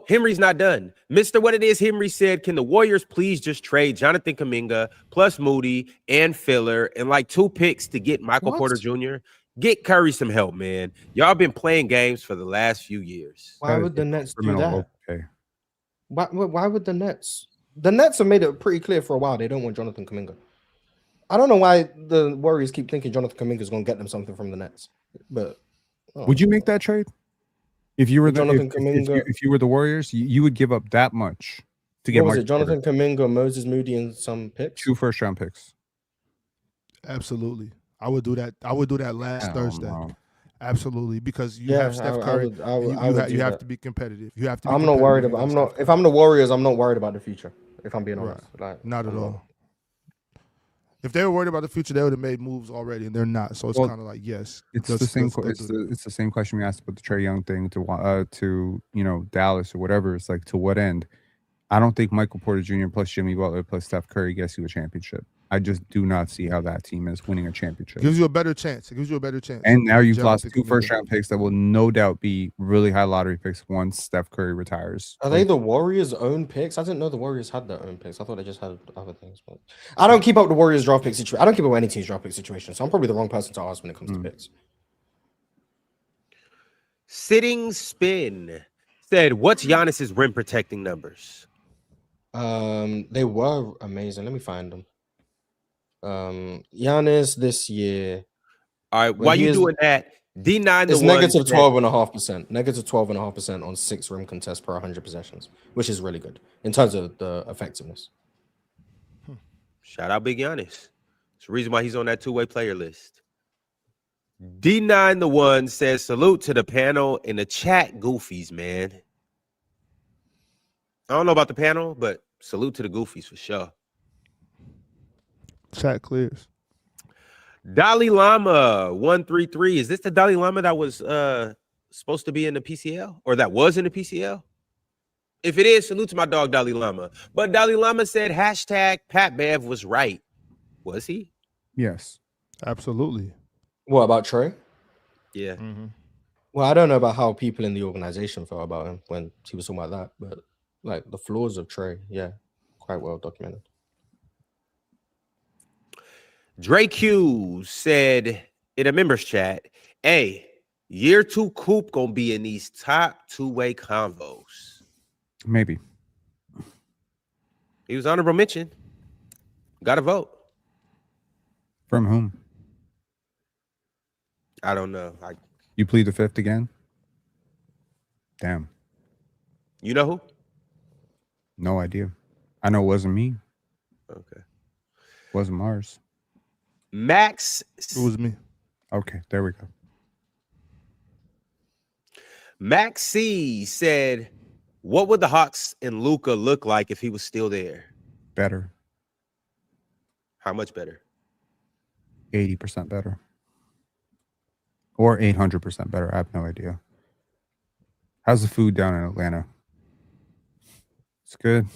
S1: Henry's not done. Mr. What It Is, Henry said, can the Warriors please just trade Jonathan Kuminga plus Moody and Filler and like 2 picks to get Michael
S5: What?
S1: Porter Jr.? Get Curry some help, man. Y'all been playing games for the last few years.
S6: Why would the Nets do that?
S5: Okay.
S6: Why would the Nets? The Nets have made it pretty clear for a while they don't want Jonathan Kuminga. I don't know why the Warriors keep thinking Jonathan Kuminga is going to get them something from the Nets. But
S5: Would you make that trade? If you were
S6: Jonathan Kuminga-
S5: if you were the Warriors, you would give up that much to get
S6: what was
S5: Michael
S6: it? Jonathan
S5: Porter.
S6: Kuminga, Moses Moody, and some picks.
S5: 2 first-round picks.
S7: Absolutely. I would do that. I would do that last
S5: Hell
S7: Thursday.
S5: no.
S7: Absolutely. Because you
S6: Yeah,
S7: have Steph
S6: I
S7: Curry.
S6: would- I would-
S7: you
S6: I would
S7: you
S6: do
S7: have
S6: that.
S7: to be competitive. You have to be
S6: I'm not worried
S7: competitive
S6: about. I'm
S7: against
S6: not.
S7: Steph
S6: If I'm the Warriors, I'm not worried about the future. If I'm being
S7: Right.
S6: honest, like
S7: Not at
S6: I'm
S7: all. If they were worried about the future, they would have made moves already, and they're not. So it's
S5: Well,
S7: kind of like, yes,
S5: It's
S7: let's-
S5: the same.
S7: let's go
S5: It's
S7: do that.
S5: the same question we asked about the Trae Young thing to Dallas or whatever. It's like, to what end? I don't think Michael Porter Jr. plus Jimmy Butler plus Steph Curry gets you a championship. I just do not see how that team is winning a championship.
S7: Gives you a better chance. It gives you a better chance.
S5: And now you've lost
S7: Jonathan
S5: 2
S7: Kuminga.
S5: first-round picks that will no doubt be really high lottery picks once Steph Curry retires.
S6: Are they the Warriors' own picks? I didn't know the Warriors had their own picks. I thought they just had other things. But I don't keep up the Warriors draft pick situation. I don't keep up with any team's draft pick situation. So I'm probably the wrong person to ask when it comes to picks.
S1: Sitting Spin said, what's Giannis's rim protecting numbers?
S6: They were amazing. Let me find them. Giannis this year.
S1: All right,
S6: Well,
S1: while
S6: he
S1: you
S6: is-
S1: doing that, D9 the
S6: It's
S1: one
S6: negative
S1: said-
S6: 12.5%. Negative 12.5% on 6 rim contests per 100 possessions, which is really good in terms of the effectiveness.
S1: Shout out Big Giannis. It's the reason why he's on that two-way player list. D9 the one says, salute to the panel in the chat, goofies, man. I don't know about the panel, but salute to the goofies for sure.
S7: Chat clears.
S1: Dalai Lama 133. Is this the Dalai Lama that was supposed to be in the PCL or that was in the PCL? If it is, salute to my dog Dalai Lama. But Dalai Lama said hashtag Pat Bev was right. Was he?
S5: Yes.
S7: Absolutely.
S6: What about Trae?
S1: Yeah.
S7: Mm-hmm.
S6: Well, I don't know about how people in the organization felt about him when he was talking about that, but like the flaws of Trae, yeah, quite well documented.
S1: Drake Hughes said in a members chat, hey, year 2 Coop gonna be in these top two-way convos.
S5: Maybe.
S1: He was honorable mention. Got to vote.
S5: From whom?
S1: I don't know.
S5: You plead the fifth again? Damn.
S1: You know who?
S5: No idea. I know it wasn't me.
S1: Okay.
S5: Wasn't Mars.
S1: Max.
S7: It was me.
S5: Okay, there we go.
S1: Max C said, what would the Hawks and Luka look like if he was still there?
S5: Better.
S1: How much better?
S5: 80% better. Or 800% better. I have no idea. How's the food down in Atlanta? It's good.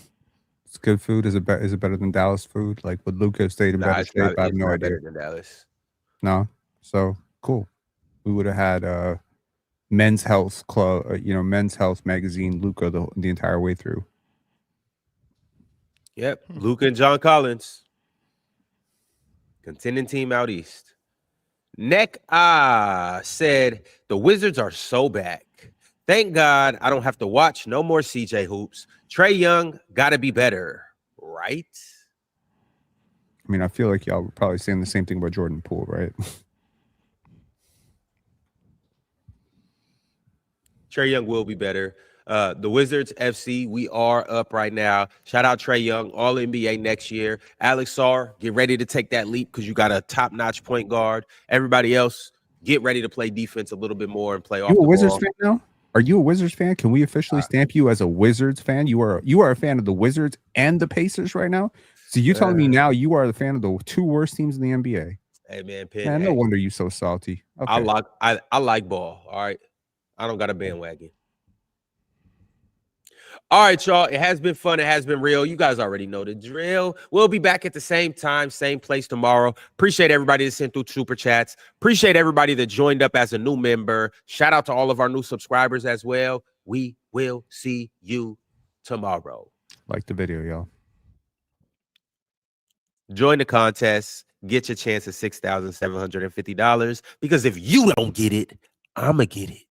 S5: It's good food. Is it better than Dallas food? Like, would Luka have stayed in better
S1: it's
S5: shape?
S1: not-
S5: I have
S1: it's
S5: no
S1: not
S5: idea.
S1: better than Dallas.
S5: No. So cool. We would have had Men's Health Club, Men's Health magazine, Luka the entire way through.
S1: Yep. Luka and John Collins. Contending team out east. Neck said the Wizards are so back. Thank God I don't have to watch no more CJ hoops. Trae Young gotta be better, right?
S5: I mean, I feel like y'all were probably saying the same thing about Jordan Poole, right?
S1: Trae Young will be better. The Wizards FC, we are up right now. Shout out Trae Young, all NBA next year. Alex Sarr, get ready to take that leap because you got a top-notch point guard. Everybody else, get ready to play defense a little bit more and play off
S5: You a
S1: the
S5: Wizards
S1: ball.
S5: fan now? Are you a Wizards fan? Can we officially stamp you as a Wizards fan? You are a fan of the Wizards and the Pacers right now. So you're telling me now you are the fan of the two worst teams in the NBA?
S1: Hey man, Penn,
S5: Man,
S1: hey,
S5: no wonder you so salty. Okay.
S1: I like ball. All right, I don't got a bandwagon. All right, y'all. It has been fun. It has been real. You guys already know the drill. We'll be back at the same time, same place tomorrow. Appreciate everybody that sent through super chats. Appreciate everybody that joined up as a new member. Shout out to all of our new subscribers as well. We will see you tomorrow.
S5: Like the video, y'all.
S1: Join the contest. Get your chance at $6,750 because if you don't get it, I'ma get it.